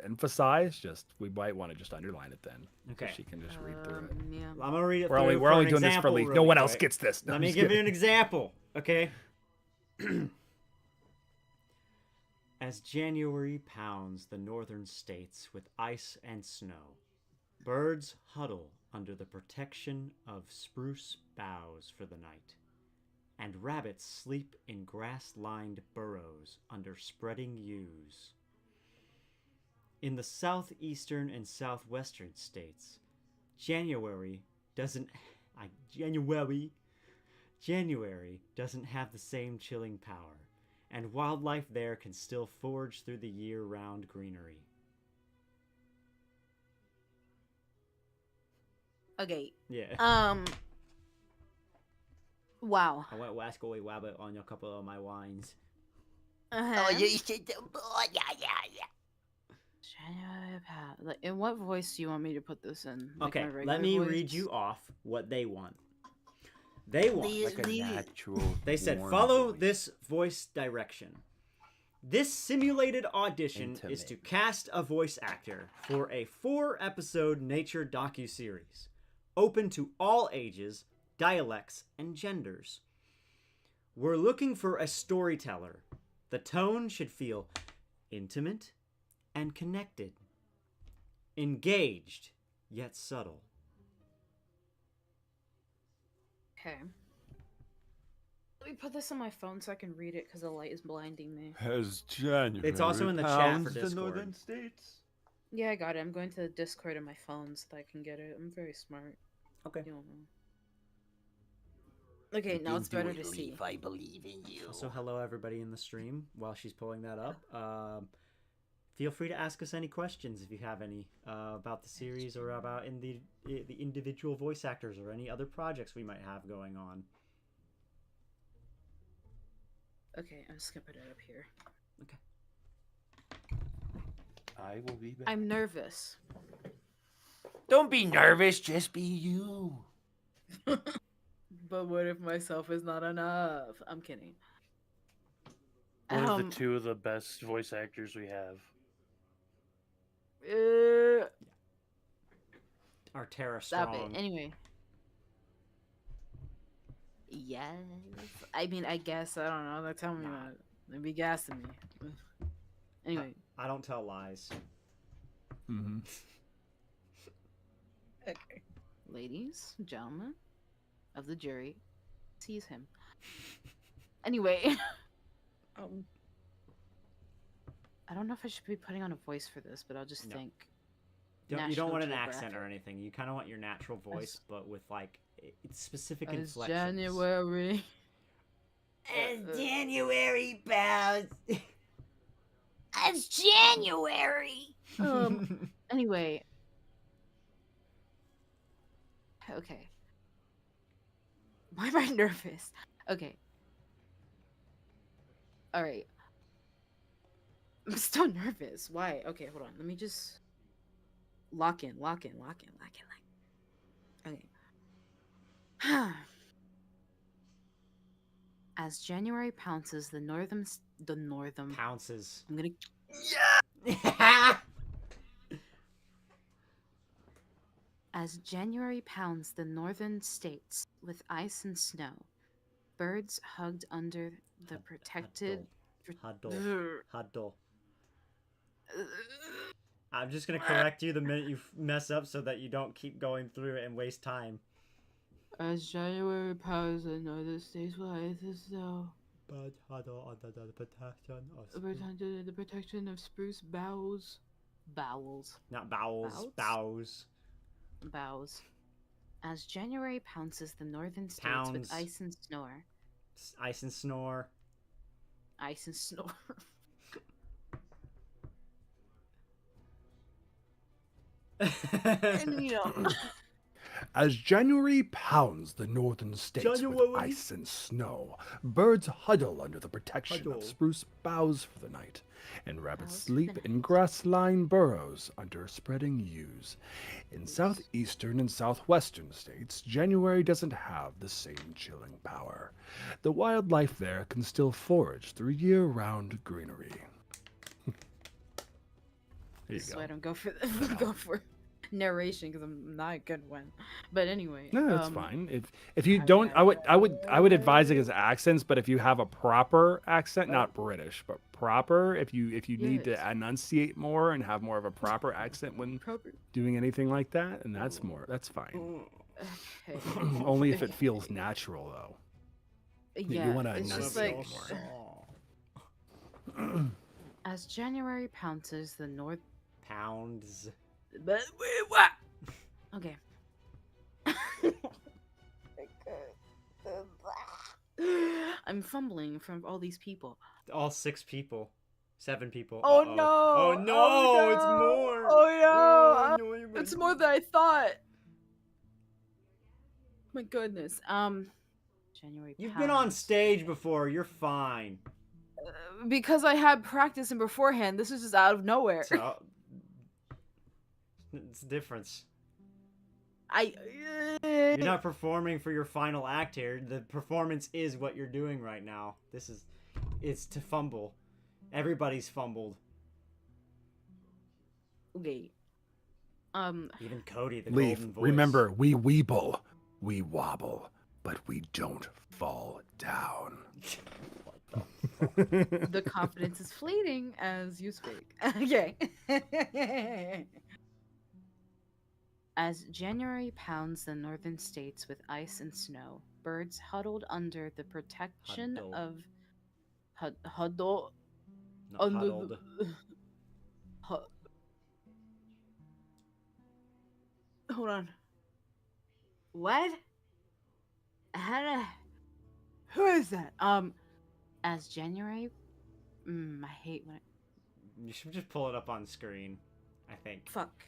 Speaker 12: emphasize? Just we might want to just underline it then.
Speaker 1: Okay.
Speaker 12: So she can just read through it.
Speaker 9: Yeah.
Speaker 1: I'm gonna read it.
Speaker 12: We're only
Speaker 1: through for an
Speaker 12: doing this for
Speaker 1: example
Speaker 12: Leaf. No
Speaker 1: really
Speaker 12: one else
Speaker 1: quick.
Speaker 12: gets this. No,
Speaker 1: Let
Speaker 12: I'm
Speaker 1: me
Speaker 12: just
Speaker 1: give you
Speaker 12: kidding.
Speaker 1: an example, okay? As January pounds the northern states with ice and snow, birds huddle under the protection of spruce boughs for the night, and rabbits sleep in grass-lined burrows under spreading yews. In the southeastern and southwestern states, January doesn't have the same chilling power, and wildlife there can still forage through the year-round greenery.
Speaker 9: Okay.
Speaker 1: Yeah.
Speaker 9: Wow.
Speaker 1: I went Wascoey Wabbit on a couple of my wines.
Speaker 9: Uh-huh.
Speaker 15: Oh, you said, oh, yeah.
Speaker 9: Like, in what voice do you want me to put this in? Like
Speaker 1: Okay,
Speaker 9: my regular
Speaker 1: let me
Speaker 9: voice?
Speaker 1: read you off what they want. They want,
Speaker 15: The-
Speaker 8: Like a
Speaker 15: the-
Speaker 8: natural.
Speaker 1: they said,
Speaker 8: warm
Speaker 1: follow
Speaker 8: voice.
Speaker 1: this voice direction. This simulated audition is to
Speaker 8: Intimate.
Speaker 1: cast a voice actor for a 4-episode nature docuseries, open to all ages, dialects, and genders. We're looking for a storyteller. The tone should feel intimate and connected, engaged yet subtle.
Speaker 9: Okay. Let me put this on my phone so I can read it because the light is blinding me.
Speaker 13: Has January
Speaker 1: It's also in the chat for
Speaker 13: pounds the
Speaker 1: Discord.
Speaker 13: northern states?
Speaker 9: Yeah, I got it. I'm going to the Discord on my phone so that I can get it. I'm very smart.
Speaker 1: Okay.
Speaker 9: You don't know. Okay, now it's better to see.
Speaker 15: I believe in you.
Speaker 1: Also, hello everybody in the stream. While she's pulling that up, feel free to ask us any questions if you have any about the series or about the individual voice actors or any other projects we might have going on.
Speaker 9: Okay, I'm just gonna put it up here.
Speaker 8: I will be back.
Speaker 9: I'm nervous.
Speaker 8: Don't be nervous. Just be you.
Speaker 9: But what if myself is not enough? I'm kidding.
Speaker 3: One of the two of the best voice actors we have.
Speaker 1: Our Terra
Speaker 9: Stop
Speaker 1: Strong.
Speaker 9: it. Anyway. Yes. I mean, I guess. I don't know. They're telling me that. They be gassing me. Anyway.
Speaker 1: I don't tell lies.
Speaker 12: Mm-hmm.
Speaker 9: Okay. Ladies, gentlemen of the jury, seize him. Anyway. I don't know if I should be putting on a voice for this, but I'll just think.
Speaker 1: You don't
Speaker 9: National
Speaker 1: want an
Speaker 9: Geographic.
Speaker 1: accent or anything. You kind of want your natural voice, but with like it's specific
Speaker 9: As
Speaker 1: inflections.
Speaker 9: January.
Speaker 15: As January bows. As January.
Speaker 9: Anyway. Okay. Why am I nervous? Okay. All right. I'm still nervous. Why? Okay, hold on. Let me just lock in. Okay. As January pounces the northern
Speaker 1: pounces.
Speaker 9: I'm gonna.
Speaker 1: Yeah.
Speaker 9: As January pounds the northern states with ice and snow, birds hugged under the protected.
Speaker 1: Huddle. I'm just gonna correct you the minute you mess up so that you don't keep going through it and waste time.
Speaker 9: As January pounds the northern states with ice and snow.
Speaker 1: Birds huddle under the protection of
Speaker 9: Under the protection of spruce boughs. Bowels.
Speaker 1: Not bowels. Boughs.
Speaker 9: Boughs. As January pounces the northern states with ice and snore.
Speaker 1: Ice and snore.
Speaker 9: Ice and snore. And, you know.
Speaker 12: As January pounds the northern states with ice and snow, birds huddle under the protection of spruce boughs for the night, and rabbits sleep in grass-lined burrows under spreading yews. In southeastern and southwestern states, January doesn't have the same chilling power. The wildlife there can still forage through year-round greenery. There you
Speaker 9: So
Speaker 12: go.
Speaker 9: I don't go for narration because I'm not a good one. But anyway,
Speaker 12: No, that's fine. If you don't, I would advise against accents. But if you have a proper accent, not British, but proper, if you need to enunciate more and have more of a proper accent when doing anything like that, and that's fine.
Speaker 9: Okay.
Speaker 12: Only if it feels natural, though.
Speaker 9: Yeah,
Speaker 12: you want to
Speaker 9: it's just
Speaker 12: enunciate
Speaker 9: like
Speaker 12: more.
Speaker 9: as January pounces the north.
Speaker 1: Pounds.
Speaker 9: But wait, what? Okay. I'm fumbling from all these people.
Speaker 1: All 6 people. 7 people.
Speaker 9: Oh
Speaker 1: Uh-oh.
Speaker 9: no!
Speaker 1: Oh no! It's more!
Speaker 9: Oh no!
Speaker 1: No,
Speaker 9: It's more than I thought. My goodness. January.
Speaker 1: You've been on stage before. You're fine.
Speaker 9: Because I had practice in beforehand. This is just out of nowhere.
Speaker 1: So, it's a difference. You're not performing for your final act here. The performance is what you're doing right now. It's to fumble. Everybody's fumbled.
Speaker 9: Okay.
Speaker 1: Even Cody, the
Speaker 12: Leaf,
Speaker 1: golden voice.
Speaker 12: remember, we weeble, we wobble, but we don't fall down.
Speaker 9: The confidence is fleeting as you speak. Okay. As January pounds the northern states with ice and snow, birds huddled under the protection of huddle.
Speaker 1: Not huddled.
Speaker 9: Hold on. What? Who is that? As January. I hate when.
Speaker 1: You should just pull it up on screen. I think.
Speaker 9: Fuck.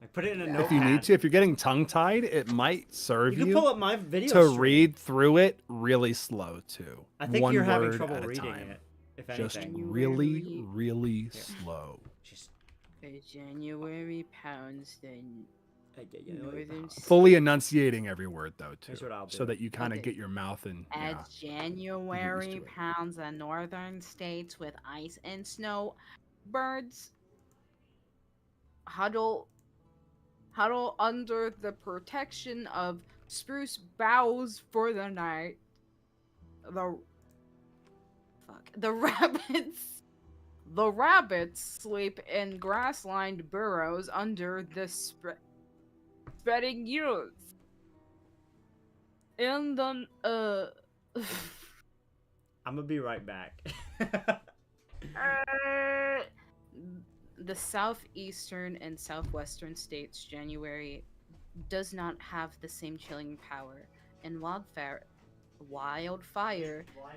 Speaker 1: I put it in a
Speaker 12: If
Speaker 1: notepad.
Speaker 12: you need to, if you're getting tongue-tied, it might serve
Speaker 1: You can pull up my video
Speaker 12: to
Speaker 1: stream.
Speaker 12: read through it really slow too.
Speaker 1: I think
Speaker 12: One
Speaker 1: you're having
Speaker 12: word
Speaker 1: trouble
Speaker 12: at a
Speaker 1: reading
Speaker 12: time.
Speaker 1: it. If
Speaker 12: Just
Speaker 1: anything.
Speaker 12: really, really slow.
Speaker 9: January pounds the northern
Speaker 12: Fully enunciating every word though too,
Speaker 1: Here's what I'll
Speaker 12: so
Speaker 1: do.
Speaker 12: that you kind of
Speaker 9: Okay.
Speaker 12: get your mouth in.
Speaker 9: As
Speaker 12: Yeah.
Speaker 9: January pounds the northern states with ice and snow, birds huddle under the protection of spruce boughs for the night. The rabbits sleep in grass-lined burrows under the spreading yews. In the
Speaker 1: I'm gonna be right back.
Speaker 9: the southeastern and southwestern states, January does not have the same chilling power, and wildfire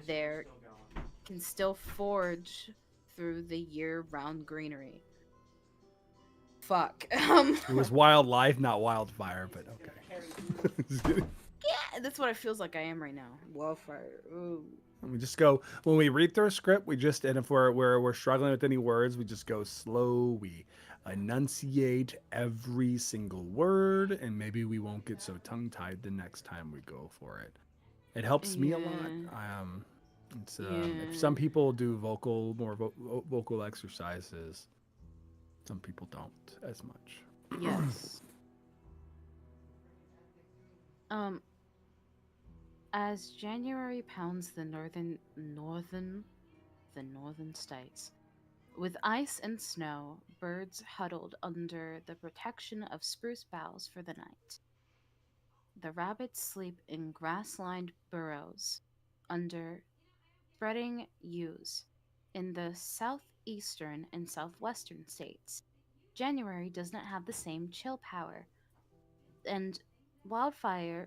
Speaker 9: there can still forge through the year-round greenery. Fuck.
Speaker 12: It was wildlife, not wildfire, but okay.
Speaker 9: Yeah, that's what it feels like I am right now. Wildfire. Ooh.
Speaker 12: We just go when we read through a script. We just, and if we're struggling with any words, we just go slow. We enunciate every single word, and maybe we won't get so tongue-tied the next time we go for it. It helps me a lot. If some people do vocal exercises, some people don't as much.
Speaker 9: Yes. As January pounds the northern states with ice and snow, birds huddled under the protection of spruce boughs for the night. The rabbits sleep in grass-lined burrows under spreading yews. In the southeastern and southwestern states, January does not have the same chill power, and wildlife,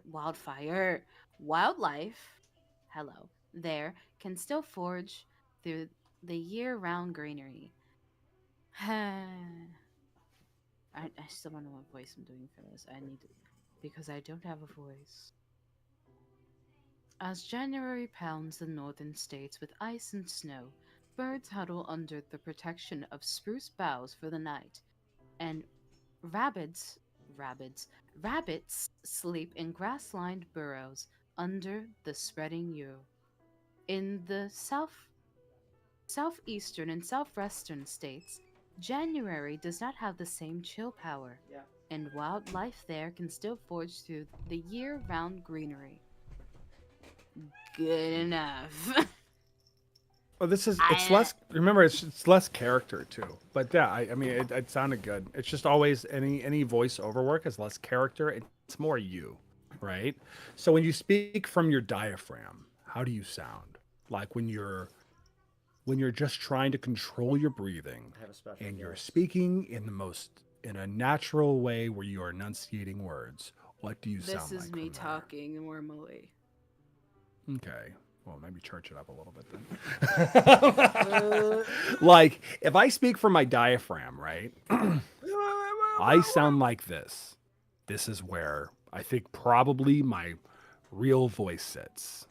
Speaker 9: there can still forge through the year-round greenery. I still don't know what voice I'm doing for this. Because I don't have a voice. As January pounds the northern states with ice and snow, birds huddle under the protection of spruce boughs for the night, and rabbits sleep in grass-lined burrows under the spreading yew. In the southeastern and southwestern states, January does not have the same chill power, and wildlife there can still forge through the year-round greenery. Good enough.
Speaker 12: Well, it's less character too. But yeah, I mean, it sounded good. It's just always any voiceover work is less character. It's more you, right? So when you speak from your diaphragm, how do you sound? Like when you're just trying to control your breathing and you're speaking in a natural way where you are enunciating words. What do you sound like?
Speaker 9: This is me talking normally.
Speaker 12: Okay. Well, maybe church it up a little bit then. Like, if I speak from my diaphragm, right? I sound like this. This is where I think probably my real voice sits.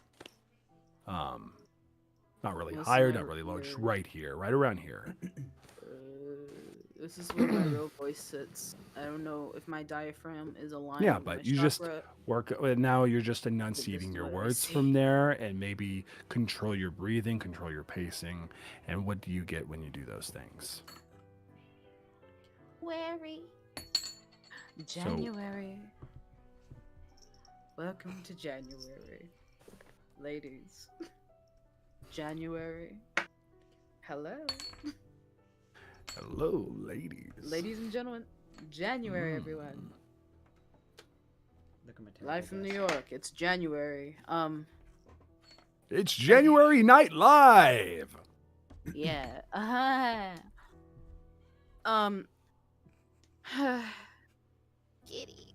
Speaker 12: Not really higher, not really low, just right here, right around here.
Speaker 9: This is where my real voice sits. I don't know if my diaphragm is aligned.
Speaker 12: Yeah,
Speaker 9: with
Speaker 12: but
Speaker 9: my
Speaker 12: you just work. Now you're just enunciating your words from there, and maybe control your breathing, control your pacing. And what do you get when you do those things?
Speaker 9: January. Welcome to January, ladies. January. Hello.
Speaker 12: Hello, ladies.
Speaker 9: Ladies and gentlemen, January, everyone. Live from New York. It's January.
Speaker 12: It's January Night Live.
Speaker 9: Yeah. Kitty.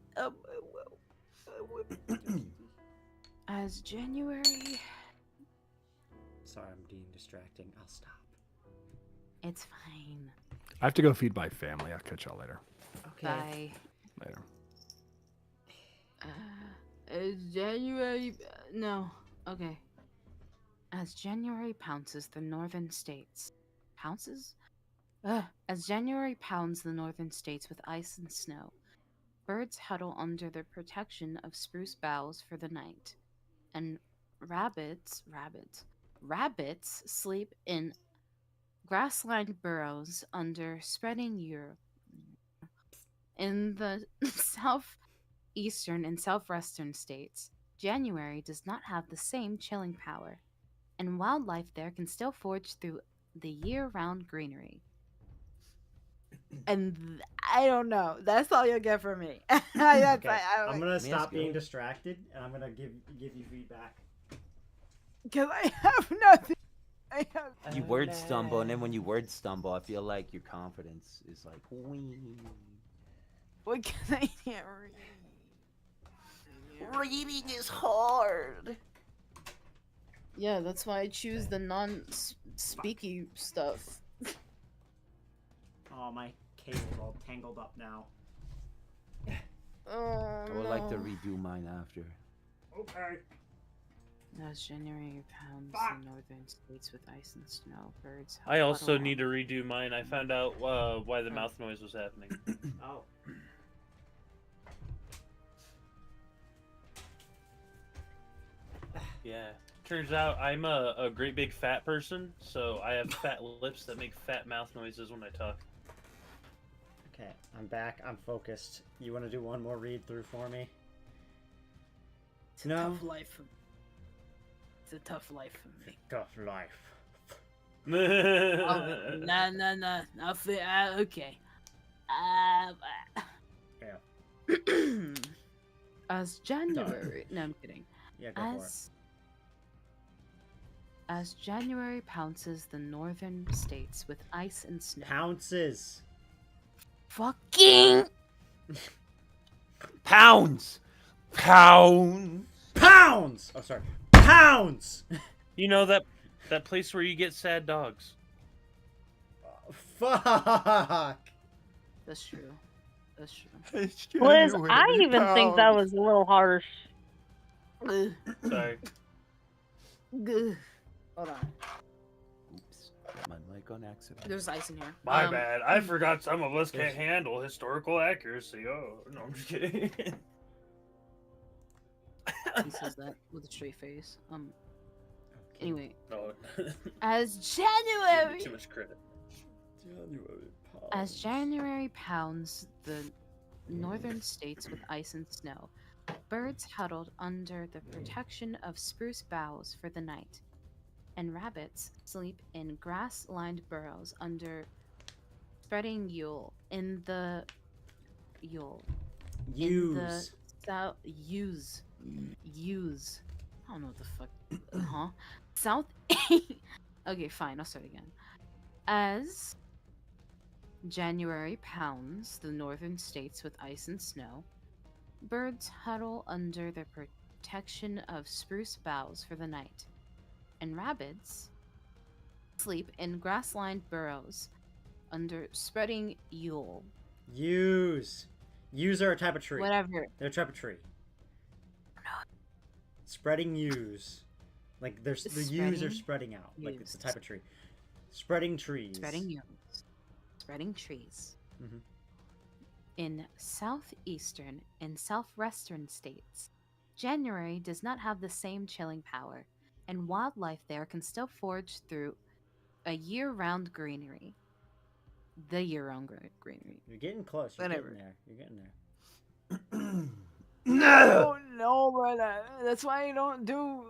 Speaker 9: As January.
Speaker 1: Sorry, I'm being distracting. I'll stop.
Speaker 9: It's fine.
Speaker 12: I have to go feed my family. I'll catch y'all later.
Speaker 9: Bye.
Speaker 12: Later.
Speaker 9: January. No. Okay. As January pounces the northern states. Pounces? As January pounds the northern states with ice and snow, birds huddle under the protection of spruce boughs for the night, and rabbits sleep in grass-lined burrows under spreading Europe. In the southeastern and southwestern states, January does not have the same chilling power, and wildlife there can still forage through the year-round greenery. And I don't know. That's all you'll get from me.
Speaker 1: Okay, I'm gonna stop being distracted, and I'm gonna give you feedback.
Speaker 9: Because I have nothing.
Speaker 8: You word stumble, and then when you word stumble, I feel like your confidence is like, wee.
Speaker 9: What can I can't read?
Speaker 15: Reading is hard.
Speaker 9: Yeah, that's why I choose the non-speaky stuff.
Speaker 1: Oh, my cable's all tangled up now.
Speaker 9: Oh,
Speaker 8: I would like to redo mine after.
Speaker 1: Okay.
Speaker 9: As January pounds the northern states with ice and snow, birds.
Speaker 3: I also need to redo mine. I found out why the mouth noise was happening.
Speaker 1: Oh.
Speaker 3: Yeah. Turns out I'm a great big fat person, so I have fat lips that make fat mouth noises when I talk.
Speaker 1: Okay, I'm back. I'm focused. You want to do one more read through for me?
Speaker 9: It's a tough life for me. It's a tough life for me.
Speaker 1: Tough life.
Speaker 9: Oh, no. Nothing. Okay.
Speaker 1: Yeah.
Speaker 9: As January. No, I'm kidding.
Speaker 1: Yeah, go for it.
Speaker 9: As January pounces the northern states with ice and snow.
Speaker 1: Pounces.
Speaker 9: Fucking.
Speaker 8: Pounds. Pounds.
Speaker 1: Pounds. Oh, sorry. Pounds.
Speaker 3: You know that place where you get sad dogs.
Speaker 1: Fuck.
Speaker 9: That's true. That's true.
Speaker 5: Liz, I even think that was a little harsh.
Speaker 3: Sorry.
Speaker 9: Hold on.
Speaker 8: Oops. Got my mic on accident.
Speaker 9: There's ice in here.
Speaker 3: My bad. I forgot some of us can't handle historical accuracy. Oh, no, I'm just kidding.
Speaker 9: He says that with a straight face. Anyway.
Speaker 3: No.
Speaker 9: As January.
Speaker 3: Too much credit.
Speaker 9: As January pounds the northern states with ice and snow, birds huddled under the protection of spruce boughs for the night, and rabbits sleep in grass-lined burrows under spreading Yule in the Yule.
Speaker 1: Use.
Speaker 9: Use. I don't know what the fuck. Huh? South. Okay, fine. I'll start again. As January pounds the northern states with ice and snow, birds huddle under the protection of spruce boughs for the night, and rabbits sleep in grass-lined burrows under spreading Yule.
Speaker 1: Use. Use are a type of tree.
Speaker 9: Whatever.
Speaker 1: They're a type of tree. Spreading yews. Like there's the yews are spreading out. Like it's a type of tree. Spreading trees.
Speaker 9: Spreading yews. Spreading trees.
Speaker 1: Mm-hmm.
Speaker 9: In southeastern and southwestern states, January does not have the same chilling power, and wildlife there can still forage through a year-round greenery. The year-round greenery.
Speaker 1: You're getting close. You're
Speaker 9: Whatever.
Speaker 1: getting there. You're getting there.
Speaker 9: No, no, brother. That's why I don't do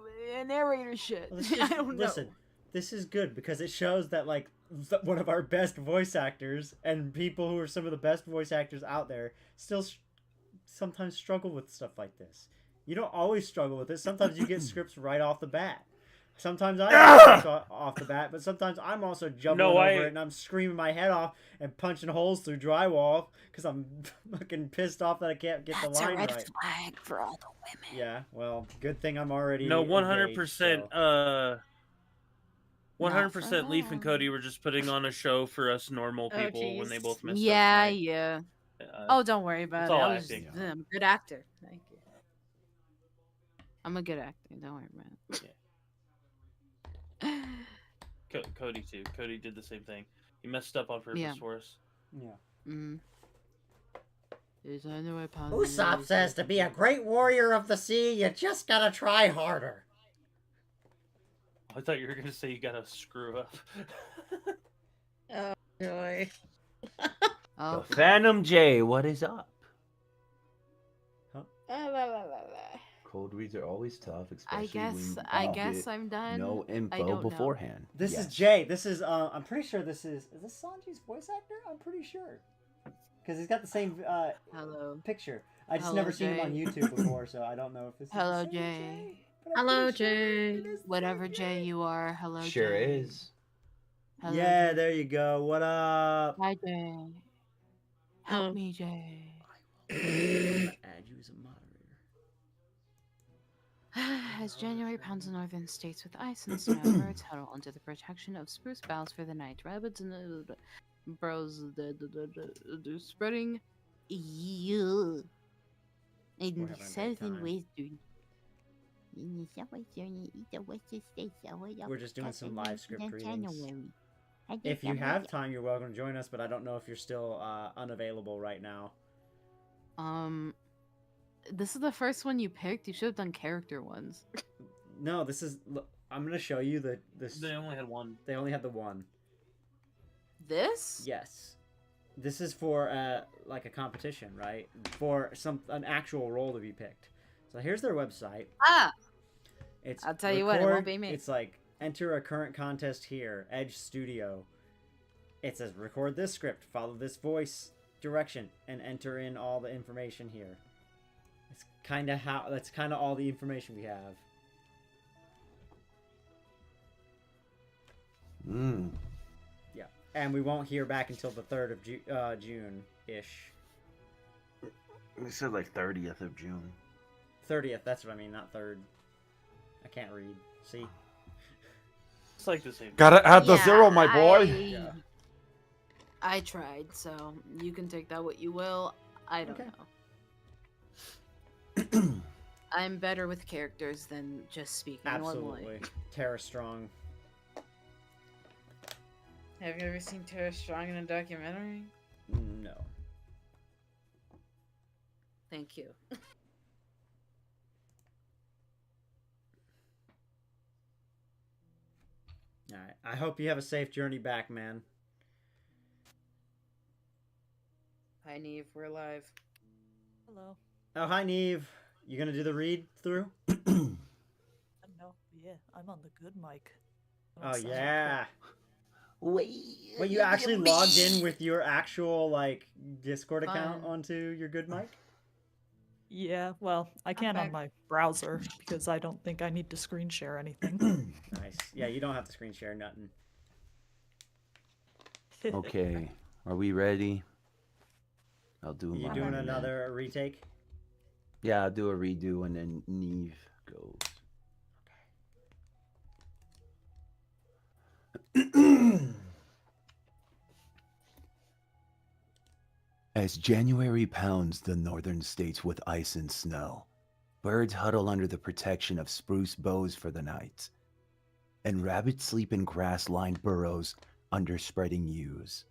Speaker 9: narrator shit.
Speaker 1: Well,
Speaker 9: I don't know.
Speaker 1: Listen, this is good because it shows that like one of our best voice actors and people who are some of the best voice actors out there still sometimes struggle with stuff like this. You don't always struggle with it. Sometimes you get scripts right off the bat. Sometimes I get scripts off the bat, but sometimes I'm also jumping over it and I'm screaming my head off and punching holes through drywall because I'm fucking pissed off that I can't get the line right.
Speaker 15: That's a red flag for all the women.
Speaker 1: Yeah, well, good thing I'm already
Speaker 3: No, 100%.
Speaker 1: engaged, so.
Speaker 3: 100% Leaf and Cody were just putting on a show for us normal people when they both messed up.
Speaker 9: Yeah. Oh, don't worry about
Speaker 3: it's
Speaker 9: it.
Speaker 3: all
Speaker 9: I was
Speaker 3: acting.
Speaker 9: just, I'm a good actor. Thank you. I'm a good actor. Don't worry about it.
Speaker 3: Cody too. Cody did the same thing. He messed up on purpose
Speaker 9: Yeah.
Speaker 3: for us.
Speaker 1: Yeah.
Speaker 9: Mm-hmm.
Speaker 1: Usopp says to be a great warrior of the sea, you just gotta try harder.
Speaker 3: I thought you were gonna say you gotta screw up.
Speaker 2: Oh joy.
Speaker 8: Yo, Phantom J, what is up? Cold reads are always tough, especially when you get
Speaker 9: I'm done.
Speaker 8: no
Speaker 9: I
Speaker 8: info
Speaker 9: don't know.
Speaker 8: beforehand.
Speaker 1: This is
Speaker 8: Yes.
Speaker 1: Jay. This is I'm pretty sure this is this Sanji's voice actor? I'm pretty sure. Because he's got the same
Speaker 9: Hello.
Speaker 1: picture. I just
Speaker 9: Hello,
Speaker 1: never seen him on
Speaker 9: Jay.
Speaker 1: YouTube before, so I don't know if this is
Speaker 9: Hello,
Speaker 1: the same
Speaker 9: Jay.
Speaker 1: but I'm
Speaker 2: Hello,
Speaker 1: pretty sure
Speaker 2: Jay.
Speaker 1: it is the
Speaker 9: Whatever
Speaker 1: same
Speaker 9: Jay you are, hello,
Speaker 8: Sure
Speaker 9: Jay.
Speaker 8: is.
Speaker 9: Hello,
Speaker 1: Yeah,
Speaker 9: Jay.
Speaker 1: there you go. What up?
Speaker 9: Hi, Jay. Help
Speaker 2: Oh.
Speaker 9: me, Jay.
Speaker 1: I'm gonna add you as a moderator.
Speaker 9: As January pounds the northern states with ice and snow, birds huddle under the protection of spruce boughs for the night. Rabbits and bros spreading. You.
Speaker 1: We're
Speaker 9: In
Speaker 1: having a great
Speaker 9: southern
Speaker 1: time.
Speaker 9: western. In the southwestern, the western states,
Speaker 1: We're just doing some live script readings. If you have time, you're welcome to join us, but I don't know if you're still unavailable right now.
Speaker 9: This is the first one you picked. You should have done character ones.
Speaker 1: No, this is. Look, I'm gonna show you this.
Speaker 3: They only had one.
Speaker 1: They only had the one.
Speaker 9: This?
Speaker 1: Yes. This is for like a competition, right? For an actual role to be picked. So here's their website.
Speaker 9: Ah.
Speaker 1: It's
Speaker 9: I'll tell you what, it won't be me.
Speaker 1: It's like enter a current contest here, Edge Studio. It says record this script, follow this voice direction, and enter in all the information here. It's that's kind of all the information we have. Yeah, and we won't hear back until the 3rd of June-ish.
Speaker 8: They said like 30th of June.
Speaker 1: 30th, that's what I mean, not 3rd. I can't read. See?
Speaker 3: It's like the same.
Speaker 14: Gotta add the zero, my boy.
Speaker 9: I tried, so you can take that what you will. I don't know. I'm better with characters than just speaking
Speaker 1: Absolutely.
Speaker 9: normally.
Speaker 1: Tara Strong.
Speaker 9: Have you ever seen Tara Strong in a documentary?
Speaker 1: No.
Speaker 9: Thank you.
Speaker 1: Alright. I hope you have a safe journey back, man.
Speaker 9: Hi, Neev. We're live.
Speaker 16: Hello.
Speaker 1: Oh, hi, Neev. You gonna do the read through?
Speaker 16: No, yeah, I'm on the good mic. I don't
Speaker 1: Oh,
Speaker 16: sound
Speaker 1: yeah.
Speaker 8: Wait,
Speaker 1: you actually logged in with your actual, like, Discord account
Speaker 9: Fun.
Speaker 1: onto your good mic?
Speaker 16: Yeah, well, I can on my browser because I don't think I need to screen share anything.
Speaker 1: Nice. Yeah, you don't have to screen share nothing.
Speaker 8: Okay, are we ready? I'll do
Speaker 1: You
Speaker 8: mine
Speaker 1: doing
Speaker 8: and then-
Speaker 1: another retake?
Speaker 8: Yeah, I'll do a redo and then Neev goes. As January pounds the northern states with ice and snow, birds huddle under the protection of spruce boughs for the night, and rabbits sleep in grass-lined burrows under spreading yews.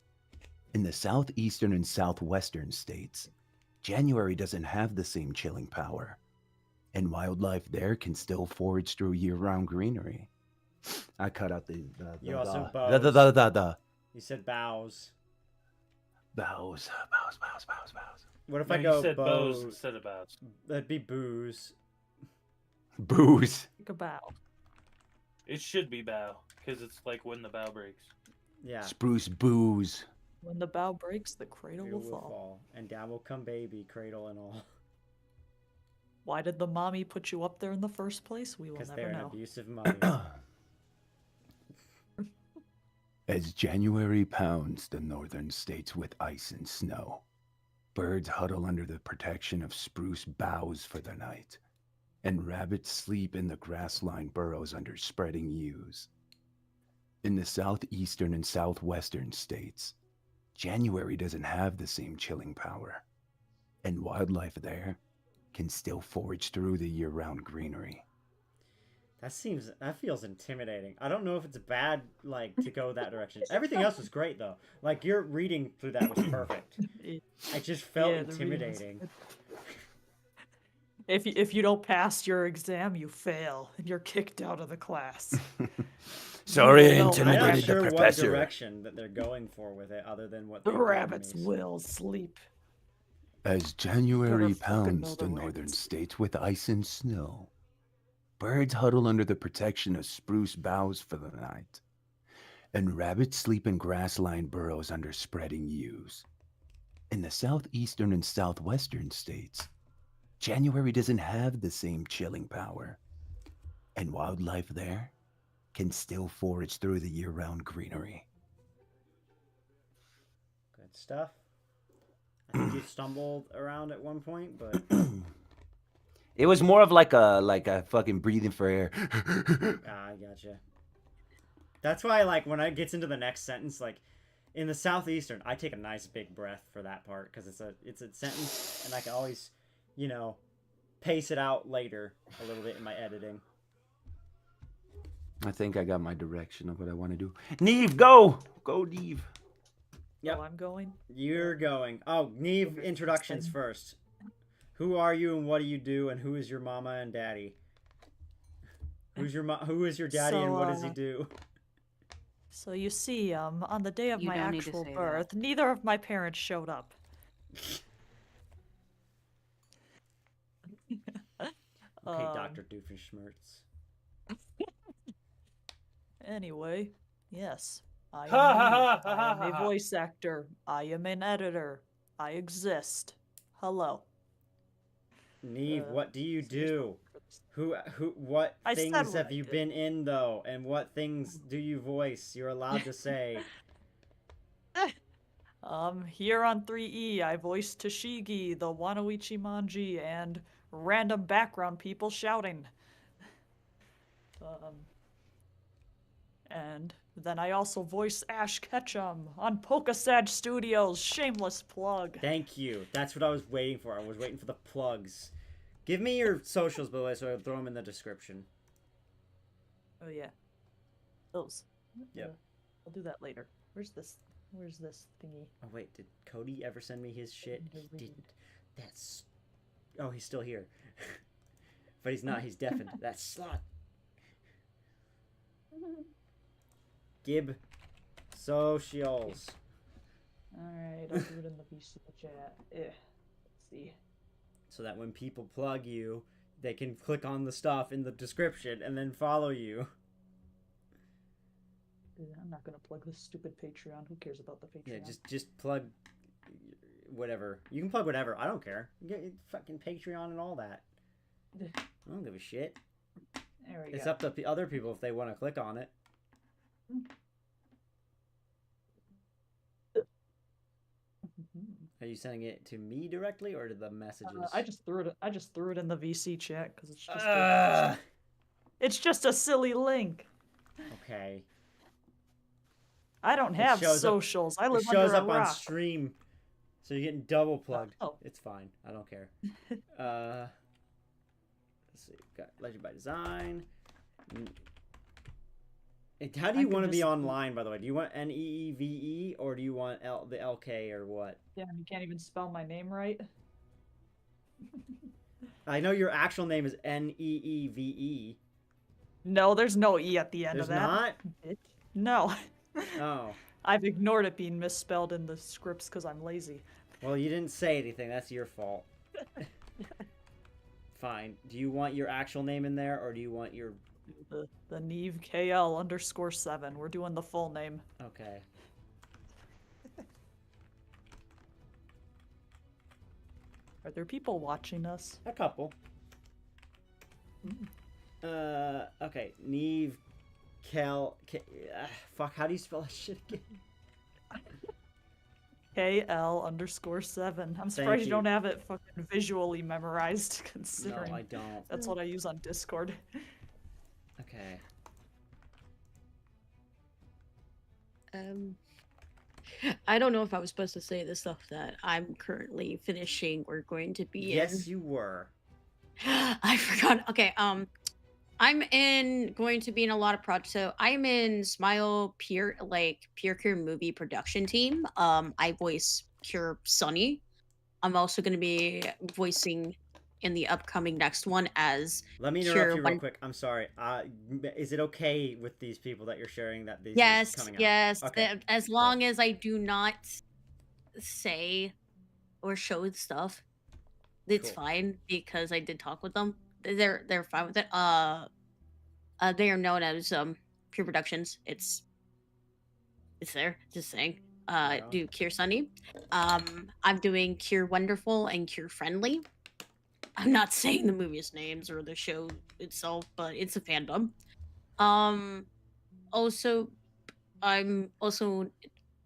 Speaker 8: In the southeastern and southwestern states, January doesn't have the same chilling power, and wildlife there can still forage through year-round greenery. I cut out the
Speaker 1: You also
Speaker 8: the
Speaker 1: You said bows.
Speaker 8: bows.
Speaker 1: What if
Speaker 3: No,
Speaker 1: I
Speaker 3: you
Speaker 1: go
Speaker 3: said bows
Speaker 1: bows?
Speaker 3: instead of bows.
Speaker 1: That'd be booze.
Speaker 8: Booze.
Speaker 16: Take a bow.
Speaker 3: It should be bow because it's like when the bow breaks.
Speaker 1: Yeah.
Speaker 8: Spruce booze.
Speaker 16: When the bow breaks, the cradle
Speaker 1: Cradle
Speaker 16: will fall.
Speaker 1: And down will come baby, cradle and all.
Speaker 16: Why did the mommy put you up there in the first place? We will
Speaker 1: Because
Speaker 16: never
Speaker 1: they're an
Speaker 16: know.
Speaker 1: abusive mother.
Speaker 8: As January pounds the northern states with ice and snow, birds huddle under the protection of spruce boughs for the night, and rabbits sleep in the grass-lined burrows under spreading yews. In the southeastern and southwestern states, January doesn't have the same chilling power, and wildlife there can still forage through the year-round greenery.
Speaker 1: That feels intimidating. I don't know if it's bad, like, to go that direction. Everything else was great, though. Like, your reading through that was perfect. I just felt intimidating.
Speaker 16: If you don't pass your exam, you fail, and you're kicked out of the class.
Speaker 8: Sorry, I
Speaker 1: I'm
Speaker 8: intimidated
Speaker 1: not
Speaker 8: the
Speaker 1: sure what
Speaker 8: professor.
Speaker 1: direction that they're going for with it, other than what
Speaker 16: The
Speaker 1: they did to
Speaker 16: rabbits
Speaker 1: me.
Speaker 16: will sleep.
Speaker 8: As January
Speaker 16: Never fucking
Speaker 8: pounds
Speaker 16: know
Speaker 8: the
Speaker 16: the
Speaker 8: northern
Speaker 16: rabbits.
Speaker 8: states with ice and snow, birds huddle under the protection of spruce boughs for the night, and rabbits sleep in grass-lined burrows under spreading yews. In the southeastern and southwestern states, January doesn't have the same chilling power, and wildlife there can still forage through the year-round greenery.
Speaker 1: Good stuff. I think you stumbled around at one point, but
Speaker 8: It was more of like a fucking breathing for air.
Speaker 1: I gotcha. That's why, like, when it gets into the next sentence, like, in the southeastern, I take a nice big breath for that part because it's a sentence, and I can always, you know, pace it out later a little bit in my editing.
Speaker 8: I think I got my direction of what I want to do. Neev, go! Go, Neev.
Speaker 1: Yep.
Speaker 16: Oh, I'm going.
Speaker 1: You're going. Oh, Neev, introductions first. Who are you and what do you do, and who is your mama and daddy? Who is your daddy and what does he do?
Speaker 16: So you see, on the day of
Speaker 9: You
Speaker 16: my
Speaker 9: don't need to
Speaker 16: actual
Speaker 9: say
Speaker 16: birth, neither of my parents showed up.
Speaker 1: Okay, Dr. Doofenshmirtz.
Speaker 16: Anyway, yes. I am
Speaker 3: Ha, ha, ha,
Speaker 16: Neev.
Speaker 3: ha,
Speaker 16: I am
Speaker 3: ha,
Speaker 16: a
Speaker 3: ha.
Speaker 16: voice actor. I am an editor. I exist. Hello.
Speaker 1: Neev, what do you do? What
Speaker 16: I said
Speaker 1: things
Speaker 16: what
Speaker 1: have
Speaker 16: I
Speaker 1: you
Speaker 16: did.
Speaker 1: been in, though? And what things do you voice? You're allowed to say.
Speaker 16: Here on 3E, I voiced Tashigi, the Wanoichi Manji, and random background people shouting. And then I also voice Ash Ketchum on Pokasad Studios. Shameless plug.
Speaker 1: Thank you. That's what I was waiting for. I was waiting for the plugs. Give me your socials, by the way, so I'll throw them in the description.
Speaker 16: Oh yeah, those.
Speaker 1: Yep.
Speaker 16: I'll do that later. Where's this thingy?
Speaker 1: Oh wait, did Cody ever send me his shit? He didn't. That's. Oh, he's still here. But he's not. He's deafened. That slut. Gib. Socials.
Speaker 16: Alright, I'll do it in the VC chat. Let's see.
Speaker 1: So that when people plug you, they can click on the stuff in the description and then follow you.
Speaker 16: I'm not gonna plug this stupid Patreon. Who cares about the Patreon?
Speaker 1: Yeah, just plug whatever. You can plug whatever. I don't care. You get fucking Patreon and all that. I don't give a shit.
Speaker 16: There we
Speaker 1: It's
Speaker 16: go.
Speaker 1: up to other people if they want to click on it. Are you sending it to me directly or to the messages?
Speaker 16: I just threw it in the VC chat because it's just
Speaker 1: Ugh.
Speaker 16: it's just a silly link.
Speaker 1: Okay.
Speaker 16: I don't
Speaker 1: It
Speaker 16: have
Speaker 1: shows up-
Speaker 16: socials. I
Speaker 1: It
Speaker 16: live
Speaker 1: shows
Speaker 16: under
Speaker 1: up
Speaker 16: a rock.
Speaker 1: on stream, so you're getting double plugged.
Speaker 16: Oh.
Speaker 1: It's fine. I don't care. Let's see. Got Legend by Design. How do
Speaker 16: I
Speaker 1: you
Speaker 16: could
Speaker 1: want to be
Speaker 16: just-
Speaker 1: online, by the way? Do you want Neeve or do you want the LK or what?
Speaker 16: Damn, you can't even spell my name right.
Speaker 1: I know your actual name is Neeve.
Speaker 16: No, there's no E at the end
Speaker 1: There's
Speaker 16: of that.
Speaker 1: not?
Speaker 16: Bitch. No.
Speaker 1: Oh.
Speaker 16: I've ignored it being misspelled in the scripts because I'm lazy.
Speaker 1: Well, you didn't say anything. That's your fault. Fine. Do you want your actual name in there, or do you want your...
Speaker 16: The Neev KL_7. We're doing the full name.
Speaker 1: Okay.
Speaker 16: Are there people watching us?
Speaker 1: A couple. Okay. Neev, fuck, how do you spell that shit again?
Speaker 16: KL_7. I'm surprised you
Speaker 1: you.
Speaker 16: don't have it fucking visually memorized, considering
Speaker 1: I don't.
Speaker 16: that's what I use on Discord.
Speaker 1: Okay.
Speaker 2: I don't know if I was supposed to say the stuff that I'm currently finishing or going to be in.
Speaker 1: Yes, you were.
Speaker 2: I forgot. Okay, I'm going to be in a lot of projects. So I'm in Smile Peer Care movie production team. I voice Cure Sunny. I'm also going to be voicing in the upcoming next one as
Speaker 1: Let me interrupt
Speaker 2: Cure
Speaker 1: you real
Speaker 2: One.
Speaker 1: quick. I'm sorry. Is it okay with these people that you're sharing that these
Speaker 2: Yes,
Speaker 1: is coming out?
Speaker 2: yes.
Speaker 1: Okay.
Speaker 2: As long as I do not say or show the stuff, it's
Speaker 1: Cool.
Speaker 2: fine because I did talk with them. They're fine with it. They are known as Pure Productions. It's there. Just saying.
Speaker 1: Right on.
Speaker 2: Do Cure Sunny. I'm doing Cure Wonderful and Cure Friendly. I'm not saying the movie's names or the show itself, but it's a fandom. Also, I'm also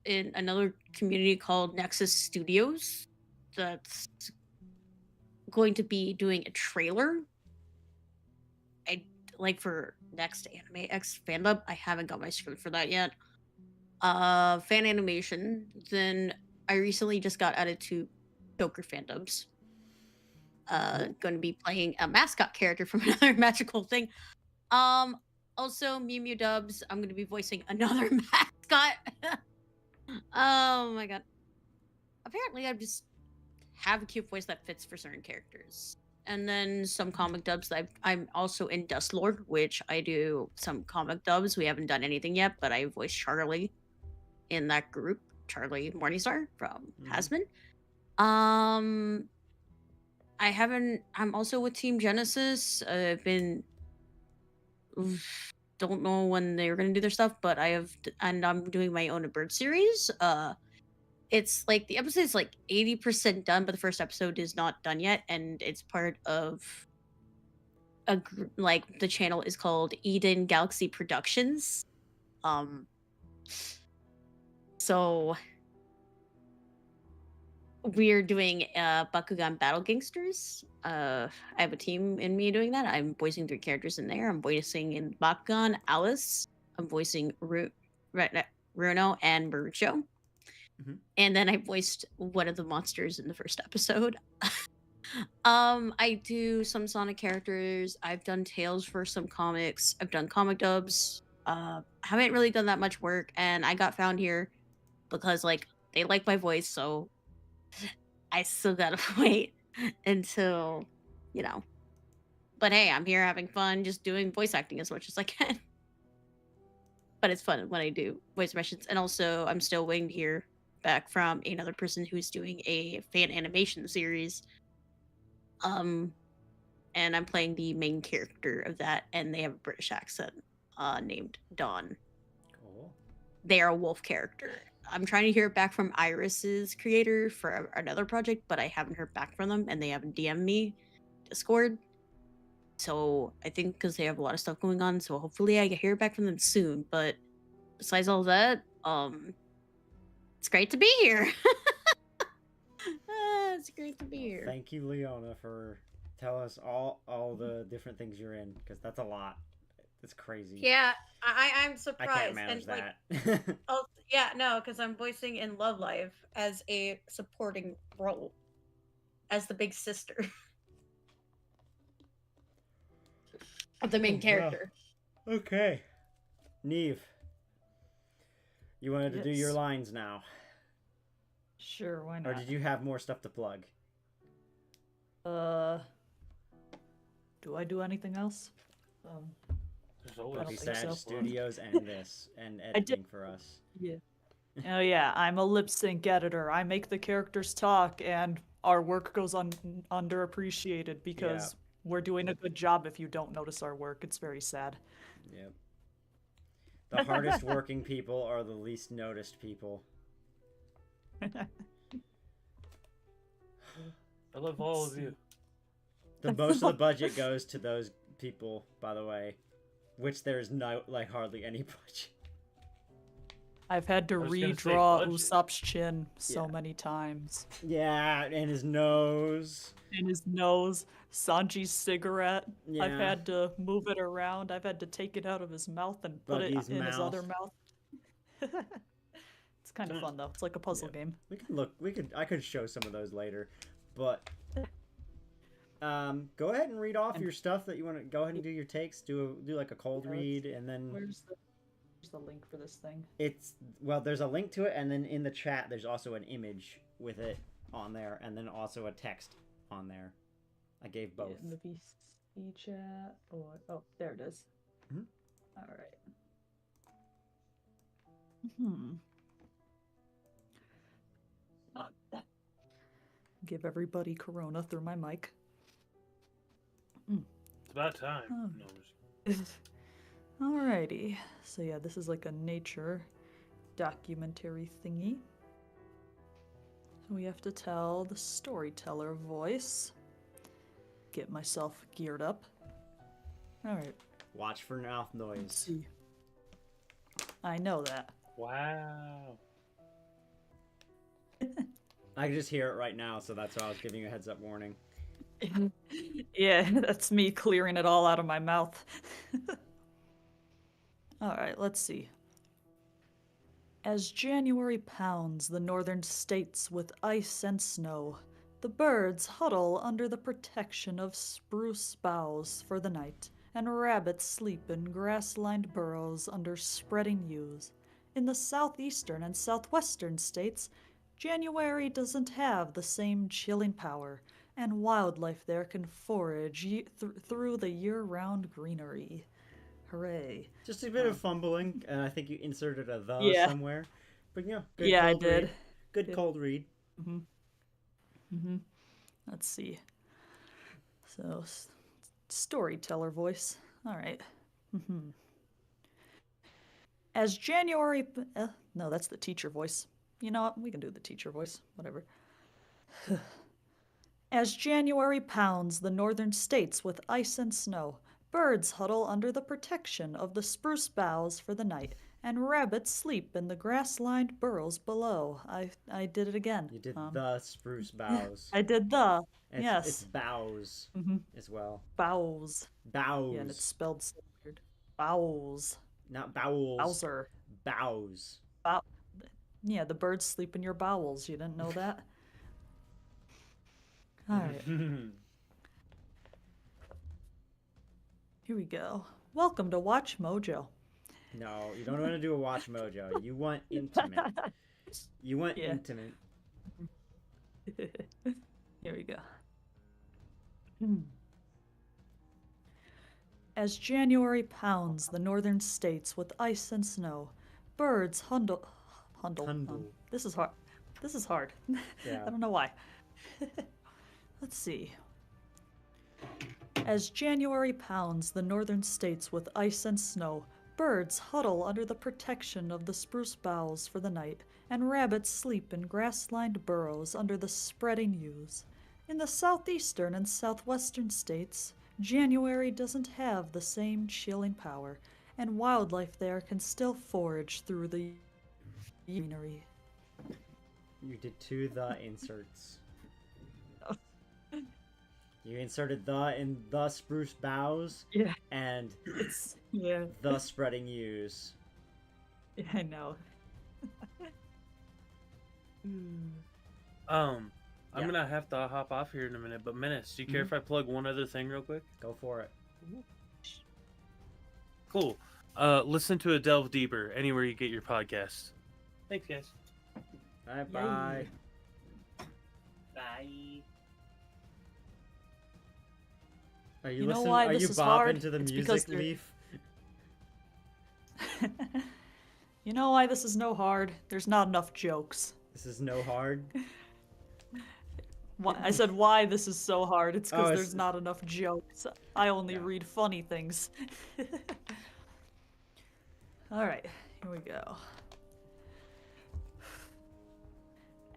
Speaker 2: in another community called Nexus Studios. That's going to be doing a trailer. For next Anime X fandom. I haven't got my script for that yet. Fan animation. Then I recently just got added to Joker fandoms. Going to be playing a mascot character from another magical thing. Also Mew Mew dubs. I'm going to be voicing another mascot. Oh my god. Apparently, I just have a cute voice that fits for certain characters. And then some comic dubs. I'm also in Dustlord, which I do some comic dubs. We haven't done anything yet, but I voice Charlie in that group. Charlie Morningstar from Hasman. I'm also with Team Genesis. I've been don't know when they're gonna do their stuff, but I'm doing my own Bird series. It's like the episode's like 80% done, but the first episode is not done yet, and it's part of the channel is called Eden Galaxy Productions. So we're doing Bakugan Battle Gangsters. I have a team in me doing that. I'm voicing 3 characters in there. I'm voicing in Bakugan Alice. I'm voicing Runo and Marucho. And then I voiced one of the monsters in the first episode. I do some Sonic characters. I've done tales for some comics. I've done comic dubs. Haven't really done that much work, and I got found here because they like my voice, so I still gotta wait until, But hey, I'm here having fun, just doing voice acting as much as I can. But it's fun when I do voice impressions, and also I'm still waiting to hear back from another person who's doing a fan animation series. And I'm playing the main character of that, and they have a British accent, named Dawn.
Speaker 1: Cool.
Speaker 2: They are a wolf character. I'm trying to hear back from Iris's creator for another project, but I haven't heard back from them, and they haven't DM'd me Discord. So I think because they have a lot of stuff going on, so hopefully I can hear back from them soon. But besides all that, it's great to be here. It's great to be here.
Speaker 1: Thank you, Leona, for telling us all the different things you're in, because that's a lot. It's crazy.
Speaker 2: Yeah, I'm surprised.
Speaker 1: I can't manage that.
Speaker 2: Oh yeah, no, because I'm voicing in Love Live as a supporting role, as the big sister of the main character.
Speaker 1: Okay, Neev, you wanted to do your lines now.
Speaker 16: Sure, why not?
Speaker 1: Or did you have more stuff to plug?
Speaker 16: Do I do anything else?
Speaker 1: Sad Studios and this and editing for us.
Speaker 16: Yeah. Oh yeah, I'm a lip sync editor. I make the characters talk, and our work goes underappreciated because we're doing a good job. If you don't notice our work, it's very sad.
Speaker 1: Yep. The hardest working people are the least noticed people.
Speaker 3: I love all of you.
Speaker 1: The most of the budget goes to those people, by the way, which there's no hardly any budget.
Speaker 16: I've had to redraw Usopp's chin so many times.
Speaker 1: Yeah, and his nose.
Speaker 16: And his nose. Sanji's cigarette.
Speaker 1: Yeah.
Speaker 16: I've had to move it around. I've had to take it out of his mouth and put it in his other mouth. It's kind of fun though. It's like a puzzle game.
Speaker 1: We can look. I could show some of those later, but go ahead and read off your stuff that you want to. Go ahead and do your takes. Do like a cold read, and then
Speaker 16: Where's the link for this thing?
Speaker 1: There's a link to it, and then in the chat there's also an image with it on there, and then also a text on there. I gave both.
Speaker 16: In the VC chat, or there it is.
Speaker 1: Mm-hmm.
Speaker 16: All right. Give everybody Corona through my mic.
Speaker 3: It's about time.
Speaker 16: Alrighty. So yeah, this is like a nature documentary thingy. So we have to tell the storyteller voice. Get myself geared up. Alright.
Speaker 1: Watch for mouth noise.
Speaker 16: Let's see. I know that.
Speaker 3: Wow.
Speaker 1: I can just hear it right now, so that's why I was giving you a heads up warning.
Speaker 16: Yeah, that's me clearing it all out of my mouth. Alright, let's see. As January pounds the northern states with ice and snow, the birds huddle under the protection of spruce boughs for the night, and rabbits sleep in grass-lined burrows under spreading yews. In the southeastern and southwestern states, January doesn't have the same chilling power, and wildlife there can forage through the year-round greenery. Hooray.
Speaker 1: Just a bit of fumbling, and I think you inserted a the somewhere. But yeah, good
Speaker 16: I
Speaker 1: cold
Speaker 16: did.
Speaker 1: Read. Good cold read.
Speaker 16: Let's see. So, storyteller voice. All right. As January... no, that's the teacher voice. You know what? We can do the teacher voice. Whatever. As January pounds the northern states with ice and snow, birds huddle under the protection of the spruce boughs for the night, and rabbits sleep in the grass-lined burrows below. I did it again.
Speaker 1: You did the spruce boughs.
Speaker 16: I did the.
Speaker 1: Yes. It's boughs as well.
Speaker 16: Boughs.
Speaker 1: Boughs.
Speaker 16: Yeah, and it's spelled so weird. Bowels.
Speaker 1: Not bowels.
Speaker 16: Bowser.
Speaker 1: Bows.
Speaker 16: Yeah, the birds sleep in your bowels. You didn't know that? Alright. Here we go. Welcome to Watch Mojo.
Speaker 1: No, you don't want to do a Watch Mojo. You want intimate. You want intimate.
Speaker 16: Here we go. As January pounds the northern states with ice and snow, birds hundle. This is hard. This is hard.
Speaker 1: Yeah.
Speaker 16: I don't know why. Let's see. As January pounds the northern states with ice and snow, birds huddle under the protection of the spruce boughs for the night, and rabbits sleep in grass-lined burrows under the spreading yews. In the southeastern and southwestern states, January doesn't have the same chilling power, and wildlife there can still forage through the greenery.
Speaker 1: You did two the inserts. You inserted the in the spruce boughs.
Speaker 16: Yeah.
Speaker 1: And
Speaker 16: yeah.
Speaker 1: The spreading yews.
Speaker 16: Yeah, I know.
Speaker 3: I'm gonna have to hop off here in a minute, but Menace, do you care if I plug one other thing real quick?
Speaker 1: Go for it.
Speaker 3: Cool. Listen to A Delve Deeper anywhere you get your podcasts. Thanks, guys.
Speaker 1: Bye.
Speaker 3: Bye.
Speaker 1: Are you
Speaker 16: You know
Speaker 1: listening?
Speaker 16: why
Speaker 1: Are
Speaker 16: this
Speaker 1: you
Speaker 16: is
Speaker 1: bopping
Speaker 16: hard?
Speaker 1: to the
Speaker 16: It's because
Speaker 1: music, Leaf?
Speaker 16: You know why this is no hard? There's not enough jokes.
Speaker 1: This is no hard.
Speaker 16: I said why this is so hard. It's because
Speaker 1: Oh,
Speaker 16: there's not enough jokes. I only read funny things. Alright, here we go.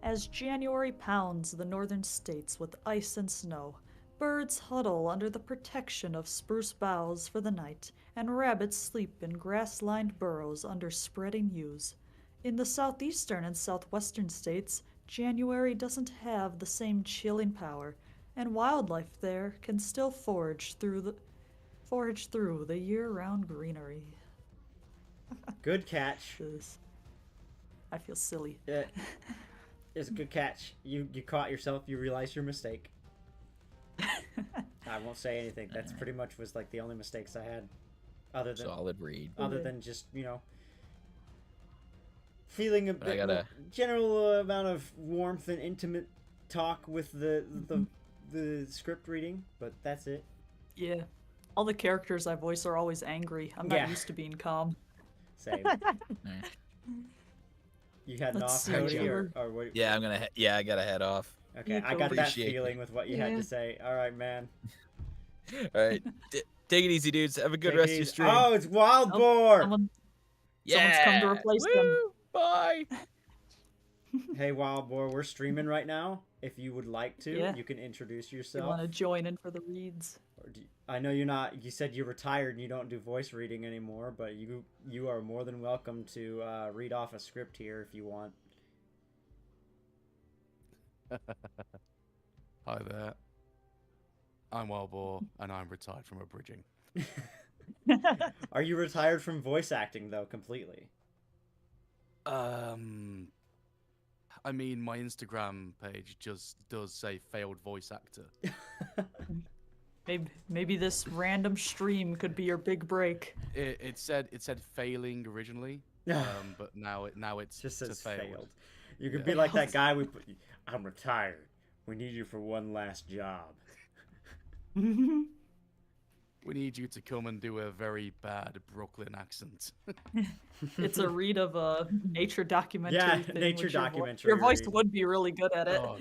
Speaker 16: As January pounds the northern states with ice and snow, birds huddle under the protection of spruce boughs for the night, and rabbits sleep in grass-lined burrows under spreading yews. In the southeastern and southwestern states, January doesn't have the same chilling power, and wildlife there can still forage through the year-round greenery.
Speaker 1: Good catch.
Speaker 16: I feel silly.
Speaker 1: It's a good catch. You caught yourself. You realized your mistake. I won't say anything. That's pretty much was like the only mistakes I had, other than
Speaker 7: Solid read.
Speaker 1: Other than just feeling a bit more general amount of warmth and intimate talk with the script reading, but that's it.
Speaker 16: Yeah, all the characters I voice are always angry. I'm not used to being calm.
Speaker 1: Same. You had an off,
Speaker 16: Let's see,
Speaker 1: Cody, or what?
Speaker 7: Yeah, I gotta head off.
Speaker 1: Okay, I got that feeling with what you had to say. All right, man.
Speaker 7: All right, take it easy, dudes. Have a good rest of your stream.
Speaker 1: Oh, it's Wild Boar.
Speaker 16: Someone's come to replace them.
Speaker 7: Bye.
Speaker 1: Hey, Wild Boar, we're streaming right now. If you would like to,
Speaker 16: Yeah.
Speaker 1: you can introduce
Speaker 16: You
Speaker 1: yourself.
Speaker 16: want to join in for the reads?
Speaker 1: Or I know you're not. You said you're retired and you don't do voice reading anymore, but you are more than welcome to read off a script here if you want.
Speaker 17: Hi there. I'm Wild Boar, and I'm retired from abridging.
Speaker 1: Are you retired from voice acting though, completely?
Speaker 17: I mean, my Instagram page just does say failed voice actor.
Speaker 16: Maybe this random stream could be your big break.
Speaker 17: It said failing originally, but now it's
Speaker 1: just says failed. You
Speaker 17: Yeah.
Speaker 1: could be like that guy we put. I'm retired. We need you for one last job.
Speaker 17: We need you to come and do a very bad Brooklyn accent.
Speaker 16: It's a read of a nature documentary.
Speaker 1: Yeah,
Speaker 16: thing,
Speaker 1: nature
Speaker 16: which
Speaker 1: documentary
Speaker 16: Your voice
Speaker 1: read.
Speaker 16: would be really good at it.
Speaker 17: Oh.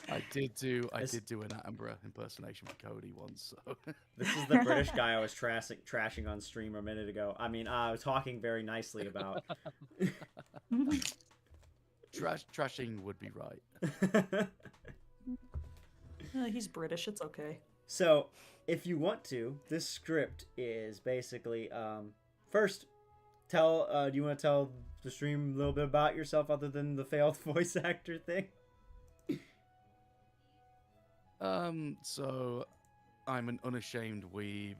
Speaker 17: I did do an Attenborough impersonation for Cody once. So.
Speaker 1: This is the British guy I was trashing on stream a minute ago. I mean, I was talking very nicely about.
Speaker 17: Trashing would be right.
Speaker 16: He's British. It's okay.
Speaker 1: So, if you want to, this script is basically first. Do you want to tell the stream a little bit about yourself other than the failed voice actor thing?
Speaker 17: So I'm an unashamed weeb.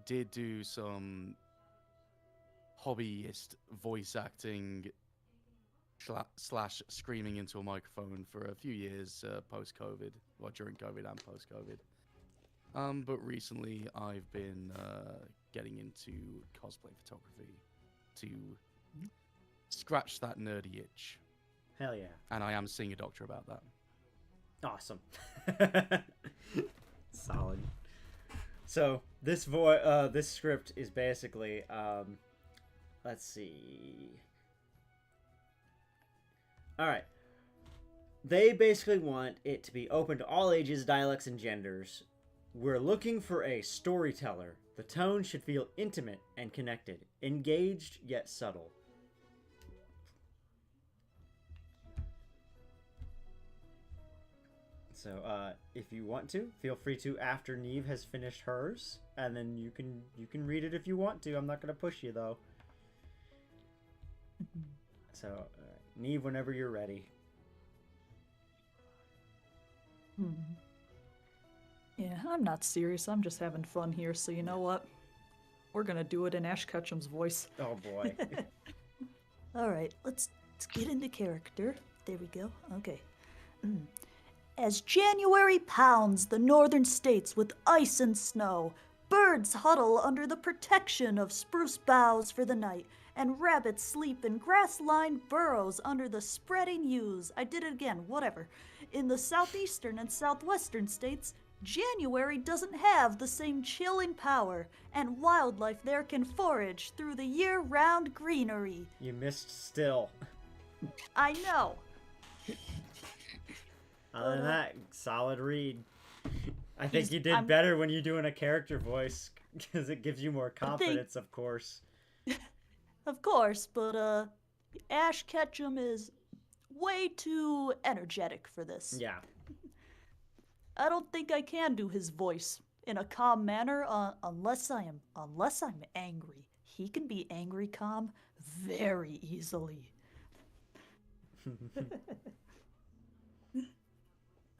Speaker 17: Did do some hobbyist voice acting slash screaming into a microphone for a few years post-COVID, or during COVID and post-COVID. But recently I've been getting into cosplay photography to scratch that nerdy itch.
Speaker 1: Hell yeah.
Speaker 17: And I am seeing a doctor about that.
Speaker 1: Awesome. Solid. So this this script is basically let's see. All right. They basically want it to be open to all ages, dialects, and genders. We're looking for a storyteller. The tone should feel intimate and connected, engaged yet subtle. So, if you want to, feel free to after Neev has finished hers, and then you can read it if you want to. I'm not gonna push you though. So, Neev, whenever you're ready.
Speaker 16: Yeah, I'm not serious. I'm just having fun here. So you know what? We're gonna do it in Ash Ketchum's voice.
Speaker 1: Oh boy.
Speaker 16: All right, let's get into character. There we go. Okay. As January pounds the northern states with ice and snow, birds huddle under the protection of spruce boughs for the night, and rabbits sleep in grass-lined burrows under the spreading yews. I did it again, whatever. In the southeastern and southwestern states, January doesn't have the same chilling power, and wildlife there can forage through the year-round greenery.
Speaker 1: You missed still.
Speaker 16: I know.
Speaker 1: Other than that, solid read. I think you did better when you're doing a character voice, because it gives you more confidence, of course.
Speaker 16: Of course, but Ash Ketchum is way too energetic for this.
Speaker 1: Yeah.
Speaker 16: I don't think I can do his voice in a calm manner unless I'm angry. He can be angry calm very easily.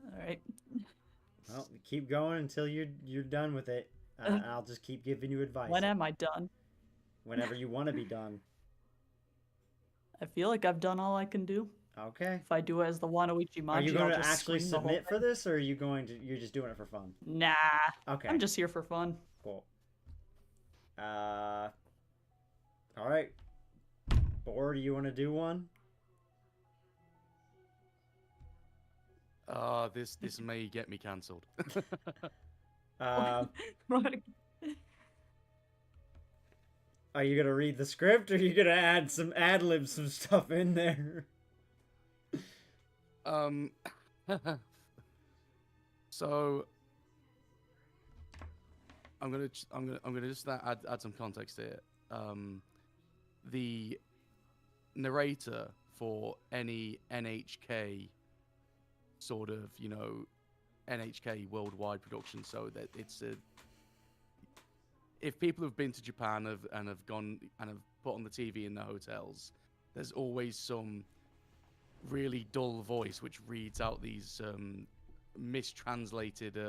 Speaker 16: All right.
Speaker 1: Well, keep going until you're done with it. I'll just keep giving you advice.
Speaker 16: When am I done?
Speaker 1: Whenever you want to be done.
Speaker 16: I feel like I've done all I can do.
Speaker 1: Okay.
Speaker 16: If I do it as the Wanoichi Maji,
Speaker 1: Are you going
Speaker 16: I'll
Speaker 1: to
Speaker 16: just
Speaker 1: actually
Speaker 16: scream the whole
Speaker 1: submit for
Speaker 16: thing.
Speaker 1: this, or are you you're just doing it for fun?
Speaker 16: Nah.
Speaker 1: Okay.
Speaker 16: I'm just here for fun.
Speaker 1: Cool. All right. Or do you want to do one?
Speaker 17: This may get me cancelled.
Speaker 1: Are you gonna read the script, or are you gonna add some ad-lib some stuff in there?
Speaker 17: So I'm gonna just add some context here. The narrator for any NHK sort of, NHK worldwide production, so that if people have been to Japan and have gone and have put on the TV in their hotels, there's always some really dull voice which reads out these mistranslated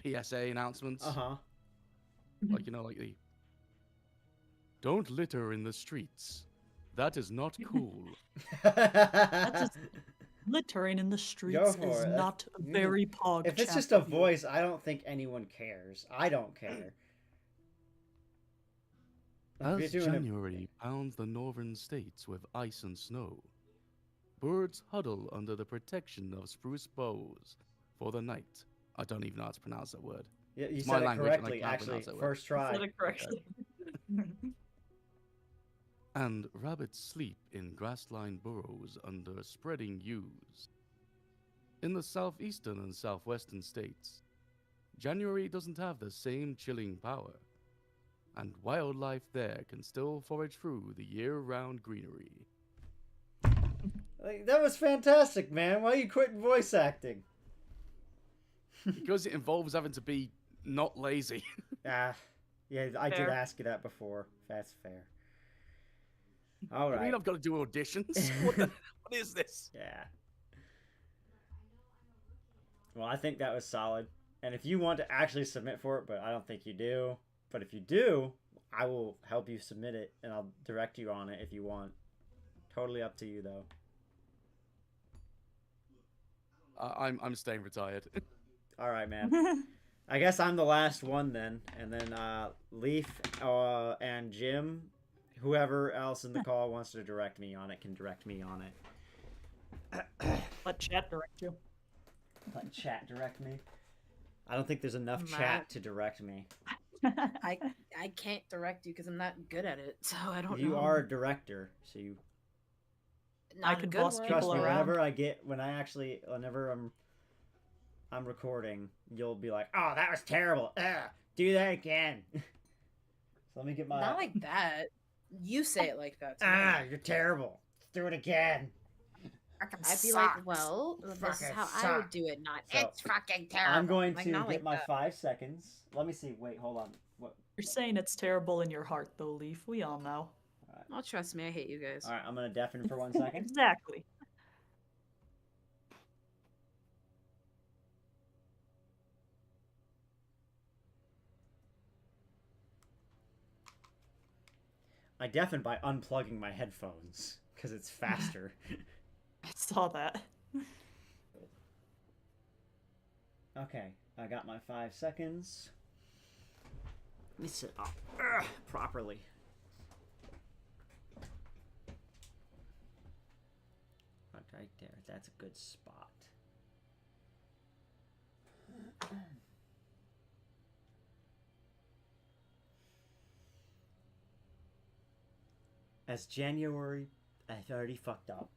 Speaker 17: PSA announcements. Like the "Don't litter in the streets. That is not cool."
Speaker 16: Littering in the streets is not a very pog.
Speaker 1: If it's just a voice, I don't think anyone cares. I don't care.
Speaker 17: As January pounds the northern states with ice and snow, birds huddle under the protection of spruce boughs for the night. I don't even know how to pronounce that word.
Speaker 1: Yeah, you
Speaker 17: It's
Speaker 1: said
Speaker 17: my
Speaker 1: it
Speaker 17: language, and I
Speaker 1: correctly,
Speaker 17: can't
Speaker 1: actually.
Speaker 17: pronounce that word.
Speaker 1: First try.
Speaker 16: You said it correctly.
Speaker 17: And rabbits sleep in grass-lined burrows under spreading yews. In the southeastern and southwestern states, January doesn't have the same chilling power, and wildlife there can still forage through the year-round greenery.
Speaker 1: Like, that was fantastic, man. Why are you quitting voice acting?
Speaker 17: Because it involves having to be not lazy.
Speaker 1: Yeah, I did
Speaker 17: Fair.
Speaker 1: ask you that before. That's fair. All right.
Speaker 17: I mean, I've got to do auditions. What is this?
Speaker 1: Yeah. Well, I think that was solid. And if you want to actually submit for it, but I don't think you do. But if you do, I will help you submit it, and I'll direct you on it if you want. Totally up to you, though.
Speaker 17: I'm staying retired.
Speaker 1: All right, man. I guess I'm the last one then, and then Leaf and Jim, whoever else in the call wants to direct me on it, can direct me on it.
Speaker 16: Let chat direct you.
Speaker 1: Let chat direct me. I don't think there's enough
Speaker 18: Matt.
Speaker 1: chat to direct me.
Speaker 18: I can't direct you because I'm not good at it, so I don't know.
Speaker 1: You are a director, so you.
Speaker 18: Not
Speaker 16: I
Speaker 18: a
Speaker 16: could
Speaker 18: good
Speaker 16: boss
Speaker 18: one.
Speaker 1: Trust me.
Speaker 16: around.
Speaker 1: Whenever I'm recording, you'll be like, "Oh, that was terrible. Ugh, do that again." So let me get my.
Speaker 18: Not like that. You say it like that. To me.
Speaker 1: You're terrible. Let's do it again.
Speaker 18: I'd be like, well, this is
Speaker 1: Fucking
Speaker 18: how I would do it, not
Speaker 1: So,
Speaker 18: it's fucking terrible.
Speaker 1: I'm going
Speaker 18: Like,
Speaker 1: to
Speaker 18: not
Speaker 1: get
Speaker 18: like
Speaker 1: my
Speaker 18: that.
Speaker 1: 5 seconds. Let me see. Wait, hold on. What?
Speaker 16: You're saying it's terrible in your heart, though, Leaf. We all know.
Speaker 18: Oh, trust me, I hate you guys.
Speaker 1: All right, I'm gonna deafen for 1 second.
Speaker 16: Exactly.
Speaker 1: I deafen by unplugging my headphones because it's faster.
Speaker 16: I saw that.
Speaker 1: Okay, I got my 5 seconds. Let me sit up properly. Right there. That's a good spot. As January, I already fucked up.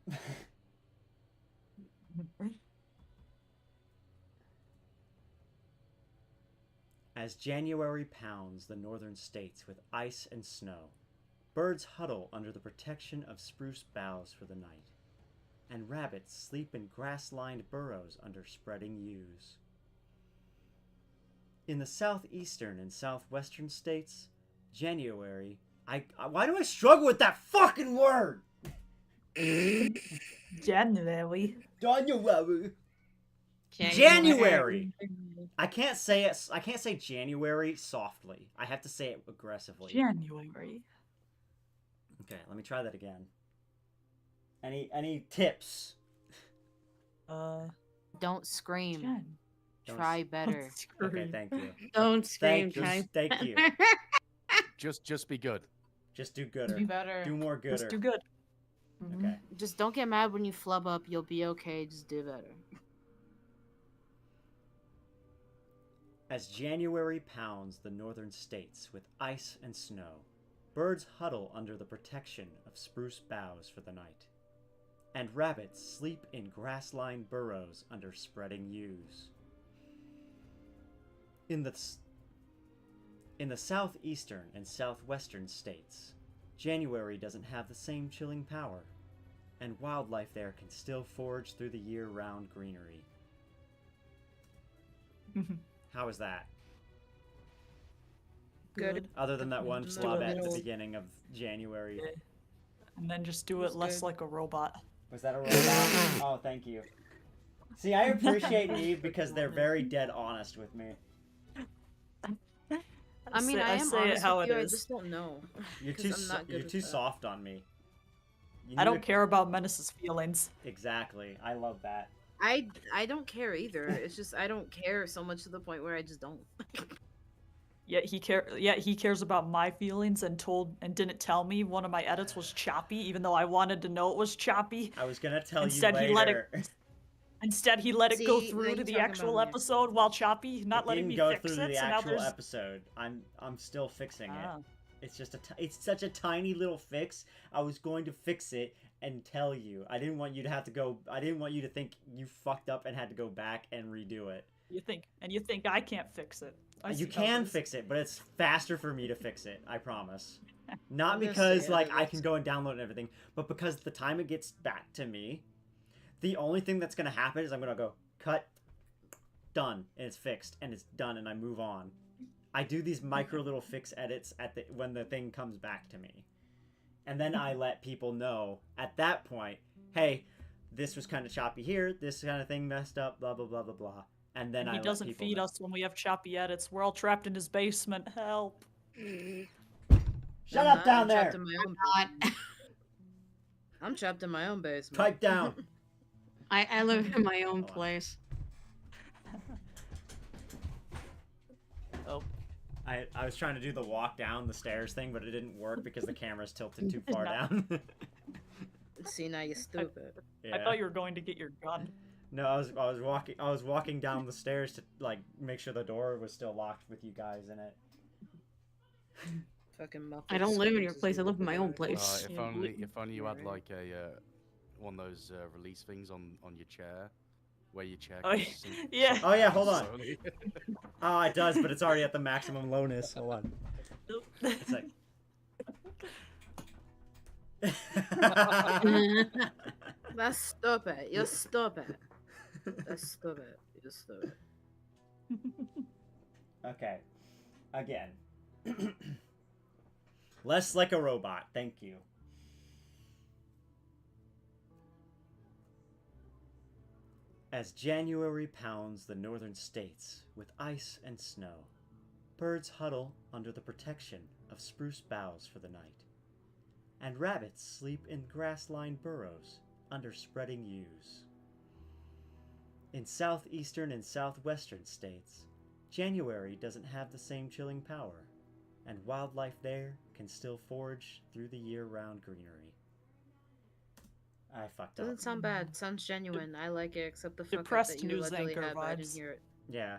Speaker 1: As January pounds the northern states with ice and snow, birds huddle under the protection of spruce boughs for the night, and rabbits sleep in grass-lined burrows under spreading yews. In the southeastern and southwestern states, January... why do I struggle with that fucking word?
Speaker 16: January.
Speaker 1: January.
Speaker 18: January.
Speaker 1: January. I can't say it. I can't say January softly. I have to say it aggressively.
Speaker 16: January.
Speaker 1: Okay, let me try that again. Any tips?
Speaker 9: Don't scream.
Speaker 16: Jen.
Speaker 9: Try better.
Speaker 1: Okay, thank you.
Speaker 2: Don't scream,
Speaker 1: Thank you.
Speaker 17: Just be good.
Speaker 1: Just do gooder.
Speaker 18: Do better.
Speaker 1: Do more gooder.
Speaker 16: Just do good.
Speaker 1: Okay.
Speaker 9: Just don't get mad when you flub up. You'll be okay. Just do better.
Speaker 1: As January pounds the northern states with ice and snow, birds huddle under the protection of spruce boughs for the night, and rabbits sleep in grass-lined burrows under spreading yews. In the southeastern and southwestern states, January doesn't have the same chilling power, and wildlife there can still forage through the year-round greenery. How is that?
Speaker 9: Good.
Speaker 1: Other than that one
Speaker 16: Just do
Speaker 1: flub
Speaker 16: a
Speaker 1: at the
Speaker 16: little-
Speaker 1: beginning of January.
Speaker 16: And then just do it less like a robot.
Speaker 1: Was that a robot? Oh, thank you. See, I appreciate Neev because they're very dead honest with me.
Speaker 9: I mean, I am
Speaker 16: say
Speaker 9: honest
Speaker 16: it how
Speaker 9: with
Speaker 16: it
Speaker 9: you. I
Speaker 16: is.
Speaker 9: just don't know.
Speaker 1: You're
Speaker 9: 'Cause
Speaker 1: too
Speaker 9: I'm not good
Speaker 1: you're
Speaker 9: with
Speaker 1: too
Speaker 9: that.
Speaker 1: soft on me. You
Speaker 16: I
Speaker 1: need
Speaker 16: don't
Speaker 1: to-
Speaker 16: care about Menace's feelings.
Speaker 1: Exactly. I love that.
Speaker 9: I don't care either. It's just I don't care so much to the point where I just don't.
Speaker 16: Yet he cares about my feelings and didn't tell me one of my edits was choppy, even though I wanted to know it was choppy.
Speaker 1: I was gonna tell
Speaker 16: Instead,
Speaker 1: you later.
Speaker 16: he let it. Instead, he let it go
Speaker 9: See,
Speaker 16: through
Speaker 9: now
Speaker 16: to
Speaker 9: you're
Speaker 16: the
Speaker 9: talking
Speaker 16: actual
Speaker 9: about me.
Speaker 16: episode while choppy, not
Speaker 1: It
Speaker 16: letting
Speaker 1: didn't
Speaker 16: me
Speaker 1: go
Speaker 16: fix
Speaker 1: through
Speaker 16: it.
Speaker 1: to the
Speaker 16: So now
Speaker 1: actual
Speaker 16: there's
Speaker 1: episode. I'm still fixing it.
Speaker 16: Ah.
Speaker 1: It's just it's such a tiny little fix. I was going to fix it and tell you. I didn't want you to have to go. I didn't want you to think you fucked up and had to go back and redo it.
Speaker 16: You think I can't fix it. I
Speaker 1: You
Speaker 16: see how it
Speaker 1: can
Speaker 16: is.
Speaker 1: fix it, but it's faster for me to fix it. I promise. Not
Speaker 9: I'm gonna
Speaker 1: because
Speaker 9: say,
Speaker 1: like I can go and download and everything, but because the time it gets back to me, the only thing that's gonna happen is I'm gonna go cut, done, and it's fixed, and it's done, and I move on. I do these micro little fix edits when the thing comes back to me, and then I let people know at that point, hey, this was kind of choppy here, this kind of thing messed up, blah blah blah blah blah, and then
Speaker 16: He
Speaker 1: I
Speaker 16: doesn't
Speaker 1: let people
Speaker 16: feed
Speaker 1: know.
Speaker 16: us when we have choppy edits. We're all trapped in his basement. Help.
Speaker 1: Shut up down
Speaker 9: I'm
Speaker 1: there.
Speaker 9: trapped in my own I'm trapped in my own basement.
Speaker 1: Pipe down.
Speaker 2: I live in my own place.
Speaker 16: Oh.
Speaker 1: I was trying to do the walk down the stairs thing, but it didn't work because the camera's tilted too far down.
Speaker 9: See, now you're stupid.
Speaker 1: Yeah.
Speaker 16: I thought you were going to get your gun.
Speaker 1: No, I was walking down the stairs to like make sure the door was still locked with you guys in it.
Speaker 9: Fucking muffled
Speaker 2: I don't live in your
Speaker 9: screams
Speaker 2: place. I
Speaker 9: is
Speaker 2: live in my own
Speaker 9: weird.
Speaker 2: place.
Speaker 17: If only you had like a one of those release things on your chair, where your chair.
Speaker 16: Oh,
Speaker 17: can
Speaker 16: yeah.
Speaker 1: Oh yeah, hold on.
Speaker 17: slowly.
Speaker 1: Oh, it does, but it's already at the maximum lowness. Hold on. It's like.
Speaker 9: That's stupid. You're stupid. That's stupid. You're stupid.
Speaker 1: Okay. Again. Less like a robot. Thank you. As January pounds the northern states with ice and snow, birds huddle under the protection of spruce boughs for the night, and rabbits sleep in grass-lined burrows under spreading yews. In southeastern and southwestern states, January doesn't have the same chilling power, and wildlife there can still forage through the year-round greenery. I fucked up.
Speaker 9: Doesn't sound bad. Sounds genuine. I like it, except the fuck up
Speaker 16: Depressed
Speaker 9: that you
Speaker 16: news
Speaker 9: allegedly
Speaker 16: anchor
Speaker 9: have. I didn't
Speaker 16: vibes.
Speaker 9: hear it.
Speaker 1: Yeah.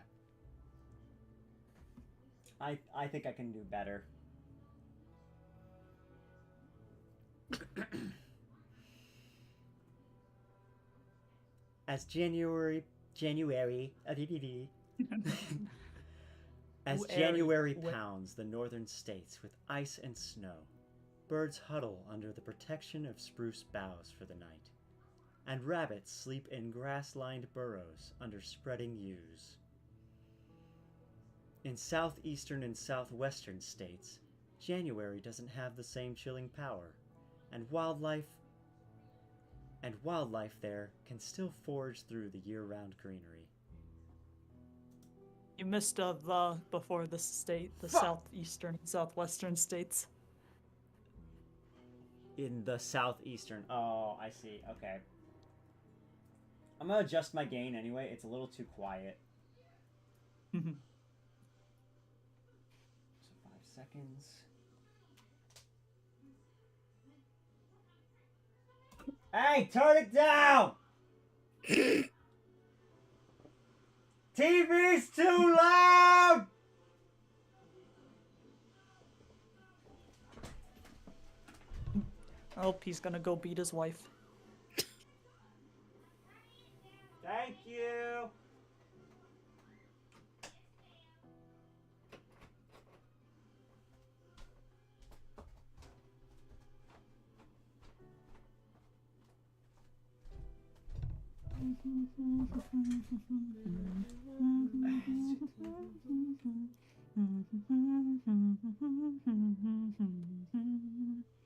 Speaker 1: I think I can do better. As January As January pounds the northern states with ice and snow, birds huddle under the protection of spruce boughs for the night, and rabbits sleep in grass-lined burrows under spreading yews. In southeastern and southwestern states, January doesn't have the same chilling power, and wildlife there can still forage through the year-round greenery.
Speaker 16: You missed the before the state, the southeastern and southwestern states.
Speaker 1: in the southeastern. Oh, I see. Okay. I'm gonna adjust my gain anyway. It's a little too quiet. So 5 seconds. Hey, turn it down! TV's too loud!
Speaker 16: Oh, he's gonna go beat his wife.
Speaker 1: Thank you!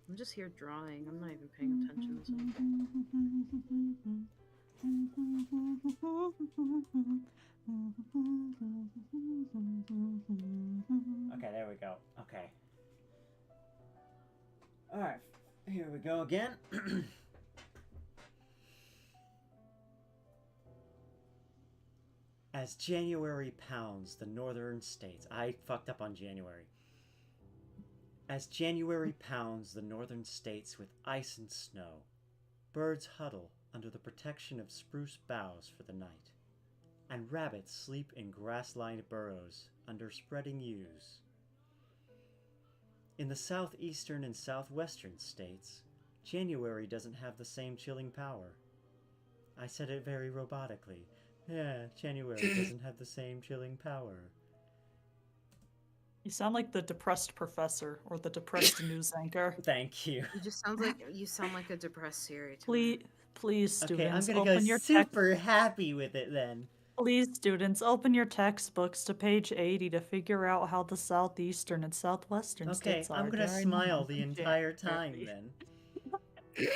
Speaker 18: I'm just here drawing. I'm not even paying attention.
Speaker 1: Okay, there we go. Okay. Alright, here we go again. As January pounds the northern states... I fucked up on January. As January pounds the northern states with ice and snow, birds huddle under the protection of spruce boughs for the night, and rabbits sleep in grass-lined burrows under spreading yews. In the southeastern and southwestern states, January doesn't have the same chilling power. I said it very robotically. Yeah, January doesn't have the same chilling power.
Speaker 16: You sound like the depressed professor or the depressed news anchor.
Speaker 1: Thank you.
Speaker 18: You sound like a depressed Siri.
Speaker 16: Please, students,
Speaker 1: okay, I'm gonna
Speaker 16: open
Speaker 1: go
Speaker 16: your
Speaker 1: super happy with it then.
Speaker 16: Please, students, open your textbooks to page 80 to figure out how the southeastern and southwestern states are.
Speaker 1: I'm gonna
Speaker 16: during
Speaker 1: smile the entire time
Speaker 16: January.
Speaker 1: then.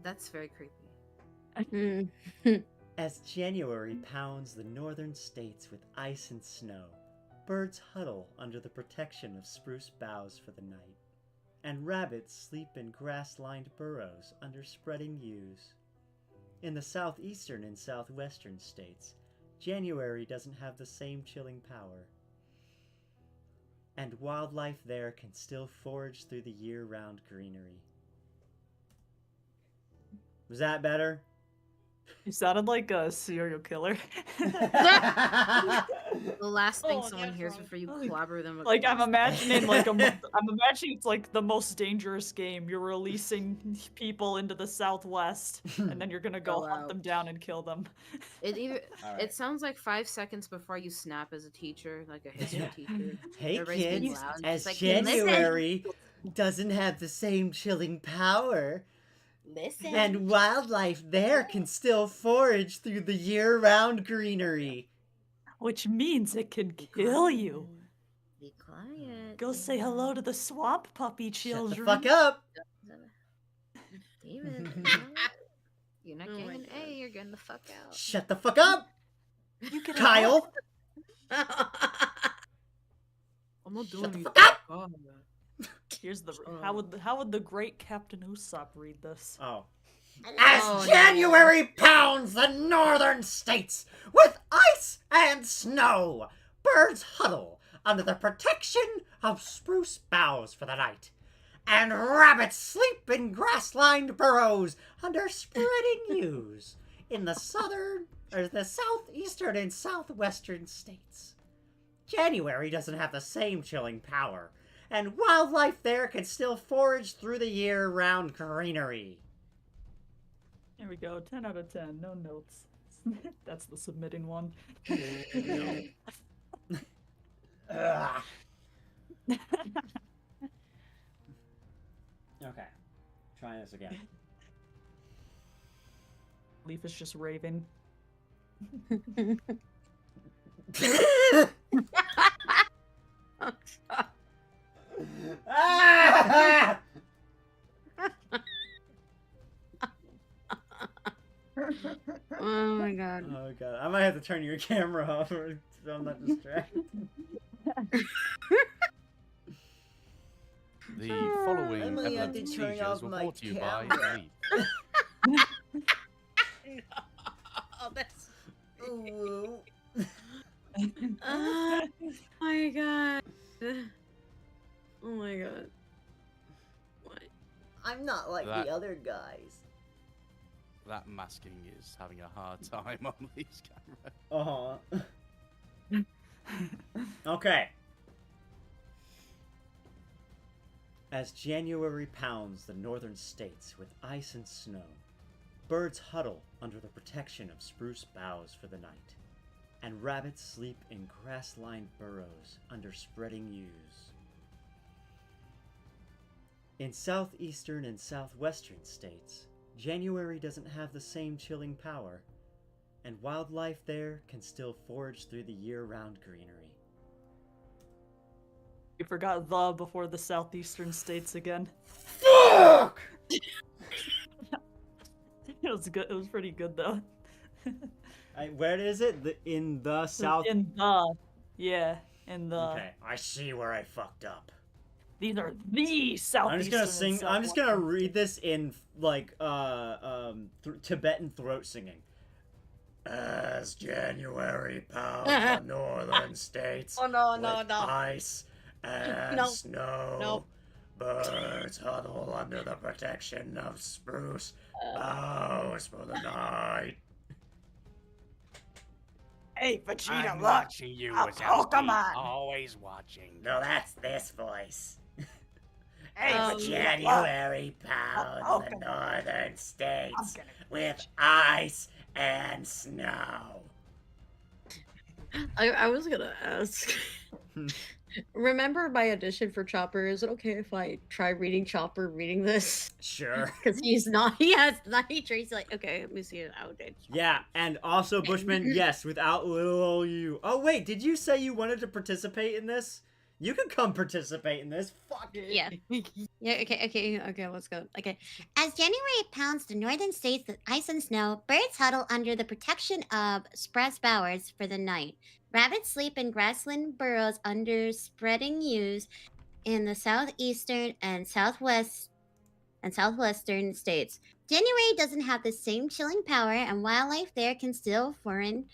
Speaker 18: That's very creepy.
Speaker 1: As January pounds the northern states with ice and snow, birds huddle under the protection of spruce boughs for the night, and rabbits sleep in grass-lined burrows under spreading yews. In the southeastern and southwestern states, January doesn't have the same chilling power, and wildlife there can still forage through the year-round greenery. Was that better?
Speaker 16: You sounded like a serial killer.
Speaker 18: The last thing someone hears before you clobber them.
Speaker 16: Like I'm imagining, I'm imagining it's like the most dangerous game. You're releasing people into the southwest, and then you're gonna go hunt them down and kill them.
Speaker 18: It sounds like 5 seconds before you snap as a teacher, like a history teacher.
Speaker 1: Hey
Speaker 18: Everybody's being
Speaker 1: kids,
Speaker 18: loud,
Speaker 1: as
Speaker 18: just like,
Speaker 1: January doesn't have the same chilling power,
Speaker 15: Listen.
Speaker 1: and wildlife there can still forage through the year-round greenery.
Speaker 16: Which means it can kill you.
Speaker 18: Be quiet.
Speaker 16: Go say hello to the swamp puppy children.
Speaker 1: Shut the fuck up!
Speaker 18: David, you're not getting an A, you're getting the fuck out.
Speaker 1: Shut the fuck up! Kyle!
Speaker 18: I'm not doing
Speaker 1: Shut the
Speaker 18: anything.
Speaker 1: fuck up!
Speaker 16: Here's the how would the great Captain Usopp read this?
Speaker 1: Oh. As January pounds the northern states with ice and snow, birds huddle under the protection of spruce boughs for the night, and rabbits sleep in grass-lined burrows under spreading yews in the southeastern and southwestern states. January doesn't have the same chilling power, and wildlife there can still forage through the year-round greenery.
Speaker 16: There we go, 10 out of 10, no notes. That's the submitting one.
Speaker 1: Okay, trying this again.
Speaker 16: Leaf is just raving.
Speaker 18: Oh my god.
Speaker 1: Oh god, I might have to turn your camera off so I'm not distracted.
Speaker 17: The following
Speaker 1: Emily, I did
Speaker 17: epileptic
Speaker 1: turn
Speaker 17: seizures
Speaker 1: off
Speaker 17: were
Speaker 1: my
Speaker 17: brought to you by
Speaker 1: camera.
Speaker 17: Neev.
Speaker 2: Oh, that's.
Speaker 1: Ooh.
Speaker 2: Oh my god. Oh my god. What?
Speaker 1: I'm not like
Speaker 17: That-
Speaker 1: the other guys.
Speaker 17: That masking is having a hard time on Lee's camera.
Speaker 1: Okay. As January pounds the northern states with ice and snow, birds huddle under the protection of spruce boughs for the night, and rabbits sleep in grass-lined burrows under spreading yews. In southeastern and southwestern states, January doesn't have the same chilling power, and wildlife there can still forage through the year-round greenery.
Speaker 16: You forgot the before the southeastern states again.
Speaker 1: Fuck!
Speaker 16: It was good. It was pretty good though.
Speaker 1: Where is it? In the south.
Speaker 16: In the, yeah, in the.
Speaker 1: Okay, I see where I fucked up.
Speaker 16: These are the southeastern.
Speaker 1: I'm just gonna
Speaker 16: and
Speaker 1: sing. I'm just gonna
Speaker 16: southwestern.
Speaker 1: read this in like Tibetan throat singing. As January pounds the northern states
Speaker 2: Oh, no,
Speaker 1: with
Speaker 2: no, no.
Speaker 1: ice and
Speaker 2: No.
Speaker 1: snow,
Speaker 2: No.
Speaker 1: birds huddle under the protection of spruce boughs for the night.
Speaker 19: Hey, Vegeta,
Speaker 1: I'm
Speaker 19: look!
Speaker 1: watching you,
Speaker 19: A
Speaker 1: Wazowski.
Speaker 19: Pokemon!
Speaker 1: Always watching. No, that's this voice.
Speaker 19: Hey,
Speaker 1: As
Speaker 19: Vegeta,
Speaker 1: January
Speaker 19: look!
Speaker 1: pounds the northern states with ice and snow.
Speaker 2: I was gonna ask. Remember my audition for Chopper? Is it okay if I try reading Chopper reading this?
Speaker 1: Sure.
Speaker 2: Because he's not. He has not. He's like, okay, let me see it out.
Speaker 1: Yeah, and also Bushman, yes, without little old you. Oh wait, did you say you wanted to participate in this? You can come participate in this. Fuck it.
Speaker 2: Yeah. Yeah. Okay. Let's go. Okay.
Speaker 20: As January pounds the northern states with ice and snow, birds huddle under the protection of spruce boughs for the night. Rabbits sleep in grassland burrows under spreading yews in the southeastern and southwestern states. January doesn't have the same chilling power, and wildlife there can still foreign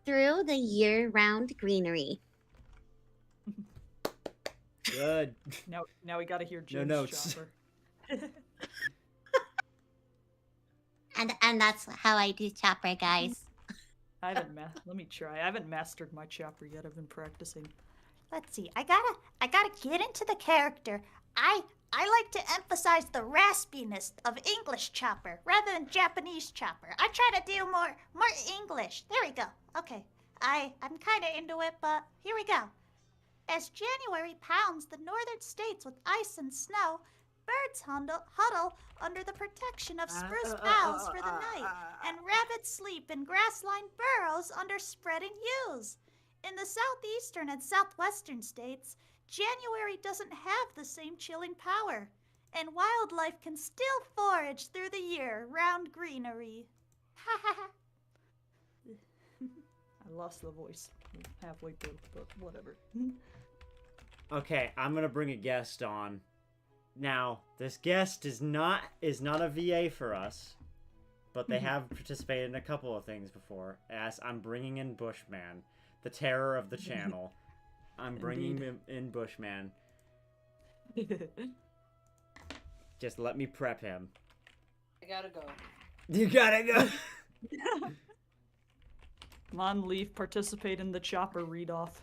Speaker 20: through the year-round greenery.
Speaker 1: Good.
Speaker 16: Now we gotta hear
Speaker 1: No
Speaker 16: Jim's
Speaker 1: notes.
Speaker 16: Chopper.
Speaker 20: And that's how I do Chopper, guys.
Speaker 16: I haven't let me try. I haven't mastered my Chopper yet. I've been practicing.
Speaker 21: Let's see. I gotta get into the character. I like to emphasize the raspiness of English Chopper rather than Japanese Chopper. I try to do more English. There we go. Okay. I'm kind of into it, but here we go. As January pounds the northern states with ice and snow, birds huddle under the protection of spruce boughs for the night, and rabbits sleep in grass-lined burrows under spreading yews. In the southeastern and southwestern states, January doesn't have the same chilling power, and wildlife can still forage through the year-round greenery. Ha ha ha.
Speaker 16: I lost the voice halfway through, but whatever.
Speaker 1: Okay, I'm gonna bring a guest on. Now, this guest is not a VA for us, but they have participated in a couple of things before. As I'm bringing in Bushman, the terror of the channel. I'm bringing in Bushman. Just let me prep him.
Speaker 18: I gotta go.
Speaker 1: You gotta go.
Speaker 16: Come on, Leaf, participate in the Chopper read-off.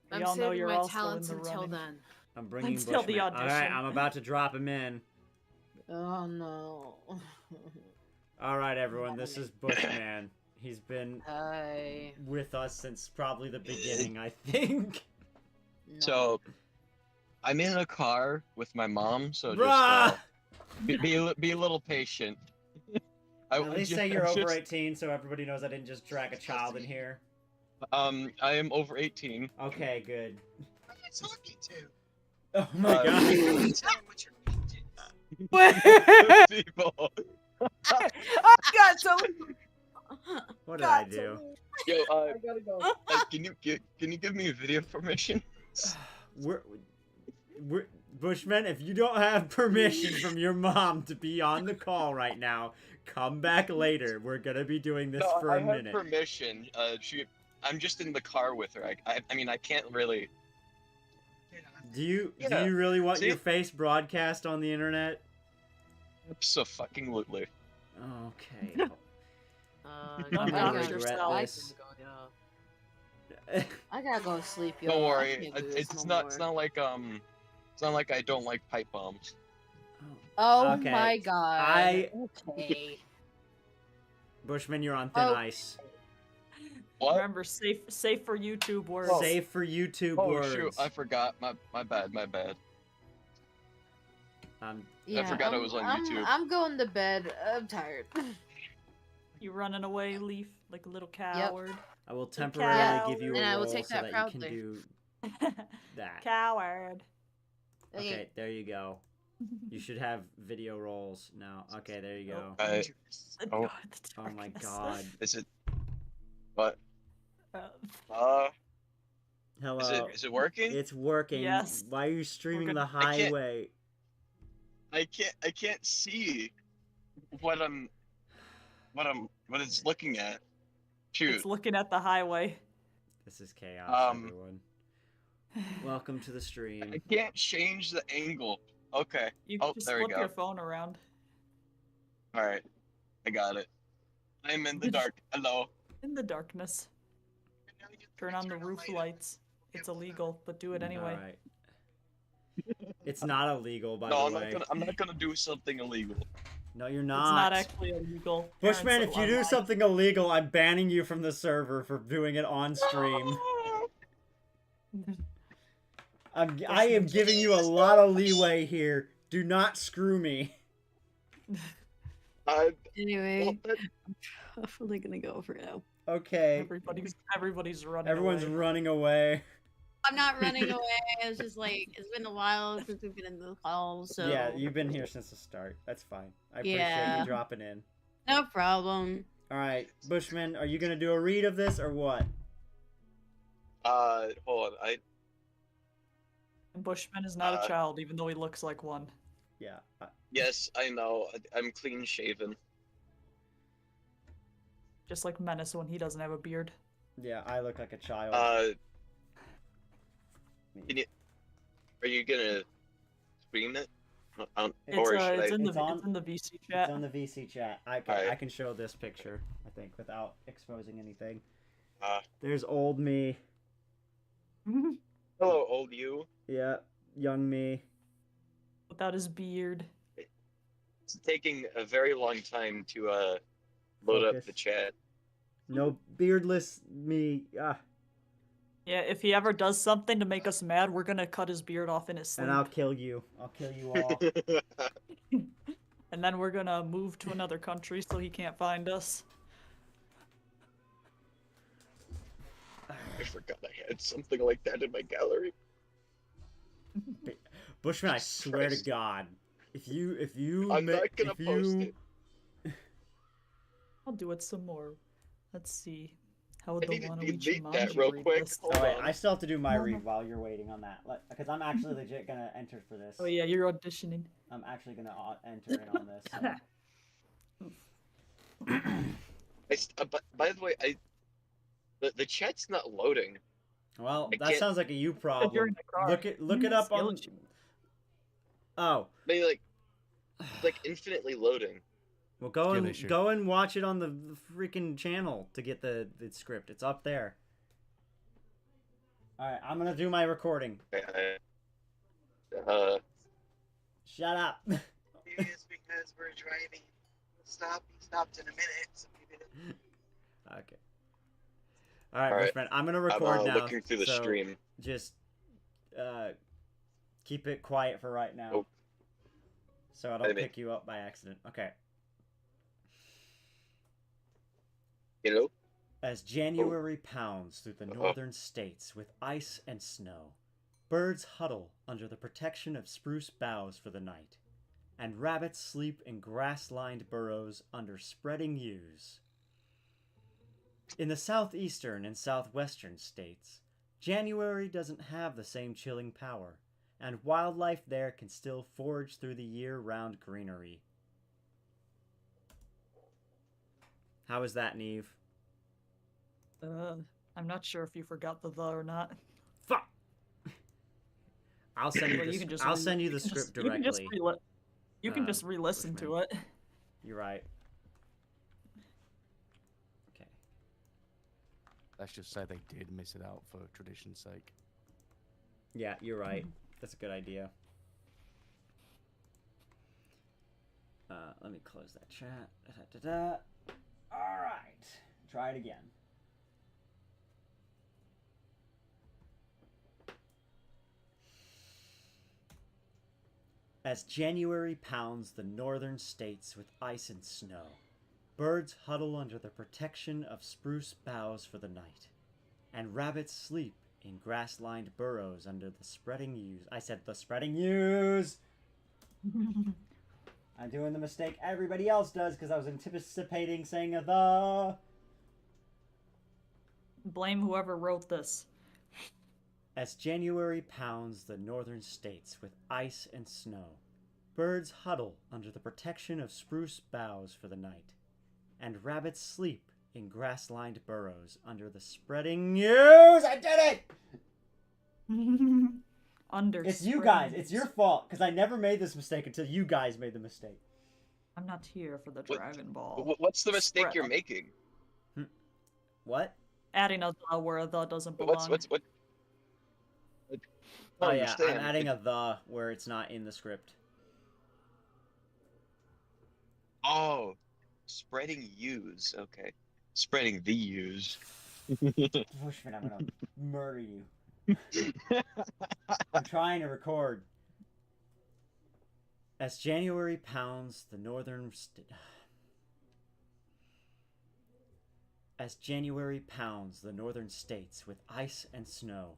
Speaker 18: I'm
Speaker 16: all know
Speaker 18: saving
Speaker 16: you're
Speaker 18: my
Speaker 16: also in
Speaker 18: talents
Speaker 16: the
Speaker 18: until
Speaker 16: running.
Speaker 18: then.
Speaker 1: I'm bringing
Speaker 16: Until
Speaker 1: Bushman.
Speaker 16: the audition.
Speaker 1: Alright, I'm about to drop him in.
Speaker 18: Oh no.
Speaker 1: Alright, everyone, this is Bushman. He's been
Speaker 18: Hi.
Speaker 1: with us since probably the beginning, I think.
Speaker 22: So, I'm in a car with my mom, so
Speaker 1: Bruh!
Speaker 22: just be a little patient.
Speaker 1: At least say you're over 18 so everybody knows I didn't just drag a child in here.
Speaker 22: I am over 18.
Speaker 1: Okay, good.
Speaker 22: Who are you talking to?
Speaker 1: Oh my god.
Speaker 22: People.
Speaker 19: I got some.
Speaker 1: What did I do?
Speaker 22: Yo,
Speaker 19: I gotta go.
Speaker 22: can you give me video permission?
Speaker 1: we're Bushman, if you don't have permission from your mom to be on the call right now, come back later. We're gonna be doing this for a minute.
Speaker 22: I have permission. I'm just in the car with her. I mean, I can't really.
Speaker 1: Do you really want your face broadcast on the internet?
Speaker 22: Absolutely.
Speaker 1: Okay.
Speaker 18: I'm
Speaker 1: gonna
Speaker 18: regret
Speaker 1: yourself.
Speaker 18: this. I gotta go to sleep, yo.
Speaker 22: Don't
Speaker 18: I
Speaker 22: worry.
Speaker 18: can't do this
Speaker 22: It's
Speaker 18: no
Speaker 22: not.
Speaker 18: more.
Speaker 22: It's not like I don't like pipe bombs.
Speaker 18: Oh
Speaker 1: Okay.
Speaker 18: my god. Okay.
Speaker 1: Bushman, you're on thin ice.
Speaker 22: What?
Speaker 16: Remember, safe for YouTube words.
Speaker 1: Safe for YouTube
Speaker 22: Oh
Speaker 1: words.
Speaker 22: shoot! I forgot. My bad. My bad.
Speaker 18: Yeah,
Speaker 22: I forgot I was on YouTube.
Speaker 18: I'm going to bed. I'm tired.
Speaker 16: You running away, Leaf, like a little coward.
Speaker 1: I will temporarily
Speaker 16: Coward.
Speaker 1: give you a
Speaker 18: And I will
Speaker 1: roll
Speaker 18: take
Speaker 1: so
Speaker 18: that
Speaker 1: that you
Speaker 18: proudly.
Speaker 1: can do that.
Speaker 16: Coward.
Speaker 1: Okay, there you go. You should have video rolls now. Okay, there you go.
Speaker 22: Oh
Speaker 1: my god.
Speaker 22: Is it? What?
Speaker 1: Hello.
Speaker 22: Is it working?
Speaker 1: It's working.
Speaker 16: Yes.
Speaker 1: Why are you streaming the
Speaker 22: I can't-
Speaker 1: highway?
Speaker 22: I can't see what it's looking at. Shoot.
Speaker 16: It's looking at the highway.
Speaker 1: This is chaos, everyone. Welcome to the
Speaker 22: I
Speaker 1: stream.
Speaker 22: can't change the angle. Okay.
Speaker 16: You
Speaker 22: Oh,
Speaker 16: just
Speaker 22: there we
Speaker 16: flip
Speaker 22: go.
Speaker 16: your phone around.
Speaker 22: All right. I got it. I'm in the dark. Hello.
Speaker 16: In the darkness. Turn on the roof lights. It's illegal, but do it anyway.
Speaker 1: Alright. It's not illegal, by
Speaker 22: No,
Speaker 1: the way.
Speaker 22: I'm not gonna do something illegal.
Speaker 1: No, you're
Speaker 16: It's
Speaker 1: not.
Speaker 16: not actually illegal.
Speaker 1: Bushman,
Speaker 16: Parents
Speaker 1: if you do
Speaker 16: allow-
Speaker 1: something illegal, I'm banning you from the server for doing it on stream. I am giving you a lot of leeway here. Do not screw me.
Speaker 2: Anyway, I'm probably gonna go for now.
Speaker 1: Okay.
Speaker 16: Everybody's running.
Speaker 1: Everyone's
Speaker 16: away.
Speaker 1: running away.
Speaker 2: I'm not running away. It's just like it's been a while since we've been in the call, so
Speaker 1: Yeah, you've been here since the start. That's fine. I appreciate
Speaker 2: Yeah.
Speaker 1: you dropping in.
Speaker 2: no problem.
Speaker 1: All right, Bushman, are you gonna do a read of this or what?
Speaker 22: Hold on.
Speaker 16: And Bushman is not a child, even though he looks like one.
Speaker 1: Yeah.
Speaker 22: Yes, I know. I'm clean shaven.
Speaker 16: Just like Menace when he doesn't have a beard.
Speaker 1: Yeah, I look like a child.
Speaker 22: Are you gonna screen it?
Speaker 16: It's,
Speaker 22: Or should
Speaker 16: it's
Speaker 22: I?
Speaker 16: in the VC chat.
Speaker 1: It's on the VC chat. I can show this picture, I think, without exposing anything. There's old me.
Speaker 22: Hello, old you.
Speaker 1: Yeah, young me.
Speaker 16: Without his beard.
Speaker 22: It's taking a very long time to load up the chat.
Speaker 1: No beardless me. Ah,
Speaker 16: Yeah, if he ever does something to make us mad, we're gonna cut his beard off in his sleep.
Speaker 1: and I'll kill you. I'll kill you all.
Speaker 16: And then we're gonna move to another country so he can't find us.
Speaker 22: I forgot I had something like that in my gallery.
Speaker 1: Bushman, I swear to God, if you
Speaker 22: I'm not gonna post it.
Speaker 16: I'll do it some more. Let's see. How
Speaker 22: I
Speaker 16: would the
Speaker 22: need to
Speaker 16: Waluigi
Speaker 22: delete that
Speaker 16: Manji
Speaker 22: real
Speaker 16: read
Speaker 22: quick.
Speaker 16: this?
Speaker 1: Oh wait, I still have to do my read while you're waiting on that, because I'm actually legit gonna enter for this.
Speaker 16: Oh yeah, you're auditioning.
Speaker 1: I'm actually gonna enter in on this.
Speaker 22: By the way, the chat's not loading.
Speaker 1: Well,
Speaker 22: I
Speaker 1: that
Speaker 22: can't-
Speaker 1: sounds like a you
Speaker 22: If
Speaker 1: problem.
Speaker 22: you're in the car.
Speaker 1: Look it up on. Oh,
Speaker 22: Maybe it's like infinitely loading.
Speaker 1: well, go
Speaker 22: Skill
Speaker 1: and
Speaker 22: issue.
Speaker 1: go and watch it on the freaking channel to get the script. It's up there. All right, I'm gonna do my recording. Shut up.
Speaker 10: It's because we're driving. He stopped in a minute. So we didn't...
Speaker 1: Okay. All right,
Speaker 22: All right.
Speaker 1: Bushman, I'm gonna record now.
Speaker 22: looking through the
Speaker 1: so
Speaker 22: stream.
Speaker 1: Just keep it quiet for right now, so I don't
Speaker 22: Maybe.
Speaker 1: pick you up by accident. Okay.
Speaker 22: Hello?
Speaker 1: As January pounds through the northern states with ice and snow, birds huddle under the protection of spruce boughs for the night, and rabbits sleep in grass-lined burrows under spreading yews. In the southeastern and southwestern states, January doesn't have the same chilling power, and wildlife there can still forage through the year-round greenery. How is that, Neev?
Speaker 16: I'm not sure if you forgot the or not.
Speaker 1: Fuck! I'll send you
Speaker 16: Well,
Speaker 1: the, I'll send you the script directly.
Speaker 16: You can just re-listen to it.
Speaker 1: You're right. Okay.
Speaker 17: Let's just say they did miss it out for tradition's sake.
Speaker 1: Yeah, you're right. That's a good idea. Let me close that chat. All right. Try it again. As January pounds the northern states with ice and snow, birds huddle under the protection of spruce boughs for the night, and rabbits sleep in grass-lined burrows under the spreading yews. I said the spreading yews! I'm doing the mistake everybody else does because I was anticipating saying a the.
Speaker 16: Blame whoever wrote this.
Speaker 1: As January pounds the northern states with ice and snow, birds huddle under the protection of spruce boughs for the night, and rabbits sleep in grass-lined burrows under the spreading yews. I did it! It's you guys. It's your fault because I never made this mistake until you guys made the mistake.
Speaker 16: I'm not here for the Dragon Ball.
Speaker 22: What's the mistake you're making?
Speaker 1: What?
Speaker 16: Adding a the where a the doesn't belong.
Speaker 22: What?
Speaker 1: Oh yeah, I'm adding a the where it's not in the script.
Speaker 22: Oh, spreading U's. Okay, spreading the U's.
Speaker 1: Bushman, I'm gonna murder you. I'm trying to record. As January pounds the northern states with ice and snow,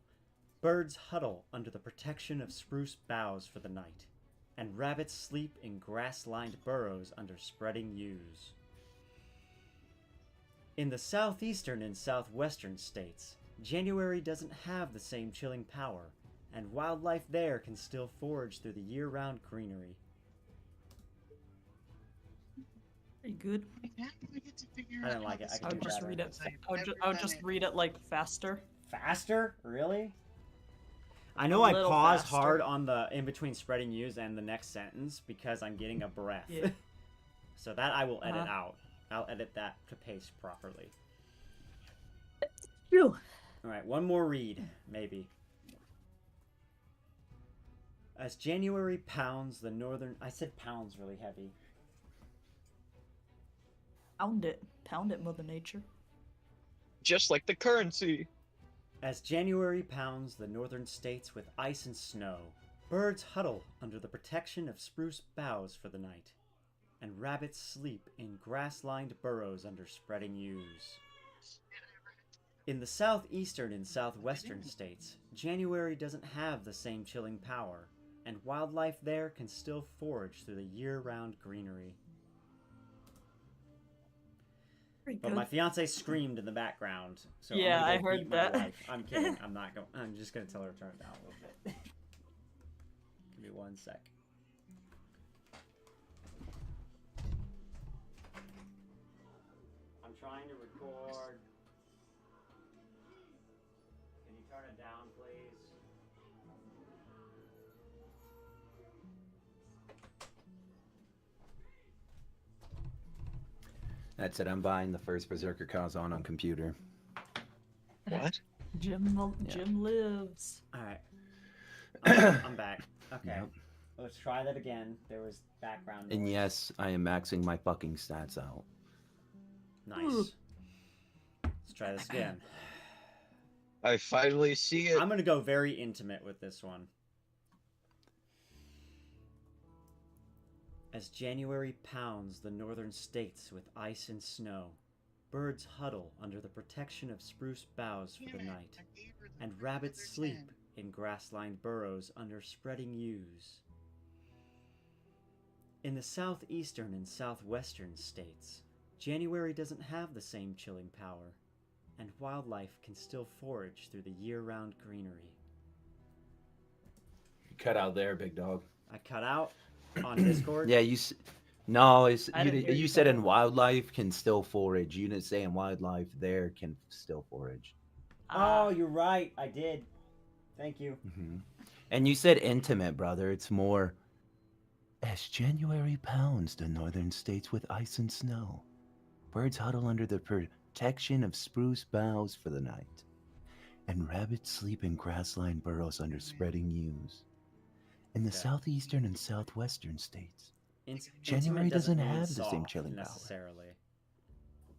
Speaker 1: birds huddle under the protection of spruce boughs for the night, and rabbits sleep in grass-lined burrows under spreading yews. In the southeastern and southwestern states, January doesn't have the same chilling power, and wildlife there can still forage through the year-round greenery.
Speaker 16: Pretty good.
Speaker 1: I don't like it.
Speaker 16: I would just read it. I would just read it like faster.
Speaker 1: Faster? Really? I know
Speaker 16: A
Speaker 1: I
Speaker 16: little
Speaker 1: pause
Speaker 16: faster.
Speaker 1: hard on the in between spreading yews and the next sentence because I'm getting a breath.
Speaker 16: Yeah.
Speaker 1: So that I will edit
Speaker 16: Uh-huh.
Speaker 1: out. I'll edit that to pace properly.
Speaker 16: Phew.
Speaker 1: All right, one more read, maybe. As January pounds the northern... I said pounds really heavy.
Speaker 16: Pound it, Mother Nature.
Speaker 22: Just like the currency.
Speaker 1: As January pounds the northern states with ice and snow, birds huddle under the protection of spruce boughs for the night, and rabbits sleep in grass-lined burrows under spreading yews. In the southeastern and southwestern states, January doesn't have the same chilling power, and wildlife there can still forage through the year-round greenery. But my fiance screamed in the background, so
Speaker 16: Yeah,
Speaker 1: I'm
Speaker 16: I
Speaker 1: gonna go
Speaker 16: heard
Speaker 1: beat my
Speaker 16: that.
Speaker 1: wife. I'm kidding. I'm not going. I'm just gonna tell her to turn it down a little bit. Give me 1 sec. I'm trying to record. Can you turn it down, please?
Speaker 8: That's it. I'm buying the first Berserker Kazan on computer.
Speaker 22: What?
Speaker 16: Jim lives.
Speaker 1: All right. I'm back. Okay.
Speaker 8: Yep.
Speaker 1: Let's try that again. There was background noise.
Speaker 8: And yes, I am maxing my fucking stats out.
Speaker 1: Nice. Let's try this again.
Speaker 22: I finally see it.
Speaker 1: I'm gonna go very intimate with this one. As January pounds the northern states with ice and snow, birds huddle under the protection of spruce boughs for the night, and rabbits sleep in grass-lined burrows under spreading yews. In the southeastern and southwestern states, January doesn't have the same chilling power, and wildlife can still forage through the year-round greenery.
Speaker 8: You cut out there, big dog.
Speaker 1: I cut out on Discord?
Speaker 8: Yeah, no,
Speaker 1: I didn't hear
Speaker 8: you
Speaker 1: you
Speaker 8: said
Speaker 1: cut
Speaker 8: in
Speaker 1: out.
Speaker 8: wildlife can still forage. You didn't say in wildlife there can still forage.
Speaker 1: Oh, you're right. I did. Thank you.
Speaker 8: And you said intimate, brother. It's more. As January pounds the northern states with ice and snow, birds huddle under the protection of spruce boughs for the night, and rabbits sleep in grassland burrows under spreading yews. In the southeastern and southwestern states, January
Speaker 1: Intimate
Speaker 8: doesn't
Speaker 1: mean
Speaker 8: have the same
Speaker 1: soft
Speaker 8: chilling power.
Speaker 1: necessarily.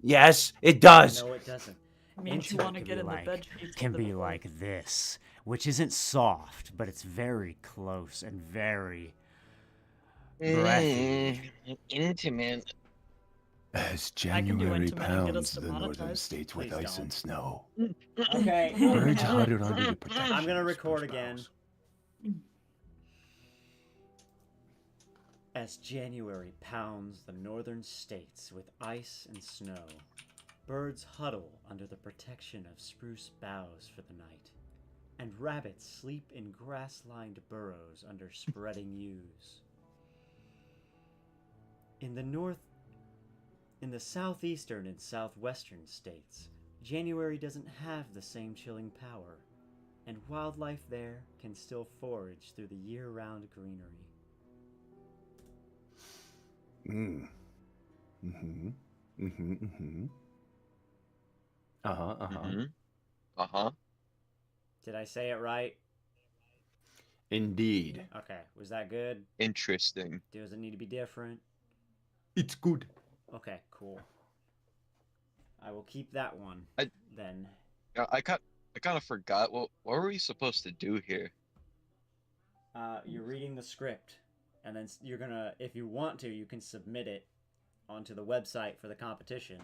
Speaker 8: Yes, it does.
Speaker 1: No, it doesn't.
Speaker 16: It means you
Speaker 1: Intimate
Speaker 16: want to
Speaker 1: can
Speaker 16: get
Speaker 1: be
Speaker 16: in the
Speaker 1: like-
Speaker 16: bed sheets
Speaker 1: Can
Speaker 16: with
Speaker 1: be
Speaker 16: the
Speaker 1: like this, which isn't soft, but it's very close and very breathy.
Speaker 10: Intimate.
Speaker 8: As
Speaker 16: I can do
Speaker 8: January
Speaker 16: intimate and get us
Speaker 8: pounds the northern
Speaker 16: demonetized.
Speaker 8: states with
Speaker 1: Please
Speaker 8: ice
Speaker 1: don't.
Speaker 8: and snow,
Speaker 1: Okay.
Speaker 8: birds huddle under the protection.
Speaker 1: I'm gonna
Speaker 8: of
Speaker 1: record
Speaker 8: spruce
Speaker 1: again.
Speaker 8: boughs.
Speaker 1: As January pounds the northern states with ice and snow, birds huddle under the protection of spruce boughs for the night, and rabbits sleep in grass-lined burrows under spreading yews. In the southeastern and southwestern states, January doesn't have the same chilling power, and wildlife there can still forage through the year-round greenery. Did I say it right?
Speaker 8: Indeed.
Speaker 1: Okay, was that good?
Speaker 22: Interesting.
Speaker 1: Does it need to be different?
Speaker 8: It's good.
Speaker 1: Okay, cool. I will keep that one then.
Speaker 22: I kind of forgot. What were we supposed to do here?
Speaker 1: You're reading the script, and then you're gonna, if you want to, you can submit it onto the website for the competition,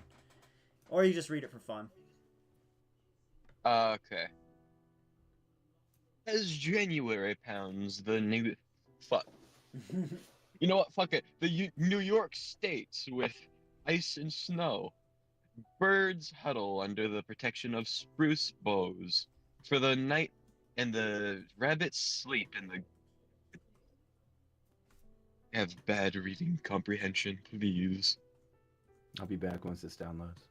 Speaker 1: or you just read it for fun.
Speaker 22: Okay. As January pounds the new fuck. You know what? Fuck it. The New York states with ice and snow. Birds huddle under the protection of spruce boughs for the night, and the rabbits sleep in the. Have bad reading comprehension, please.
Speaker 8: I'll be back once this downloads.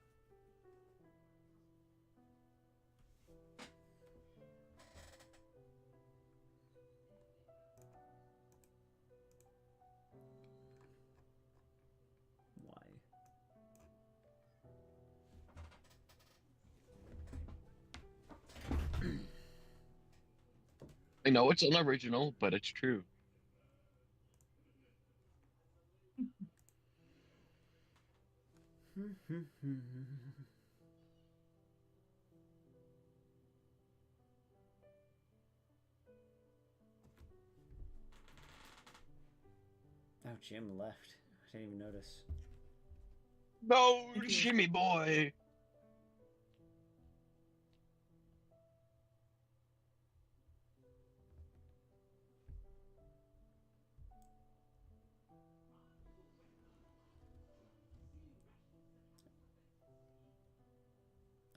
Speaker 1: Why?
Speaker 22: I know it's unoriginal, but it's true.
Speaker 1: Oh, Jim left. I didn't even notice.
Speaker 22: No, Jimmy boy.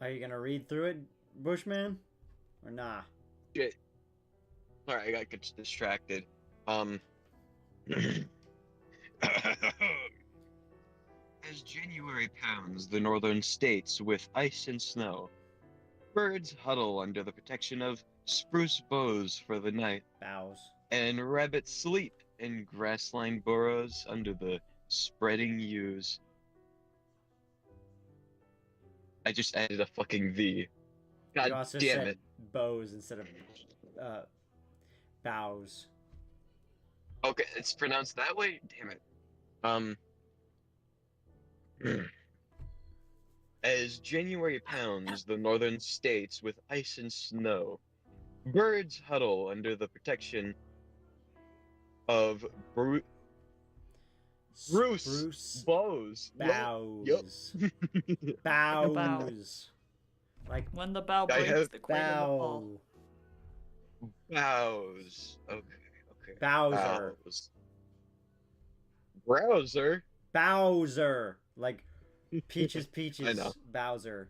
Speaker 1: Are you gonna read through it, Bushman, or nah?
Speaker 22: Shit. Sorry, I got distracted. As January pounds the northern states with ice and snow, birds huddle under the protection of spruce boughs for the night,
Speaker 1: Boughs.
Speaker 22: and rabbits sleep in grass-lined burrows under the spreading yews. I just added a fucking V.
Speaker 1: You
Speaker 22: God
Speaker 1: also
Speaker 22: damn
Speaker 1: said
Speaker 22: it.
Speaker 1: bows instead of bows.
Speaker 22: Okay, it's pronounced that way? Damn it. As January pounds the northern states with ice and snow, birds huddle under the protection of spruce boughs.
Speaker 1: Boughs.
Speaker 22: Yup.
Speaker 1: Boughs. Like
Speaker 16: when the bow
Speaker 22: I
Speaker 16: breaks,
Speaker 22: have-
Speaker 16: the queen will fall.
Speaker 22: Boughs. Okay.
Speaker 1: Bowser.
Speaker 22: Boughs. Browser.
Speaker 1: Bowser. Like Peaches
Speaker 22: I know.
Speaker 1: Bowser.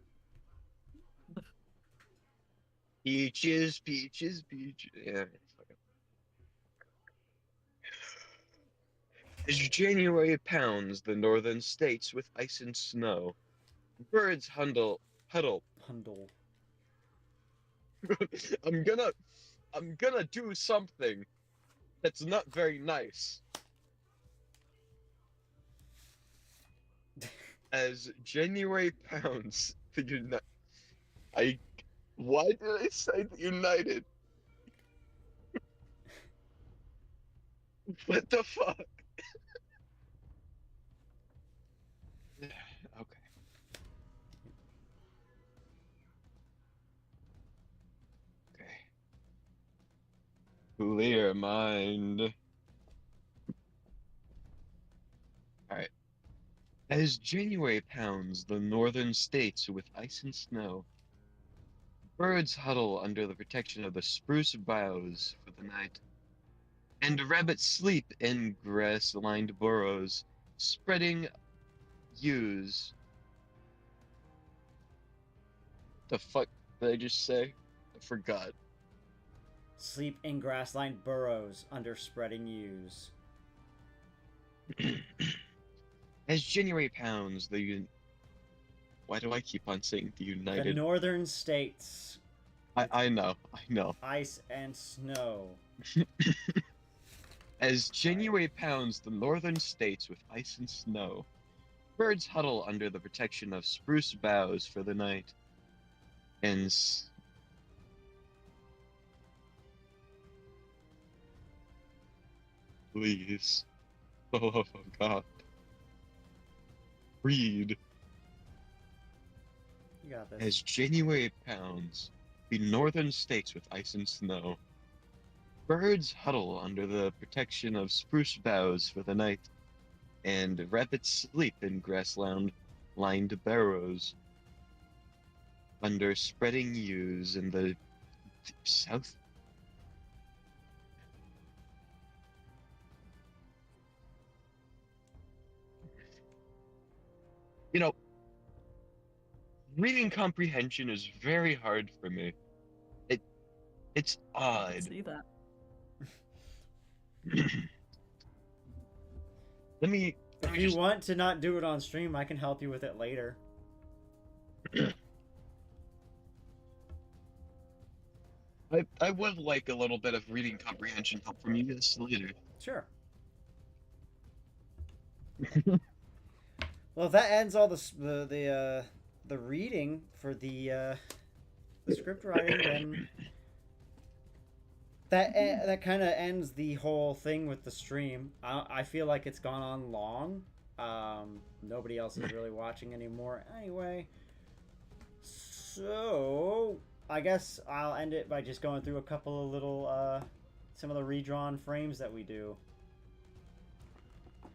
Speaker 22: Peaches, peaches, peaches. Yeah. As January pounds the northern states with ice and snow, birds huddle.
Speaker 1: Hundle.
Speaker 22: I'm gonna do something that's not very nice. As January pounds the why did I say the United? What the fuck? Okay. Okay. Clear mind. Alright. As January pounds the northern states with ice and snow, birds huddle under the protection of the spruce boughs for the night, and rabbits sleep in grass-lined burrows, spreading yews. The fuck did I just say? I forgot.
Speaker 1: Sleep in grass-lined burrows under spreading yews.
Speaker 22: As January pounds why do I keep on saying the United?
Speaker 1: The northern states.
Speaker 22: I know.
Speaker 1: Ice and snow.
Speaker 22: As January pounds the northern states with ice and snow, birds huddle under the protection of spruce boughs for the night, and please, oh God, read.
Speaker 1: You got this.
Speaker 22: As January pounds the northern states with ice and snow, birds huddle under the protection of spruce boughs for the night, and rabbits sleep in grass-lined burrows under spreading yews in the south. You know, reading comprehension is very hard for me. It's odd.
Speaker 16: I see that.
Speaker 1: If you want to not do it on stream, I can help you with it later.
Speaker 22: I would like a little bit of reading comprehension help from you guys later.
Speaker 1: Sure. Well, if that ends all the reading for the script writing, then that kind of ends the whole thing with the stream. I feel like it's gone on long. Nobody else is really watching anymore anyway. So I guess I'll end it by just going through a couple of little some of the redrawn frames that we do.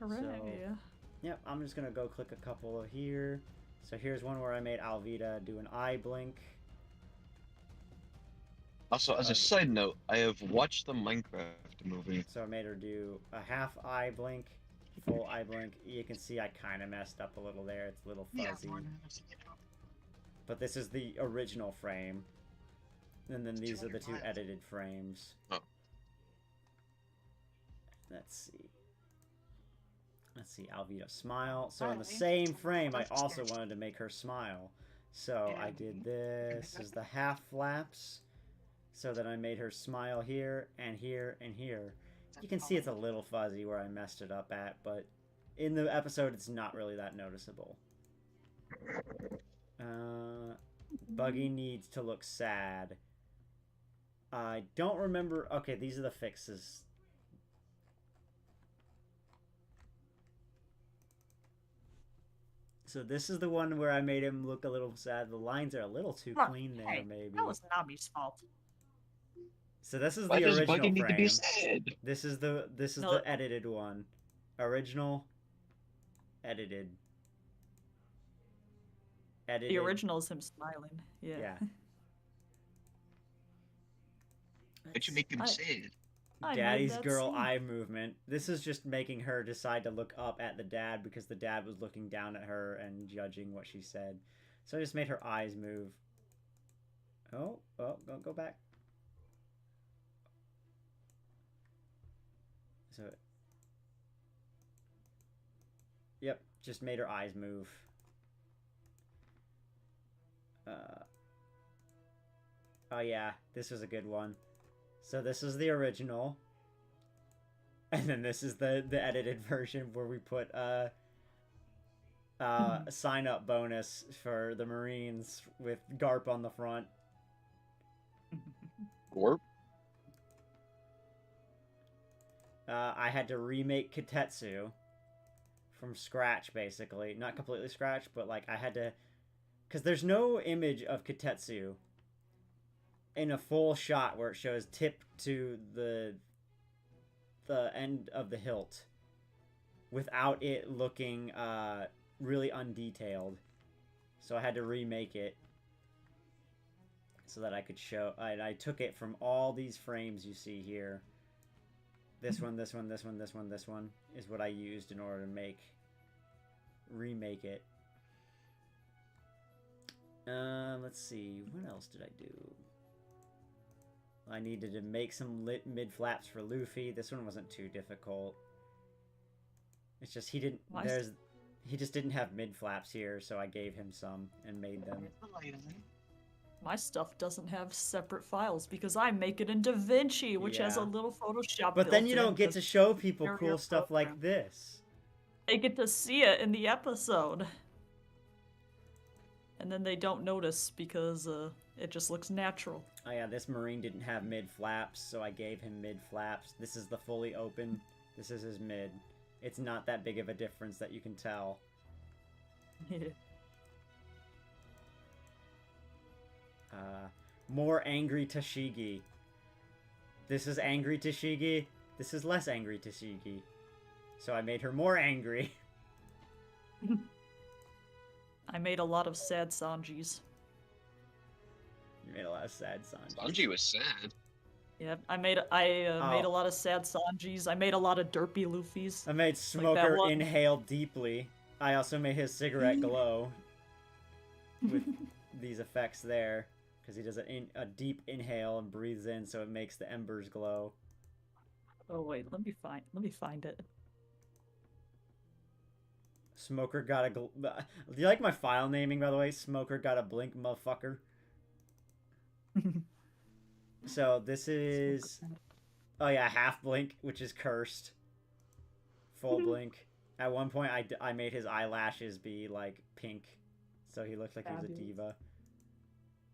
Speaker 16: Hooray.
Speaker 1: So, yep, I'm just gonna go click a couple of here. So here's one where I made Alvida do an eye blink.
Speaker 22: Also, as a side note, I have watched the Minecraft movie.
Speaker 1: So I made her do a half eye blink, full eye blink. You can see I kind of messed up a little there. It's a little fuzzy. But this is the original frame. And then these are the two edited frames.
Speaker 22: Oh.
Speaker 1: Let's see, Alvida smile. So in the same frame, I also wanted to make her smile. So I did this as the half flaps. So then I made her smile here and here and here. You can see it's a little fuzzy where I messed it up at, but in the episode it's not really that noticeable. Buggy needs to look sad. I don't remember. Okay, these are the fixes. So this is the one where I made him look a little sad. The lines are a little too clean there, maybe.
Speaker 16: That was Nami's fault.
Speaker 1: So this is
Speaker 22: Why
Speaker 1: the
Speaker 22: does
Speaker 1: original
Speaker 22: Buggy need to be
Speaker 1: frame.
Speaker 22: sad?
Speaker 1: This is the edited one. Original, edited.
Speaker 16: The original is him smiling. Yeah.
Speaker 22: Why'd you make him sad?
Speaker 1: Daddy's girl eye movement. This is just making her decide to look up at the dad because the dad was looking down at her and judging what she said. So I just made her eyes move. Oh, go back. So, yep, just made her eyes move. Oh yeah, this was a good one. So this is the original. And then this is the edited version where we put a sign up bonus for the Marines with Garp on the front.
Speaker 22: Gorp?
Speaker 1: I had to remake Kitetsu from scratch, basically. Not completely scratch, but like I had to... Because there's no image of Kitetsu in a full shot where it shows tip to the end of the hilt without it looking really undetailed. So I had to remake it so that I could show... I took it from all these frames you see here. This one, this one, this one, this one, this one is what I used in order to remake it. Let's see, what else did I do? I needed to make some lit mid-flaps for Luffy. This one wasn't too difficult. It's just he just didn't have mid-flaps here, so I gave him some and made them.
Speaker 16: My stuff doesn't have separate files because I make it in DaVinci, which has a
Speaker 1: Yeah.
Speaker 16: little Photoshop.
Speaker 1: But then
Speaker 16: built
Speaker 1: you
Speaker 16: in
Speaker 1: don't get to show people
Speaker 16: Carrier
Speaker 1: cool stuff
Speaker 16: program.
Speaker 1: like this.
Speaker 16: They get to see it in the episode. And then they don't notice because it just looks natural.
Speaker 1: Oh yeah, this Marine didn't have mid-flaps, so I gave him mid-flaps. This is the fully open. This is his mid. It's not that big of a difference that you can tell. More angry Tashigi. This is angry Tashigi. This is less angry Tashigi. So I made her more angry.
Speaker 16: I made a lot of sad Sanjis.
Speaker 1: You made a lot of sad Sanjis.
Speaker 22: Sanji was sad.
Speaker 16: Yep, I made a lot of sad Sanjis. I made a lot of derpy Luffys.
Speaker 1: I made
Speaker 16: that
Speaker 1: Smoker
Speaker 16: one.
Speaker 1: inhale deeply. I also made his cigarette glow with these effects there, because he does a deep inhale and breathes in, so it makes the embers glow.
Speaker 16: Oh wait, let me find it.
Speaker 1: Smoker got a... Do you like my file naming, by the way? Smoker got a blink, motherfucker. So this is... Oh yeah, half blink, which is cursed. Full blink. At one point, I made his eyelashes be, like, pink. So he looked like he was a
Speaker 16: Fabulous.
Speaker 1: diva.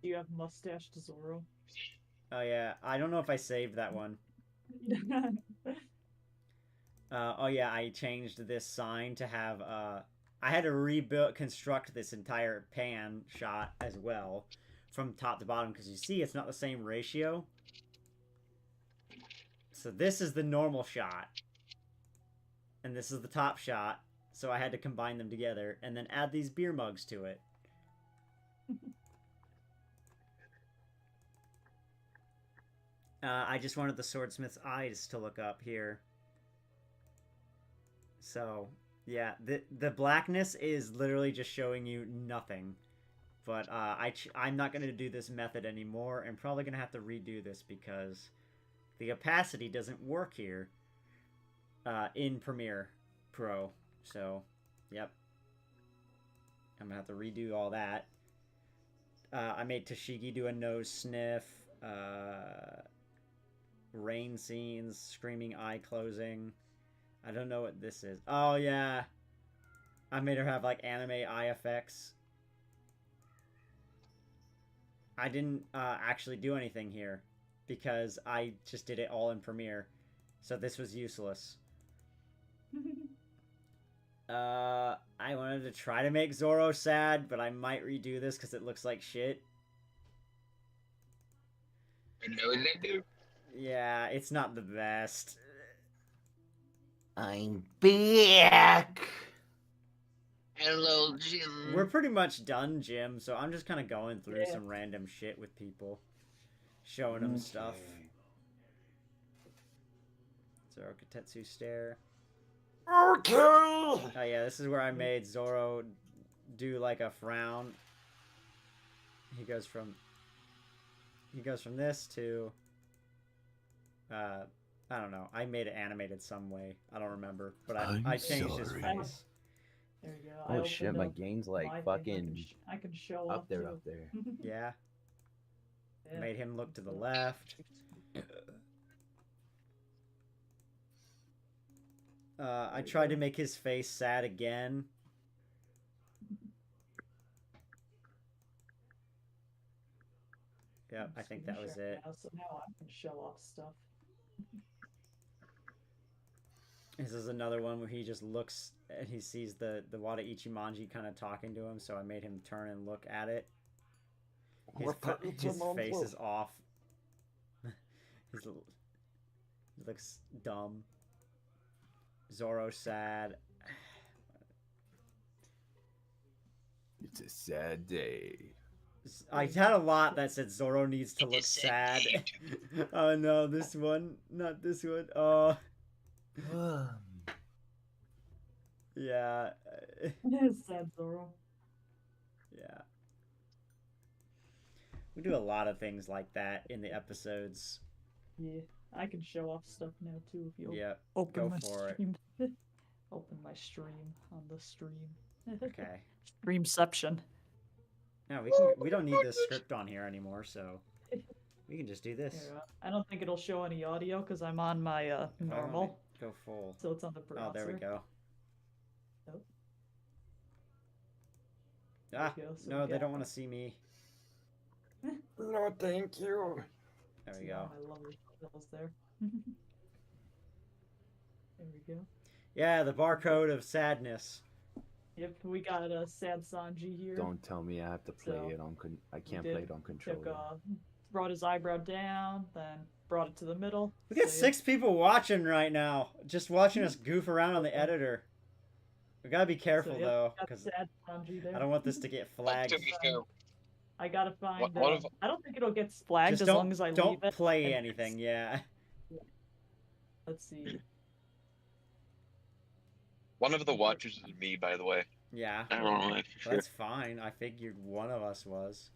Speaker 16: Do you have mustached Zoro?
Speaker 1: Oh yeah, I don't know if I saved that one. Oh yeah, I changed this sign to have, I had to construct this entire pan shot as well, from top to bottom, because you see it's not the same ratio. So this is the normal shot, and this is the top shot, so I had to combine them together, and then add these beer mugs to it. I just wanted the swordsmith's eyes to look up here. So, yeah, the blackness is literally just showing you nothing. But I'm not going to do this method anymore. I'm probably going to have to redo this because the opacity doesn't work here in Premiere Pro. So, yep. I'm going to have to redo all that. I made Tashigi do a nose sniff. Rain scenes, screaming eye closing. I don't know what this is. Oh, yeah. I made her have, like, anime eye effects. I didn't actually do anything here because I just did it all in Premiere. So this was useless. I wanted to try to make Zoro sad, but I might redo this because it looks like shit.
Speaker 22: I know that dude.
Speaker 1: Yeah, it's not the best.
Speaker 8: I'm back. Hello, Jim.
Speaker 1: We're pretty much done, Jim, so I'm just kind of going through some random shit with people. Showing them stuff. Zoro Katetsu stare.
Speaker 14: Okay.
Speaker 1: Oh yeah, this is where I made Zoro do like a frown. He goes from he goes from this to I don't know. I made it animated some way. I don't remember, but I changed his face.
Speaker 16: There you go.
Speaker 8: Oh shit, my game's like fucking
Speaker 16: I can show
Speaker 8: up
Speaker 16: off
Speaker 8: there,
Speaker 16: too.
Speaker 8: up there.
Speaker 1: Yeah.
Speaker 16: Yeah.
Speaker 1: Made him look to the left. I tried to make his face sad again. Yep, I think that was it.
Speaker 16: Now, so now I can show off stuff.
Speaker 1: This is another one where he just looks and he sees the Wada Ichimonji kind of talking to him, so I made him turn and look at it. His face is off. He looks dumb. Zoro sad.
Speaker 13: It's a sad day.
Speaker 1: I had a lot that said Zoro needs to look sad. Oh no, this one, not this one. Oh. Yeah.
Speaker 16: Sad Zoro.
Speaker 1: Yeah. We do a lot of things like that in the episodes.
Speaker 16: Yeah, I can show off stuff now too if you
Speaker 1: open
Speaker 16: open my
Speaker 1: for
Speaker 16: stream. Open my stream on the stream.
Speaker 1: Okay.
Speaker 16: Streamception.
Speaker 1: No, we don't need this script on here anymore, so we can just do this.
Speaker 16: Here, I don't think it'll show any audio because I'm on my normal.
Speaker 1: Go full.
Speaker 16: So it's on the browser.
Speaker 1: Oh, there we go.
Speaker 16: Nope.
Speaker 1: Ah,
Speaker 16: There we go, so
Speaker 1: no,
Speaker 16: we
Speaker 1: they
Speaker 16: got-
Speaker 1: don't want to see me.
Speaker 14: No, thank you.
Speaker 1: There we
Speaker 16: See
Speaker 1: go.
Speaker 16: all my lovely photos there. There we go.
Speaker 1: Yeah, the barcode of sadness.
Speaker 16: Yep, we got a sad Sanji here.
Speaker 8: Don't tell me I have to play
Speaker 16: So,
Speaker 8: it on. I
Speaker 16: we
Speaker 8: can't
Speaker 16: did-
Speaker 8: play it on controller.
Speaker 16: Took, brought his eyebrow down, then brought it to the middle.
Speaker 1: We got
Speaker 16: So, yeah.
Speaker 1: 6 people watching right now, just watching us goof around on the editor. We gotta be careful
Speaker 16: So, yeah,
Speaker 1: though,
Speaker 16: got
Speaker 1: because
Speaker 16: sad Sanji there.
Speaker 1: I don't want this to get flagged.
Speaker 22: To be fair,
Speaker 16: I gotta find.
Speaker 22: What if-
Speaker 16: I don't think it'll get flagged
Speaker 1: Just
Speaker 16: as
Speaker 1: don't
Speaker 16: long as I
Speaker 1: don't
Speaker 16: leave it.
Speaker 1: play
Speaker 16: and-
Speaker 1: anything. Yeah.
Speaker 16: Let's see.
Speaker 22: one of the watchers is me, by the way.
Speaker 1: Yeah.
Speaker 22: I don't know if you're
Speaker 1: That's fine. I figured one of us was.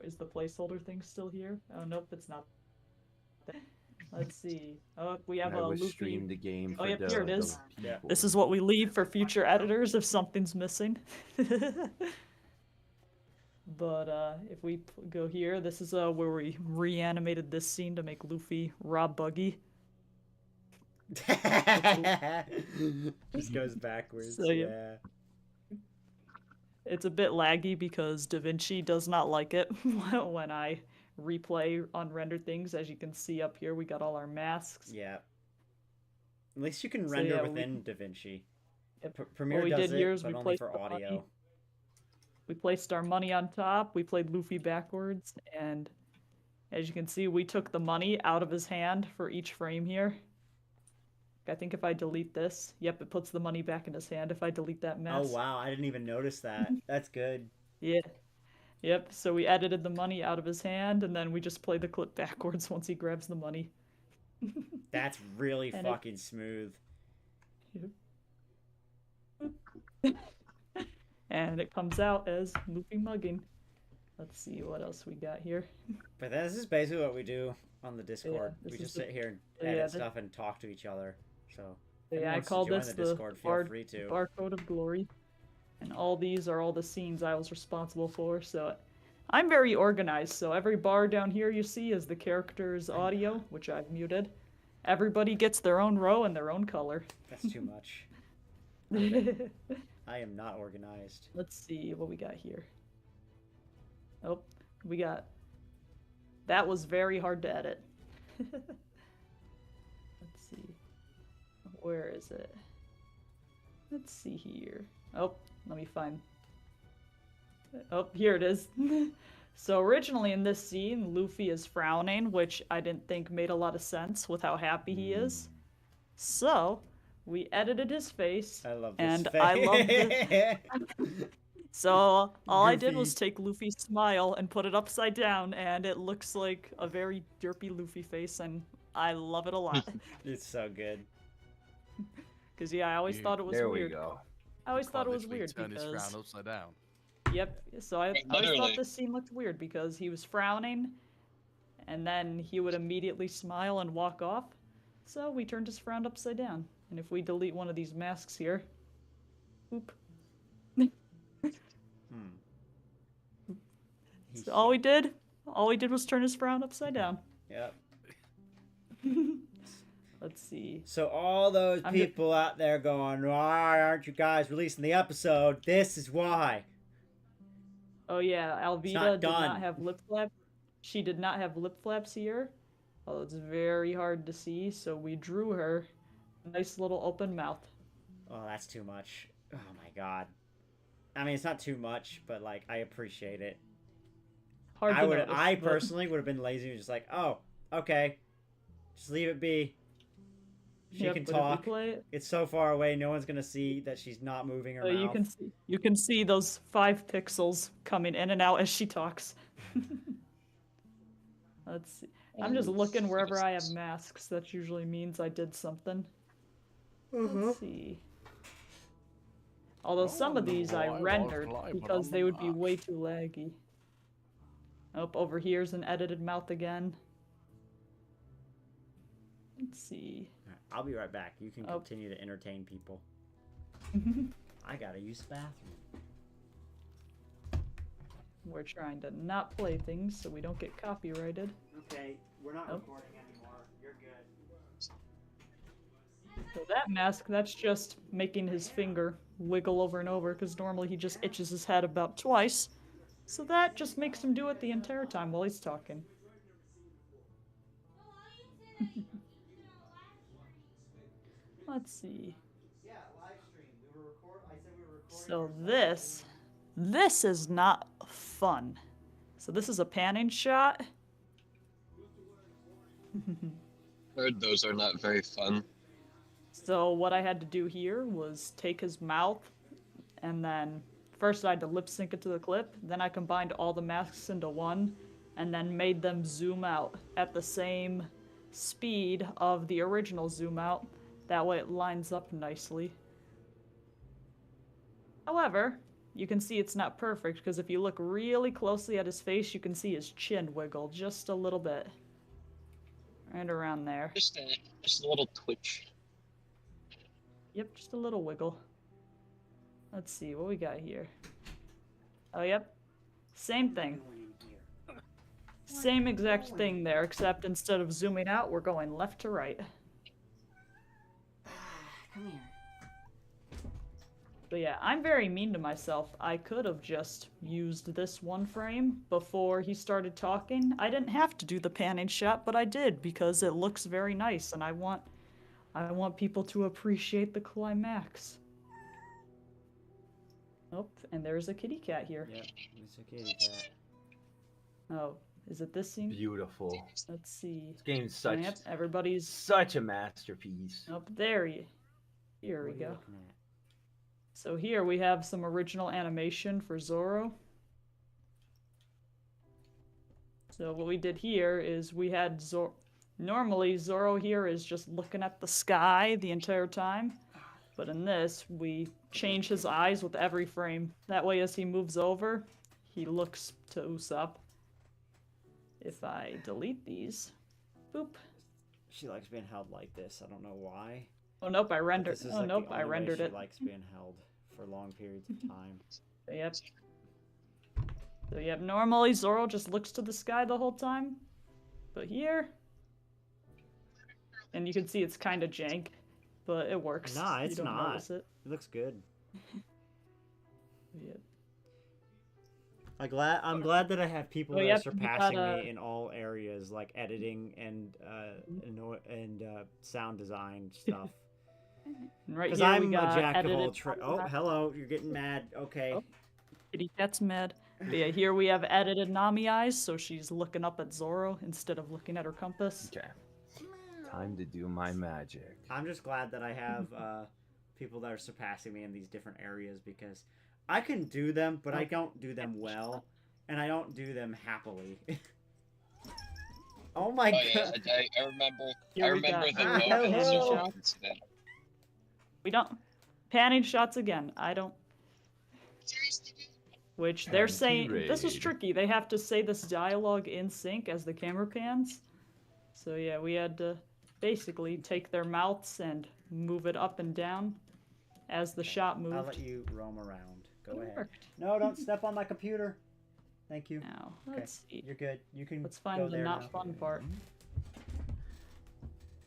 Speaker 16: Is the placeholder thing still here? Oh nope, it's not. Let's see. Oh, we have
Speaker 8: I
Speaker 16: a
Speaker 8: wish
Speaker 16: Luffy.
Speaker 8: stream the game
Speaker 16: Oh
Speaker 8: for
Speaker 16: yep,
Speaker 8: the,
Speaker 16: here it
Speaker 8: the
Speaker 16: is.
Speaker 8: people.
Speaker 16: This is what we leave for future editors if something's missing. But if we go here, this is where we reanimated this scene to make Luffy rob Buggy.
Speaker 1: Just goes backwards.
Speaker 16: So,
Speaker 1: yeah.
Speaker 16: yeah. It's a bit laggy because DaVinci does not like it when I replay unrendered things. As you can see up here, we got all our masks.
Speaker 1: Yeah. At least you can
Speaker 16: So,
Speaker 1: render
Speaker 16: yeah,
Speaker 1: within DaVinci.
Speaker 16: Yep.
Speaker 1: Premiere
Speaker 16: What we
Speaker 1: does
Speaker 16: did
Speaker 1: it,
Speaker 16: here is
Speaker 1: but
Speaker 16: we
Speaker 1: only
Speaker 16: placed
Speaker 1: for
Speaker 16: the money.
Speaker 1: audio.
Speaker 16: We placed our money on top. We played Luffy backwards, and as you can see, we took the money out of his hand for each frame here. I think if I delete this, yep, it puts the money back in his hand if I delete that mess.
Speaker 1: Oh wow, I didn't even notice that. That's good.
Speaker 16: Yeah. Yep, so we edited the money out of his hand, and then we just play the clip backwards once he grabs the money.
Speaker 1: That's really
Speaker 16: And it-
Speaker 1: fucking smooth.
Speaker 16: And it comes out as Luffy mugging. Let's see what else we got here.
Speaker 1: But this is basically what we do on the Discord.
Speaker 16: this
Speaker 1: We
Speaker 16: is
Speaker 1: just
Speaker 16: the-
Speaker 1: sit here and
Speaker 16: yeah,
Speaker 1: edit
Speaker 16: this-
Speaker 1: stuff and talk to each other. So if
Speaker 16: Yeah,
Speaker 1: anyone
Speaker 16: I
Speaker 1: wants to
Speaker 16: call
Speaker 1: join
Speaker 16: this
Speaker 1: the
Speaker 16: the
Speaker 1: Discord, feel free to.
Speaker 16: barcode of glory. And all these are all the scenes I was responsible for, so I'm very organized. So every bar down here you see is the character's audio, which I've muted. Everybody gets their own row and their own color.
Speaker 1: That's too much. I am not organized.
Speaker 16: Let's see what we got here. Oh, we got... That was very hard to edit. Let's see. Where is it? Let's see here. Oh, let me find... Oh, here it is. So originally in this scene, Luffy is frowning, which I didn't think made a lot of sense with how happy he is. So, we edited his face.
Speaker 1: I love this
Speaker 16: and
Speaker 1: face.
Speaker 16: I loved it. So all I did
Speaker 1: Goofy.
Speaker 16: was take Luffy's smile and put it upside down, and it looks like a very derpy Luffy face, and I love it a lot.
Speaker 1: It's so good.
Speaker 16: Because yeah, I always thought it was
Speaker 8: There
Speaker 16: weird.
Speaker 8: we go.
Speaker 16: I always
Speaker 17: You
Speaker 16: thought it
Speaker 17: quite
Speaker 16: was
Speaker 17: literally
Speaker 16: weird
Speaker 17: turn his
Speaker 16: because
Speaker 17: frown upside down.
Speaker 16: Yep. So I always
Speaker 22: Literally.
Speaker 16: thought this scene looked weird because he was frowning, and then he would immediately smile and walk off. So we turned his frown upside down. And if we delete one of these masks here, oop. So all we did was turn his frown upside down.
Speaker 1: Yep.
Speaker 16: Let's see.
Speaker 1: So all those
Speaker 16: I'm
Speaker 1: people out there going, why aren't you guys releasing the episode? This is why.
Speaker 16: Oh yeah, Alvita
Speaker 1: not
Speaker 16: did
Speaker 1: done.
Speaker 16: not have lip flap. She did not have lip flaps here. Although it's very hard to see, so we drew her a nice little open mouth.
Speaker 1: Oh, that's too much. Oh my god. I mean, it's not too much, but like I appreciate it.
Speaker 16: Hard to notice,
Speaker 1: I
Speaker 16: but-
Speaker 1: personally would have been lazy and just like, oh, okay, just leave it be. She
Speaker 16: Yep,
Speaker 1: can
Speaker 16: but if we
Speaker 1: talk.
Speaker 16: play it-
Speaker 1: It's so far away, no one's gonna see that she's not moving her mouth.
Speaker 16: You can see those 5 pixels coming in and out as she talks. Let's see. I'm just looking wherever I have masks. That usually means I did something. Let's see. Although some of these I rendered because they would be way too laggy. Oh, over here's an edited mouth again. Let's see.
Speaker 1: Alright, I'll be right back. You can
Speaker 16: Oh.
Speaker 1: continue to entertain people. I gotta use the bathroom.
Speaker 16: We're trying to not play things so we don't get copyrighted.
Speaker 1: Okay, we're not
Speaker 16: Oh.
Speaker 1: recording anymore. You're good.
Speaker 16: So that mask, that's just making his finger wiggle over and over because normally he just itches his head about twice. So that just makes him do it the entire time while he's talking. Let's see.
Speaker 1: Yeah, live stream. I said we were recording.
Speaker 16: So this is not fun. So this is a panning shot.
Speaker 22: Heard those are not very fun.
Speaker 16: So what I had to do here was take his mouth, and then first I had to lip sync it to the clip, then I combined all the masks into one, and then made them zoom out at the same speed of the original zoom out. That way it lines up nicely. However, you can see it's not perfect, because if you look really closely at his face, you can see his chin wiggle just a little bit. Right around there.
Speaker 22: Just a little twitch.
Speaker 16: Yep, just a little wiggle. Let's see, what we got here? Oh, yep. Same thing. Same exact thing there, except instead of zooming out, we're going left to right.
Speaker 1: Come here.
Speaker 16: But yeah, I'm very mean to myself. I could have just used this one frame before he started talking. I didn't have to do the panning shot, but I did because it looks very nice and I want people to appreciate the climax. Oh, and there's a kitty cat here.
Speaker 1: Yep, it's a kitty cat.
Speaker 16: Oh, is it this scene?
Speaker 8: Beautiful.
Speaker 16: Let's see.
Speaker 8: This game's such
Speaker 16: Yep, everybody's
Speaker 8: such a masterpiece.
Speaker 16: up there. Here we
Speaker 1: What are you
Speaker 16: go.
Speaker 1: looking at?
Speaker 16: So here we have some original animation for Zoro. So what we did here is we had Zoro. Normally Zoro here is just looking at the sky the entire time. But in this, we change his eyes with every frame. That way as he moves over, he looks to Usopp. If I delete these, boop.
Speaker 1: She likes being held like this. I don't know why.
Speaker 16: Oh nope, I
Speaker 1: But
Speaker 16: rendered.
Speaker 1: this is,
Speaker 16: Oh
Speaker 1: like, the
Speaker 16: nope, I
Speaker 1: only way
Speaker 16: rendered
Speaker 1: she
Speaker 16: it.
Speaker 1: likes being held for long periods of time.
Speaker 16: Yep. So yep, normally Zoro just looks to the sky the whole time. But here, and you can see it's kind of jank, but it works.
Speaker 1: Nah, it's
Speaker 16: you don't
Speaker 1: not.
Speaker 16: notice it.
Speaker 1: It looks good.
Speaker 16: Yep.
Speaker 1: I'm glad that I have people
Speaker 16: Oh,
Speaker 1: that
Speaker 16: yep,
Speaker 1: are
Speaker 16: you
Speaker 1: surpassing
Speaker 16: gotta-
Speaker 1: me in all areas, like editing and sound design stuff.
Speaker 16: And right
Speaker 1: Because
Speaker 16: here
Speaker 1: I'm
Speaker 16: we
Speaker 1: a
Speaker 16: got
Speaker 1: jack of all
Speaker 16: edited.
Speaker 1: trades. Oh, hello, you're getting mad. Okay.
Speaker 16: Oh. Kitty cat's mad. But yeah, here we have edited Nami eyes, so she's looking up at Zoro instead of looking at her compass.
Speaker 8: Okay. Time to do my magic.
Speaker 1: I'm just glad that I have people that are surpassing me in these different areas because I can do them, but I don't do them well, and I don't do them happily. Oh my
Speaker 22: Oh, yeah,
Speaker 1: god.
Speaker 22: I remember.
Speaker 16: Here
Speaker 22: I
Speaker 16: we
Speaker 22: remember
Speaker 16: got-
Speaker 22: the
Speaker 16: Ah,
Speaker 22: Noah
Speaker 16: hello.
Speaker 22: incident.
Speaker 16: We don't panning shots again. I don't. which they're saying this is
Speaker 12: Panty-raid.
Speaker 16: tricky. They have to say this dialogue in sync as the camera pans. So yeah, we had to basically take their mouths and move it up and down as the shot moved.
Speaker 1: I'll let you roam around. Go
Speaker 16: It
Speaker 1: ahead.
Speaker 16: worked.
Speaker 1: No, don't step on my computer. Thank you.
Speaker 16: Now,
Speaker 1: Okay,
Speaker 16: let's see.
Speaker 1: you're good. You can
Speaker 16: Let's
Speaker 1: go
Speaker 16: find the
Speaker 1: there
Speaker 16: not
Speaker 1: now.
Speaker 16: fun part.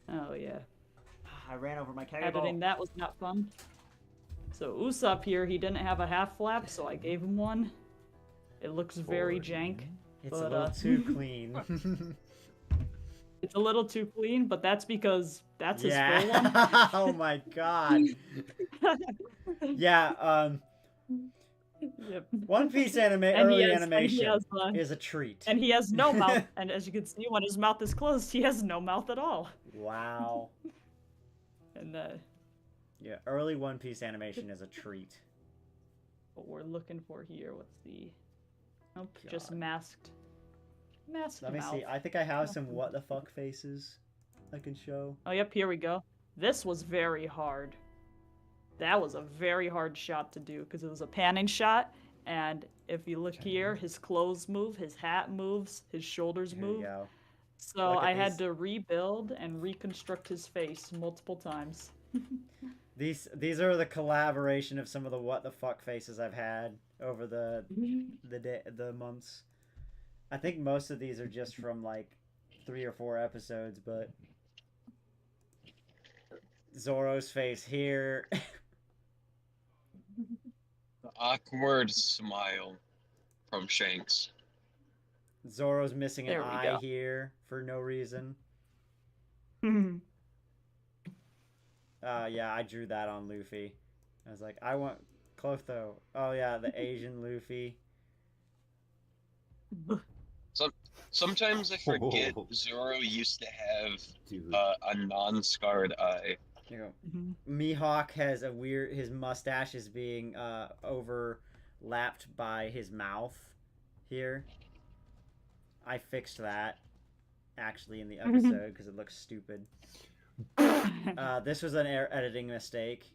Speaker 16: Oh yeah.
Speaker 1: I ran over my cable.
Speaker 16: Editing that was not fun. So Usopp here, he didn't have a half flap, so I gave him one. It looks very jank.
Speaker 1: It's
Speaker 16: but,
Speaker 1: a little too clean.
Speaker 16: It's a little too clean, but that's because that's his full one.
Speaker 1: Oh my god. Yeah,
Speaker 16: Yep.
Speaker 1: One Piece
Speaker 16: And he
Speaker 1: early
Speaker 16: has- and he
Speaker 1: animation
Speaker 16: has,
Speaker 1: is a treat.
Speaker 16: And he has no mouth, and as you can see, when his mouth is closed, he has no mouth at all.
Speaker 1: Wow.
Speaker 16: And
Speaker 1: Yeah, early One Piece animation is a treat.
Speaker 16: what we're looking for here, what's the... Nope, just masked. Masked
Speaker 1: Let me
Speaker 16: mouth.
Speaker 1: see. I think I have some what the fuck faces I can show.
Speaker 16: Oh, yep, here we go. This was very hard. That was a very hard shot to do because it was a panning shot. And if you look here, his clothes move, his hat moves, his shoulders
Speaker 1: Here you
Speaker 16: move.
Speaker 1: go.
Speaker 16: So
Speaker 1: Look at
Speaker 16: I had
Speaker 1: these.
Speaker 16: to rebuild and reconstruct his face multiple times.
Speaker 1: These are the collaboration of some of the what the fuck faces I've had over the months. I think most of these are just from like 3 or 4 episodes, but Zoro's face here.
Speaker 22: The awkward smile from Shanks.
Speaker 1: Zoro's missing an
Speaker 16: There we
Speaker 1: eye
Speaker 16: go.
Speaker 1: here for no reason. Yeah, I drew that on Luffy. I was like, I want Clotho. Oh yeah, the Asian Luffy.
Speaker 22: Sometimes I forget Zoro used to have a non-scarred eye.
Speaker 1: Here you go. Mihawk has a weird. His mustache is being overlapped by his mouth here. I fixed that actually in the episode because it looks stupid. This was an editing mistake.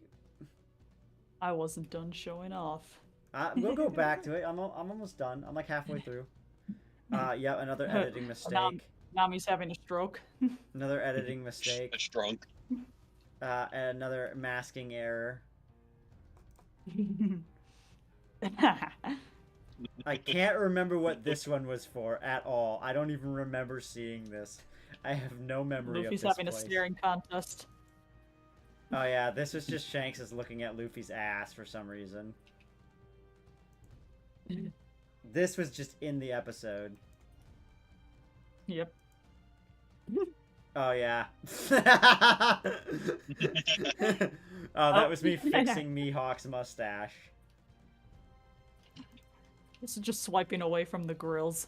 Speaker 16: I wasn't done showing off.
Speaker 1: We'll go back to it. I'm almost done. I'm like halfway through. Yeah, another editing mistake.
Speaker 16: Nami's having a stroke.
Speaker 1: Another editing mistake.
Speaker 22: That's drunk.
Speaker 1: And another masking error. I can't remember what this one was for at all. I don't even remember seeing this. I have no memory
Speaker 16: Luffy's
Speaker 1: of this
Speaker 16: having
Speaker 1: place.
Speaker 16: a staring contest.
Speaker 1: Oh yeah, this was just Shanks is looking at Luffy's ass for some reason. This was just in the episode.
Speaker 16: Yep.
Speaker 1: Oh yeah. Oh, that was me fixing Mihawk's mustache.
Speaker 16: This is just swiping away from the grills.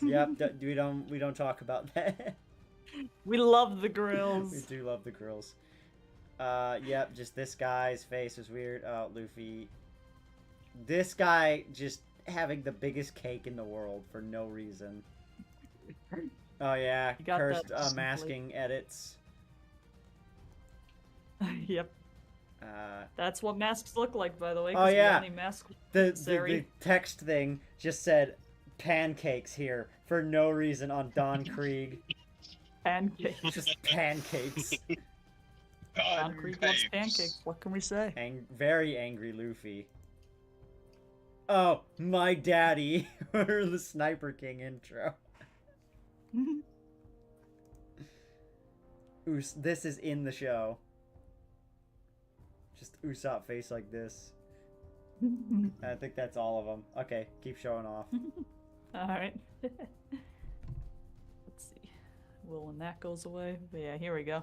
Speaker 1: Yep, we don't talk about that.
Speaker 16: We love the grills.
Speaker 1: We do love the grills. Yep, just this guy's face was weird. Oh, Luffy. This guy just having the biggest cake in the world for no reason. Oh yeah,
Speaker 16: You got
Speaker 1: cursed
Speaker 16: that simply.
Speaker 1: masking edits.
Speaker 16: Yep. That's what masks look like, by the way.
Speaker 1: Oh
Speaker 16: 'cause
Speaker 1: yeah,
Speaker 16: the only mask
Speaker 1: the
Speaker 16: necessary.
Speaker 1: text thing just said pancakes here for no reason on Don Krieg.
Speaker 16: Pancakes.
Speaker 1: Just pancakes.
Speaker 16: Don Krieg loves pancakes. What can we say?
Speaker 1: Very angry Luffy. Oh, my daddy. Or the Sniper King intro. This is in the show. Just Usopp face like this. I think that's all of them. Okay, keep showing off.
Speaker 16: Alright. Let's see. Well, when that goes away. But yeah, here we go.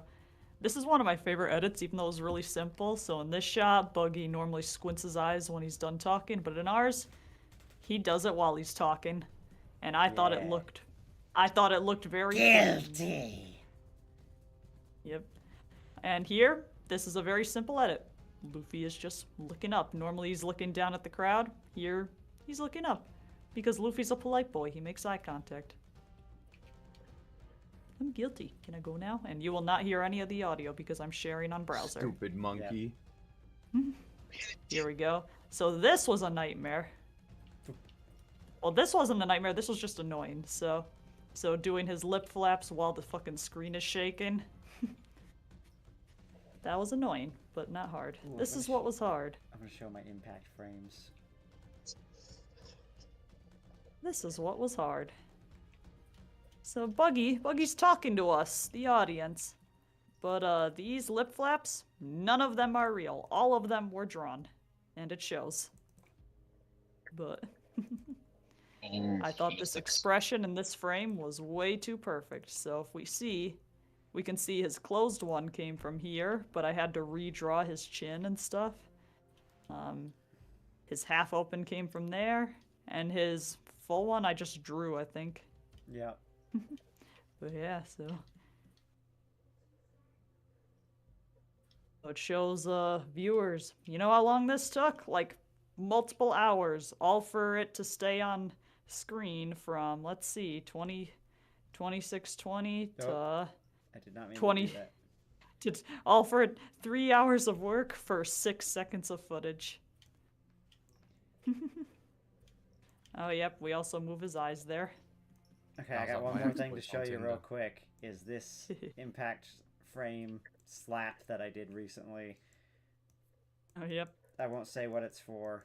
Speaker 16: This is one of my favorite edits, even though it was really simple. So in this shot, Buggy normally squints his eyes when he's done talking, but in ours, he does it while he's talking. And I thought it looked very
Speaker 1: guilty.
Speaker 16: Yep. And here, this is a very simple edit. Luffy is just looking up. Normally he's looking down at the crowd. Here, he's looking up. Because Luffy's a polite boy. He makes eye contact. I'm guilty. Can I go now? And you will not hear any of the audio because I'm sharing on browser.
Speaker 13: Stupid monkey.
Speaker 16: Here we go. So this was a nightmare. Well, this wasn't a nightmare. This was just annoying. So doing his lip flaps while the fucking screen is shaking. That was annoying, but not hard.
Speaker 1: Ooh,
Speaker 16: This is what was hard.
Speaker 1: I'm gonna show my impact frames.
Speaker 16: This is what was hard. So Buggy's talking to us, the audience. But these lip flaps, none of them are real. All of them were drawn. And it shows. But I thought this expression in this frame was way too perfect. So if we can see his closed one came from here, but I had to redraw his chin and stuff. His half open came from there, and his full one I just drew, I think.
Speaker 1: Yeah.
Speaker 16: But yeah, so it shows viewers. You know how long this took? Like multiple hours, all for it to stay on screen from, let's see, 2620 to
Speaker 1: I did not mean
Speaker 16: 20
Speaker 1: to do that.
Speaker 16: all for 3 hours of work for 6 seconds of footage. Oh, yep, we also move his eyes there.
Speaker 1: Okay, I got one more thing to show you real quick. Is this impact frame slap that I did recently.
Speaker 16: Oh, yep.
Speaker 1: I won't say what it's for.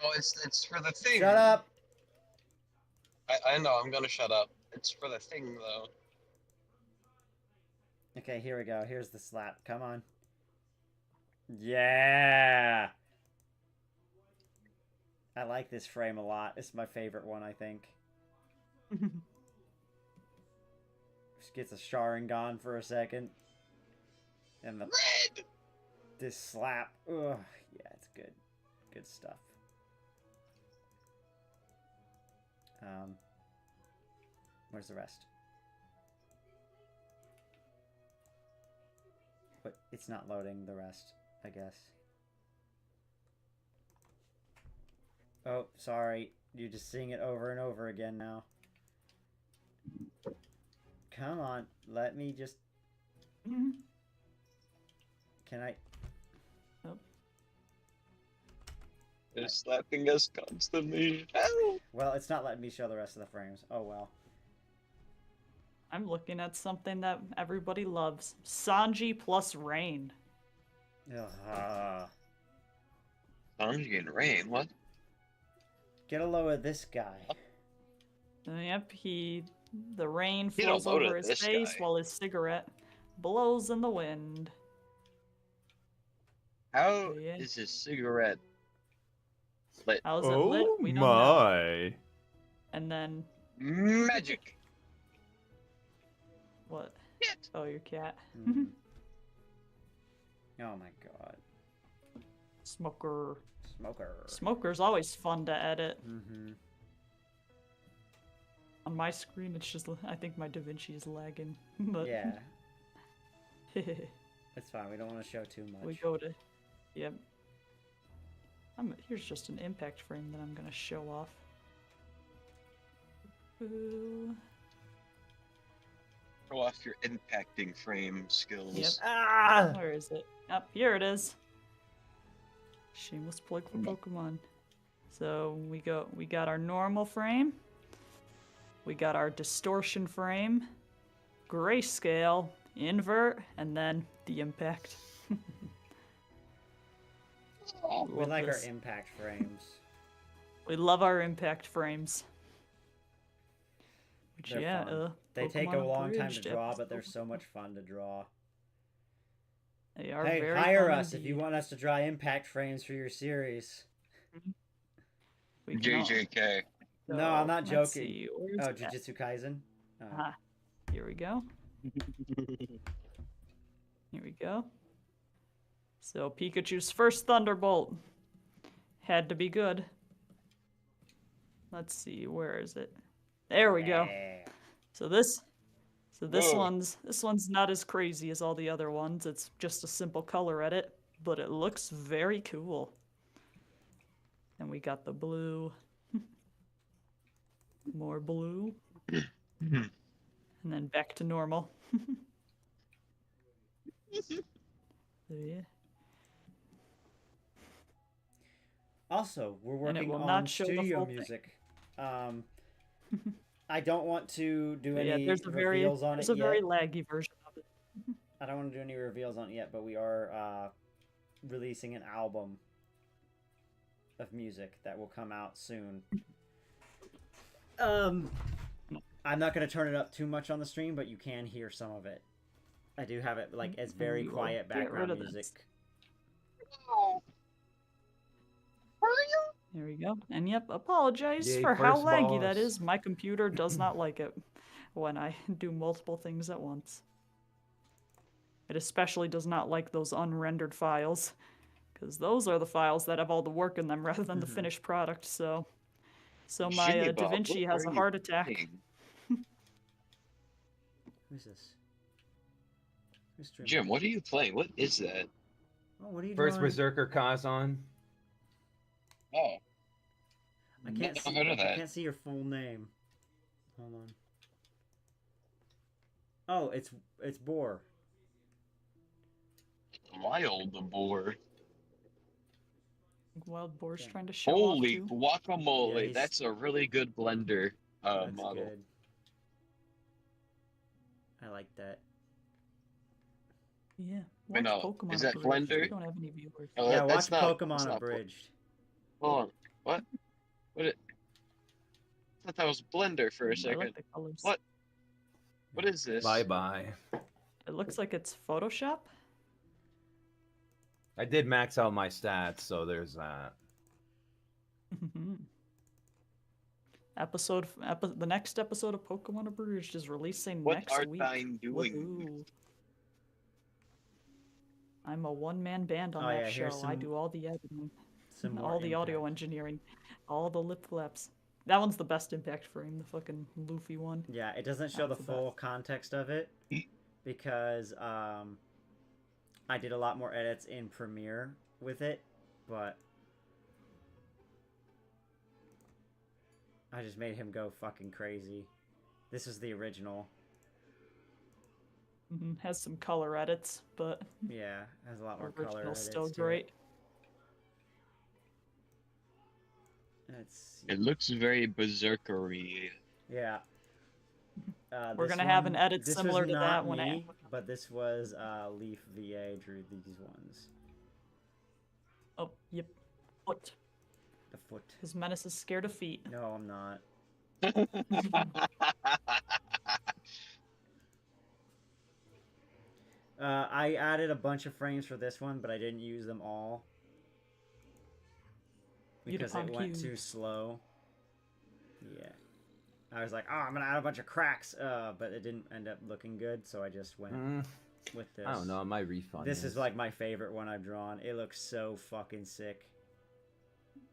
Speaker 22: Oh, it's for the thing.
Speaker 1: Shut up!
Speaker 22: I know, I'm gonna shut up. It's for the thing, though.
Speaker 1: Okay, here we go. Here's the slap. Come on. Yeah! I like this frame a lot. It's my favorite one, I think. Just gets a Sharingan for a second. And the...
Speaker 22: Red!
Speaker 1: This slap. Ugh. Yeah, it's good. Good stuff. Where's the rest? But it's not loading the rest, I guess. Oh, sorry. You're just seeing it over and over again now. Come on. Let me just... Can I...
Speaker 16: Oh.
Speaker 22: They're slapping us constantly. Help!
Speaker 1: Well, it's not letting me show the rest of the frames. Oh, well.
Speaker 16: I'm looking at something that everybody loves. Sanji plus Rain.
Speaker 22: Sanji and Rain, what?
Speaker 1: Get a load of this guy.
Speaker 16: Yep, the rain
Speaker 22: Get a
Speaker 16: falls
Speaker 22: load
Speaker 16: over
Speaker 22: of
Speaker 16: his
Speaker 22: this
Speaker 16: face
Speaker 22: guy.
Speaker 16: while his cigarette blows in the wind.
Speaker 22: How
Speaker 16: Yeah.
Speaker 22: is his cigarette lit?
Speaker 16: How's it lit?
Speaker 13: Oh
Speaker 16: We don't know.
Speaker 13: my.
Speaker 16: And then
Speaker 22: Magic!
Speaker 16: what? Oh, your cat.
Speaker 1: Mm. Oh my god.
Speaker 16: Smoker.
Speaker 1: Smoker.
Speaker 16: Smoker's always fun to edit.
Speaker 1: Mm-hmm.
Speaker 16: On my screen, it's just, I think my DaVinci is lagging. But
Speaker 1: Yeah. It's fine. We don't want to show too much.
Speaker 16: we go to, yep. Here's just an impact frame that I'm gonna show off. Ooh.
Speaker 22: Show off your impacting frame skills.
Speaker 16: Yep.
Speaker 1: Ah!
Speaker 16: Where is it? Up here it is. Shameless plug for Pokemon. So we got our normal frame. We got our distortion frame, grayscale, invert, and then the impact.
Speaker 1: We like
Speaker 16: this.
Speaker 1: our impact frames.
Speaker 16: We love our impact frames. Which,
Speaker 1: They're
Speaker 16: yeah,
Speaker 1: fun. They take a
Speaker 16: Pokemon
Speaker 1: long time to
Speaker 16: Abridged
Speaker 1: draw, but
Speaker 16: episode.
Speaker 1: they're so much fun to draw.
Speaker 16: They are
Speaker 1: Hey,
Speaker 16: very
Speaker 1: hire
Speaker 16: fun
Speaker 1: us if you
Speaker 16: indeed.
Speaker 1: want us to draw impact frames for your series.
Speaker 16: We can all-
Speaker 22: JJK.
Speaker 1: No, I'm not
Speaker 16: let's
Speaker 1: joking.
Speaker 16: see, where's
Speaker 1: Oh,
Speaker 16: that?
Speaker 1: Jujutsu Kaisen? Oh.
Speaker 16: Ah, here we go. Here we go. So Pikachu's first Thunderbolt had to be good. Let's see, where is it? There we go. So this
Speaker 22: Whoa.
Speaker 16: one's not as crazy as all the other ones. It's just a simple color edit, but it looks very cool. And we got the blue. More blue. And then back to normal. So, yeah.
Speaker 1: Also, we're
Speaker 16: And it
Speaker 1: working
Speaker 16: will
Speaker 1: on
Speaker 16: not show the
Speaker 1: studio
Speaker 16: full thing.
Speaker 1: music. I don't want to do
Speaker 16: But
Speaker 1: any
Speaker 16: yeah,
Speaker 1: reveals on it
Speaker 16: there's a very
Speaker 1: yet.
Speaker 16: laggy version of it.
Speaker 1: I don't want to do any reveals on it yet, but we are releasing an album of music that will come out soon. I'm not going to turn it up too much on the stream, but you can hear some of it. I do have it like as very
Speaker 16: We will
Speaker 1: quiet
Speaker 16: get rid
Speaker 1: background
Speaker 16: of
Speaker 1: music.
Speaker 16: this. There we go. And yep, apologize
Speaker 8: Yay,
Speaker 16: for how
Speaker 8: first
Speaker 16: laggy that
Speaker 8: boss.
Speaker 16: is. My computer does not like it when I do multiple things at once. It especially does not like those unrendered files, because those are the files that have all the work in them rather than the finished product. So my
Speaker 22: Jimmy Bob,
Speaker 16: DaVinci
Speaker 22: what
Speaker 16: has
Speaker 22: are
Speaker 16: a
Speaker 22: you
Speaker 16: heart attack.
Speaker 22: playing?
Speaker 1: Who's this? Who's streaming?
Speaker 22: Jim, what are you playing? What is that?
Speaker 1: Oh, what are you
Speaker 8: First
Speaker 1: doing?
Speaker 8: Berserker Kazan.
Speaker 22: Oh.
Speaker 1: I can't see.
Speaker 22: Never heard of
Speaker 1: I
Speaker 22: that.
Speaker 1: can't see your full name. Hold on. Oh, it's Boar.
Speaker 22: Wild boar.
Speaker 16: Wild Boar's trying to show
Speaker 22: Holy
Speaker 16: off too.
Speaker 22: guacamole.
Speaker 1: Yeah, he's-
Speaker 22: That's a really good blender
Speaker 1: That's
Speaker 22: model.
Speaker 1: good. I like that.
Speaker 16: Yeah.
Speaker 22: Wait,
Speaker 16: Watch
Speaker 22: no,
Speaker 16: Pokemon
Speaker 22: is that
Speaker 16: Abridged. We
Speaker 22: Blender?
Speaker 16: don't have any viewers.
Speaker 22: Oh,
Speaker 1: Yeah, watch
Speaker 22: that's not
Speaker 1: Pokemon Abridged.
Speaker 22: Hold on. What? I thought that was Blender for a
Speaker 16: I
Speaker 22: second.
Speaker 16: like the colors.
Speaker 22: What is this?
Speaker 8: Bye bye.
Speaker 16: It looks like it's Photoshop.
Speaker 8: I did max out my stats, so there's that.
Speaker 16: The next episode of Pokemon Abridged is releasing
Speaker 22: What
Speaker 16: next
Speaker 22: art
Speaker 16: week.
Speaker 22: thine doing?
Speaker 16: Woohoo. I'm a one-man band on
Speaker 1: Oh,
Speaker 16: that
Speaker 1: yeah,
Speaker 16: show.
Speaker 1: here's
Speaker 16: I
Speaker 1: some-
Speaker 16: do all the editing,
Speaker 1: Some more
Speaker 16: all the audio
Speaker 1: impact.
Speaker 16: engineering, all the lip flaps. That one's the best impact frame, the fucking Luffy one.
Speaker 1: Yeah, it doesn't show the
Speaker 16: That's the
Speaker 1: full context of it because I did a lot more edits in Premiere with it, but I just made him go fucking crazy. This is the original.
Speaker 16: Has some color edits, but
Speaker 1: Yeah, has a lot more color
Speaker 16: original's
Speaker 1: edits
Speaker 16: still
Speaker 1: to
Speaker 16: great.
Speaker 1: Let's see.
Speaker 22: It looks very berserkery.
Speaker 1: Yeah.
Speaker 16: We're
Speaker 1: this
Speaker 16: gonna have an
Speaker 1: one-
Speaker 16: edit
Speaker 1: this
Speaker 16: similar
Speaker 1: was
Speaker 16: to that
Speaker 1: not
Speaker 16: one.
Speaker 1: me, but this was Leaf VA drew these ones.
Speaker 16: Oh, yep. Foot.
Speaker 1: The foot.
Speaker 16: Because Menace is scared of feet.
Speaker 1: No, I'm not. I added a bunch of frames for this one, but I didn't use them all because it went too slow. Yeah. I was like, oh, I'm gonna add a bunch of cracks, but it didn't end up looking good, so I just went with this.
Speaker 8: I don't know. My refund.
Speaker 1: This is like my favorite one I've drawn. It looks so fucking sick.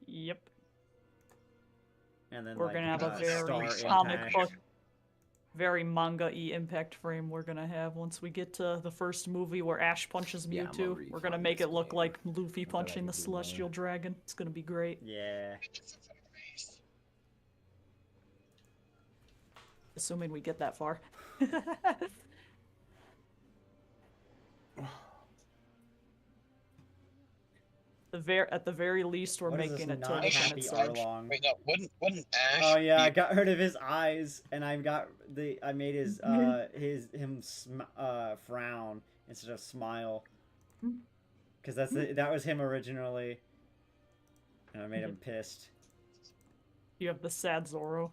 Speaker 16: Yep.
Speaker 1: And then
Speaker 16: We're
Speaker 1: like,
Speaker 16: gonna have a very
Speaker 1: star
Speaker 16: comic
Speaker 1: impact.
Speaker 16: book, very manga-y impact frame we're gonna have once we get to the first movie where Ash punches
Speaker 8: Yeah, I'm
Speaker 16: Mewtwo.
Speaker 8: gonna
Speaker 16: We're gonna make it look like Luffy punching the Celestial Dragon. It's gonna be great.
Speaker 1: Yeah.
Speaker 16: Assuming we get that far. At the very least, we're
Speaker 1: What is
Speaker 16: making
Speaker 1: this
Speaker 16: it till
Speaker 1: not happy
Speaker 16: Planet's Edge.
Speaker 1: Arlong?
Speaker 22: Wait, no, wouldn't Ash?
Speaker 1: Oh yeah, I
Speaker 22: be-
Speaker 1: got rid of his eyes, and I made his frown instead of smile, because that was him originally, and I made him pissed.
Speaker 16: You have the sad Zoro.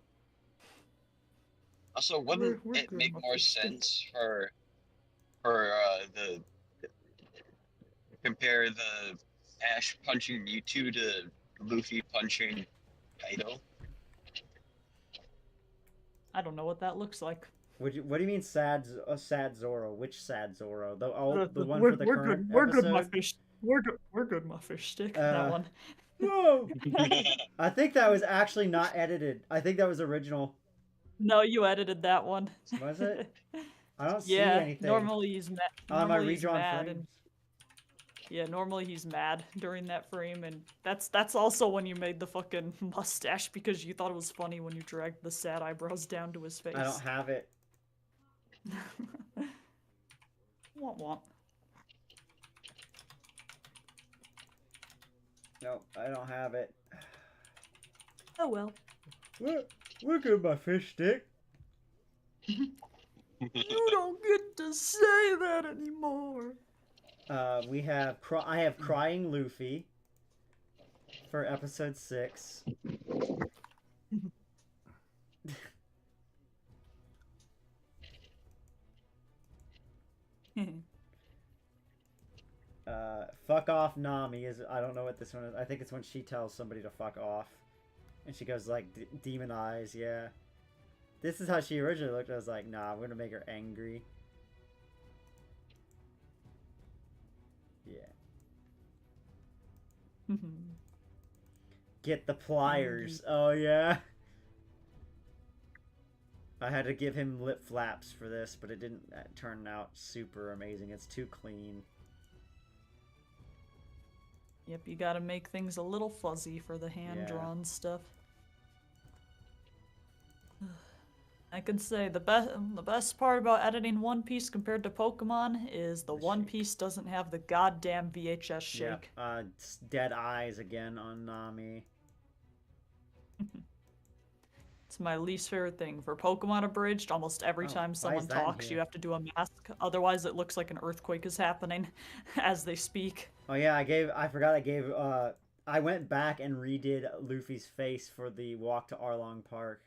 Speaker 22: Also, wouldn't
Speaker 16: We're
Speaker 22: it
Speaker 16: good,
Speaker 22: make more
Speaker 16: Muffy.
Speaker 22: sense for the compare the Ash punching Mewtwo to Luffy punching Kaido?
Speaker 16: I don't know what that looks like.
Speaker 1: What do you mean sad Zoro? Which sad Zoro? The one
Speaker 16: we're,
Speaker 1: for the
Speaker 16: we're
Speaker 1: current
Speaker 16: good. We're good, my
Speaker 1: episode?
Speaker 16: fish. We're good, my fish stick. That one.
Speaker 1: No. I think that was actually not edited. I think that was original.
Speaker 16: No, you edited that one.
Speaker 1: Was it? I don't see
Speaker 16: Yeah,
Speaker 1: anything.
Speaker 16: normally he's mad.
Speaker 1: On my
Speaker 16: Normally he's
Speaker 1: redrawn
Speaker 16: mad,
Speaker 1: frames.
Speaker 16: and yeah, normally he's mad during that frame, and that's also when you made the fucking mustache because you thought it was funny when you dragged the sad eyebrows down to his face.
Speaker 1: I don't have it.
Speaker 16: Womp womp.
Speaker 1: Nope, I don't have it.
Speaker 16: Oh well.
Speaker 1: Look at my fish stick.
Speaker 16: You don't get to say that anymore.
Speaker 1: I have crying Luffy for episode 6. Fuck off Nami is, I don't know what this one is. I think it's when she tells somebody to fuck off. And she goes like, demon eyes, yeah. This is how she originally looked. I was like, nah, I'm gonna make her angry. Yeah. Get the pliers. Oh, yeah. I had to give him lip flaps for this, but it didn't turn out super amazing. It's too clean.
Speaker 16: Yep, you gotta make things a little fuzzy for the hand-drawn stuff. I could say the best part about editing One Piece compared to Pokemon is the One Piece doesn't have the goddamn VHS shake.
Speaker 1: Yep. Dead eyes again on Nami.
Speaker 16: It's my least favorite thing. For Pokemon Abridged, almost every time someone talks, you have to do a mask. Otherwise, it looks like an earthquake is happening as they speak.
Speaker 1: Oh yeah, I went back and redid Luffy's face for the walk to Arlong Park.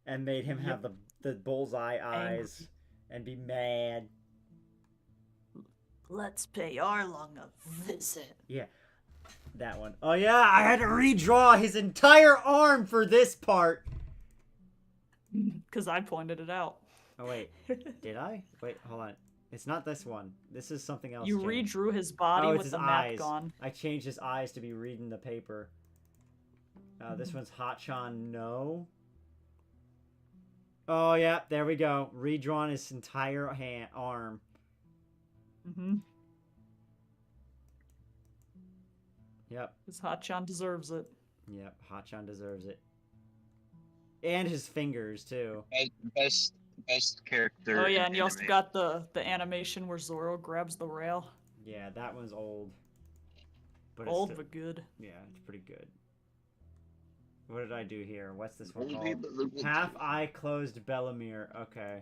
Speaker 1: And made him have the bullseye eyes and be mad.
Speaker 16: Let's pay Arlong a visit.
Speaker 1: Yeah, that one. Oh yeah, I had to redraw his entire arm for this part.
Speaker 16: Because I pointed it out.
Speaker 1: Oh wait, did I? Wait, hold on. It's not this one. This is something else.
Speaker 16: You redrew his body with the map gone.
Speaker 1: I changed his eyes to be reading the paper. This one's Hachan no. Oh, yeah, there we go. Redrawn his entire arm. Yep.
Speaker 16: Because Hachan deserves it.
Speaker 1: Yep, Hachan deserves it. And his fingers, too.
Speaker 22: Best character.
Speaker 16: Oh, yeah, and you also got the animation where Zoro grabs the rail.
Speaker 1: Yeah, that one's old. But
Speaker 16: old but good.
Speaker 1: Yeah, it's pretty good. What did I do here? What's this one called? Half Eye Closed Bellamere. Okay.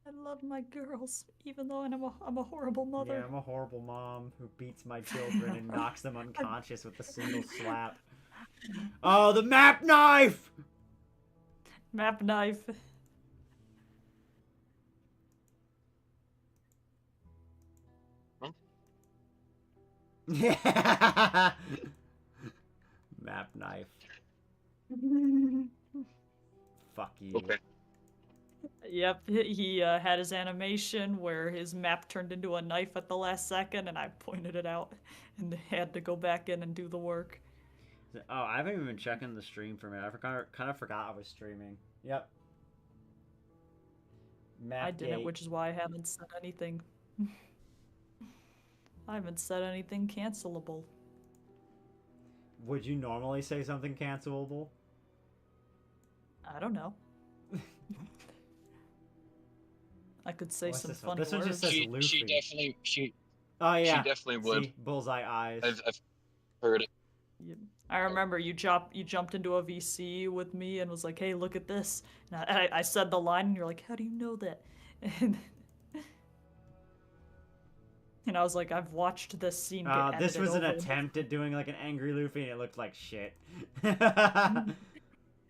Speaker 16: I love my girls, even though I'm a horrible mother.
Speaker 1: Yeah, I'm a horrible mom who beats my children and knocks them unconscious with a single slap. Oh, the map knife!
Speaker 16: Map knife.
Speaker 1: Yeah. Map knife. Fuck you.
Speaker 22: Okay.
Speaker 16: Yep, he had his animation where his map turned into a knife at the last second, and I pointed it out and had to go back in and do the work.
Speaker 1: Oh, I haven't even been checking the stream for a minute. I kind of forgot I was streaming. Yep. Map
Speaker 16: I didn't,
Speaker 1: date.
Speaker 16: which is why I haven't said anything. I haven't said anything cancelable.
Speaker 1: Would you normally say something cancelable?
Speaker 16: I don't know. I could say
Speaker 1: What's
Speaker 16: some
Speaker 1: this one?
Speaker 16: funny
Speaker 1: This one just
Speaker 16: words.
Speaker 1: says Luffy.
Speaker 22: She definitely
Speaker 1: Oh yeah.
Speaker 22: She definitely would.
Speaker 1: See? Bullseye eyes.
Speaker 22: I've heard it.
Speaker 16: I remember you jumped into a VC with me and was like, "Hey, look at this." And I said the line, and you're like, "How do you know that?" And I was like, "I've watched this scene get
Speaker 1: this was an
Speaker 16: edited over."
Speaker 1: attempt at doing like an angry Luffy, and it looked like shit.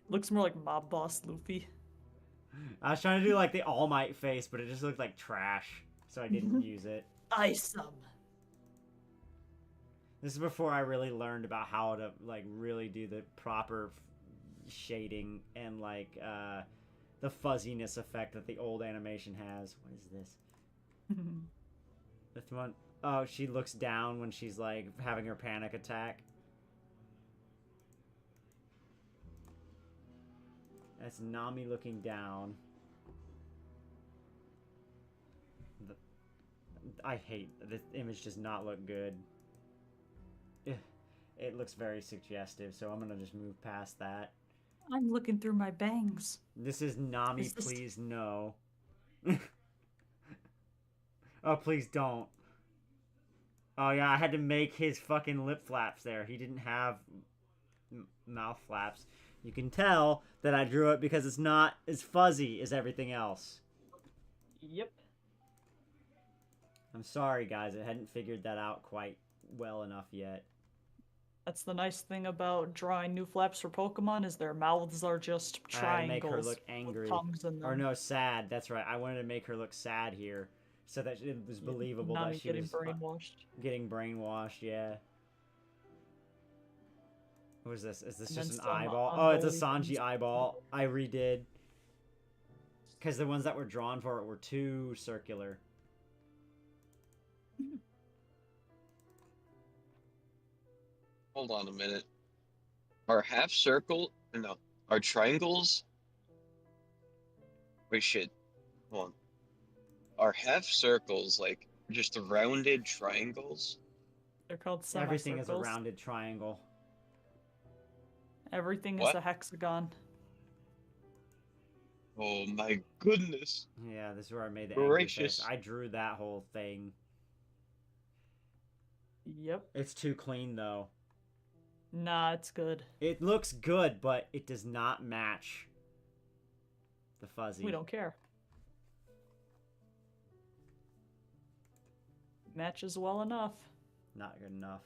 Speaker 16: Looks more like Mob Boss Luffy.
Speaker 1: I was trying to do like the All Might face, but it just looked like trash, so I didn't use it.
Speaker 16: Ice 'em.
Speaker 1: This is before I really learned about how to like really do the proper shading and like the fuzziness effect that the old animation has. What is this? This one, oh, she looks down when she's like having her panic attack. That's Nami looking down. I hate this image. Does not look good. It looks very suggestive, so I'm gonna just move past that.
Speaker 16: I'm looking through my bangs.
Speaker 1: This is Nami,
Speaker 16: Is this-
Speaker 1: please no. Oh, please don't. Oh yeah, I had to make his fucking lip flaps there. He didn't have mouth flaps. You can tell that I drew it because it's not as fuzzy as everything else.
Speaker 16: Yep.
Speaker 1: I'm sorry, guys. I hadn't figured that out quite well enough yet.
Speaker 16: That's the nice thing about drawing new flaps for Pokemon is their mouths are just
Speaker 1: I had to make her
Speaker 16: triangles
Speaker 1: look
Speaker 16: with
Speaker 1: angry.
Speaker 16: tongues in
Speaker 1: Or
Speaker 16: them.
Speaker 1: no, sad. That's right. I wanted to make her look sad here, so that it was believable
Speaker 16: Now
Speaker 1: that
Speaker 16: you're
Speaker 1: she
Speaker 16: getting
Speaker 1: was
Speaker 16: brainwashed.
Speaker 1: getting brainwashed. Yeah. What is this? Is this
Speaker 16: And
Speaker 1: just
Speaker 16: then
Speaker 1: an
Speaker 16: some
Speaker 1: eyeball? Oh, it's a
Speaker 16: unbelievable
Speaker 1: Sanji eyeball. I redid. Because the ones that were drawn for it were too circular.
Speaker 22: Hold on a minute. Are half circle? No. Are triangles? Wait, shit. Hold on. Are half circles like just rounded triangles?
Speaker 16: They're called
Speaker 1: Everything is a
Speaker 16: semicircles.
Speaker 1: rounded triangle.
Speaker 16: Everything is
Speaker 22: What?
Speaker 16: a hexagon.
Speaker 22: Oh my goodness.
Speaker 1: Yeah, this is where I made the angry
Speaker 22: Gracious.
Speaker 1: face. I drew that whole thing.
Speaker 16: Yep.
Speaker 1: It's too clean, though.
Speaker 16: Nah, it's good.
Speaker 1: It looks good, but it does not match the fuzzy.
Speaker 16: We don't care. Matches well enough.
Speaker 1: Not good enough.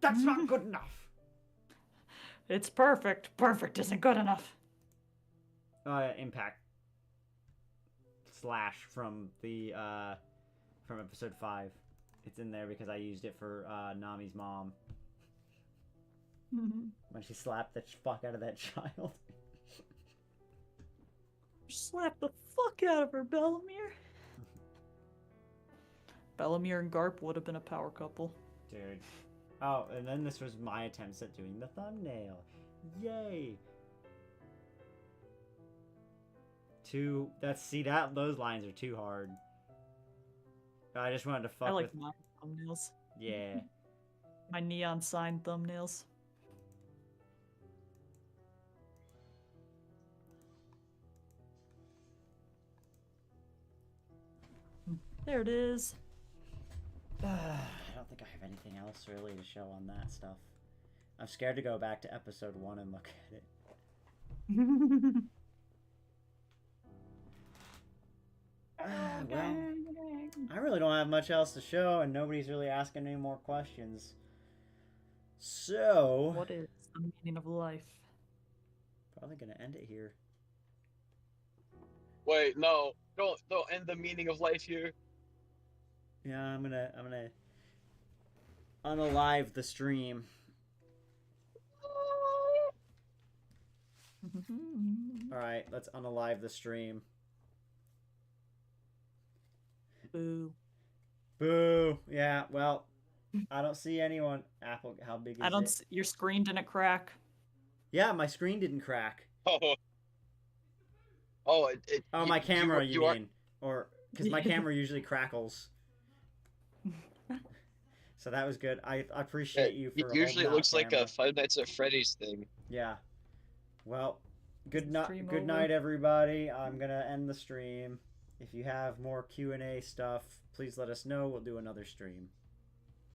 Speaker 1: That's not good enough.
Speaker 16: It's perfect. Perfect isn't good enough.
Speaker 1: Impact slash from the from episode 5. It's in there because I used it for Nami's mom when she slapped the fuck out of that child.
Speaker 16: Slap the fuck out of her, Bellamere. Bellamere and Garp would have been a power couple.
Speaker 1: Dude. Oh, and then this was my attempts at doing the thumbnail. Yay! Those lines are too hard. I just wanted to fuck
Speaker 16: I like
Speaker 1: with...
Speaker 16: my thumbnails.
Speaker 1: Yeah.
Speaker 16: My neon sign thumbnails. There it is.
Speaker 1: I don't think I have anything else really to show on that stuff. I'm scared to go back to episode 1 and look at it. Well, I really don't have much else to show, and nobody's really asking any more questions. So...
Speaker 16: What is the meaning of life?
Speaker 1: Probably gonna end it here.
Speaker 22: Wait, no. Don't end the meaning of life here.
Speaker 1: Yeah, I'm gonna unalive the stream. Alright, let's unalive the stream.
Speaker 16: Boo.
Speaker 1: Boo! Yeah, well, I don't see anyone. Apple, how big is
Speaker 16: I don't.
Speaker 1: it?
Speaker 16: Your screen didn't crack.
Speaker 1: Yeah, my screen didn't crack.
Speaker 22: Oh,
Speaker 1: Oh, my camera, you
Speaker 22: are-
Speaker 1: mean? Or, because my camera usually crackles. So that was good. I appreciate you for
Speaker 22: Usually it
Speaker 1: holding
Speaker 22: looks
Speaker 1: out,
Speaker 22: like a
Speaker 1: camera.
Speaker 22: Five Nights at Freddy's thing.
Speaker 1: Yeah. Well, good
Speaker 16: Stream
Speaker 1: good
Speaker 16: over.
Speaker 1: night, everybody. I'm gonna end the stream. If you have more Q&A stuff, please let us know. We'll do another stream.